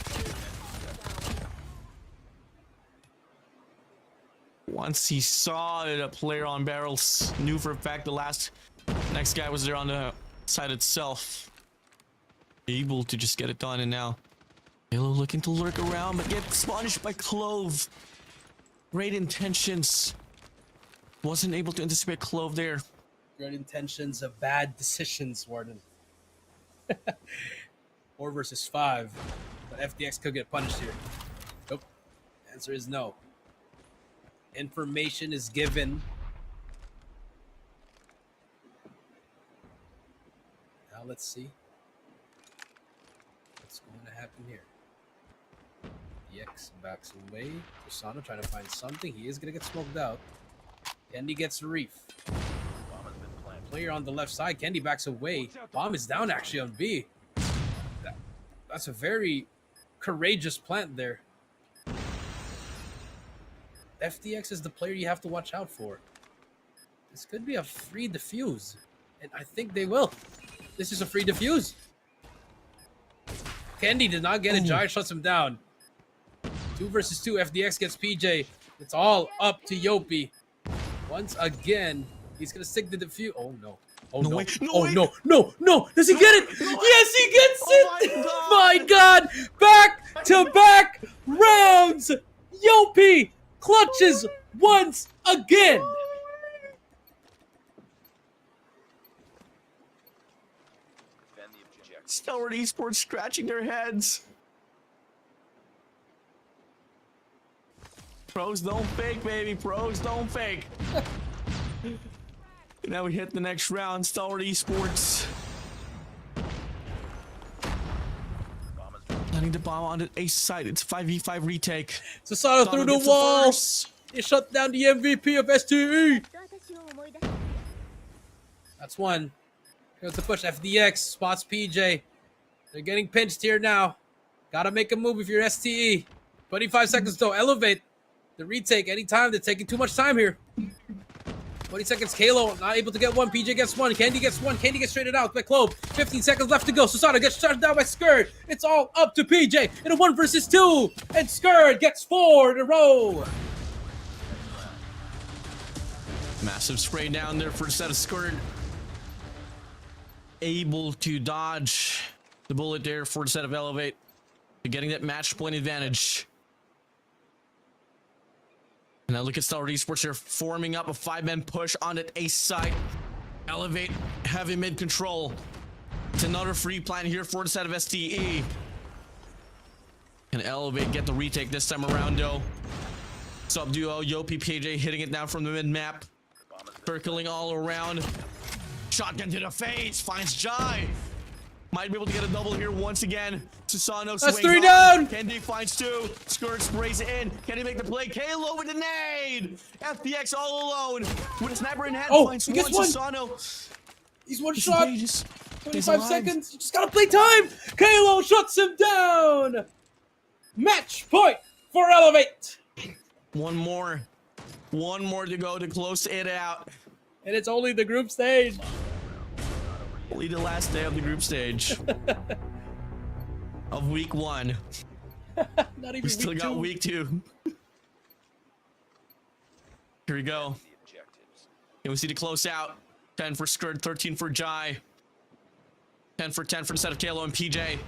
Once he saw it, a player on barrels knew for a fact the next guy was there on the side itself. Able to just get it done, and now Halo looking to lurk around, but gets punished by Clove. Great intentions. Wasn't able to anticipate Clove there. Good intentions of bad decisions, Warden. 4 versus 5. But FDX could get punished here. Nope. Answer is no. Information is given. Now let's see what's going to happen here. DX backs away. Tosano trying to find something. He is going to get smoked out. Kendi gets Reef. Bomb has been planted. Player on the left side. Kendi backs away. Bomb is down actually on B. That's a very courageous plant there. FDX is the player you have to watch out for. This could be a free defuse. And I think they will. This is a free defuse. Kendi did not get it. Jai shuts him down. 2 versus 2. FDX gets PJ. It's all up to Yopi. Once again, he's going to stick the defuse. Oh, no. Oh, No no. way, no Oh, way. no. No, no. Does he get it? Yes, he gets it. Oh My God. Back to back rounds. Yopi clutches once again. Defend the objective. Stellar Esports scratching their heads. Pros don't fake, baby. Pros don't fake. Now we hit the next round. Stellar Esports. Bomb has been Planting the bomb on the ace side. It's 5v5 retake. Sasano through the gets wall. first. He shut down the MVP of STE. That's one. Here's the push. FDX spots PJ. They're getting pinched here now. Gotta make a move if you're STE. 25 seconds though. Elevate the retake anytime. They're taking too much time here. 20 seconds. Kalo not able to get one. PJ gets one. Kendi gets one. Kendi gets traded out by Clove. 15 seconds left to go. Susano gets shut down by SKAER. It's all up to PJ in a 1 versus 2. And SKAER gets 4 in a row. Massive spray down there for the set of SKAER. Able to dodge the bullet there for the set of Elevate. They're getting that match point advantage. And now look at Stellar Esports here forming up a 5-man push on that ace side. Elevate heavy mid control. It's another free plan here for the set of STE. Can Elevate get the retake this time around though? Sub duo Yopi PJ hitting it now from the mid map. Circling all around. Shotgun to the face. Finds Jai. Might be able to get a double here once again. Susano That's swings 3 on. down. Kendi finds 2. SKAER sprays in. Can he make the play? Kalo with the nade. FPX all alone. With a sniper in hand. Oh, finds he gets one. one. Susano. He's one He's shot. contagious. He's 25 alive. seconds. You just gotta play time. Kalo shuts him down. Match point for Elevate. One more. One more to go to close it out. And it's only the group stage. Only the last day of the group stage. Of week 1. Not even We still week got 2. week 2. Here we go. the objectives. And we see the close out. 10 for SKAER, 13 for Jai. 10 for 10 for the set of Kalo and PJ.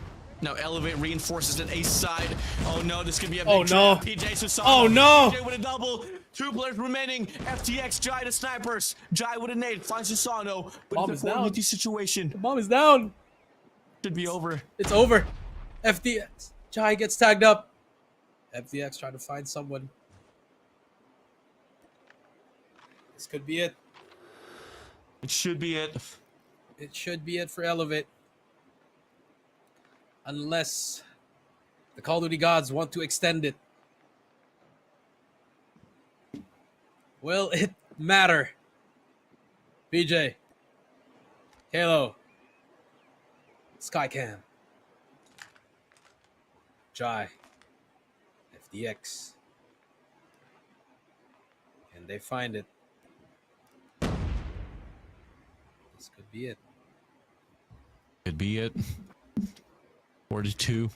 Now Elevate reinforces an ace side. Oh no, this could be a big Oh, no. trap. PJ Susano. Oh, no. PJ with a double. 2 players remaining. FTX, Jai to snipers. Jai with a nade. Finds Susano. But Bomb it's is a down. 4v2 situation. The bomb is down. Should be over. It's over. FDX. Jai gets tagged up. FDX trying to find someone. This could be it. It should be it. It should be it for Elevate. Unless the Call of Duty gods want to extend it. Will it matter? BJ. Halo. Skycam. Jai. FDX. Can they find it? This could be it. Could be it. 42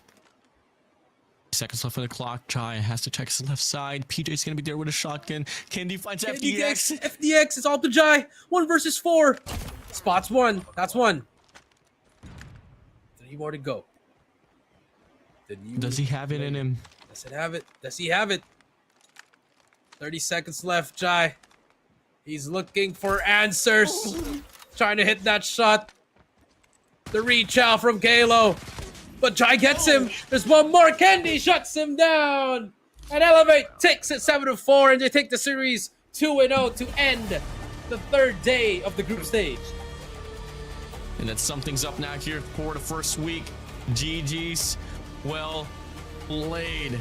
seconds left on the clock. Jai has to check his left side. PJ's gonna be there with a shotgun. Candy finds FDX. FDX is all to Jai. 1 versus 4. Spots 1. That's 1. 3 more to go. Does he have it in him? Does it have it? Does he have it? 30 seconds left, Jai. He's looking for answers. Trying to hit that shot. The reach out from Kalo. But Jai gets him. There's one more. Candy shuts him down. And Elevate takes it 7-4. And they take the series 2-0 to end the 3rd day of the group stage. And that something's up now here for the first week. GG's. Well played.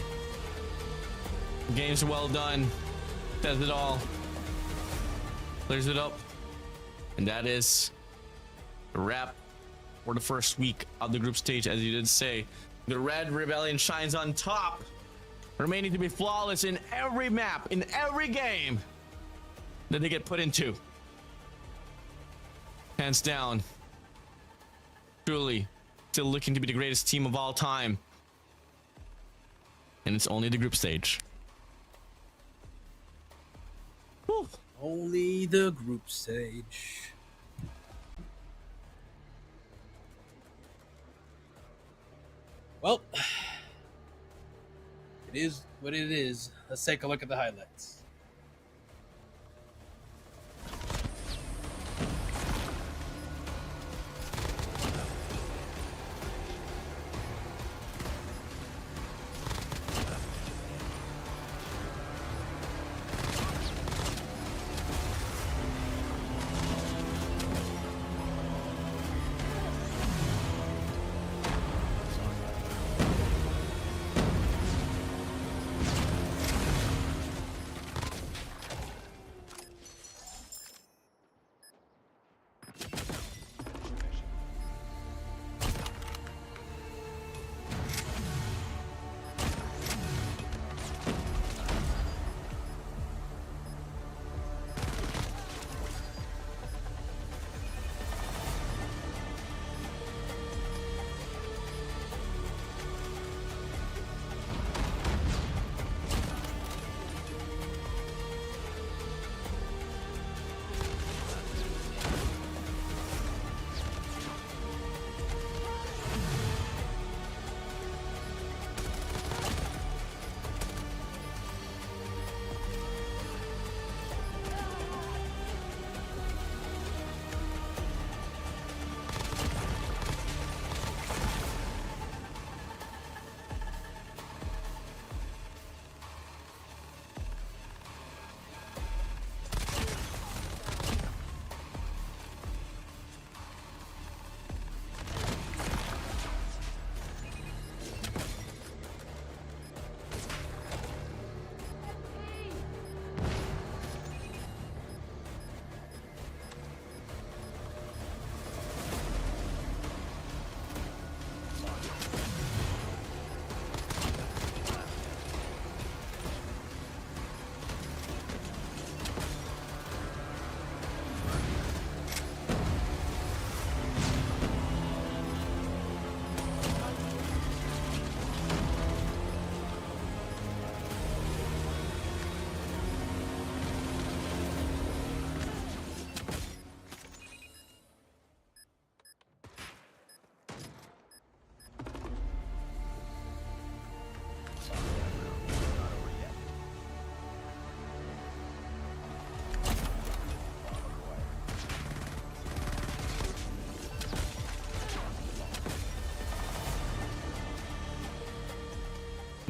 Game's well done. Does it all. Clears it up. And that is a wrap for the first week of the group stage. As you did say, the Red Rebellion shines on top, remaining to be flawless in every map, in every game that they get put into. Hands down. Truly, still looking to be the greatest team of all time. And it's only the group stage. Whew. Only the group stage. Well, it is what it is. Let's take a look at the highlights.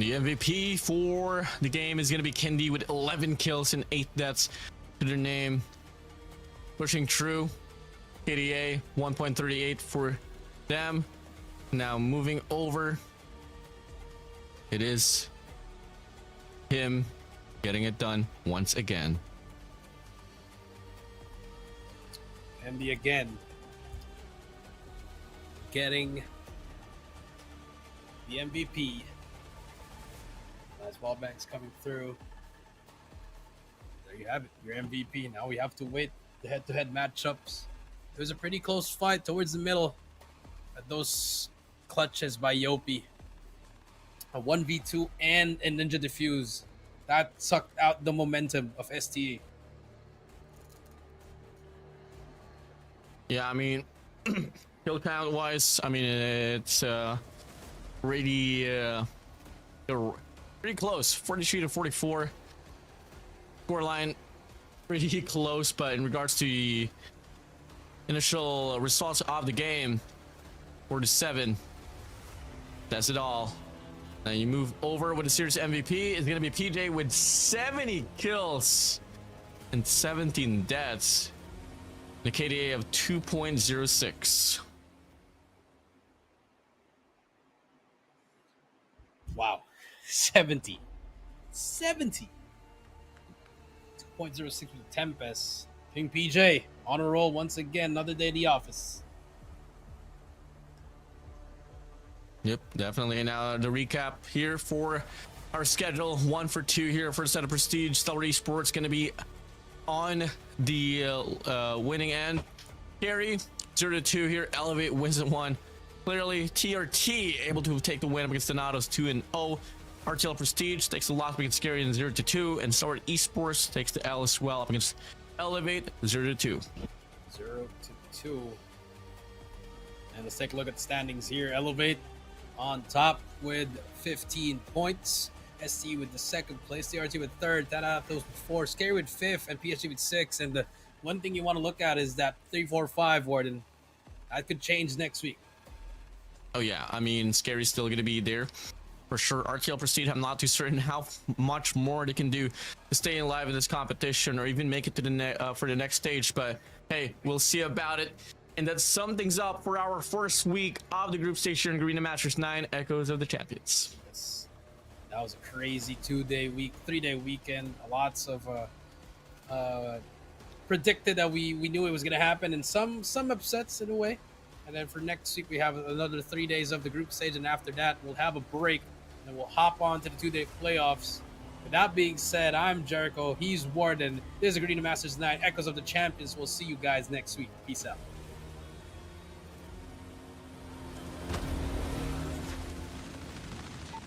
The MVP for the game is going to be Kendi with 11 kills and 8 deaths to their name. Pushing through. KDA 1.38 for them. Now moving over. It is him getting it done once again. Andy again. Getting the MVP. As Wallbank's coming through. There you have it, your MVP. Now we have to wait the head-to-head matchups. It was a pretty close fight towards the middle. At those clutches by Yopi. A 1v2 and a Ninja Diffuse. That sucked out the momentum of STA. Yeah, I mean, kill count wise, I mean, it's pretty close. 43 to 44. Scoreline pretty close, but in regards to the initial results of the game, 47. That's it all. Now you move over with the series MVP. It's gonna be PJ with 70 kills and 17 deaths. The KDA of 2.06. Wow. 70. 2.06 with Tempest. King PJ on a roll once again. Another day at the office. Yep, definitely. And now the recap here for our schedule. 1 for 2 here for set of Prestige. Stellar Esports going to be on the winning end. Carry 0-2 here. Elevate wins at 1. Clearly, TRT able to take the win against Donatos 2-0. RTL Prestige takes the loss against Scary in 0-2, and Stellar Esports takes the L as well up against Elevate 0-2. 0-2. And let's take a look at the standings here. Elevate on top with 15 points. ST with the second place. TRT with third. Thanatos with 4. Scary with 5th, and PSG with 6. And the one thing you want to look at is that 3-4-5 Warden. That could change next week. Oh yeah, I mean, Scary's still going to be there for sure. RTL Prestige, I'm not too certain how much more they can do to stay alive in this competition or even make it to the for the next stage, but hey, we'll see about it. And that sums things up for our first week of the group stage here in Garena Masters IX, Echoes of the Champions. Yes. That was a crazy 3-day weekend. Lots of predicted that we knew it was going to happen, and some upsets in a way. And then for next week, we have another 3 days of the group stage, and after that, we'll have a break, and we'll hop on to the 2-day playoffs. With that being said, I'm Jericho. He's Warden. This is Garena Masters IX, Echoes of the Champions. We'll see you guys next week. Peace out.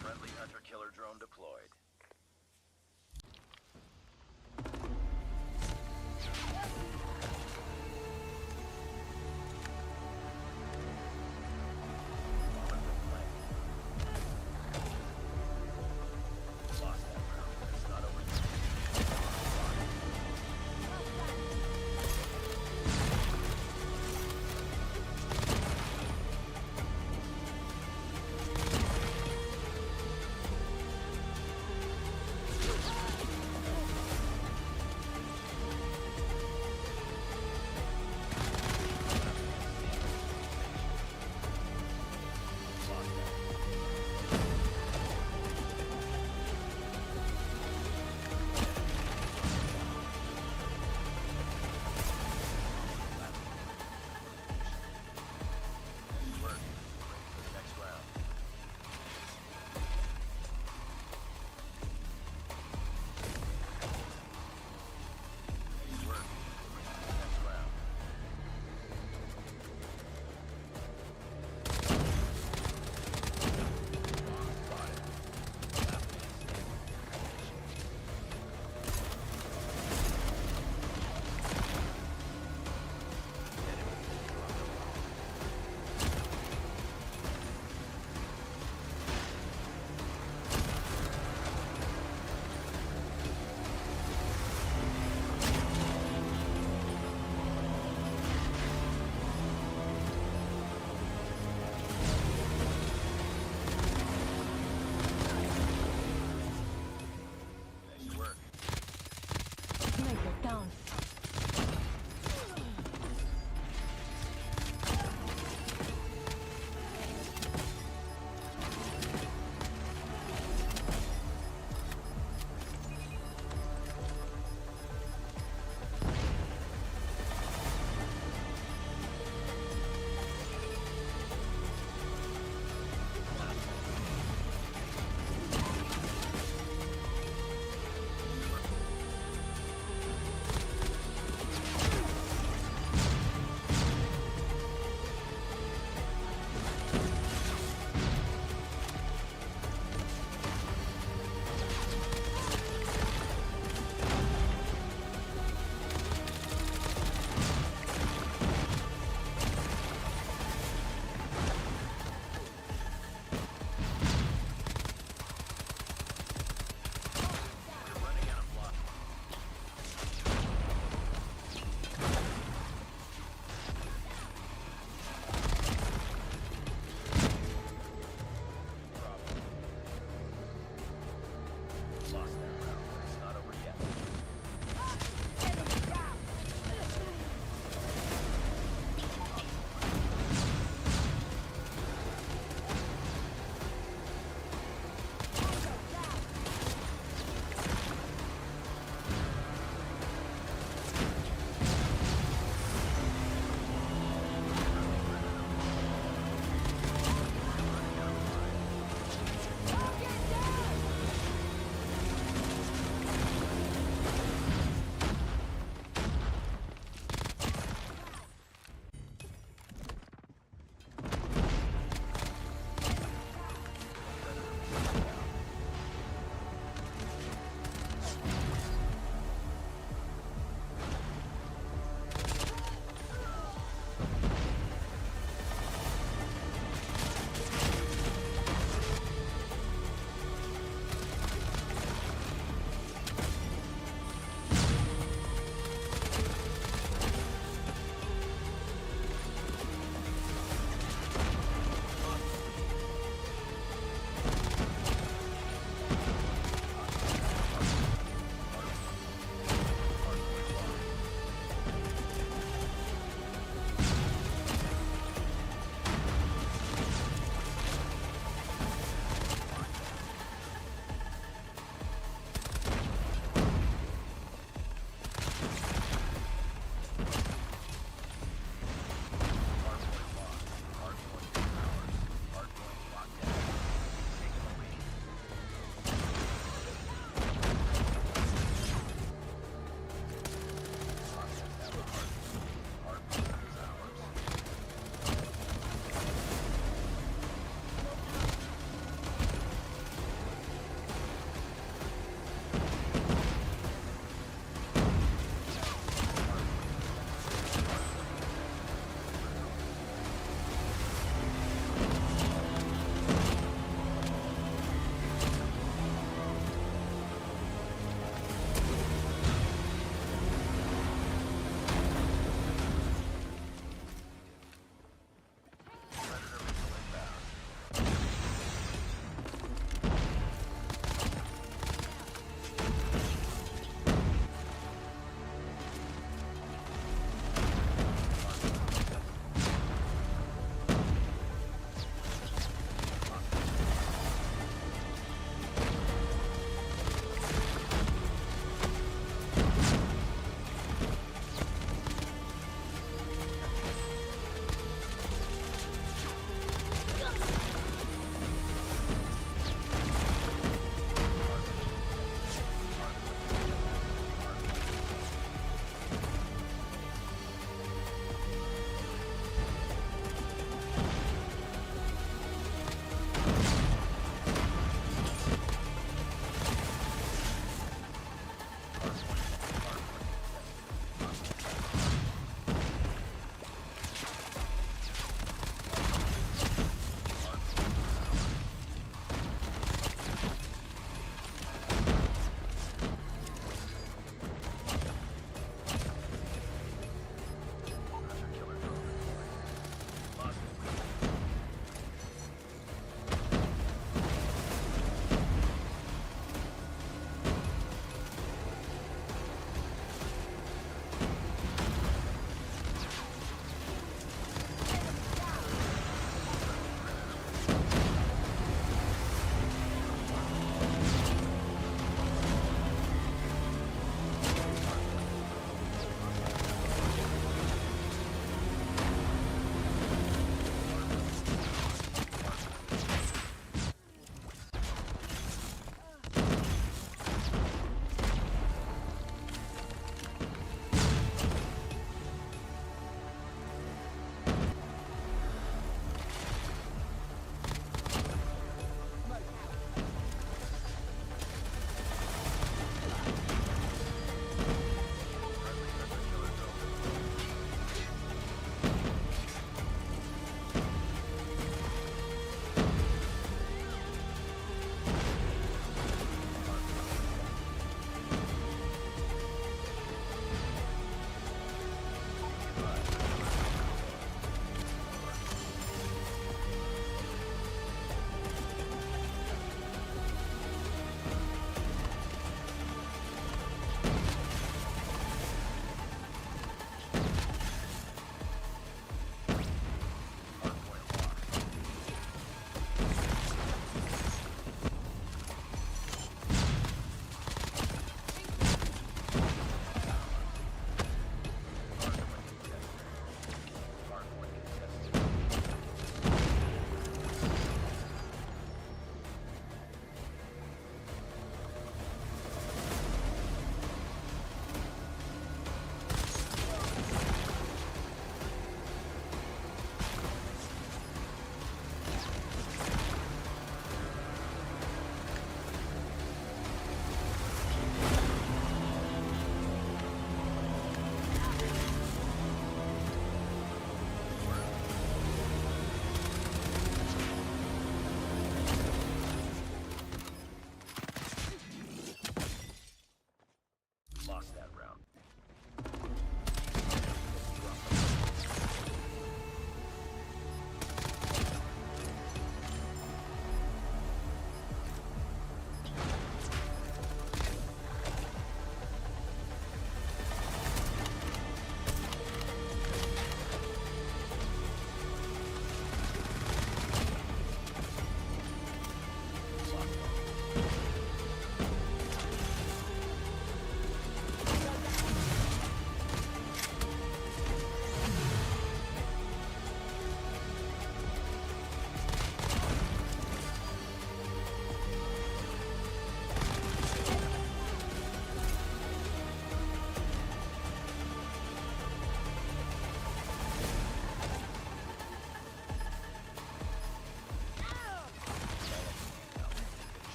Friendly hunter-killer drone deployed.